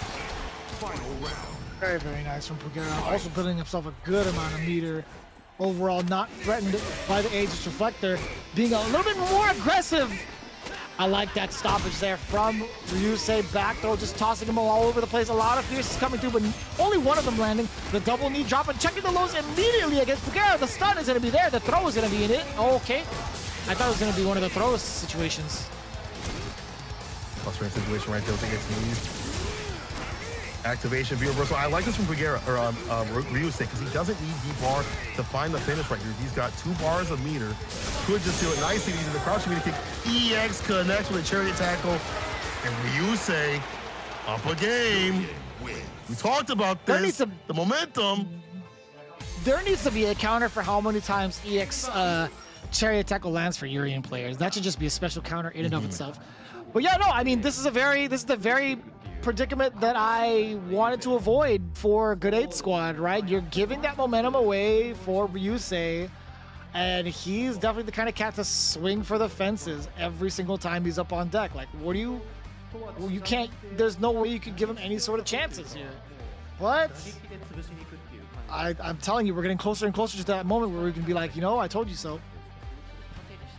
Very, very nice from Pugera. Also building himself a good amount of meter. Overall, not threatened by the Aegis Reflector. Being a little bit more aggressive. I like that stoppage there from Ryusei. Back throw, just tossing him all over the place. A lot of fierces coming through, but only one of them landing. The double knee drop and checking the lows immediately against Pugera. The stun is going to be there. The throw is going to be in it. Okay. I thought it was going to be one of the throw situations. Plus range situation right there with the XP. Activation, V reversal. I like this from Pugera, or Ryusei, because he doesn't need D-bar to find the finish right here. He's got 2 bars of meter. Could just do it nicely. He's in the crouch meter kick. EX connects with a chariot tackle. And Ryusei up a game. We talked about this. The momentum. There needs to be a counter for how many times EX chariot tackle lands for Urien players. That should just be a special counter in and of itself. But yeah, no, I mean, this is the very predicament that I wanted to avoid for Good 8 Squad, right? You're giving that momentum away for Ryusei, and he's definitely the kind of cat to swing for the fences every single time he's up on deck. Like, what do you can't, there's no way you could give him any sort of chances here. What? I'm telling you, we're getting closer and closer to that moment where we can be like, you know, I told you so.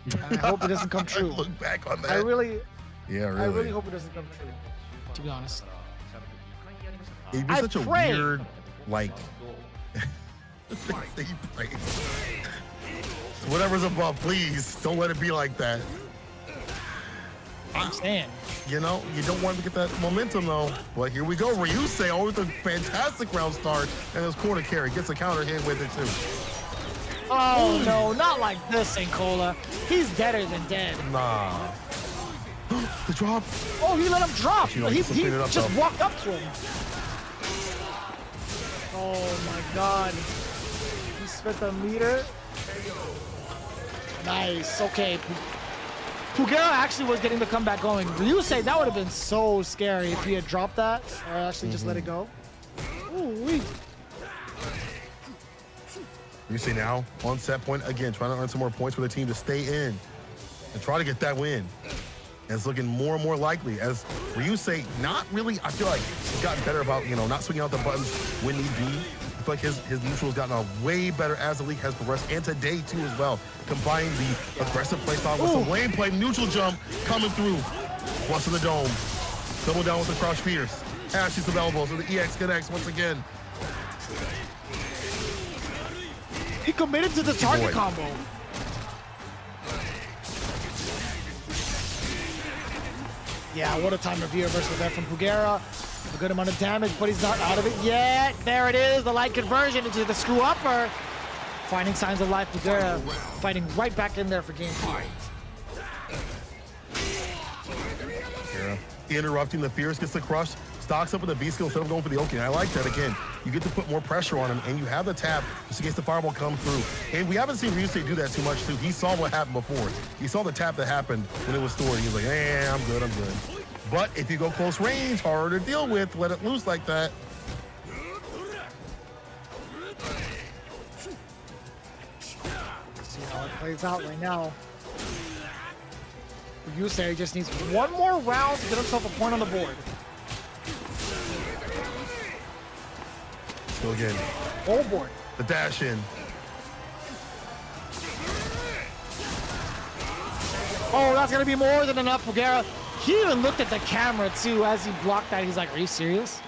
And I hope it doesn't come true. Look back on that. I really hope it doesn't come true, to be honest. It'd be such a weird, like, whatever's above, please don't let it be like that. I'm saying. You know, you don't want to get that momentum though. But here we go. Ryusei, always a fantastic round start, and his corner carry gets a counter hit with it too. Oh no, not like this, Ankola. He's deader than dead. Nah. The drop. Oh, he let him drop. You know, he up, just though. walked up to him. Oh my god. He spent the meter. Nice. Okay. Pugera actually was getting the comeback going. Ryusei, that would have been so scary if he had dropped that or actually just let it go. Ooh-wee. Ryusei now on set point again, trying to earn some more points for the team to stay in and try to get that win. And it's looking more and more likely as Ryusei not really, I feel like he's gotten better about, you know, not swinging out the buttons when need be. I feel like his neutral has gotten a way better as the league has progressed, and today too as well. Combining the aggressive play style with some lane play, neutral jump coming through. Once in the dome. Double down with the crouch fierce. Ashes some elbows and the EX connects once again. He committed to the target combo. Yeah, what a time of reversal there from Pugera. A good amount of damage, but he's not out of it yet. There it is, the light conversion into the screw upper. Finding signs of life, Pugera fighting right back in there for game 2. Interrupting the fierce, gets the crush, stocks up with the V-skill instead of going for the Oki. I like that again. You get to put more pressure on him, and you have the tap just in case the fireball come through. And we haven't seen Ryusei do that too much too. He saw what happened before. He saw the tap that happened when it was stored. He was like, eh, I'm good. But if you go close range, harder to deal with, let it loose like that. See how it plays out right now. Ryusei just needs one more round to get himself a point on the board. So again. Oh boy. The dash in. Oh, that's gonna be more than enough, Pugera. He even looked at the camera too as he blocked that. He's like, are you serious?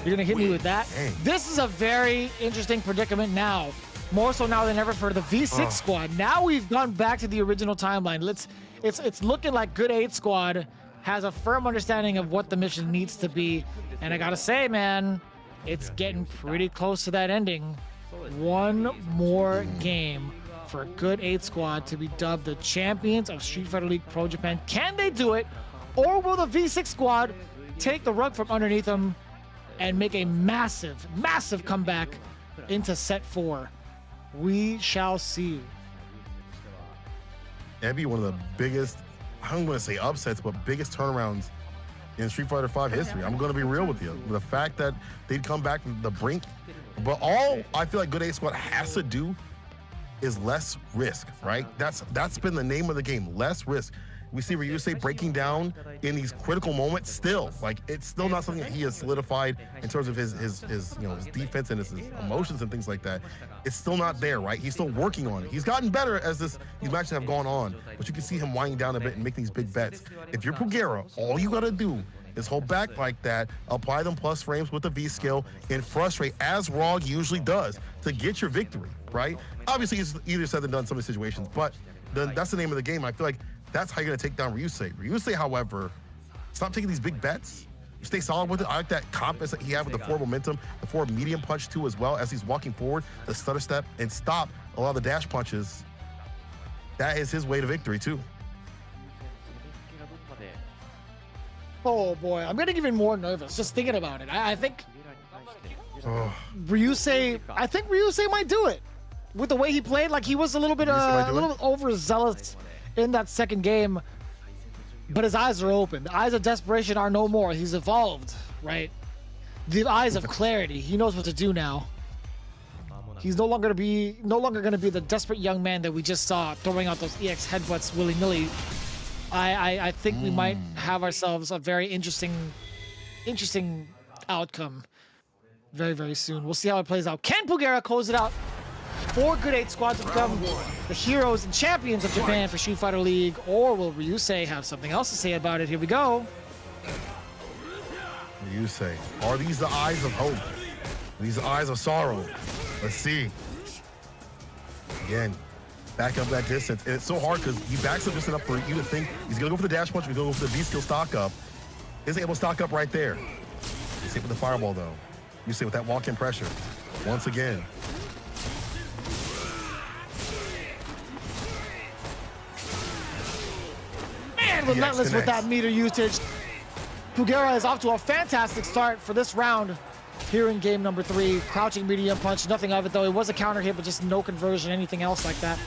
You're gonna hit me with that? Dang. This is a very interesting predicament now. More so now than ever for the V6 squad. Now we've gone back to the original timeline. It's looking like Good 8 squad has a firm understanding of what the mission needs to be. And I gotta say, man, it's getting pretty close to that ending. One more game for Good 8 squad to be dubbed the champions of Street Fighter League Pro Japan. Can they do it? Or will the V6 squad take the rug from underneath them and make a massive, massive comeback into set 4? We shall see. That'd be one of the biggest, I don't want to say upsets, but biggest turnarounds in Street Fighter V history. I'm going to be real with you. The fact that they'd come back from the brink, but all I feel like Good 8 squad has to do is less risk, right? That's been the name of the game, less risk. We see Ryusei breaking down in these critical moments still. Like, it's still not something that he has solidified in terms of his you know, his defense and his emotions and things like that. It's still not there, right? He's still working on it. He's gotten better as these matches have gone on, but you can see him winding down a bit and making these big bets. If you're Pugera, all you gotta do is hold back like that, apply them plus frames with the V-skill, and frustrate, as ROG usually does, to get your victory, right? Obviously, it's easier said than done in some of the situations, but that's the name of the game. I feel like that's how you're gonna take down Ryusei. Ryusei, however, stop taking these big bets. Stay solid with it. I like that confidence that he had with the forward momentum, the forward medium punch too as well, as he's walking forward, the stutter step, and stop a lot of the dash punches. That is his way to victory too. Oh boy, I'm getting even more nervous just thinking about it. I think Ryusei might do it. With the way he played, like he was a little bit overzealous in that second game, but his eyes are open. The eyes of desperation are no more. He's evolved, right? The eyes of clarity. He knows what to do now. He's no longer gonna be the desperate young man that we just saw throwing out those EX headbutts willy-nilly. I think we might have ourselves a very interesting outcome very, very soon. We'll see how it plays out. Can Pugera close it out for Good 8 Squad to become the heroes and champions of Japan for Street Fighter League, or will Ryusei have something else to say about it? Here we go. Ryusei, are these the eyes of hope? These are eyes of sorrow. Let's see. Again, back up that distance. And it's so hard because he backs up just enough for you to think he's going to go for the dash punch, he's going to go for the V-skill stock up. Isn't able to stock up right there. He's hit with the fireball, though. You see with that walk-in pressure. Once again. Man, relentless with that meter usage. Pugera is off to a fantastic start for this round here in game number 3. Crouching medium punch, nothing of it though. It was a counter hit, but just no conversion, anything else like that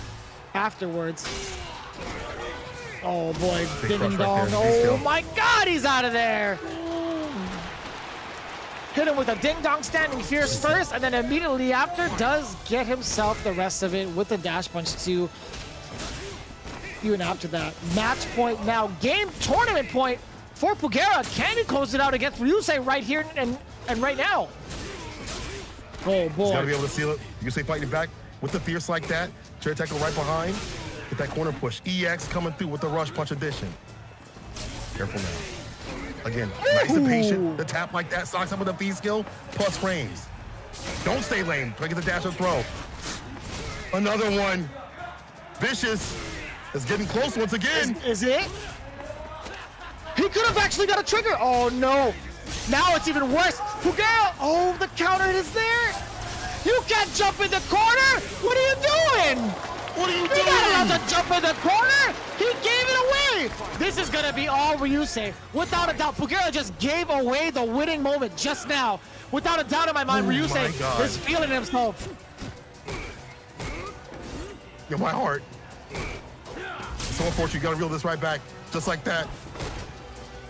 afterwards. Oh boy, ding dong. Oh my God, he's out of there. Hit him with a ding dong standing fierce first, and then immediately after does get himself the rest of it with the dash punch to even after that. Match point now, game tournament point for Pugera. Can he close it out against Ryusei right here and right now? Oh boy. He's gotta be able to seal it. Ryusei fighting back with the fierce like that. Cherry tackle right behind. Get that corner push. EX coming through with the rush punch addition. Careful now. Again, nice and patient. The tap like that, stocks up with a V-skill, plus frames. Don't stay lame. Try to get the dash and throw. Another one. Vicious is getting close once again. Is it? He could have actually got a trigger. Oh no. Now it's even worse. Pugera. Oh, the counter is there. You can't jump in the corner. What are you doing? What are you doing? You're not allowed to jump in the corner. He gave it away. This is going to be all Ryusei. Without a doubt, Pugera just gave away the winning moment just now. Without a doubt in my mind, Ryusei is feeling himself. Yo, my heart. It's so unfortunate. You got to reel this right back. Just like that.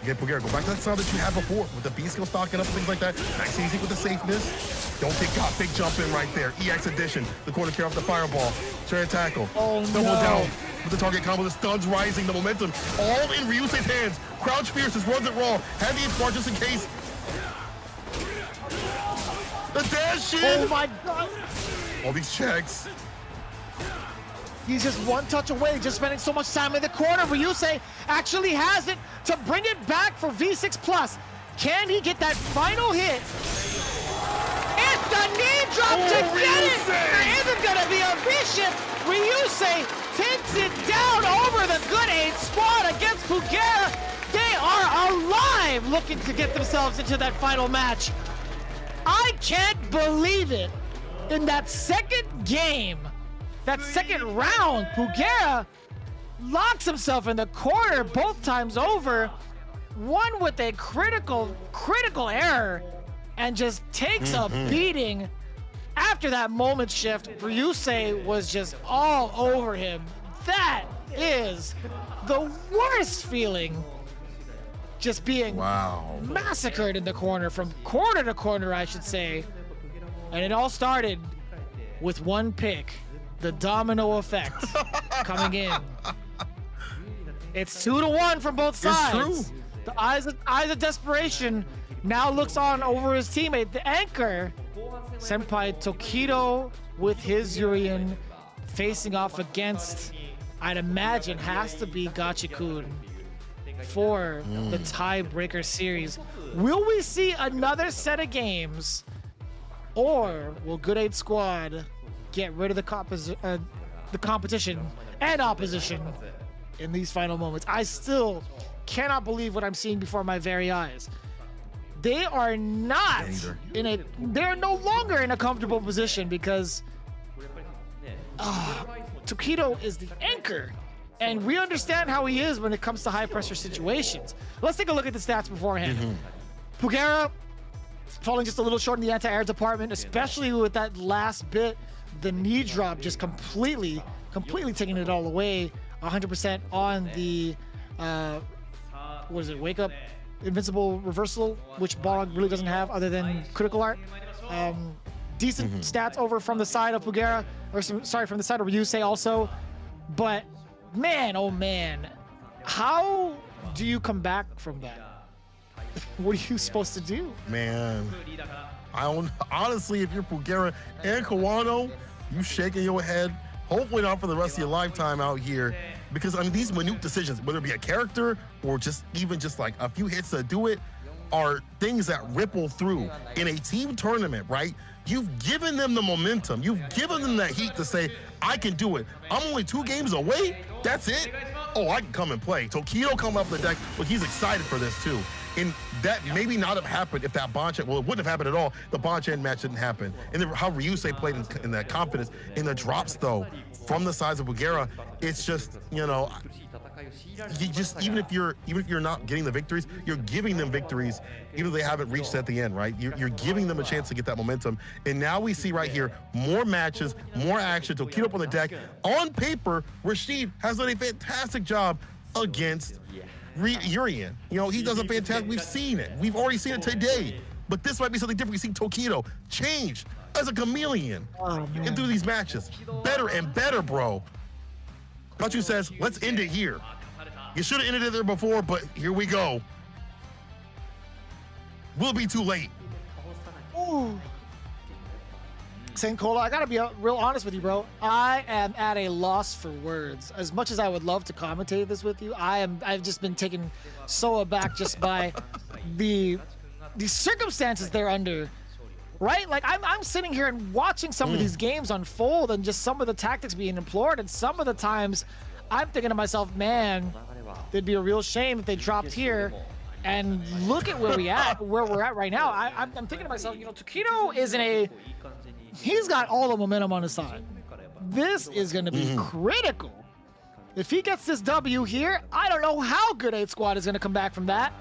Again, Pugera, go back to that sound that you had before with the V-skill stocking up and things like that. Nice and easy with the safeness. Don't get got. Big jump in right there. EX addition. The corner carry off the fireball. Cherry tackle. Oh, double no. down with the target combo. The stuns rising. The momentum all in Ryusei's hands. Crouch fierce as runs it raw. Had the bar just in case. The dash in. Oh my God. All these checks. He's just one touch away, just spending so much time in the corner. Ryusei actually has it to bring it back for V6 Plus. Can he get that final hit? It's the knee drop to get it! There isn't gonna be a V-shift. Ryusei takes it down over the Good 8 Squad against Pugera. They are alive looking to get themselves into that final match. I can't believe it. In that second game, that second round, Pugera locks himself in the corner both times over, one with a critical error, and just takes a beating. After that moment shift, Ryusei was just all over him. That is the worst feeling. Just being massacred in the corner, from corner to corner, I should say. And it all started with one pick. The domino effect coming in. It's 2-1 from both sides. It's true. The eyes of desperation now looks on over his teammate, the anchor, Senpai Tokido, with his Urien facing off against, I'd imagine, has to be Gachikun for the tiebreaker series. Will we see another set of games, or will Good 8 Squad get rid of the competition and opposition in these final moments? I still cannot believe what I'm seeing before my very eyes. They are not they're no longer in a comfortable position because Tokido is the anchor, and we understand how he is when it comes to high pressure situations. Let's take a look at the stats beforehand. Pugera falling just a little short in the anti-air department, especially with that last bit. The knee drop just completely taking it all away. 100% on the what is it, wake up invincible reversal, which Bog really doesn't have other than critical art. Decent stats over from the side of Pugera, or sorry, from the side of Ryusei also. But man, oh man, how do you come back from that? what are you supposed to do? Man, I don't, honestly, if you're Bulgaria and Kawano, you shaking your head. Hopefully not for the rest of your lifetime out here, because I mean these minute decisions, whether it be a character or just even just like a few hits to do it, are things that ripple through in a team tournament, right? You've given them the momentum. You've given them that heat to say, I can do it. I'm only 2 games away. That's it. Oh, I can come and play. Tokido come up the deck. Look, he's excited for this too. And that maybe not have happened if that Bonchen, well, it wouldn't have happened at all. The Bonchen match didn't happen. And then how Ryusei played in that confidence. In the drops though, from the sides of Bulgaria, it's just, you know, you just, even if you're not getting the victories, you're giving them victories, even if they haven't reached at the end, right? You're giving them a chance to get that momentum. And now we see right here, more matches, more action. Tokido up on the deck. On paper, Rashid has done a fantastic job against Urian. You know, he does a fantastic, we've seen it. We've already seen it today. But this might be something different. We see Tokido change as a chameleon and through these matches. Better and better, bro. Kachu says, let's end it here. You should have ended it there before, but here we go. We'll be too late. Ooh. St. Cola, I gotta be real honest with you, bro. I am at a loss for words. As much as I would love to commentate this with you, I've just been taken so aback just by the circumstances they're under. Right? Like I'm sitting here and watching some of these games unfold and just some of the tactics being employed, and some of the times I'm thinking to myself, man, it'd be a real shame if they dropped here. And look at where we're at right now. I'm thinking to myself, you know, Tokido is he's got all the momentum on his side. This is going to be critical. If he gets this W here, I don't know how good 8 Squad is going to come back from that.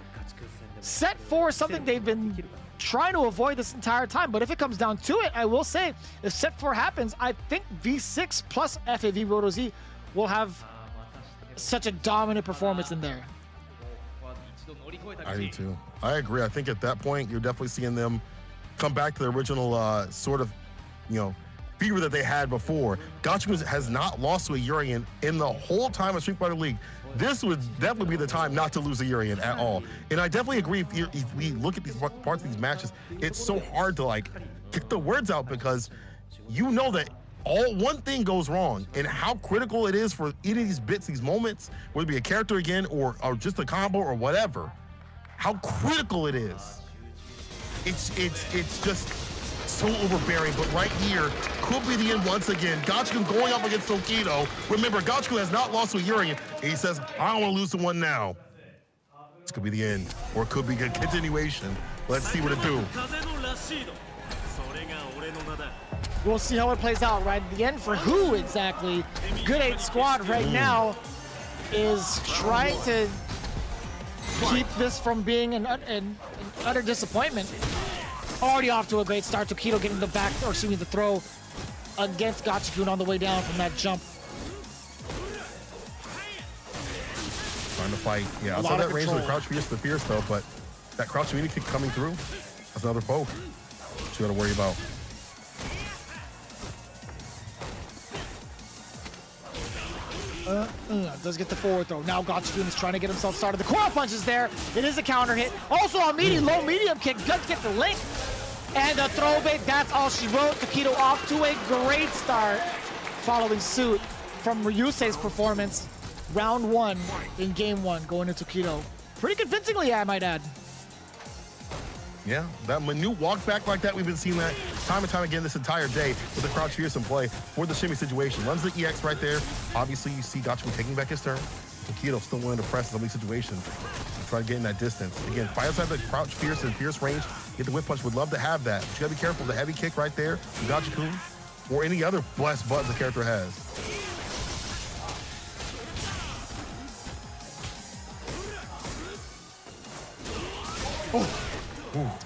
Set 4 is something they've been trying to avoid this entire time, but if it comes down to it, I will say, if set 4 happens, I think V6 plus FAV Roto Z will have such a dominant performance in there. I do too. I agree. I think at that point, you're definitely seeing them come back to the original sort of, you know, fever that they had before. Gachiku has not lost to a Urian in the whole time of Street Fighter League. This would definitely be the time not to lose a Urian at all. And I definitely agree, if we look at these parts of these matches, it's so hard to like get the words out, because you know that one thing goes wrong, and how critical it is for any of these bits, these moments, whether it be a character again or just a combo or whatever, how critical it is. It's just so overbearing, but right here could be the end once again. Gachiku going up against Tokido. Remember, Gachiku has not lost to a Urian, and he says, I don't want to lose to one now. This could be the end, or it could be a continuation. Let's see what it do. We'll see how it plays out, right? The end for who exactly? Good 8 Squad right now is trying to keep this from being an utter disappointment. Already off to a great start. Tokido getting the the throw against Gachiku on the way down from that jump. Trying to fight. Yeah, I saw that range with the crouch fierce though, but that crouch immunity kick coming through, that's another poke that you gotta worry about. Does get the forward throw. Now Gachiku is trying to get himself started. The coil punch is there. It is a counter hit. Also a low medium kick. Does get the link. And the throw bait. That's all she wrote. Tokido off to a great start. Following suit from Ryusei's performance. Round 1 in game 1 going to Tokido. Pretty convincingly, I might add. Yeah, that minute walk back like that, we've been seeing that time and time again this entire day with the crouch fierce in play for the shimmy situation. Runs the EX right there. Obviously, you see Gachiku taking back his turn. Tokido still willing to press in some of these situations and try to get in that distance. Again, fight outside the crouch fierce and fierce range. Get the whip punch. Would love to have that. But you gotta be careful of the heavy kick right there from Gachiku or any other blessed buttons the character has. Oh.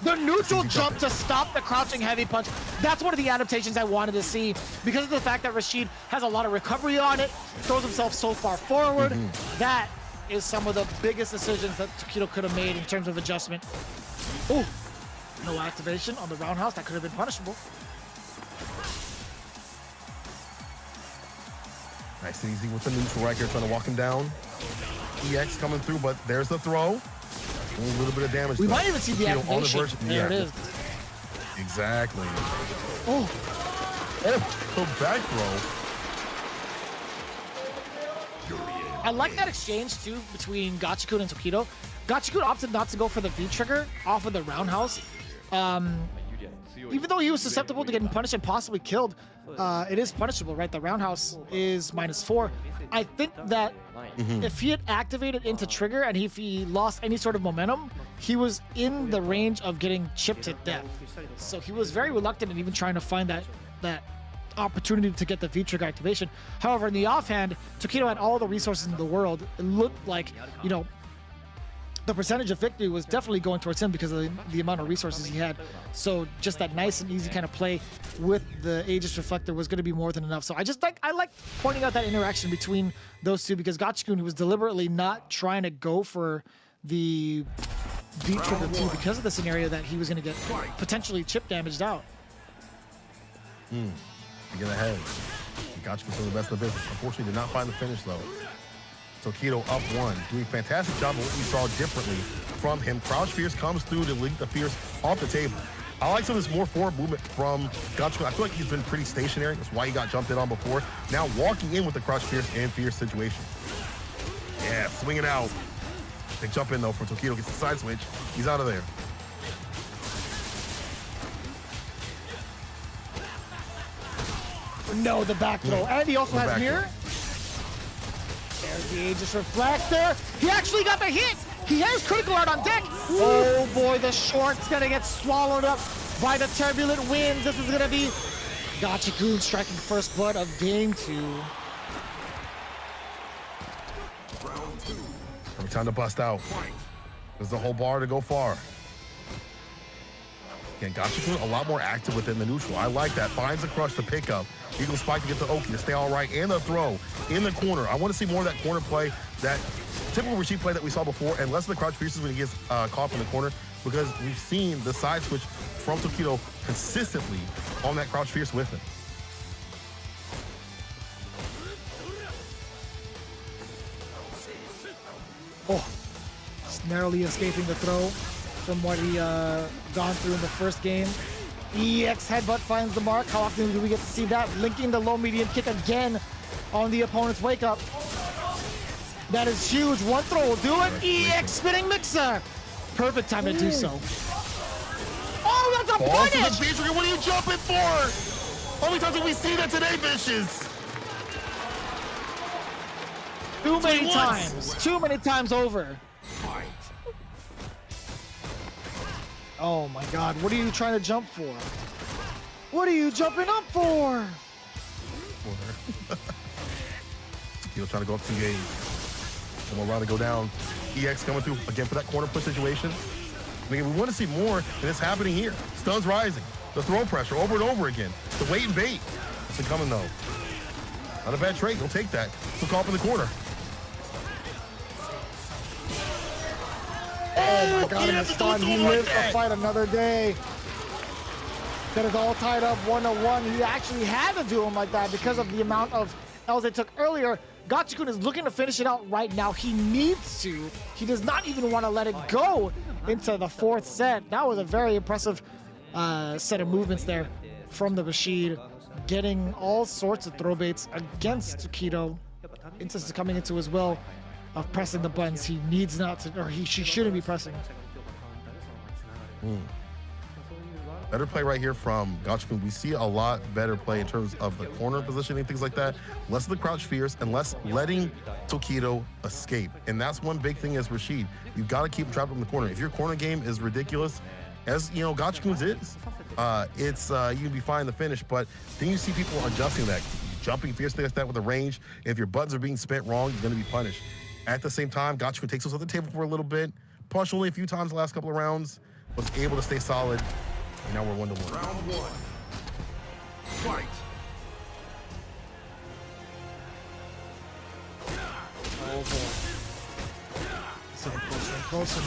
The neutral jump to stop the crouching heavy punch. That's one of the adaptations I wanted to see because of the fact that Rashid has a lot of recovery on it, throws himself so far forward. That is some of the biggest decisions that Tokido could have made in terms of adjustment. Oh, no activation on the roundhouse. That could have been punishable. Nice and easy with the neutral right here, trying to walk him down. EX coming through, but there's the throw. A little bit of damage. We though. might even see the Tokido on the activation. verge. There it is. Exactly. Oh, the back throw. I like that exchange too between Gachikun and Tokido. Gachikun opted not to go for the V trigger off of the roundhouse. Even though he was susceptible to getting punished and possibly killed, it is punishable, right? The roundhouse is -4. I think that if he had activated into trigger and if he lost any sort of momentum, he was in the range of getting chipped to death. So he was very reluctant in even trying to find that opportunity to get the V trigger activation. However, in the offhand, Tokido had all the resources in the world. It looked like, you know, the percentage of victory was definitely going towards him because of the amount of resources he had. So just that nice and easy kind of play with the Aegis Reflector was going to be more than enough. So I like pointing out that interaction between those two because Gachikun was deliberately not trying to go for the V trigger too because of the scenario that he was going to get potentially chip damaged out. To get ahead. Gachikun's doing the best of the business. Unfortunately, did not find the finish though. Tokido up 1, doing a fantastic job of what we saw differently from him. Crouch Fierce comes through to link the Fierce off the table. I like some of this more forward movement from Gachikun. I feel like he's been pretty stationary. That's why he got jumped in on before. Now walking in with the Crouch Fierce and Fierce situation. Yeah, swinging out. Big jump in though from Tokido, gets the side switch. He's out of there. No, the back throw. And he also has mirror. There's the Aegis Reflector. He actually got the hit. He has critical art on deck. Oh boy, the short's gonna get swallowed up by the turbulent winds. This is gonna be Gachikun striking first blood of game 2. Every time to bust out. There's the whole bar to go far. Again, Gachikun a lot more active within the neutral. I like that. Finds the crush to pick up. Eagle spike to get the Oki to stay all right, and the throw in the corner. I want to see more of that corner play, that typical Rashid play that we saw before, and less of the crouch fierces when he gets caught in the corner, because we've seen the side switch from Tokido consistently on that crouch fierce with him. Oh, just narrowly escaping the throw from what he gone through in the first game. EX headbutt finds the mark. How often do we get to see that? Linking the low medium kick again on the opponent's wake up. That is huge. One throw will do it. EX spinning mixer. Perfect time to do so. Oh, that's a punish! What are you jumping for? How many times have we seen that today, Vicious? Too many times. Too many times over. Oh my God, what are you trying to jump for? What are you jumping up for? He'll try to go up 2 games. And we'll rather go down. EX coming through again for that corner push situation. I mean, we want to see more, and it's happening here. Stuns rising. The throw pressure over and over again. The wait and bait. It's been coming though. Not a bad trade. He'll take that. Still caught up in the corner. Oh my God, and the stun. He lives to fight another day. That is all tied up 1-1. He actually had to do him like that because of the amount of L's they took earlier. Gachikun is looking to finish it out right now. He needs to. He does not even want to let it go into the 4th set. That was a very impressive set of movements there from the Rashid, getting all sorts of throw baits against Tokido. Instance is coming into as well of pressing the buttons he needs not to, or she shouldn't be pressing. Better play right here from Gachikun. We see a lot better play in terms of the corner positioning, things like that. Less of the crouch fierce and less letting Tokido escape. And that's one big thing as Rashid. You've got to keep him trapped in the corner. If your corner game is ridiculous, as you know, Gachikun's is, you can be fine in the finish, but then you see people adjusting that, jumping fiercely like that with a range. If your buttons are being spent wrong, you're going to be punished. At the same time, Gachikun takes us off the table for a little bit, punched only a few times the last couple of rounds, was able to stay solid, and now we're 1-1. Round 1. Fight. Oh boy. So closer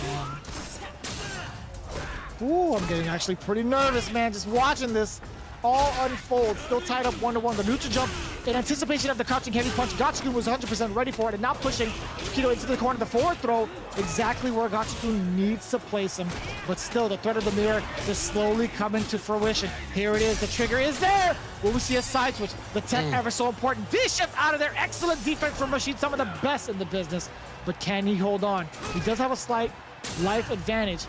and Ooh, I'm getting actually pretty nervous, man, just watching this all unfold. Still tied up 1-1. The neutral jump in anticipation of the crouching heavy punch, Gachikun was 100% ready for it, and now pushing Takedo into the corner. The forward throw, exactly where Gachikun needs to place him. But still, the threat of the mirror is slowly coming to fruition. Here it is, the trigger is there. Will we see a side switch? The tech ever so important. V-shift out of there. Excellent defense from Rashid, some of the best in the business. But can he hold on? He does have a slight life advantage.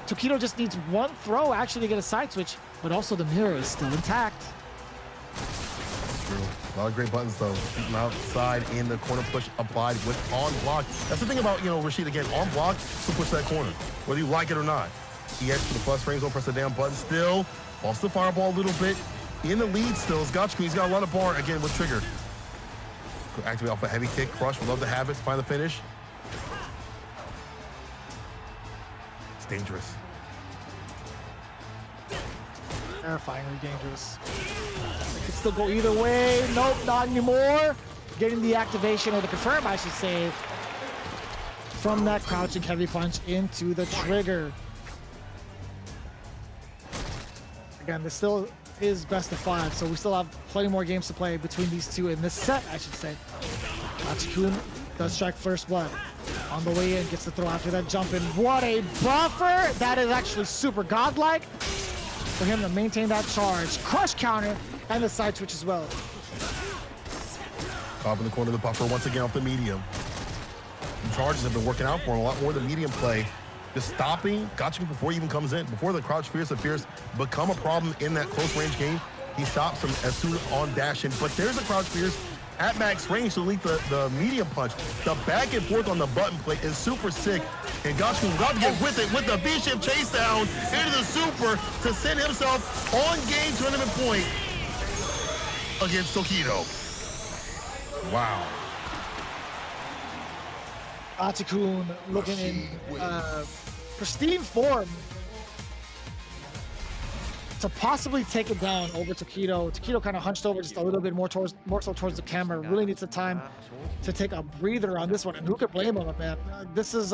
Takedo just needs one throw actually to get a side switch, but also the mirror is still intact. True. A lot of great buttons though. Keep him outside in the corner push applied with on block. That's the thing about, you know, Rashid again, on block to push that corner, whether you like it or not. EX for the plus frames, don't press the damn button still. Lost the fireball a little bit. In the lead still is Gachikun. He's got a lot of bar again with trigger. Activate off a heavy kick. Crush would love to have it. Find the finish. It's dangerous. Terrifyingly dangerous. It could still go either way. Nope, not anymore. Getting the activation, or the confirm, I should say, from that crouching heavy punch into the trigger. Again, this still is best of 5, so we still have plenty more games to play between these two in this set, I should say. Gachikun does strike first blood. On the way in, gets the throw after that jump in. What a buffer! That is actually super godlike for him to maintain that charge. Crush counter and the side switch as well. Caught in the corner of the buffer once again off the medium. The charges have been working out for him a lot more than medium play. Just stopping Gachikun before he even comes in. Before the crouch fierce appears become a problem in that close range game. He stops him as soon on dashing. But there's a crouch fierce at max range to leak the medium punch. The back and forth on the button play is super sick. And Gachikun got to get with it with the V-shift chase down into the super to send himself on game tournament point against Takedo. Wow. Gachikun looking in pristine form to possibly take it down over Takedo. Takedo kind of hunched over just a little bit more so towards the camera. Really needs the time to take a breather on this one, and who could blame him, man? This is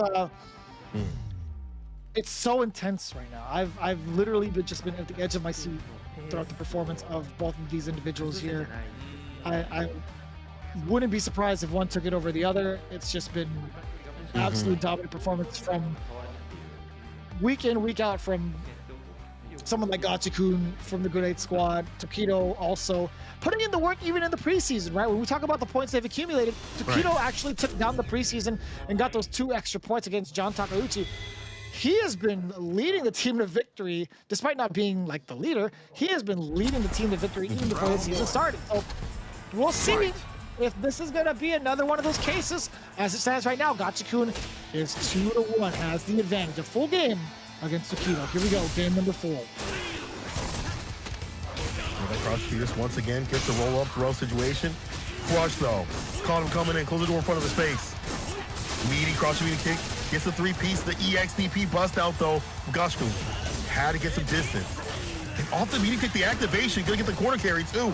it's so intense right now. I've literally just been at the edge of my seat throughout the performance of both of these individuals here. I wouldn't be surprised if one took it over the other. It's just been absolute dominant performance from week in, week out from someone like Gachikun from the Good 8 squad. Takedo also putting in the work even in the preseason, right? When we talk about the points they've accumulated, Takedo actually took down the preseason and got those 2 extra points against John Takeuchi. He has been leading the team to victory, despite not being like the leader. He has been leading the team to victory even before the season started. So we'll see if this is gonna be another one of those cases. As it stands right now, Gachikun is 2-1, has the advantage, a full game against Takedo. Here we go, game number 4. That crouch fierce once again gets a roll up throw situation. Crush though, caught him coming in, close the door in front of his face. Meaty crouch meaty kick, gets the 3-piece, the EXDP bust out though. Gachikun had to get some distance. And off the meaty kick, the activation, gonna get the corner carry too.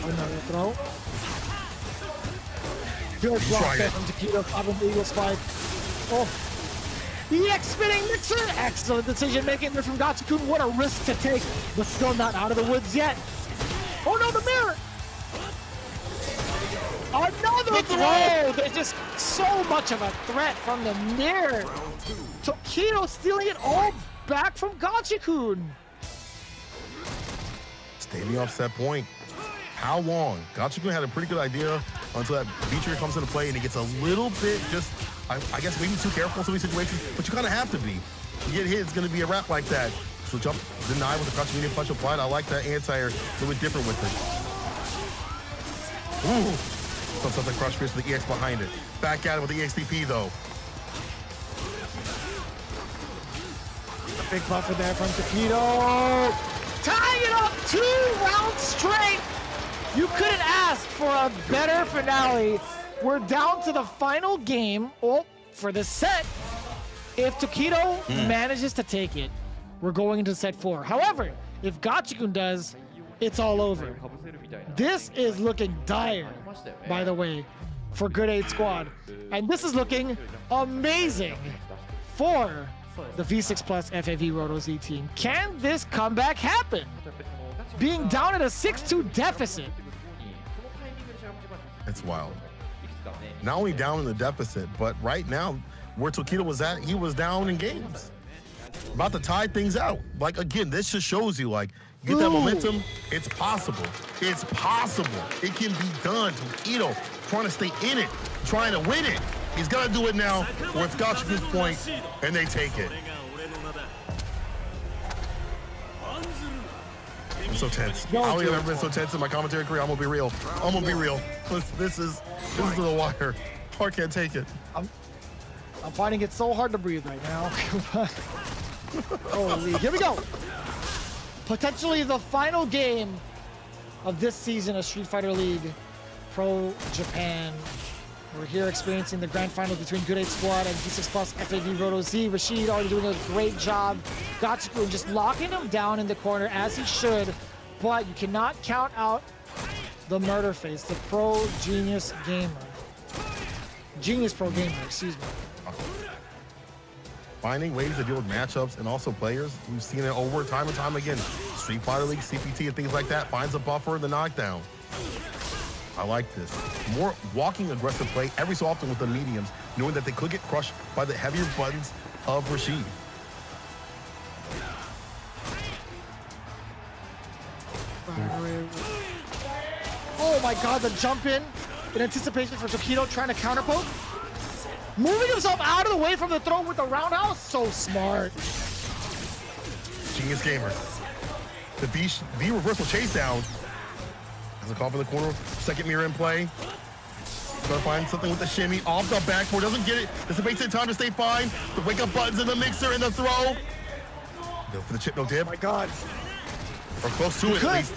Another throw. Good block there from Takedo, top of the Eagle Spike. Oh, EX spinning mixer. Excellent decision making there from Gachikun. What a risk to take, but still not out of the woods yet. Oh no, the mirror. Another throw. There's just so much of a threat from the mirror. Takedo stealing it all back from Gachikun. Staying off set point. How long? Gachikun had a pretty good idea until that feature comes into play and he gets a little bit just, I guess maybe too careful in some of these situations, but you kind of have to be. You get hit, it's going to be a wrap like that. So jump, deny with the crouch medium punch applied. I like that anti-air, a little bit different with it. Ooh. Comes up the crush fierce with the EX behind it. Back at it with the EXDP though. A big buffer there from Takedo. Tying it up 2 rounds straight. You couldn't ask for a better finale. We're down to the final game for the set. If Takedo manages to take it, we're going into set 4. However, if Gachikun does, it's all over. This is looking dire, by the way, for Good 8 squad. And this is looking amazing for the V6 Plus FAV Roto Z team. Can this comeback happen? being down at a 6-2 deficit. It's wild. Not only down in the deficit, but right now, where Tokido was at, he was down in games. About to tie things out. Like, again, this just shows you, like, you get that momentum, it's possible. It's possible. It can be done. Tokido trying to stay in it, trying to win it. He's got to do it now, or it's Gachikun's point, and they take it. I'm so tense. I don't think I've ever been so tense in my commentary career. I'm gonna be real. I'm gonna be real. This is to the wire. Heart can't take it. I'm finding it so hard to breathe right now. Holy, here we go. Potentially the final game of this season of Street Fighter League Pro Japan. We're here experiencing the grand finals between Good 8 Squad and D6 Plus FAV Roto Z. Rashid already doing a great job. Gachikun just locking him down in the corner as he should, but you cannot count out the murder face, the pro genius gamer. Genius pro gamer, excuse me. Finding ways to deal with matchups and also players. We've seen it over time and time again. Street Fighter League, CPT, and things like that finds a buffer in the knockdown. I like this. More walking aggressive play every so often with the mediums, knowing that they could get crushed by the heavier buttons of Rashid. Oh my god, the jump in anticipation for Tokido trying to counter poke. Moving himself out of the way from the throw with the roundhouse. So smart. Genius gamer. The V reversal chase down. As a call from the corner. Second mirror in play. Trying to find something with the shimmy. Off the backboard. Doesn't get it. This makes it time to stay fine. The wake up buttons in the mixer and the throw. Go for the chip, no dip. Oh my god. Or close to it at least.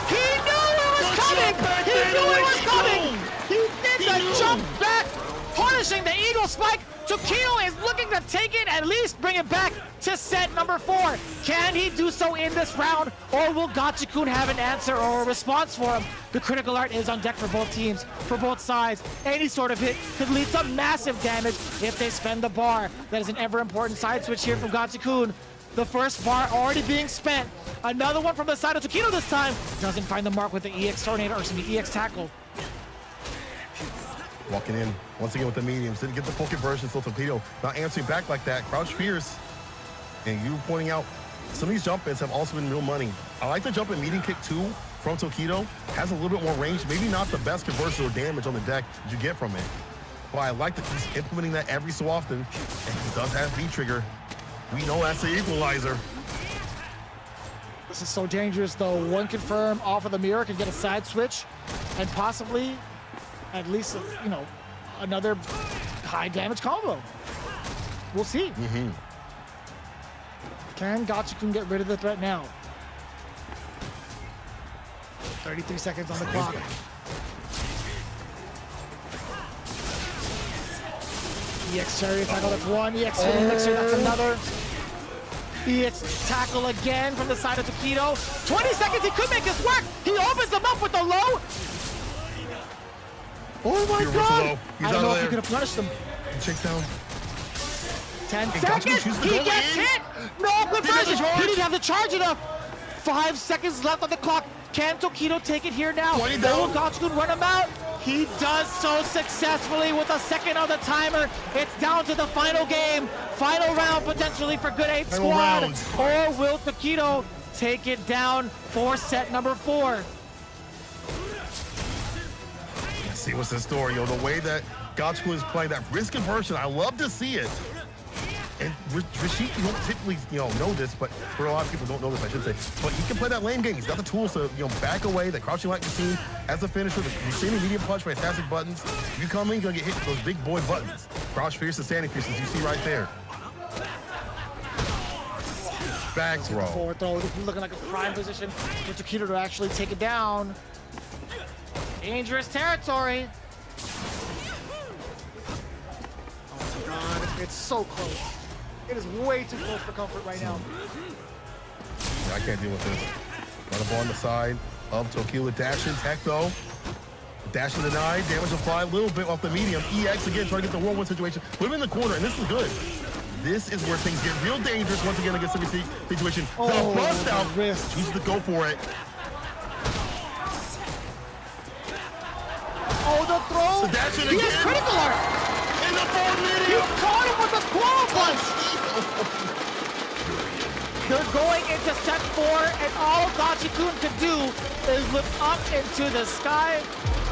He knew it was coming! He knew it was coming! He did the jump back, punishing the Eagle Spike. Tokido is looking to take it, at least bring it back to set number 4. Can he do so in this round, or will Gachikun have an answer or a response for him? The critical art is on deck for both teams, for both sides. Any sort of hit could lead to massive damage if they spend the bar. That is an ever important side switch here from Gachikun. The first bar already being spent. Another one from the side of Tokido this time. Doesn't find the mark with the EX Tornado, or excuse me, EX Tackle. Walking in once again with the mediums. Didn't get the full conversion, so Tokido not answering back like that. Crouch fierce. And you pointing out some of these jump ins have also been real money. I like the jump in medium kick too from Tokido. Has a little bit more range. Maybe not the best conversion or damage on the deck that you get from it. But I like that he's implementing that every so often. And he does have V-trigger. We know that's the equalizer. This is so dangerous though. One confirm off of the mirror can get a side switch and possibly at least, you know, another high damage combo. We'll see. Can Gachikun get rid of the threat now? 33 seconds on the clock. EX Chariot Tackle, that's one. EX Hidden Mixer, that's another. EX Tackle again from the side of Tokido. 20 seconds, he could make this work. He opens them up with the low. Oh my god! I don't know if he could have punished him. Checks down. 10 seconds, he gets hit! No conversion! He didn't have the charge enough! 5 seconds left on the clock. Can Tokido take it here now? Will Gachikun run him out? He does so successfully with a second on the timer. It's down to the final game. Final round potentially for Good 8 Squad. Or will Tokido take it down for set number 4? Let's see what's the story, yo. The way that Gachikun is playing that risk conversion, I love to see it. And Rashid, you don't typically, know this, but for a lot of people don't know this, I should say. But he can play that lane game. He's got the tools to, back away, the crouching like routine as a finisher, the standing medium punch, fantastic buttons. You come in, you're gonna get hit with those big boy buttons. Crouch fierce and standing fierce, as you see right there. Back throw. Forward throw, looking like a prime position for Tokido to actually take it down. Dangerous territory. Oh my god, it's so close. It is way too close for comfort right now. Yeah, I can't deal with this. Run up on the side of Tokido. Dash in tech though. Dash in denied. Damage applied. A little bit off the medium. EX again trying to get the 1-1 situation. Put him in the corner, and this is good. this is where things get real dangerous once again against every situation. The bust out, chooses to go for it. Oh, the throw! So that's it He again. has critical art! In the 4 minute! You caught him with the claw punch! They're going into set 4, and all Dachi-kun could do is look up into the sky.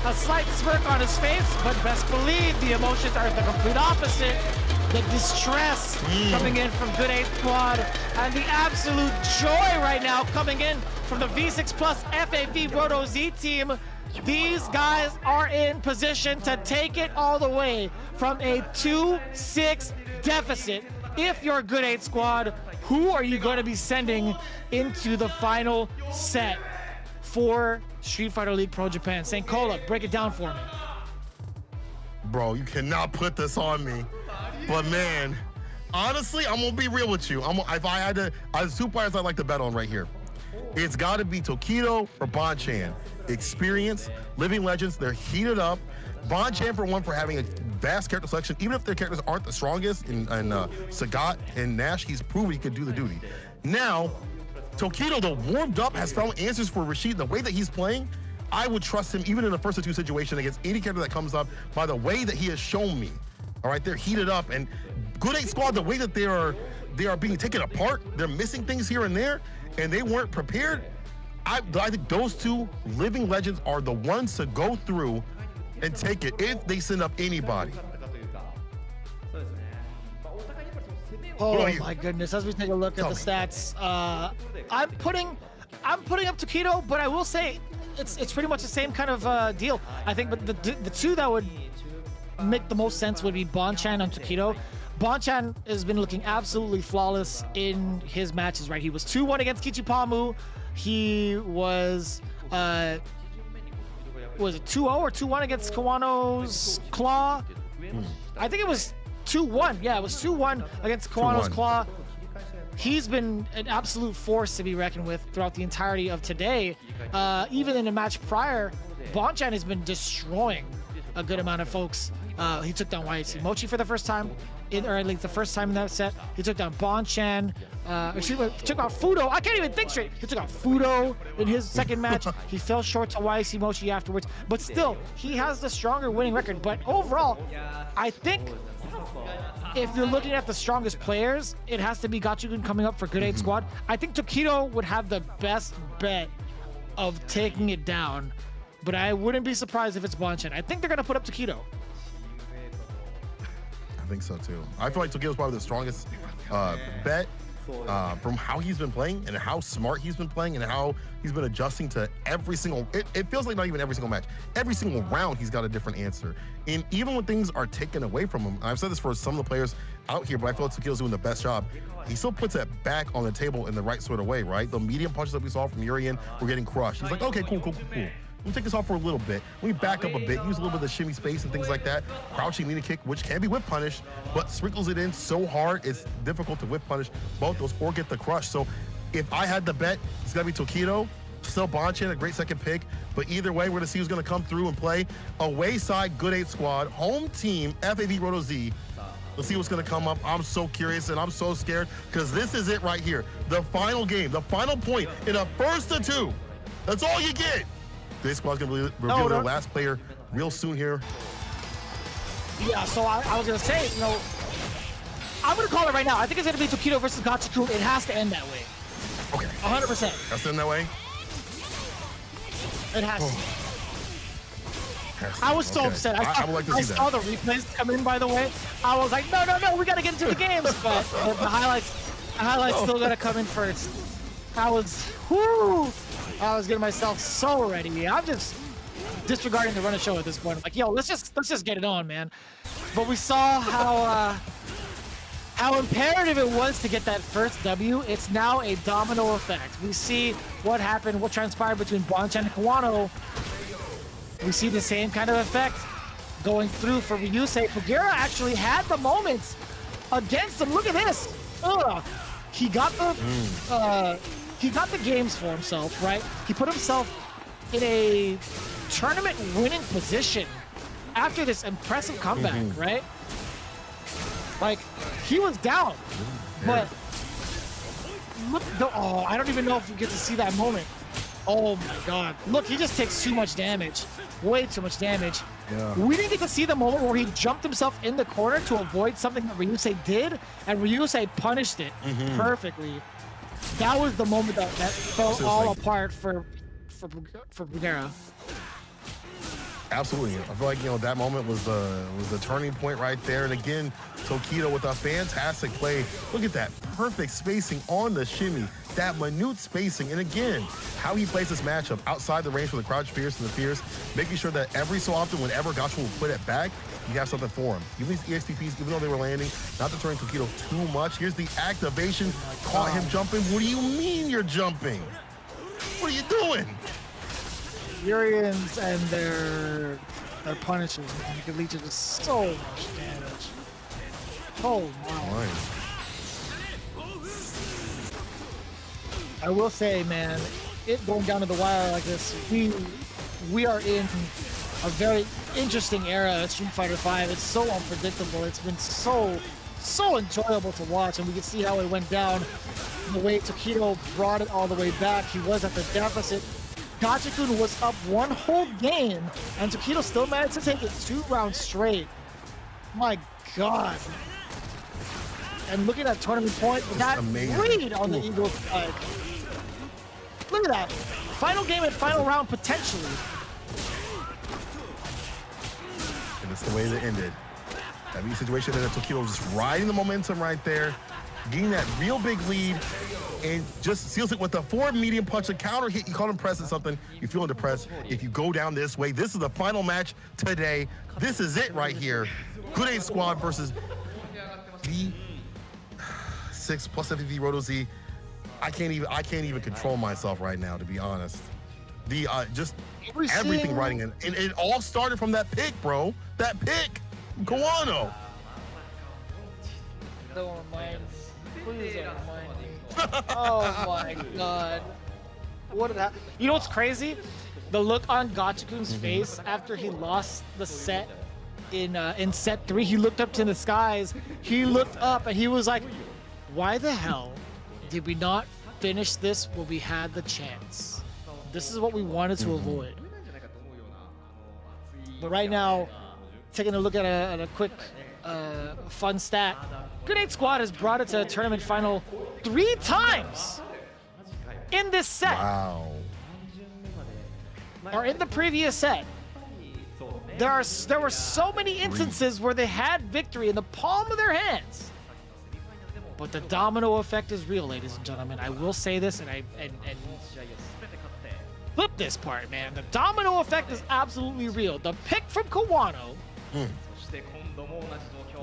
A slight smirk on his face, but best believe the emotions are the complete opposite. The distress coming in from Good 8 Squad, and the absolute joy right now coming in from the V6 Plus FAV Roto Z team. These guys are in position to take it all the way from a 2-6 deficit. If you're Good 8 Squad, who are you going to be sending into the final set for Street Fighter League Pro Japan? St. Cola, break it down for me. Bro, you cannot put this on me. But man, honestly, I'm gonna be real with you. If I had to, there's 2 players I'd like to bet on right here. It's gotta be Tokido or Bonchan. Experience, living legends, they're heated up. Bonchan for one for having a vast character selection, even if their characters aren't the strongest. In Sagat and Nash, he's proven he could do the duty. Now, Tokido, though warmed up, has found answers for Rashid. The way that he's playing, I would trust him even in the 1-2 situation against any character that comes up by the way that he has shown me. All right, they're heated up, and Good 8 Squad, the way that they are being taken apart, they're missing things here and there, and they weren't prepared. I think those 2 living legends are the ones to go through and take it if they send up anybody. Oh my goodness! As we take a look at the stats, I'm putting up Tokido, but I will say it's pretty much the same kind of deal. I think, but the 2 that would make the most sense would be Bonchan and Tokido. Bonchan has been looking absolutely flawless in his matches. Right, he was 2-1 against Kichipamu. He was it 2-0 or 2-1 against Kawano's Claw? I think it was 2-1. Yeah, it was 2-1 against Kawano's Claw. He's been an absolute force to be reckoned with throughout the entirety of today. Even in a match prior, Bonchan has been destroying a good amount of folks. He took down YHC Mochi for the first time, or at least the first time in that set. He took down Bonchan. Took out Fudo. I can't even think straight. He took out Fudo in his second match. He fell short to YC Mochi afterwards, but still, he has the stronger winning record. But overall, I think if you're looking at the strongest players, it has to be Gachigun coming up for Good 8 Squad. I think Tokido would have the best bet of taking it down, but I wouldn't be surprised if it's Bonchan. I think they're going to put up Tokido. I think so too. I feel like Tokido's probably the strongest bet. From how he's been playing and how smart he's been playing and how he's been adjusting to every single, it feels like not even every single match, every single round he's got a different answer. And even when things are taken away from him, I've said this for some of the players out here, but I feel like Tokido's doing the best job. He still puts it back on the table in the right sort of way, right? The medium punches that we saw from Urian were getting crushed. He's like, okay, cool. We'll take this off for a little bit. We back up a bit, use a little bit of the shimmy space and things like that. Crouching lean kick, which can be whip punished, but sprinkles it in so hard, it's difficult to whip punish both those or get the crush. So if I had to bet, it's gonna be Tokido. Still Bonchan, a great second pick, but either way, we're gonna see who's gonna come through and play. Away side, Good 8 Squad, home team, FAV Roto Z. Let's see what's gonna come up. I'm so curious and I'm so scared because this is it right here. The final game, the final point in a 1-2. That's all you get. Good 8 Squad's gonna reveal their last player real soon here. Yeah, so I was gonna say, you know, I'm gonna call it right now. I think it's gonna be Tokido versus Gachiku. It has to end that way. Okay. 100%. Has to end that way? It has to. I was so upset. I would like to see that. I saw the replays come in, by the way. I was like, no, we gotta get into the games. But the highlights still gotta come in first. I was getting myself so ready. I'm just disregarding the run of show at this point. I'm like, yo, let's just get it on, man. But we saw how imperative it was to get that first W. It's now a domino effect. We see what happened, what transpired between Bonchan and Kawano. We see the same kind of effect going through for Ryusei. Fugira actually had the moments against him. Look at this. He got the games for himself, right? He put himself in a tournament winning position after this impressive comeback, right? Like, he was down. But look, I don't even know if you get to see that moment. Oh my God. Look, he just takes too much damage. Way too much damage. Yeah. We didn't get to see the moment where he jumped himself in the corner to avoid something that Ryusei did, and Ryusei punished it perfectly. That was the moment that fell all apart for Brunera. Absolutely. I feel like, that moment was the turning point right there. And again, Tokido with a fantastic play. Look at that perfect spacing on the shimmy, that minute spacing. And again, how he plays this matchup outside the range for the crouch fierce and the fierce, making sure that every so often, whenever Gacho will put it back, you have something for him. Even these EXTPs, even though they were landing, not deterring Tokido too much. Here's the activation, caught him jumping. What do you mean you're jumping? What are you doing? Urians and their punishes can lead to just so much damage. Oh my. I will say, man, it going down to the wire like this, we are in a very interesting era of Street Fighter V. It's so unpredictable. It's been so enjoyable to watch, and we can see how it went down. The way Tokido brought it all the way back. He was at the deficit. Gachikun was up one whole game, and Tokido still managed to take it 2 rounds straight. My God. And looking at tournament point, that read on the Eagles side. Look at that. Final game and final round potentially. And it's the way that ended. That be a situation that Tokido was just riding the momentum right there, getting that real big lead, and just seals it with a forward medium punch, a counter hit. You call him pressing something, you're feeling depressed. If you go down this way, this is the final match today. This is it right here. Good 8 squad versus V6 plus FEV Roto Z. I can't even control myself right now, to be honest. The just everything riding in, and it all started from that pick, bro. That pick, Kawano. Don't remind me. Please don't remind me. Oh my God. What did that? You know what's crazy? The look on Gachikun's face after he lost the set in set 3. He looked up to the skies. He looked up and he was like, "Why the hell did we not finish this when we had the chance? This is what we wanted to avoid." But right now, taking a look at a quick fun stat, Grenade Squad has brought it to a tournament final 3 times in this set. Wow. Or in the previous set. There were so many instances where they had victory in the palm of their hands. But the domino effect is real, ladies and gentlemen. I will say this, and flip this part, man. The domino effect is absolutely real. The pick from Kawano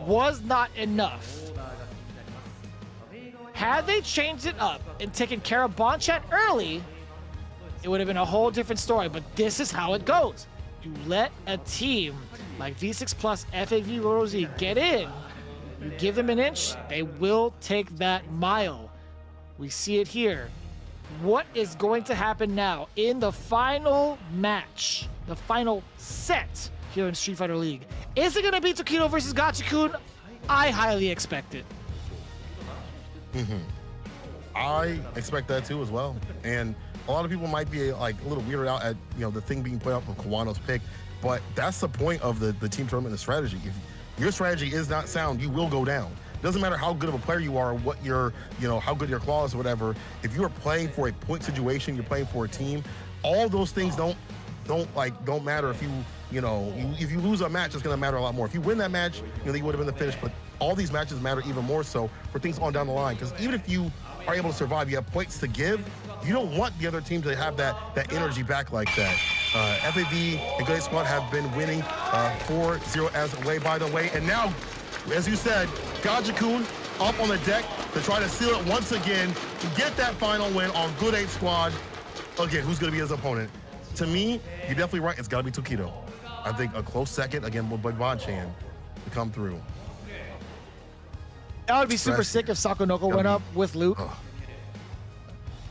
was not enough. Had they changed it up and taken care of Bonchat early, it would have been a whole different story. But this is how it goes. You let a team like V6 Plus FAV Roto Z get in, you give them an inch, they will take that mile. We see it here. What is going to happen now in the final match, the final set here in Street Fighter League? Is it going to be Tokido versus Gachikun? I highly expect it. I expect that too as well. And a lot of people might be like a little weirded out at the thing being put up with Kawano's pick, but that's the point of the team tournament and strategy. If your strategy is not sound, you will go down. Doesn't matter how good of a player you are, what your how good your claws or whatever. If you are playing for a point situation, you're playing for a team. All those things don't matter if if you lose a match, it's gonna matter a lot more. If you win that match, you would have been the finish. But all these matches matter even more so for things on down the line. Because even if you are able to survive, you have points to give. You don't want the other team to have that energy back like that. FAV and Good Squad have been winning 4-0 as away, by the way. And now, as you said, Gachikun up on the deck to try to seal it once again to get that final win on Good 8 Squad. Okay, who's going to be his opponent? To me, you're definitely right. It's got to be Tokido. I think a close second, again, with Bonchan to come through. That would be super sick if Sakonoko went up with Luke.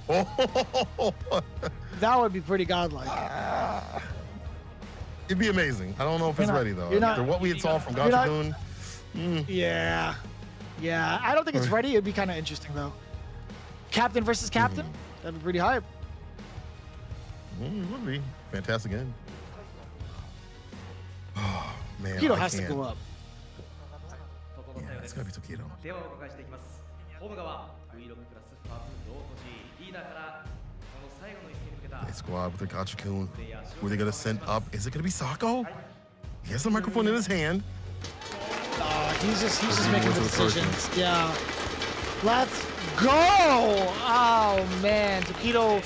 That would be pretty godlike. It'd be amazing. I don't know if it's ready, though. After what we saw from Gachikun. Yeah. Yeah, I don't think it's ready. It'd be kind of interesting though. Captain versus captain. That'd be pretty hype. It would be fantastic game. Oh man, Tokido has to go up. Yeah, it's gotta be Tokido. They squad with the Gachikun. Who are they gonna send up? Is it gonna be Sako? He has the microphone in his hand. He's just making the decisions. Yeah. Let's go! Oh man, Tokido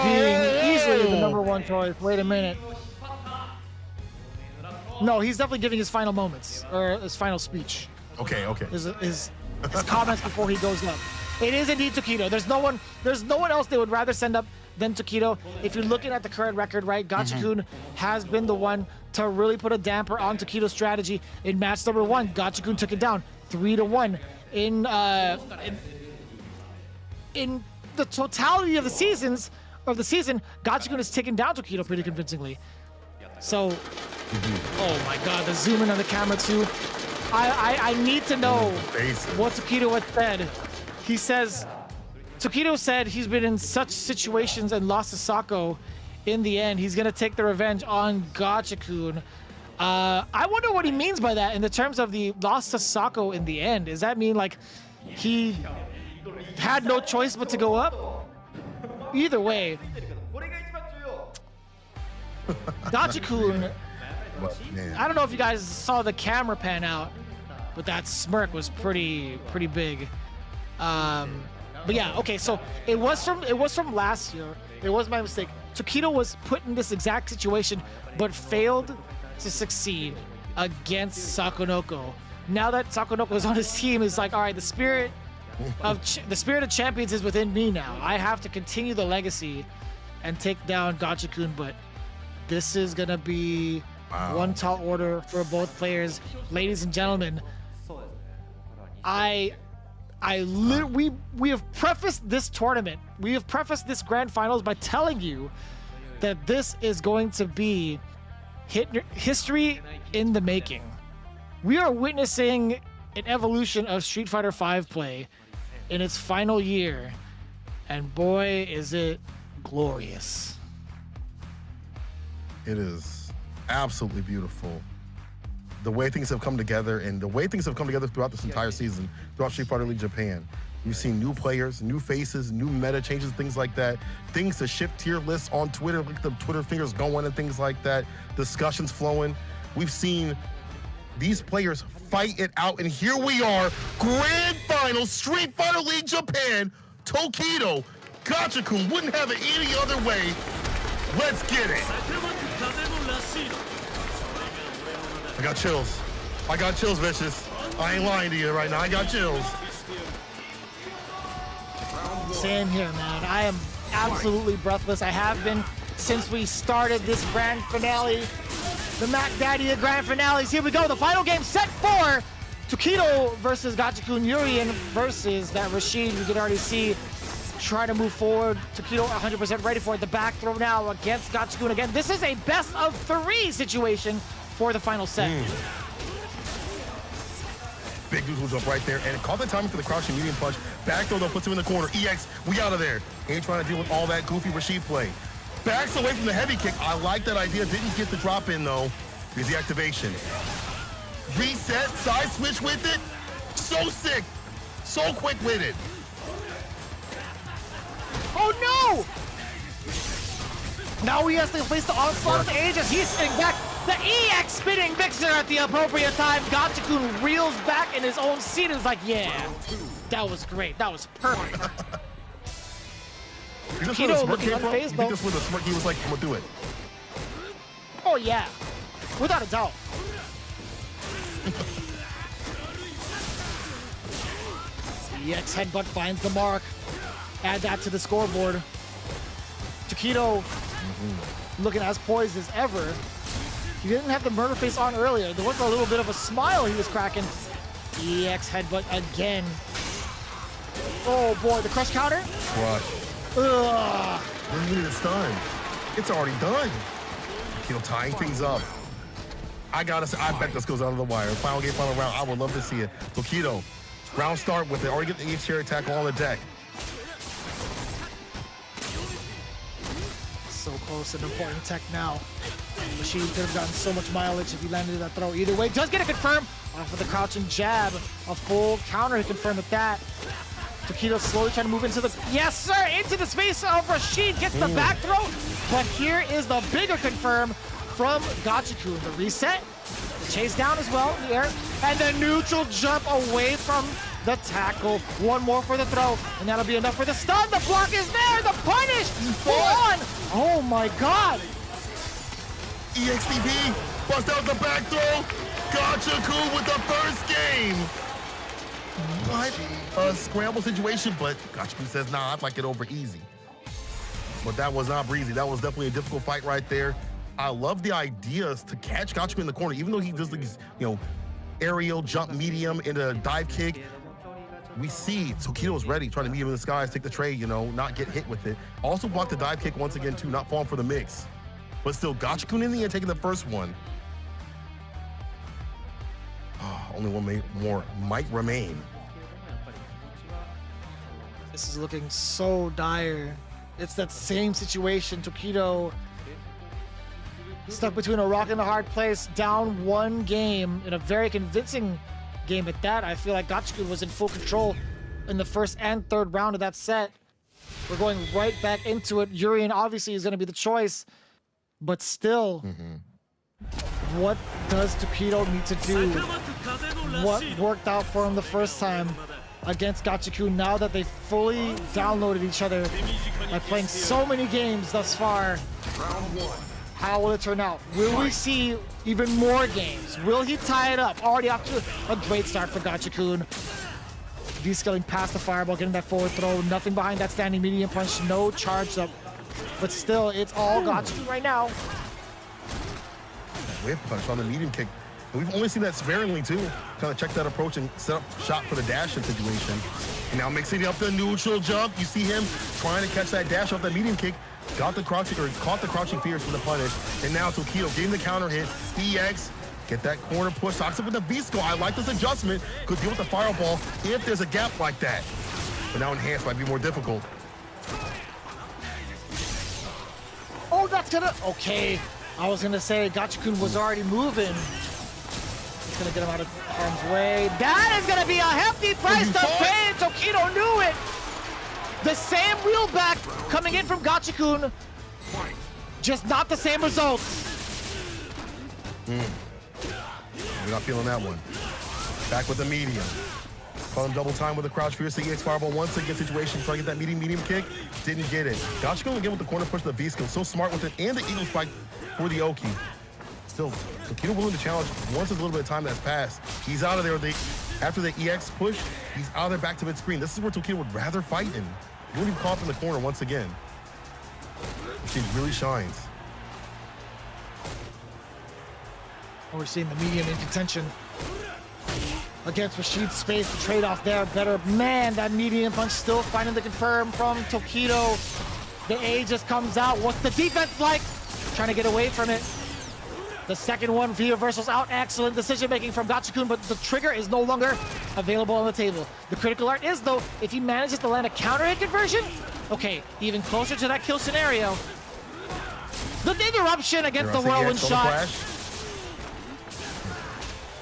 being easily the #1 choice. Wait a minute. No, he's definitely giving his final moments or his final speech. Okay. His comments before he goes up. It is indeed Tokido. There's no one else they would rather send up than Tokido. If you're looking at the current record, right, Gachikun has been the one to really put a damper on Tokido's strategy. In match number 1, Gachikun took it down 3-1. In the totality of the season, Gachikun has taken down Tokido pretty convincingly. So, oh my God, the zoom in on the camera too. I need to know what Tokido has said. He says, Tokido said he's been in such situations and lost to Sako. In the end, he's gonna take the revenge on Gachikun. I wonder what he means by that in the terms of the loss to Sako in the end. Does that mean like he had no choice but to go up? Either way, Gachikun, I don't know if you guys saw the camera pan out, but that smirk was pretty big. But yeah, okay, so it was from last year. It was my mistake. Tokido was put in this exact situation, but failed to succeed against Sakonoko. Now that Sakonoko is on his team, it's like, all right, the spirit of champions is within me now. I have to continue the legacy and take down Gachikun, but this is gonna be one tall order for both players. Ladies and gentlemen, we have prefaced this tournament, we have prefaced this grand finals by telling you that this is going to be history in the making. We are witnessing an evolution of Street Fighter V play in its final year, and boy, is it glorious. It is absolutely beautiful. The way things have come together, and the way things have come together throughout this entire season, throughout Street Fighter League Japan. We've seen new players, new faces, new meta changes, things like that. Things to shift tier lists on Twitter, look at the Twitter fingers going and things like that. Discussions flowing. We've seen these players fight it out, and here we are, grand final, Street Fighter League Japan, Tokido, Gachikun, wouldn't have it any other way. Let's get it. I got chills. I got chills, Vicious. I ain't lying to you right now. I got chills. Same here, man. I am absolutely breathless. I have been since we started this grand finale. The Mac Daddy of grand finales. Here we go. The final game set for Tokido versus Gachikun. Urien versus that Rashid. We can already see trying to move forward. Tokido 100% ready for it. The back throw now against Gachikun again. This is a best of 3 situation for the final set. Big dude who's up right there and caught the timing for the crouching medium punch. Back throw though, puts him in the corner. EX, we out of there. Ain't trying to deal with all that goofy Rashid play. Backs away from the heavy kick. I like that idea. Didn't get the drop in though. Here's the activation. Reset, side switch with it. So sick. So quick with it. Oh no! Now he has to place the onslaught of the Aegis. He's sitting back. The EX spinning mixer at the appropriate time. Gachikun reels back in his own seat and is like, yeah, that was great. That was perfect. Tokido looking unfazed though. Just with a smirk, he was like, I'm gonna do it. Oh yeah, without a doubt. EX headbutt finds the mark. Add that to the scoreboard. Tokido looking as poised as ever. He didn't have the murder face on earlier. There was a little bit of a smile he was cracking. EX headbutt again. Oh boy, the crush counter? Crush. Ugh. When you it's done. It's already done. Tokido tying things up. I bet this goes out of the wire. Final game, final round. I would love to see it. Tokido Round start with it. Already get the EX chair attack on the deck. So close and important tech now. Machine could have gotten so much mileage if he landed that throw. Either way, does get it confirmed off of the crouching jab. A full counter to confirm with that. Tokido slowly trying to move into the, yes sir, into the space of Rashid, gets the back throw, but here is the bigger confirm from Gachikun. The reset, the chase down as well in the air, and the neutral jump away from the tackle. One more for the throw, and that'll be enough for the stun. The block is there, the punish, full on. Oh my God. EXTV, bust out the back throw. Gachikun with the first game. What a scramble situation, but Gachikun says, nah, I'd like it over easy. But that was not breezy. That was definitely a difficult fight right there. I love the ideas to catch Gachikun in the corner, even though he does these, aerial jump medium into a dive kick. We see Tokido is ready, trying to meet him in the skies, take the trade, not get hit with it. Also block the dive kick once again, too, not falling for the mix. But still, Gachikun in the end taking the first one. Only one more might remain. This is looking so dire. It's that same situation. Tokido stuck between a rock and a hard place, down one game in a very convincing game at that. I feel like Gachikun was in full control in the first and third round of that set. We're going right back into it. Urien obviously is going to be the choice, but still, what does Tokido need to do? What worked out for him the first time against Gachikun now that they fully downloaded each other by playing so many games thus far? How will it turn out? Will we see even more games? Will he tie it up? Already off to a great start for Gachikun. V-scaling past the fireball, getting that forward throw. Nothing behind that standing medium punch. No charge up. But still, it's all Gachikun right now. Whip punch on the medium kick. And we've only seen that sparingly too. Kind of check that approach and set up shot for the dash-in situation. And now mixing up the neutral jump. You see him trying to catch that dash off that medium kick. Got the crouching, or caught the crouching fierce for the punish. And now Tokido getting the counter hit. EX, get that corner push. Talks up with the V-skull. I like this adjustment. Could deal with the fireball if there's a gap like that. But now enhanced might be more difficult. Oh, that's gonna, okay. I was gonna say Gachikun was already moving. It's gonna get him out of harm's way. That is gonna be a hefty price to pay. Tokido knew it. The same wheel back coming in from Gachikun, just not the same results. We're not feeling that one. Back with the medium. Call him double time with a crouch fierce EX fireball once again situation. Try to get that medium kick. Didn't get it. Gachikun again with the corner push to the V-skill. So smart with it and the eagle spike for the Oki. Still, Tokido willing to challenge once there's a little bit of time that's passed. He's out of there after the EX push. He's out of there back to mid-screen. This is where Tokido would rather fight in. He wouldn't even call up in the corner once again. She really shines. We're seeing the medium in contention against Rashid's space. The trade-off there better. Man, that medium punch still finding the confirm from Tokido. The A just comes out. What's the defense like? Trying to get away from it. The second one, via reversals out. Excellent decision making from Gachikun, but the trigger is no longer available on the table. The critical art is, though, if he manages to land a counter hit conversion, okay, even closer to that kill scenario. The interruption against the whirlwind shot.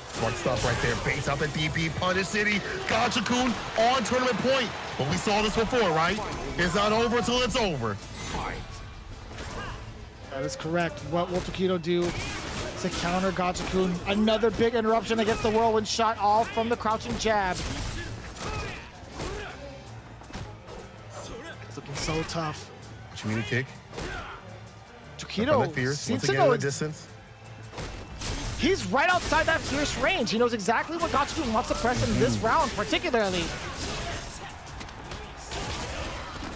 Smart stuff right there. Base out the DP, punish city. Gachikun on tournament point. But we saw this before, right? It's not over until it's over. That is correct. What will Tokido do to counter Gachikun? Another big interruption against the whirlwind shot, all from the crouching jab. It's looking so tough. Community kick. Tokido seems to know the distance. He's right outside that fierce range. He knows exactly what Gachikun wants to press in this round, particularly.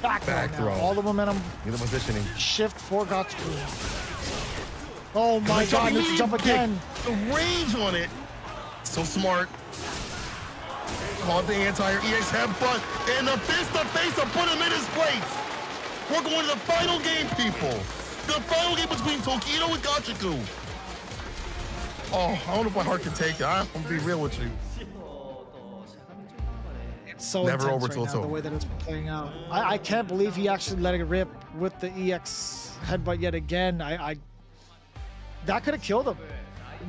Back throw. All the momentum. Get the positioning. Shift for Gachikun. Oh my God, needs to jump again. The range on it. So smart. Caught the anti-air EX headbutt and the fist to face to put him in his place. We're going to the final game, people. The final game between Tokido and Gachikun. Oh, I don't know if my heart can take it. I'm gonna be real with you. So Never intense over right till now, it's the over. way that it's playing out. I can't believe he actually let it rip with the EX headbutt yet again. That could have killed him.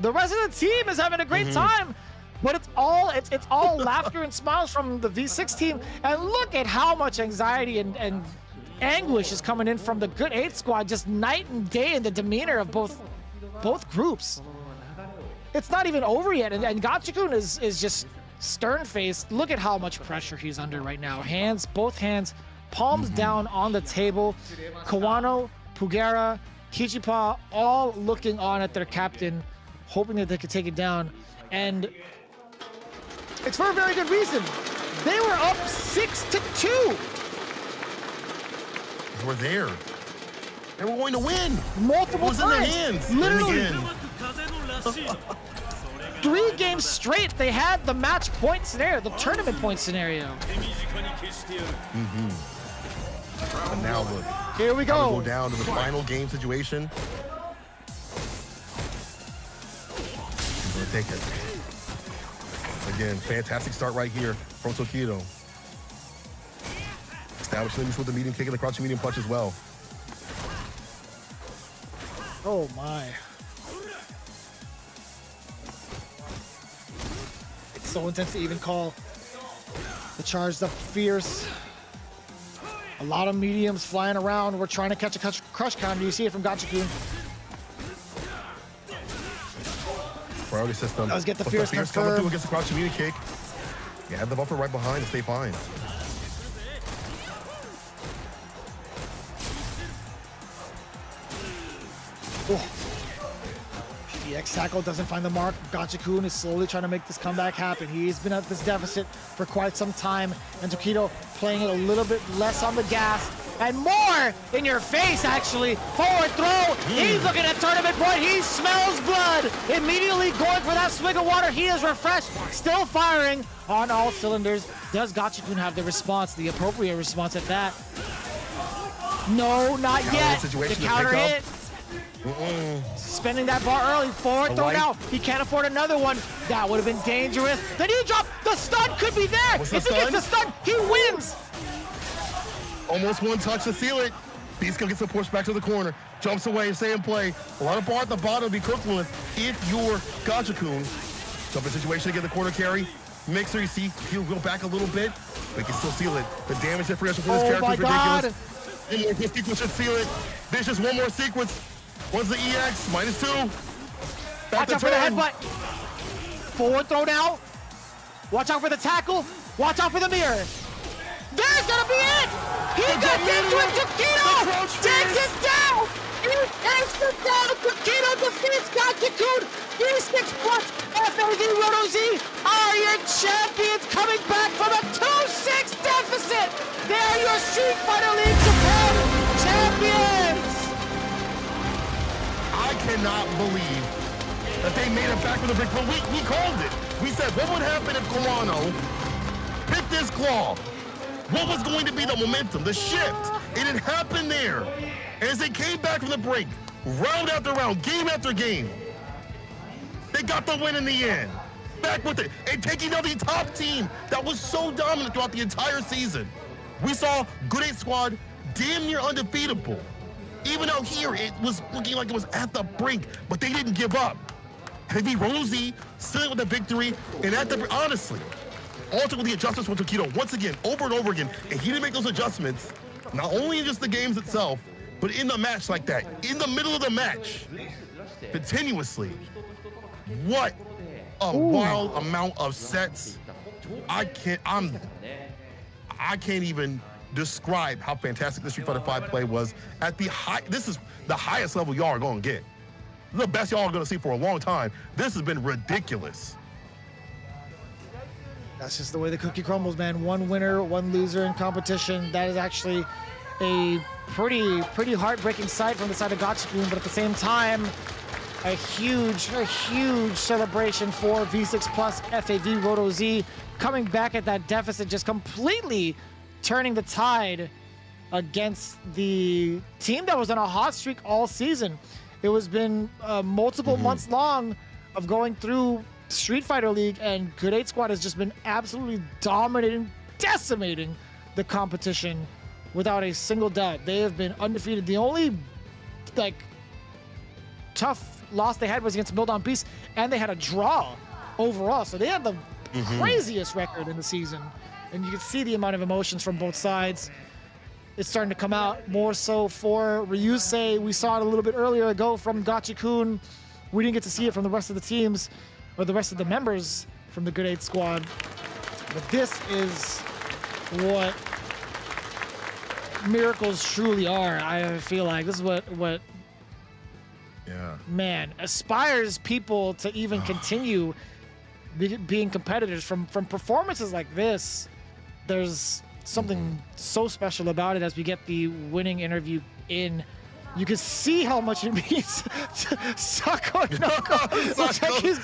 The rest of the team is having a great time, but it's all laughter and smiles from the V6 team. And look at how much anxiety and anguish is coming in from the Good 8 squad, just night and day in the demeanor of both groups. It's not even over yet, and Gachikun is just stern-faced. Look at how much pressure he's under right now. Both hands, palms down on the table. Kawano, Pugera, Kichipa, all looking on at their captain, hoping that they could take it down. And it's for a very good reason. They were up 6-2. They were there. They were going to win. Multiple times. It was in their hands. Literally. 3 games straight, they had the match point scenario, the tournament point scenario. And now look. Here we Now go. we go down to the final game situation. He's gonna take it. Again, fantastic start right here from Tokido. Establishing the with the medium kick and the crouching medium punch as well. Oh my. It's so intense to even call the charged up fierce. A lot of mediums flying around. We're trying to catch a crush counter. You see it from Gachikun. Priority system. Let's get the But fierce coming confirmed. through against the crouching medium kick. You have the buffer right behind to stay fine. Oh. The X tackle doesn't find the mark. Gachikun is slowly trying to make this comeback happen. He's been at this deficit for quite some time, and Tokido playing it a little bit less on the gas and more in your face, actually. Forward throw. He's looking at tournament point. He smells blood. Immediately going for that swig of water. He is refreshed. Still firing on all cylinders. Does Gachikun have the response, the appropriate response at that? No, not yet. The counter hit. Spending that bar early. Forward throw now. He can't afford another one. That would have been dangerous. The knee drop. The stun could be there. If he gets the stun, he wins. Almost one touch to seal it. Beast gets the push back to the corner. Jumps away, stay in play. A lot of bar at the bottom to be cooked with if you're Gachikun. Jumping situation to get the corner carry. Mixer, you see, he'll go back a little bit, but he can still seal it. The damage differential for this character is ridiculous. One more sequence should seal it. There's just one more sequence. What's the EX? -2. Watch out for the headbutt. Forward throw now. Watch out for the tackle. Watch out for the mirror. There's gonna be it! He got into it! Tokido takes it down! He takes it down! Tokido defeats Gachikun! V6 plus FAV Roto Z are your champions coming back from a 2-6 deficit! They are your Street Fighter League Japan champions! I cannot believe that they made it back from the brink, but we called it. We said, what would happen if Kawano picked this claw? What was going to be the momentum, the shift? It had happened there. As they came back from the break, round after round, game after game, they got the win in the end. Back with it, and taking down the top team that was so dominant throughout the entire season. We saw Good 8 squad damn near undefeatable. Even out here, it was looking like it was at the brink, but they didn't give up. Heavy Rosie still with the victory, and honestly, ultimately the adjustments for Tokido once again, over and over again, and he didn't make those adjustments, not only in just the games itself, but in the match like that, in the middle of the match, continuously. What a wild amount of sets. I can't even describe how fantastic the Street Fighter V play was at the this is the highest level y'all are gonna get. This is the best y'all are gonna see for a long time. This has been ridiculous. That's just the way the cookie crumbles, man. One winner, one loser in competition. That is actually a pretty heartbreaking sight from the side of Gachikun, but at the same time, a huge celebration for V6 Plus FAV Roto Z, coming back at that deficit, just completely turning the tide against the team that was on a hot streak all season. It was been multiple months long of going through Street Fighter League, and Good 8 Squad has just been absolutely dominating decimating the competition without a single doubt. They have been undefeated. The only like tough loss they had was against Mildon Beast, and they had a draw overall. So they had the craziest record in the season. And you can see the amount of emotions from both sides. It's starting to come out more so for Ryusei. We saw it a little bit earlier ago from Gachi-kun. We didn't get to see it from the rest of the teams or the rest of the members from the Good 8 squad. But this is what miracles truly are. I feel like this is what man aspires people to even continue being competitors from performances like this. There's something so special about it. As we get the winning interview in, you can see how much it means to Sako Noko. Like he's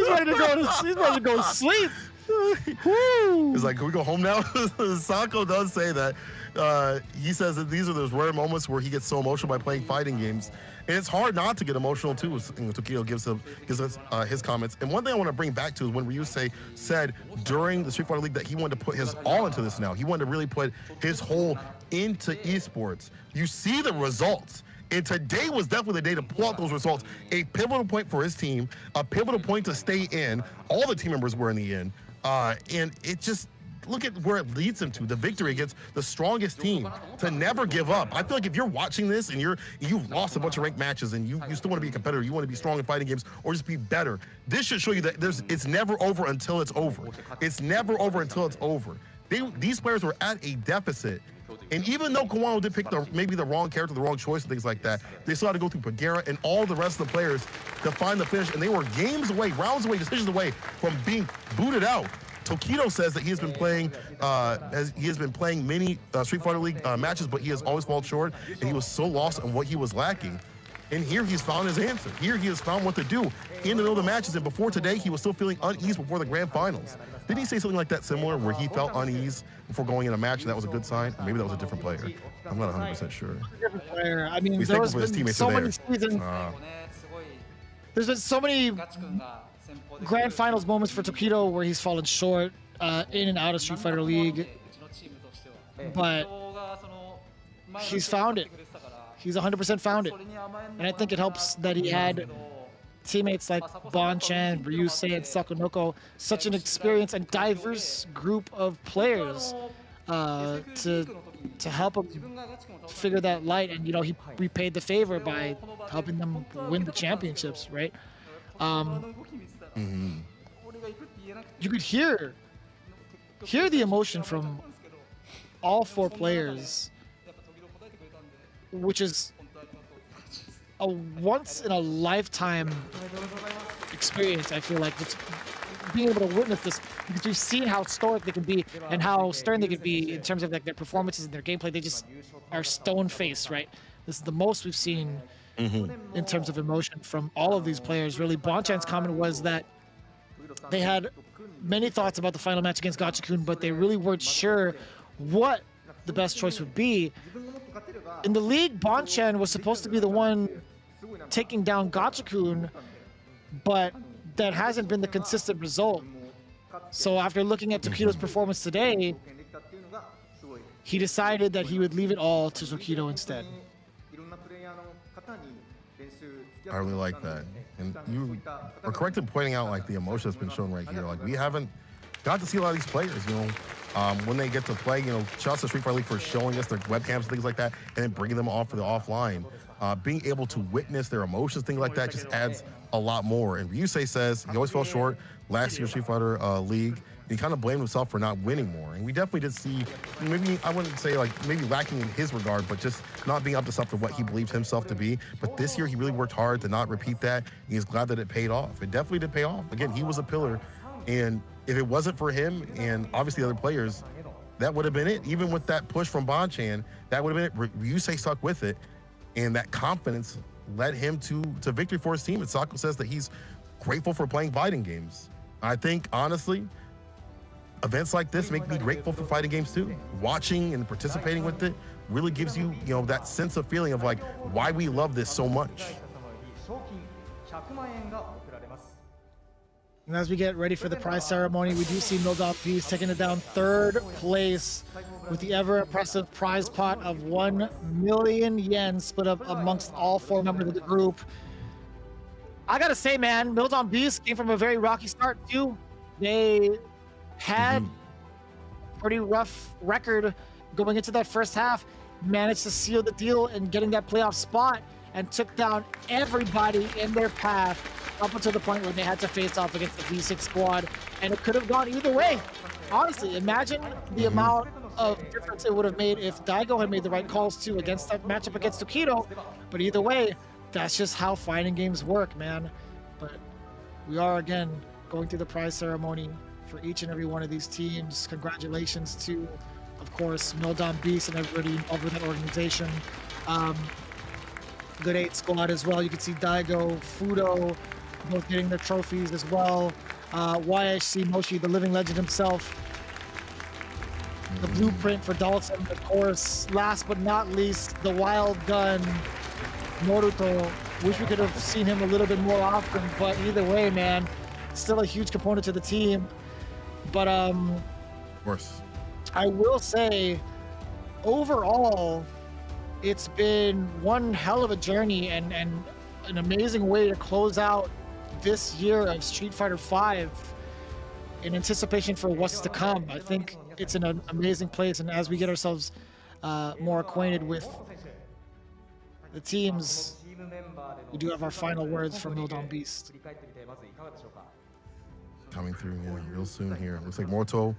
ready to go to sleep. It's like, can we go home now? Sako does say that. He says that these are those rare moments where he gets so emotional by playing fighting games. And it's hard not to get emotional too. Tokido gives us his comments. And one thing I want to bring back to is when Ryusei said during the Street Fighter League that he wanted to put his all into this now. He wanted to really put his whole into esports. You see the results. And today was definitely the day to pull out those results. A pivotal point for his team, a pivotal point to stay in. All the team members were in the end. And it just, look at where it leads him to, the victory against the strongest team, to never give up. I feel like if you're watching this and you've lost a bunch of ranked matches and you still want to be a competitor, you want to be strong in fighting games or just be better, this should show you that it's never over until it's over. It's never over until it's over. These players were at a deficit. And even though Kawano did pick maybe the wrong character, the wrong choice and things like that, they still had to go through Pagera and all the rest of the players to find the finish. And they were games away, rounds away, decisions away from being booted out. Tokido says that he has been playing many Street Fighter League matches, but he has always fallen short, and he was so lost on what he was lacking. And here he's found his answer. Here he has found what to do in the middle of the matches. And before today, he was still feeling unease before the grand finals. Didn't he say something like that similar, where he felt unease before going in a match, and that was a good sign? Or maybe that was a different player. I'm not 100% sure. Different player. I mean, there's been so many seasons. There's been so many grand finals moments for Tokido where he's fallen short in and out of Street Fighter League, but he's found it. He's 100% found it, and I think it helps that he had teammates like Bon-chan, Ryusei, and Sakonoko, such an experienced and diverse group of players to help him figure that light. And he repaid the favor by helping them win the championships, right? You could hear the emotion from all four players, which is a once-in-a-lifetime experience. I feel like just being able to witness this, because we've seen how stoic they can be and how stern they can be in terms of like their performances and their gameplay. They just are stone-faced, right? This is the most we've seen in terms of emotion from all of these players. Really, Bon-chan's comment was that they had many thoughts about the final match against Gachi-kun, but they really weren't sure what the best choice would be. In the league, Bon-chan was supposed to be the one taking down Gachi-kun, but that hasn't been the consistent result. So after looking at Tokido's performance today, he decided that he would leave it all to Tokido instead. I really like that. And you are correct in pointing out like the emotion that's been shown right here. Like, we haven't got to see a lot of these players, when they get to play, shout out to Street Fighter League for showing us their webcams and things like that, and then bringing them off for the offline. Being able to witness their emotions, things like that, just adds a lot more. And Ryusei says he always fell short last year's Street Fighter League. He kind of blamed himself for not winning more. And we definitely did see, maybe, I wouldn't say maybe lacking in his regard, but just not being up to stuff to what he believed himself to be. But this year, he really worked hard to not repeat that. He's glad that it paid off. It definitely did pay off. Again, he was a pillar. And if it wasn't for him and obviously the other players, that would have been it. Even with that push from Bon-chan, that would have been it. Ryusei stuck with it. And that confidence led him to victory for his team. And Sako says that he's grateful for playing fighting games. I think, honestly, events like this make me grateful for fighting games too. Watching and participating with it really gives you, that sense of feeling of like why we love this so much. And as we get ready for the prize ceremony, we do see Mildop Beast taking it down 3rd place with the ever impressive prize pot of 1 million yen split up amongst all 4 members of the group. I gotta say, man, Mildop Beast came from a very rocky start too. They had a pretty rough record going into that first half, managed to seal the deal and getting that playoff spot, and took down everybody in their path up until the point when they had to face off against the V6 squad, and it could have gone either way. Honestly, imagine the amount of difference it would have made if Daigo had made the right calls too against that matchup against Tokido. But either way, that's just how fighting games work, man. But we are again going through the prize ceremony for each and every one of these teams. Congratulations to, of course, Mildom Beast and everybody involved with that organization. Good 8 squad as well. You can see Daigo, Fudo, both getting their trophies as well. YHC Moshi, the living legend himself. The blueprint for Dalton, of course. Last but not least, the wild gun, Moruto. Wish we could have seen him a little bit more often, but either way, man, still a huge component to the team. But of course, I will say, overall, it's been one hell of a journey and an amazing way to close out this year of Street Fighter V in anticipation for what's to come. I think it's an amazing place, and as we get ourselves more acquainted with the teams, we do have our final words from Mildom Beast. Coming through, yeah, real soon here. Looks like Moruto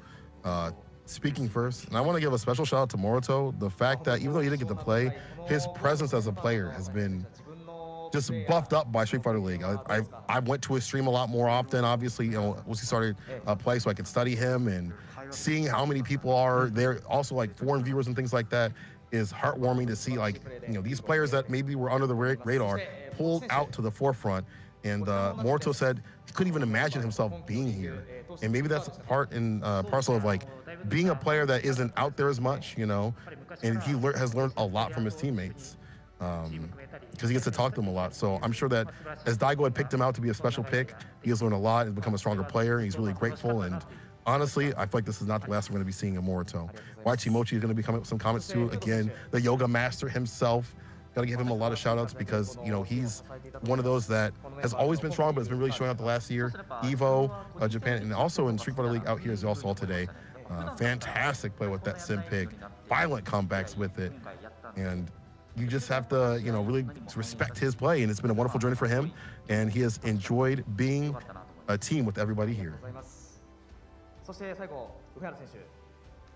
speaking first, and I want to give a special shout out to Moruto. The fact that even though he didn't get to play, his presence as a player has been just buffed up by Street Fighter League. I went to his stream a lot more often, obviously, you know, once he started play, so I could study him, and seeing how many people are there, also like foreign viewers and things like that, is heartwarming to see, like, you know, these players that maybe were under the radar pulled out to the forefront. And Moruto said he couldn't even imagine himself being here. And maybe that's part and parcel of like being a player that isn't out there as much, you know, and he has learned a lot from his teammates because he gets to talk to them a lot. So I'm sure that as Daigo had picked him out to be a special pick, he has learned a lot and become a stronger player. And he's really grateful. And honestly, I feel like this is not the last we're going to be seeing of Moruto. YT Mochi is going to be coming up with some comments too. Again, the yoga master himself. Got to give him a lot of shout outs because, you know, he's one of those that has always been strong, but has been really showing out the last year. Evo, Japan, and also in Street Fighter League out here as you all saw today. Fantastic play with that sim pick. Violent comebacks with it. And you just have to, you know, really respect his play. And it's been a wonderful journey for him. And he has enjoyed being a team with everybody here.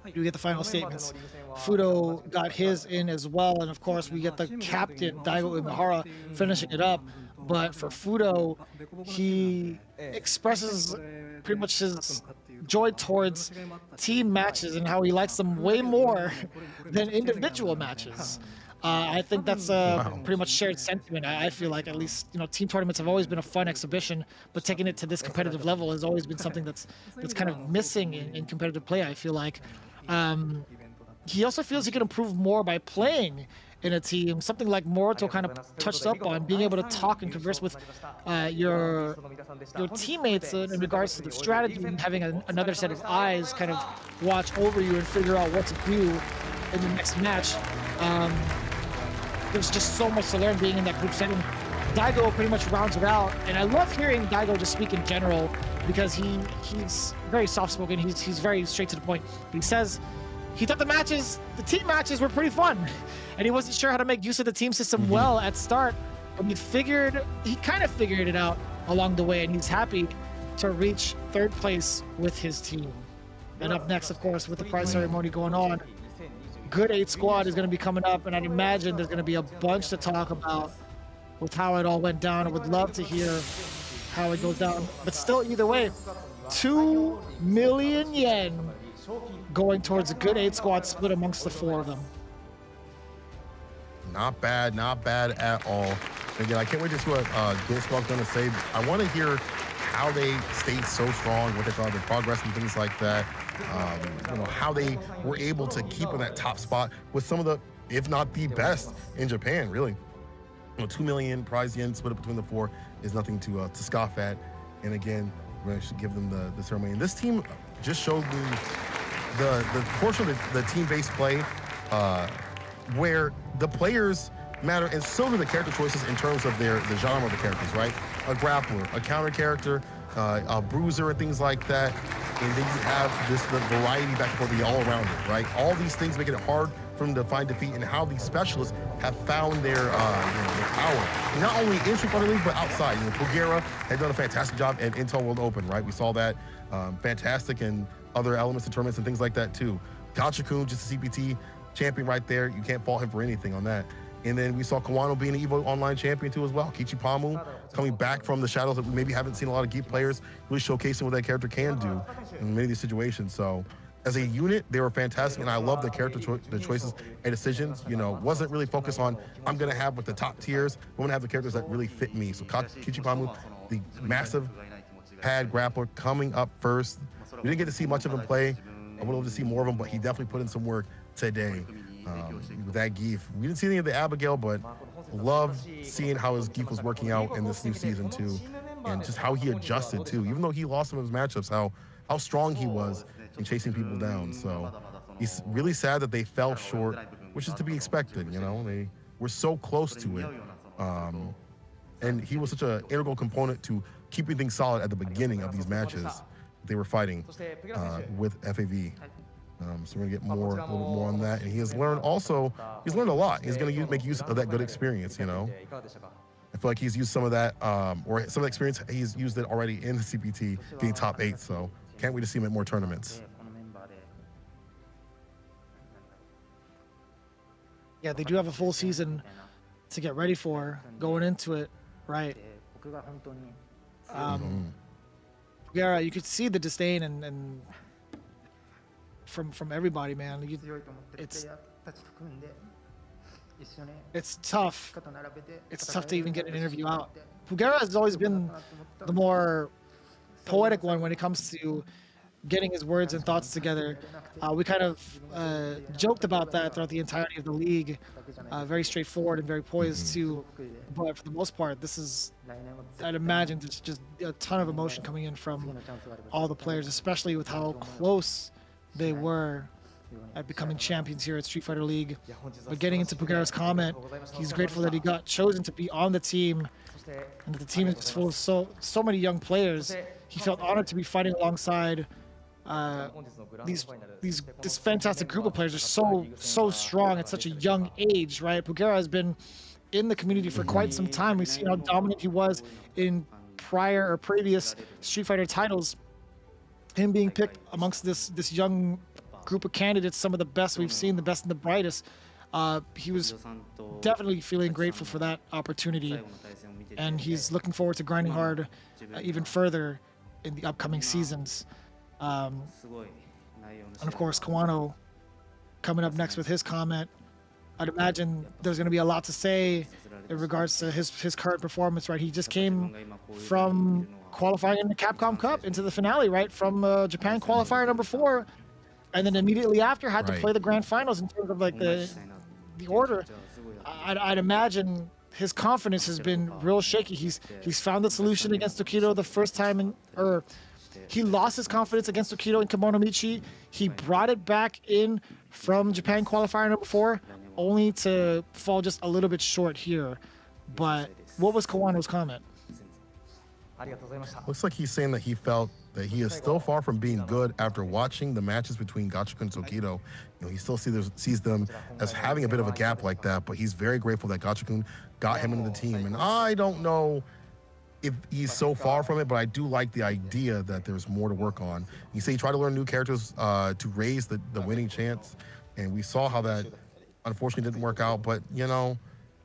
We get the final statements. Fudo got his in as well, and of course we get the captain Daigo Imahara finishing it up. But for Fudo, he expresses pretty much his joy towards team matches and how he likes them way more than individual matches. I think that's a pretty much shared sentiment. I feel like, at least, you know, team tournaments have always been a fun exhibition, but taking it to this competitive level has always been something that's kind of missing in competitive play, I feel like. He also feels he can improve more by playing in a team, something like Moruto kind of touched up on, being able to talk and converse with your teammates in regards to the strategy, and having another set of eyes kind of watch over you and figure out what to do in the next match. There's just so much to learn being in that group setting. Daigo pretty much rounds it out, and I love hearing Daigo just speak in general because he's very soft-spoken. He's very straight to the point. But he says he thought the team matches were pretty fun, and he wasn't sure how to make use of the team system well at start, but he kind of figured it out along the way, and he's happy to reach 3rd place with his team. And up next, of course, with the prize ceremony going on, Good 8 squad is going to be coming up, and I'd imagine there's going to be a bunch to talk about with how it all went down. I would love to hear how it goes down. But still, either way, 2 million yen going towards a Good 8 squad split amongst the 4 of them. Not bad at all. Again, I can't wait to see what Good Squad's going to say. I want to hear how they stayed so strong, what they thought of their progress and things like that. You know, how they were able to keep in that top spot with some of the, if not the best in Japan, really. You know, 2 million prize yen split up between the 4 is nothing to scoff at. And again, we should give them the ceremony. And this team just showed me the portion of the team-based play where the players matter, and so do the character choices in terms of the genre of the characters, right? A grappler, a counter character, a bruiser, and things like that. And then you have the variety back and forth, the all-rounder, right? All these things make it hard for them to find defeat, and how these specialists have found their power, not only in Street Fighter League, but outside. Pugera had done a fantastic job at Intel World Open, right? We saw that fantastic in other elements of tournaments and things like that too. Gachikun, just a CPT champion right there. You can't fault him for anything on that. And then we saw Kawano being an EVO Online champion too as well. Kichipamu coming back from the shadows that we maybe haven't seen a lot of geek players really showcasing what that character can do in many of these situations. So as a unit, they were fantastic, and I love the character the choices and decisions. Wasn't really focused on, I'm gonna have with the top tiers, I'm gonna have the characters that really fit me. So Kichipamu, the massive pad grappler, coming up first. We didn't get to see much of him play. I would love to see more of him, but he definitely put in some work today. With that Geef. We didn't see any of the Abigail, but loved seeing how his Geef was working out in this new season too, and just how he adjusted too. Even though he lost some of his matchups, how strong he was in chasing people down. So he's really sad that they fell short, which is to be expected. They were so close to it, and he was such an integral component to keeping things solid at the beginning of these matches they were fighting with FAV. So we're gonna get a little bit more on that. And he has learned he's learned a lot. He's gonna make use of that good experience, I feel like he's used some of that, or some of the experience, he's used it already in the CPT, being top 8. So can't wait to see him at more tournaments. Yeah, they do have a full season to get ready for going into it, right? Pugera, you could see the disdain and from everybody, man. It's tough. It's tough to even get an interview out. Pugera has always been the more poetic one when it comes to getting his words and thoughts together. We kind of joked about that throughout the entirety of the league. Very straightforward and very poised too. But for the most part, this is, I'd imagine, there's just a ton of emotion coming in from all the players, especially with how close they were at becoming champions here at Street Fighter League. But getting into Pugera's comment, he's grateful that he got chosen to be on the team, and that the team is just full of so many young players. He felt honored to be fighting alongside this fantastic group of players. Are so strong at such a young age, right? Pugera has been in the community for quite some time. We've seen how dominant he was in previous Street Fighter titles. Him being picked amongst this young group of candidates, some of the best we've seen, the best and the brightest. He was definitely feeling grateful for that opportunity, and he's looking forward to grinding hard even further in the upcoming seasons. And of course, Kawano coming up next with his comment. I'd imagine there's going to be a lot to say in regards to his current performance, right? He just came from qualifying in the Capcom Cup into the finale, right? From Japan qualifier number 4, and then immediately after had to play the grand finals in terms of like the order. I'd imagine his confidence has been real shaky. He's found the solution against Tokido the first time, he lost his confidence against Tokido in Kimonomichi. He brought it back in from Japan qualifier number 4, only to fall just a little bit short here. But what was Kawano's comment? Looks like he's saying that he felt that he is still far from being good after watching the matches between Gachikun and Tokido. He still sees them as having a bit of a gap like that, but he's very grateful that Gachikun got him into the team. And I don't know if he's so far from it, but I do like the idea that there's more to work on. You say he tried to learn new characters to raise the winning chance, and we saw how that unfortunately didn't work out. But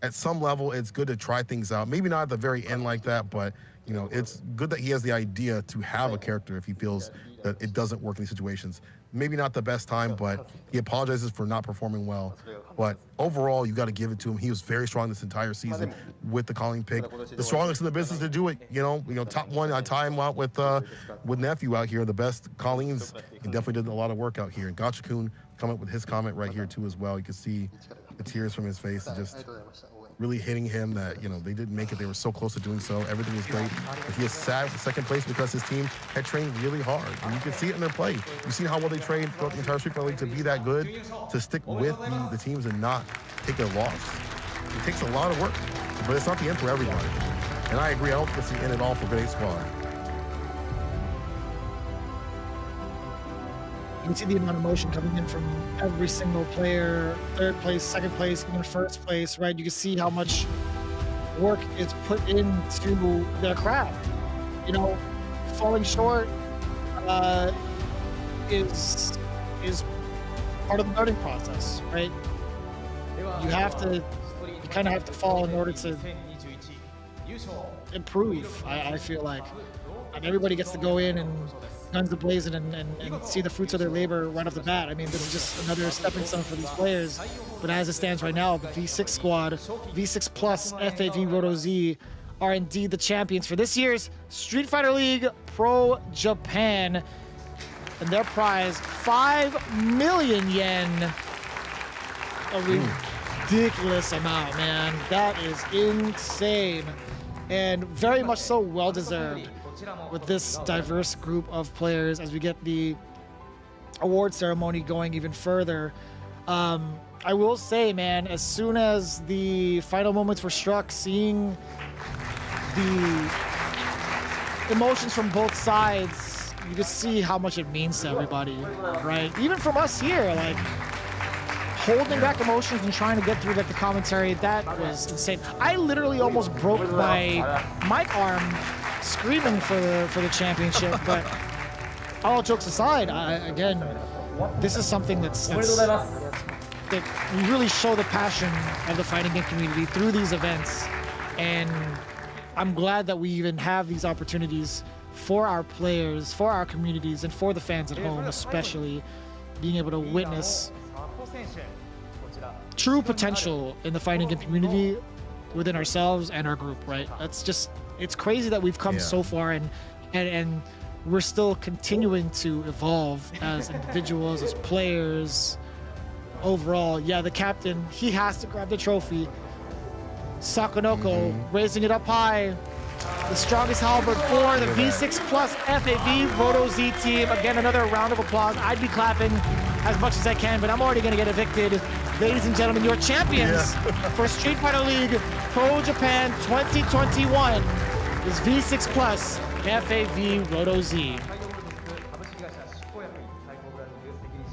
at some level, it's good to try things out. Maybe not at the very end like that, but it's good that he has the idea to have a character if he feels that it doesn't work in these situations. Maybe not the best time, but he apologizes for not performing well. But overall, you got to give it to him. He was very strong this entire season with the calling pick. The strongest in the business to do it. Top 1. I tie him out with Nephew out here. The best Colleen's. He definitely did a lot of work out here. And Gachikun come up with his comment right here too as well. You can see the tears from his face. Just really hitting him that, you know, they didn't make it. They were so close to doing so. Everything was great. But he is sad for second place because his team had trained really hard. And you can see it in their play. You've seen how well they trained throughout the entire Street Fighter League to be that good, to stick with the teams and not take a loss. It takes a lot of work, but it's not the end for everybody. And I agree, I don't think it's the end at all for Good 8 Squad. You can see the amount of motion coming in from every single player, third place, second place, even first place, right? You can see how much work is put into their craft. You know, falling short is part of the learning process, right? You kind of have to fall in order to improve, I feel like. And everybody gets to go in and guns a-blazing and see the fruits of their labor right off the bat. I mean, this is just another stepping stone for these players. But as it stands right now, the V6 squad, V6 Plus, FAV Roto Z are indeed the champions for this year's Street Fighter League Pro Japan. And their prize, 5 million yen. A ridiculous amount, man. That is insane. And very much so well-deserved with this diverse group of players as we get the award ceremony going even further. I will say, man, as soon as the final moments were struck, seeing the emotions from both sides, you could see how much it means to everybody, right? Even from us here, like, holding back emotions and trying to get through like the commentary, that was insane. I literally almost broke my mic arm screaming for the championship, but all jokes aside, again, this is something that we really show the passion of the fighting game community through these events, and I'm glad that we even have these opportunities for our players, for our communities, and for the fans at home, especially being able to witness true potential in the fighting game community within ourselves and our group, right? That's just, it's crazy that we've come so far and we're still continuing to evolve as individuals, as players. Overall, yeah, the captain, he has to grab the trophy. Sakonoko raising it up high. The strongest halberd for the V6 Plus FAV Roto Z team. Again, another round of applause. I'd be clapping as much as I can, but I'm already going to get evicted. Ladies and gentlemen, your champions for Street Fighter League Pro Japan 2021 is V6 Plus FAV Roto Z.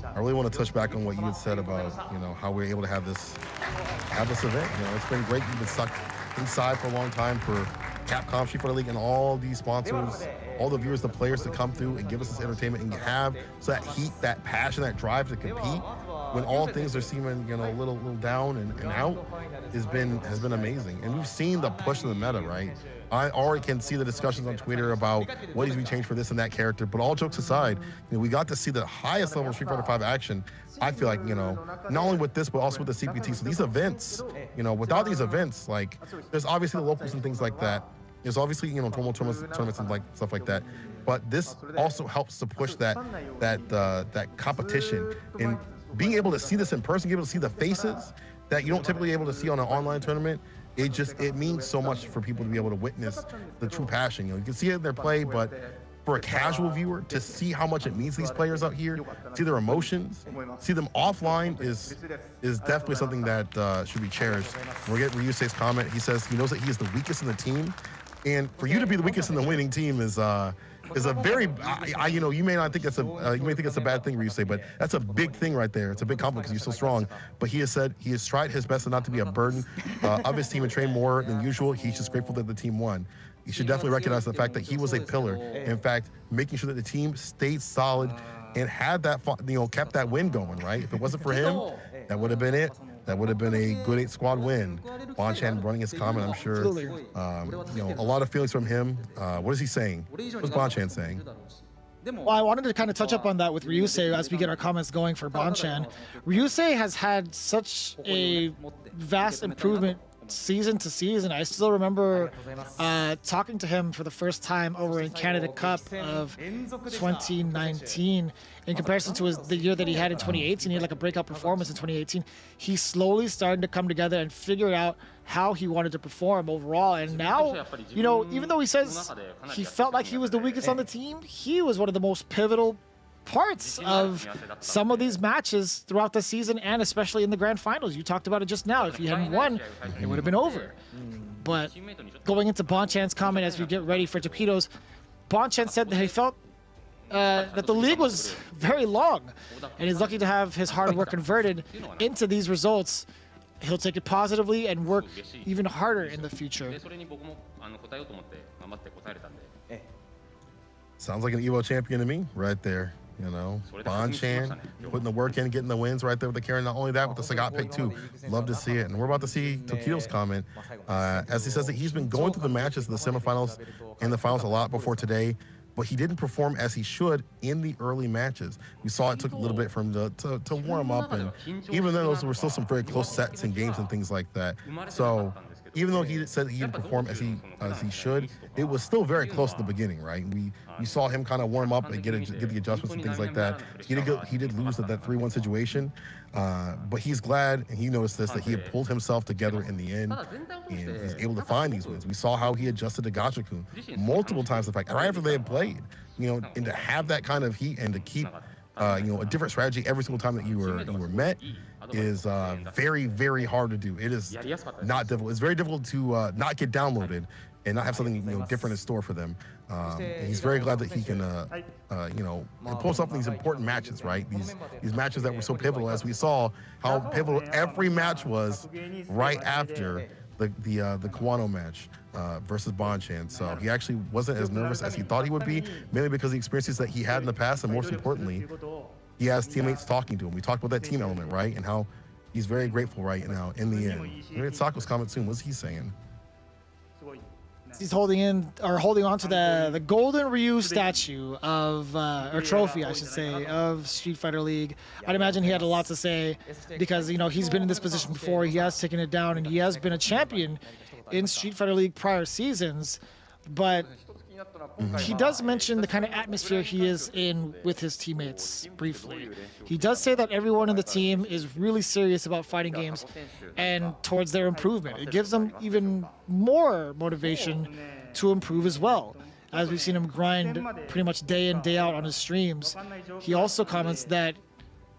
I really want to touch back on what you had said about, you know, how we're able to have this event. You know, it's been great. You've been stuck inside for a long time for Capcom, Street Fighter League, and all these sponsors, all the viewers, the players to come through and give us this entertainment and have so that heat, that passion, that drive to compete when all things are seeming, you know, a little down and out has been amazing. And we've seen the push of the meta, right? I already can see the discussions on Twitter about what needs to be changed for this and that character. But all jokes aside, you know, we got to see the highest level of Street Fighter V action. I feel like, you know, not only with this, but also with the CPT. So these events, you know, without these events, like, there's obviously the locals and things like that. There's obviously, you know, tournaments and like stuff like that. But this also helps to push that competition and being able to see this in person, being able to see the faces that you don't typically able to see on an online tournament. It means so much for people to be able to witness the true passion. You know, you can see it in their play, but for a casual viewer to see how much it means to these players out here, see their emotions, see them offline is definitely something that should be cherished. We'll get Ryusei's comment. He says he knows that he is the weakest in the team, and for you to be the weakest in the winning team is a very, you know, you may not think it's you may think it's a bad thing, Ryusei, but that's a big thing right there. It's a big compliment because you're so strong. But he has said he has tried his best not to be a burden of his team and train more than usual. He's just grateful that the team won. You should definitely recognize the fact that he was a pillar. In fact, making sure that the team stayed solid and had that, you know, kept that win going, right? If it wasn't for him, that would have been it. That would have been a good 8 squad win. Bonchan running his comment, I'm sure. You know, a lot of feelings from him. What is he saying? What's Bonchan saying? Well, I wanted to kind of touch up on that with Ryusei as we get our comments going for Bonchan. Ryusei has had such a vast improvement season to season. I still remember talking to him for the first time over in Canada Cup of 2019. In comparison to the year that he had in 2018, he had like a breakout performance in 2018. He slowly started to come together and figure out how he wanted to perform overall. And now, you know, even though he says he felt like he was the weakest on the team, he was one of the most pivotal parts of some of these matches throughout the season, and especially in the grand finals. You talked about it just now. If he hadn't won, it would have been over. But going into Bonchan's comment as we get ready for Taquitos, Bonchan said that he felt that the league was very long, and he's lucky to have his hard work converted into these results. He'll take it positively and work even harder in the future. Sounds like an EVO champion to me right there. You know, Bonchan putting the work in, getting the wins right there with the Karen. Not only that, with the Sagat pick too. Love to see it. And we're about to see Tokido's comment as he says that he's been going through the matches in the semifinals and the finals a lot before today, but he didn't perform as he should in the early matches. We saw it took a little bit for him to warm up, and even then those were still some very close sets and games and things like that. So even though he said he didn't perform as he should, it was still very close at the beginning, right? We saw him kind of warm up and get the adjustments and things like that. He did lose at that 3-1 situation, but he's glad, and he noticed this, that he had pulled himself together in the end, and he's able to find these wins. We saw how he adjusted to Gachakun multiple times, in fact, right after they had played, you know, and to have that kind of heat and to keep you know, a different strategy every single time that you were met is very, very hard to do. It is not difficult. It's very difficult to not get downloaded and not have something, you know, different in store for them. And he's very glad that he can, you know, pull himself in these important matches, right? These matches that were so pivotal, as we saw how pivotal every match was right after the Kawano match versus Bonchan. So he actually wasn't as nervous as he thought he would be, mainly because of the experiences that he had in the past, and most importantly, he has teammates talking to him. We talked about that team element, right? And how he's very grateful right now in the end. We're going to Sako's comment soon. What's he saying? He's holding on to the golden Ryu statue of, or trophy, I should say, of Street Fighter League. I'd imagine he had a lot to say because, you know, he's been in this position before. He has taken it down, and he has been a champion in Street Fighter League prior seasons. But he does mention the kind of atmosphere he is in with his teammates briefly. He does say that everyone in the team is really serious about fighting games and towards their improvement. It gives them even more motivation to improve as well. As we've seen him grind pretty much day in, day out on his streams. He also comments that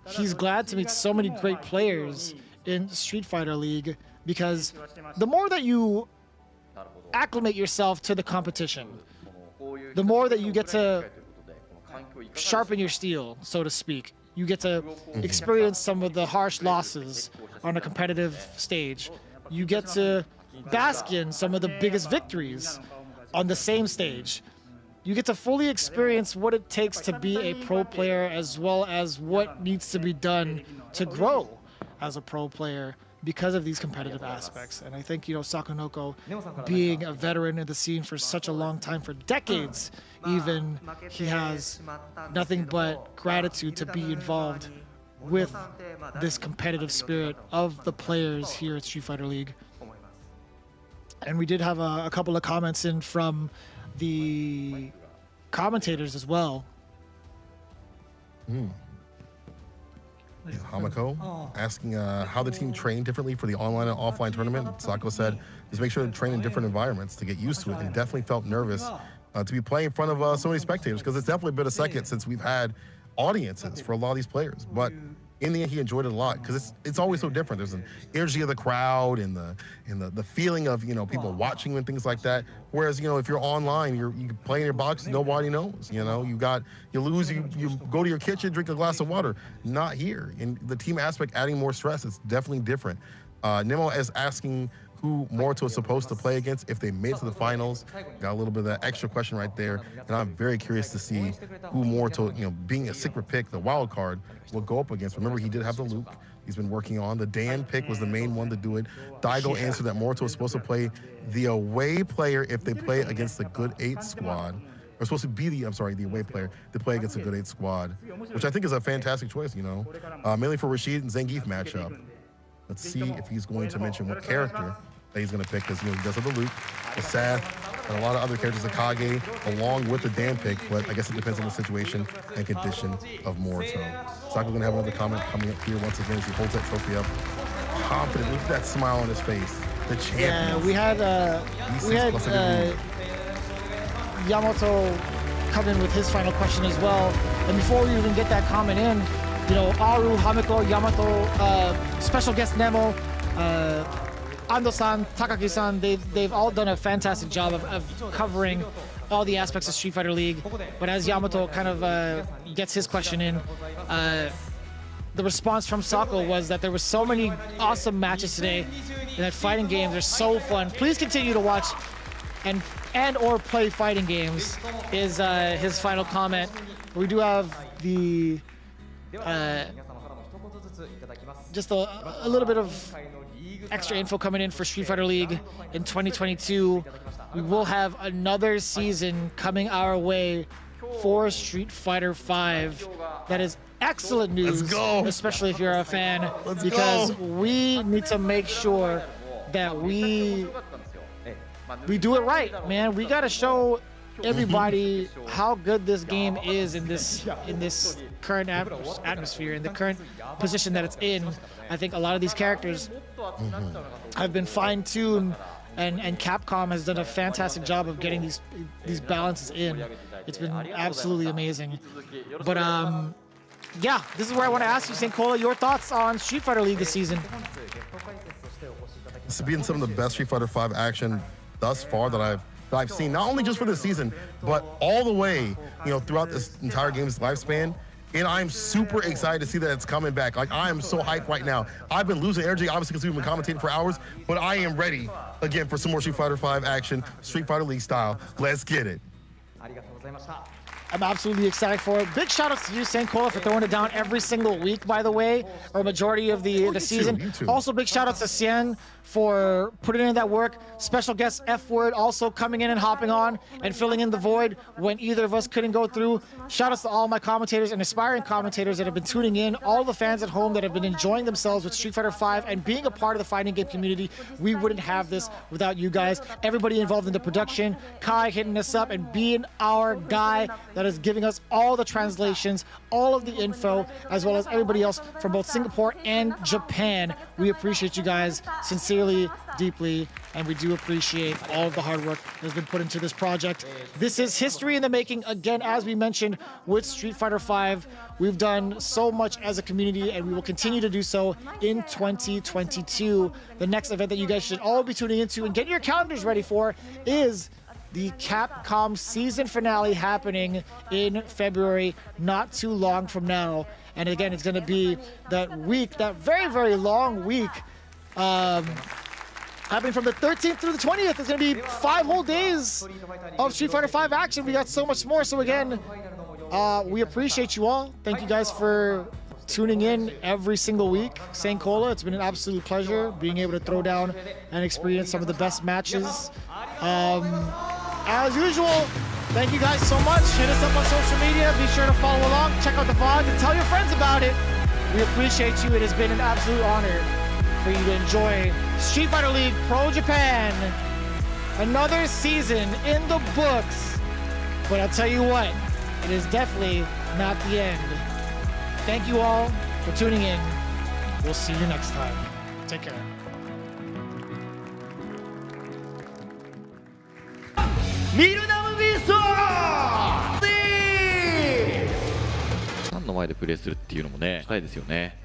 he's glad to meet so many great players in Street Fighter League because the more that you acclimate yourself to the competition, the more that you get to sharpen your steel, so to speak. You get to experience some of the harsh losses on a competitive stage. You get to bask in some of the biggest victories on the same stage. You get to fully experience what it takes to be a pro player, as well as what needs to be done to grow as a pro player because of these competitive aspects. And I think, you know, Sakonoko, being a veteran in the scene for such a long time, for decades even, he has nothing but gratitude to be involved with this competitive spirit of the players here at Street Fighter League. And we did have a couple of comments in from the commentators as well. Hamako asking how the team trained differently for the online and offline tournament. Sako said, just make sure to train in different environments to get used to it, and definitely felt nervous to be playing in front of so many spectators, because it's definitely been a second since we've had audiences for a lot of these players. But in the end, he enjoyed it a lot because it's always so different. There's an energy of the crowd and the feeling of, you know, people watching and things like that. Whereas, you know, if you're online, you can play in your box, nobody knows. You know, you lose, you go to your kitchen, drink a glass of water. Not here. In the team aspect, adding more stress, it's definitely different. Nemo is asking who Morito is supposed to play against if they made it to the finals. Got a little bit of that extra question right there. And I'm very curious to see who Morito, you know, being a secret pick, the wild card, will go up against. Remember, he did have the Luke he's been working on. The Dan pick was the main one to do it. Daigo answered that Morito is supposed to play the away player if they play against the Good 8 squad. Or supposed to be the away player to play against the Good 8 squad, which I think is a fantastic choice, you know, mainly for Rashid and Zangief matchup. Let's see if he's going to mention what character that he's going to pick because he does have the Luke, the Seth, and a lot of other characters, the Kage, along with the Dan pick, but I guess it depends on the situation and condition of Morito. Sako going to have another comment coming up here once again as he holds that trophy up. Confident, look at that smile on his face. The champion. Yeah, we had Yamato come in with his final question as well. And before we even get that comment in, you know, Aru, Hamiko, Yamato, special guest Nemo, Ando-san, Takagi-san, they've all done a fantastic job of covering all the aspects of Street Fighter League. But as Yamato kind of gets his question in, the response from Sako was that there were so many awesome matches today, and that fighting games are so fun. Please continue to watch and or play fighting games is his final comment. We do have the just a little bit of extra info coming in for Street Fighter League in 2022. We will have another season coming our way for Street Fighter 5. That is excellent news, especially if you're a fan, because we need to make sure that we do it right, man. We got to show everybody how good this game is in this current atmosphere, in the current position that it's in. I think a lot of these characters have been fine-tuned, and Capcom has done a fantastic job of getting these balances in. It's been absolutely amazing. But yeah, this is where I want to ask you, St. Cola, your thoughts on Street Fighter League this season. This has been some of the best Street Fighter 5 action thus far that I've seen, not only just for this season, but all the way, you know, throughout this entire game's lifespan. And I'm super excited to see that it's coming back. Like, I am so hyped right now. I've been losing energy, obviously, because we've been commentating for hours, but I am ready, again, for some more Street Fighter 5 action, Street Fighter League style. Let's get it. I'm absolutely excited for it. Big shout outs to you, St. Cola, for throwing it down every single week, by the way, or majority of the season. Also, big shout outs to Cien for putting in that work. Special guest F-Word also coming in and hopping on and filling in the void when either of us couldn't go through. Shout outs to all my commentators and aspiring commentators that have been tuning in, all the fans at home that have been enjoying themselves with Street Fighter 5 and being a part of the fighting game community. We wouldn't have this without you guys. Everybody involved in the production, Kai hitting us up and being our guy that is giving us all the translations, all of the info, as well as everybody else from both Singapore and Japan. We appreciate you guys sincerely, deeply, and we do appreciate all of the hard work that has been put into this project. This is history in the making. Again, as we mentioned, with Street Fighter 5, we've done so much as a community, and we will continue to do so in 2022. The next event that you guys should all be tuning into and get your calendars ready for is the Capcom season finale happening in February, not too long from now. And again, it's going to be that week, that very, very long week, happening from the 13th through the 20th. It's going to be 5 whole days of Street Fighter 5 action. We got so much more. So again, we appreciate you all. Thank you guys for tuning in every single week. St. Cola, it's been an absolute pleasure being able to throw down and experience some of the best matches. As usual, thank you guys so much. Hit us up on social media. Be sure to follow along, check out the vlog, and tell your friends about it. We appreciate you. It has been an absolute honor for you to enjoy Street Fighter League Pro Japan. Another season in the books. But I'll tell you what, it is definitely not the end. Thank you all for tuning in. We'll see you next time. Take care. ミルナムビーストファンの前でプレーするっていうのもね、深いですよね。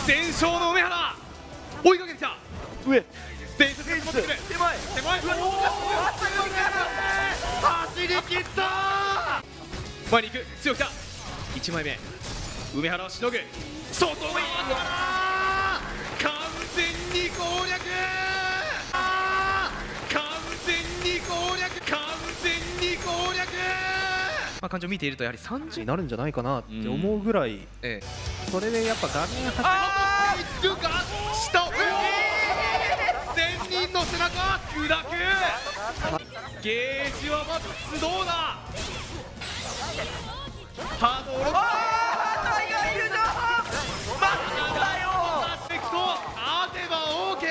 全勝の梅原追いかけてきた上伝説が迫ってくる手前走り切った前に行く強く来た1枚目梅原をしのぐ外側完全に攻略まあ、感じを見ているとやはり30になるんじゃないかなって思うぐらい、それでやっぱ画面あーいるか下1000人の背中砕くゲージはまずどうだハードルタイガーいるじゃん待ってたよ当てば OK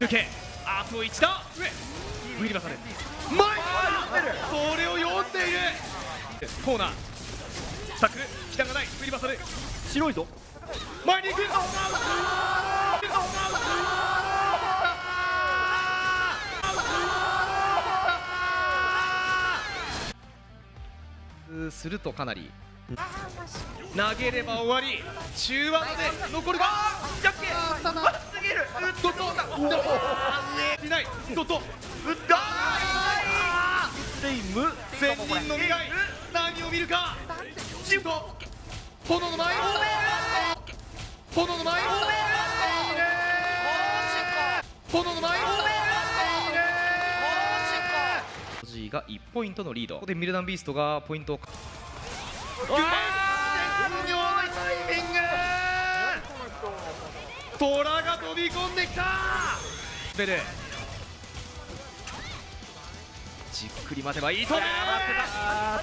抜けあと1打上振り出される前それを読んでいるコーナータックル北がない振り出される白いぞ前に行くするとかなり投げれば終わり中盤まで残るがジャッケすぎるドットいないドットレイム千人の未来何を見るかシュート炎の前炎の前炎の前G が1ポイントのリードここでミルダンビーストがポイントを絶妙なタイミングトラが飛び込んできたベルじっくり待てばいい止め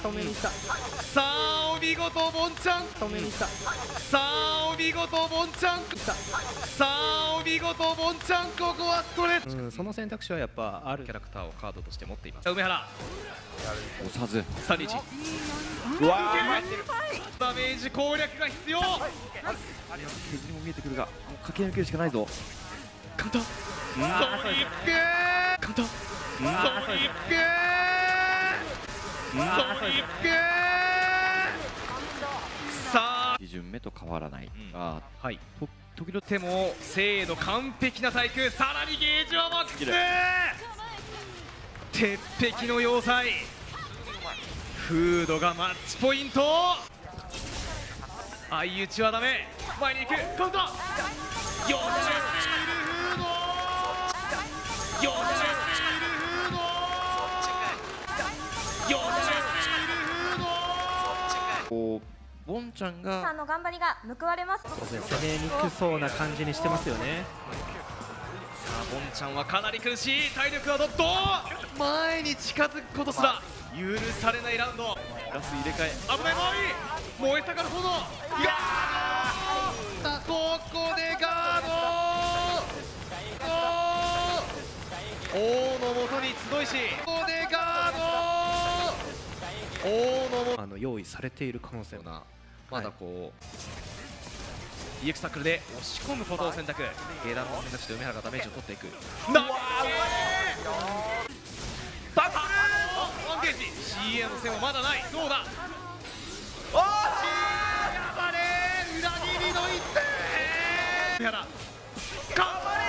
止めに来たさあお見事ボンちゃん止めに来たさあお見事ボンちゃんさあお見事ボンちゃんここはストレッチその選択肢はやっぱあるキャラクターをカードとして持っています梅原押さず3リーチうわダメージ攻略が必要削りも見えてくるがもう駆け抜けるしかないぞ簡単ソニック簡単ソニックソニックさあ2巡目と変わらないはい時々手も精度完璧な対空さらにゲージはマックス鉄壁の要塞フードがマッチポイント相打ちはダメ前に行くカウンター40スチールフード40スチールフード40スチールフードこうボンちゃんがさんの頑張りが報われます。攻めにくそうな感じにしてますよねさあボンちゃんはかなり苦しい体力はどっと前に近づくことすら許されないラウンドガス入れ替え危ない燃え盛る炎いやーここでガード王のもとに集いしここでガード王のも用意されている可能性なまだこう、EX タックルで押し込むことを選択下段の選択肢で梅原がダメージを取っていくなっタックルワンゲージ CA の線はまだないどうだおーやばれ裏切りの一手梅原頑張れ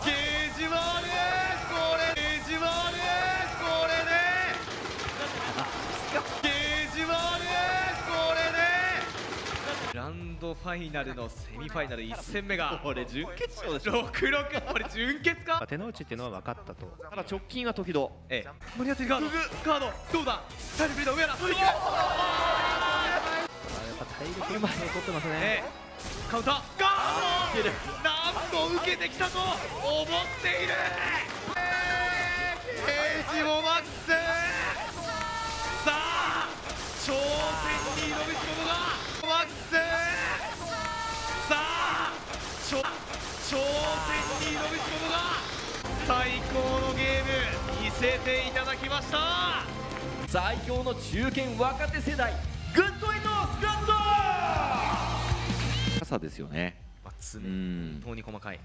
ゲージはあれこれゲージはあれこれでゲージはあれこれでグランドファイナルのセミファイナル1戦目がこれ準決勝でしょ66これ準決か手の内っていうのは分かったとただ直近は時々間に合ってるガードどうだ体力リーダー上原やっぱ体力の前を取ってますねカウンターガードなんと受けてきたと思っているゲージもマックスさあ挑戦に挑む仕事がマックスさあ挑戦に挑む仕事が最高のゲーム見せていただきました最強の中堅若手世代グッドインドスクラット高さですよね本当に細かい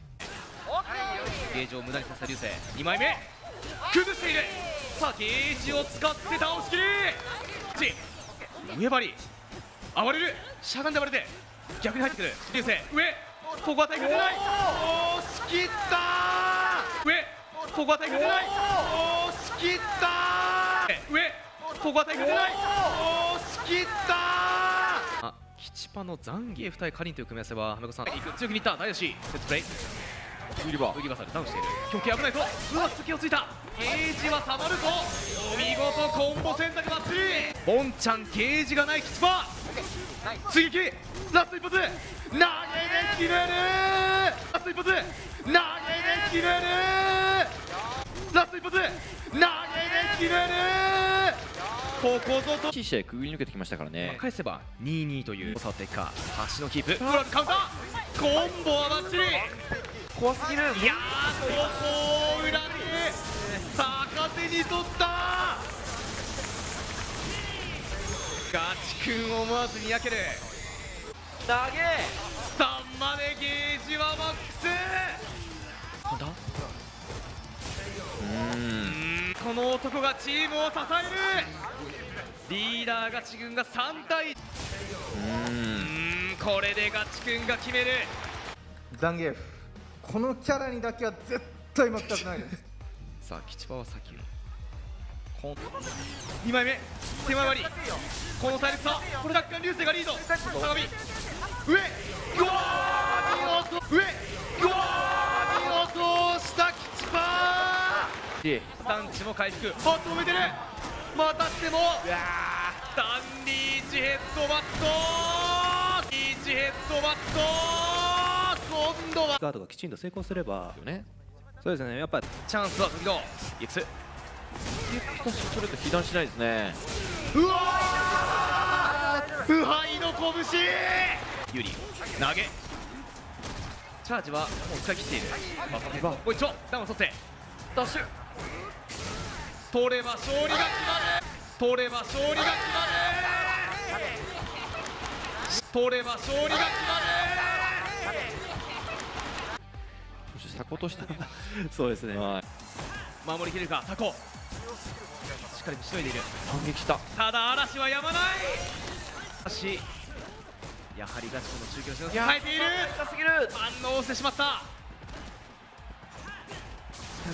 ゲージを無駄にさせた流星2枚目崩しているさあゲージを使って倒しきり上張り暴れるしゃがんで暴れて逆に入ってくる流星上ここは対角出ない押し切った上ここは対角出ない押し切った上ここは対角出ない押し切った吉パの残儀2人カリンという組み合わせははめこさん強気にいった大吉セットプレイウリバサルダウンしている狂気危ないとうわ隙をついたゲージはたまるぞお見事コンボ選択バッチリボンちゃんゲージがない吉パ追撃ラスト一発投げで決めるラスト一発投げで決めるラスト一発投げで決めるここぞと試合くぐり抜けてきましたからね。返せば 2-2 という触っていくか。足のキープ。カウンターコンボはバッチリ。怖すぎる。いやー、ここを裏で逆手に取った。ガチ君思わずにやける。投げ3までゲージはマックス。なんだ。この男がチームを支える。リーダーガチ軍が3対これでガチ君が決める。ザンゲーフ、このキャラにだけは絶対負けたくないです。さあ吉場は先を2枚目手前割り、この体力差、これ奪還流星がリード。相模上、うわー見事、上、うわー見事した吉場。団地も回復、あっと止めてる。またしてもダンリーチヘッドバット、リーチヘッドバット、今度はガードがきちんと成功すればね。そうですね、やっぱチャンスは時々 EX それと被弾しないですね。うわー腐敗の拳。有利投げ。チャージはもう使い切っている。もう一丁ダウンを取ってダッシュ。取れば勝利が決まる。取れば勝利が決まる。取れば勝利が決まる。サコとしてそうですね。守りきれるかタコ。しっかりしのいでいる。反撃した。ただ嵐はやまない。しやはりガチの中継をし耐えている。反応してしまった。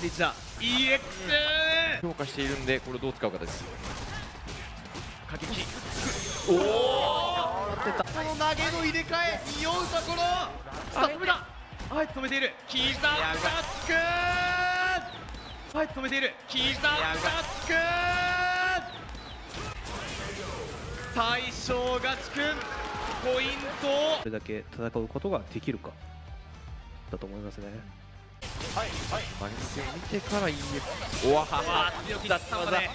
リーチだ EX 強化しているんで、これをどう使うかです。過激。おお、この投げの入れ替え、匂うところ。さあ止めた。はい、止めている。キーザーガックー。はい、止めている。キーザーガックー。大将ガチ君ポイントをこれだけ戦うことができるかだと思いますね。はいはい、マリスを見てからおわはは強気だった技持っ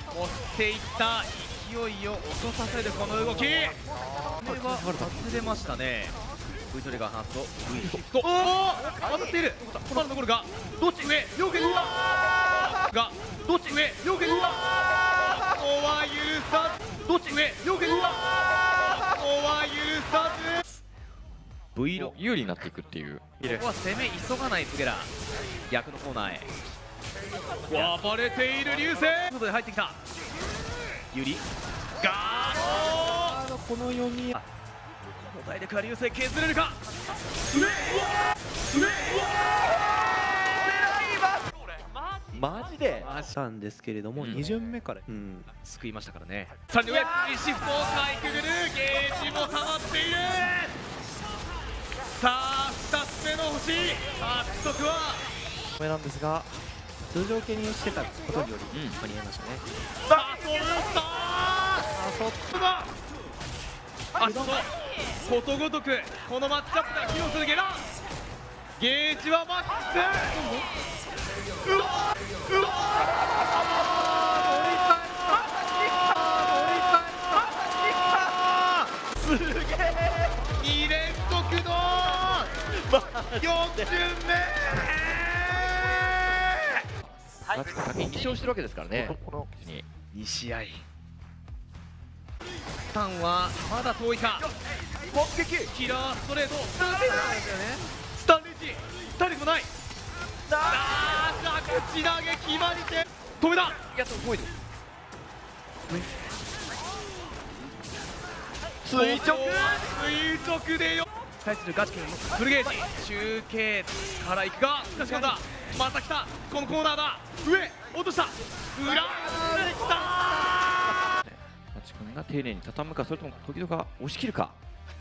ていった勢いを落とさせるこの動き。これは外れましたね。V トリガー放つと V ヒット。おお当たっている。まだ残るがどっち上両家がどっち上両家ここは許さず。どっち上両家ここは許さず。 V ロ有利になっていくっていう。ここは攻め急がないプゲラ。逆のコーナーへ暴れている流星。外で入ってきたユリガード。この読み、この体力は流星削れるか。マジでしたんですけれども、2巡目から救いましたからね。さらに上シフトをかいくぐる。ゲージも溜まっている。さあ2つ目の星獲得はこれなんですが、通常系にしてたことにより間に合いましたね。さあ取ったあとことごとくこのマッチアップが機能するゲラ。ゲージはマックス。うわうわすげえ2連続の4巡目。ガチが先に2勝してるわけですからね。2試合スタンはまだ遠いか。攻撃キラーストレート。スタンレンジ体力もない。着地投げ決まり手止めた。いやすごいです。垂直でよ。対するガチ君のフルゲージ中継からいくが、しかしなんだまた来た。このコーナーだ。上落とした。裏で来た。ガチ君が丁寧に畳むか、それとも時々押し切るか。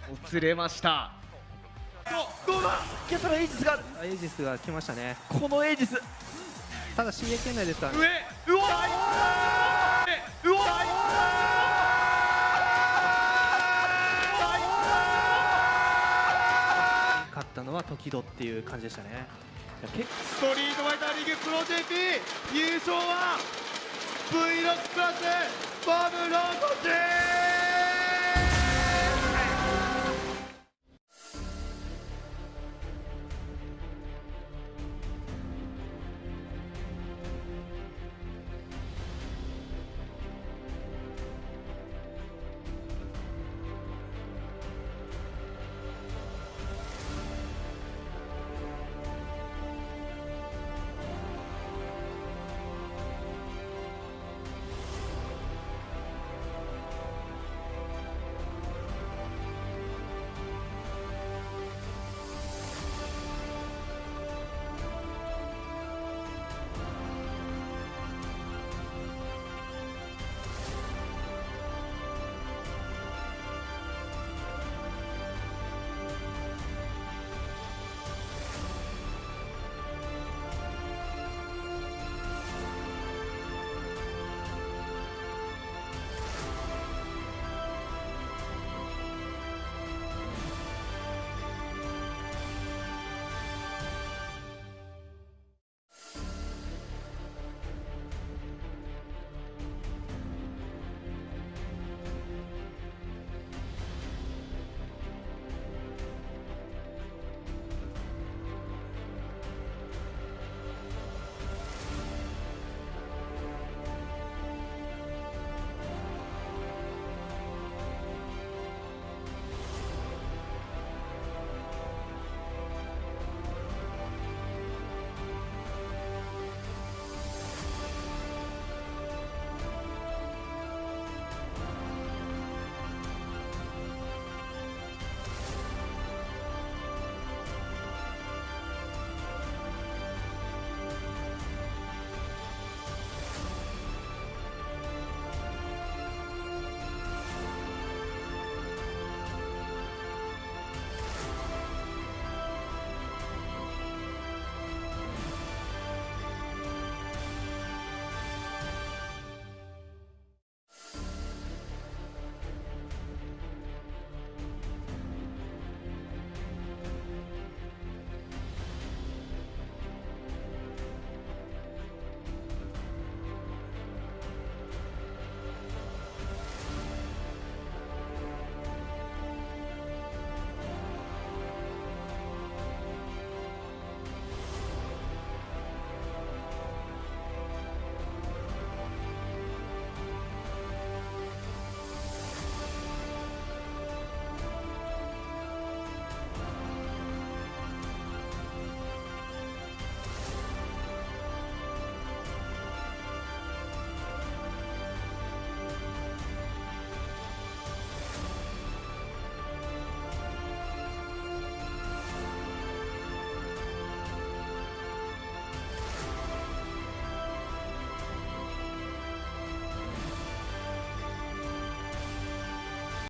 もつれました。どうだ。いや、それエイジスがある。エイジスが来ましたね。このエイジスただ CA 圏内ですからね。上うわうわ勝ったのは時戸っていう感じでしたね。ストリートファイターリーグプロ JP 優勝は V ロッククラスバムの勝ち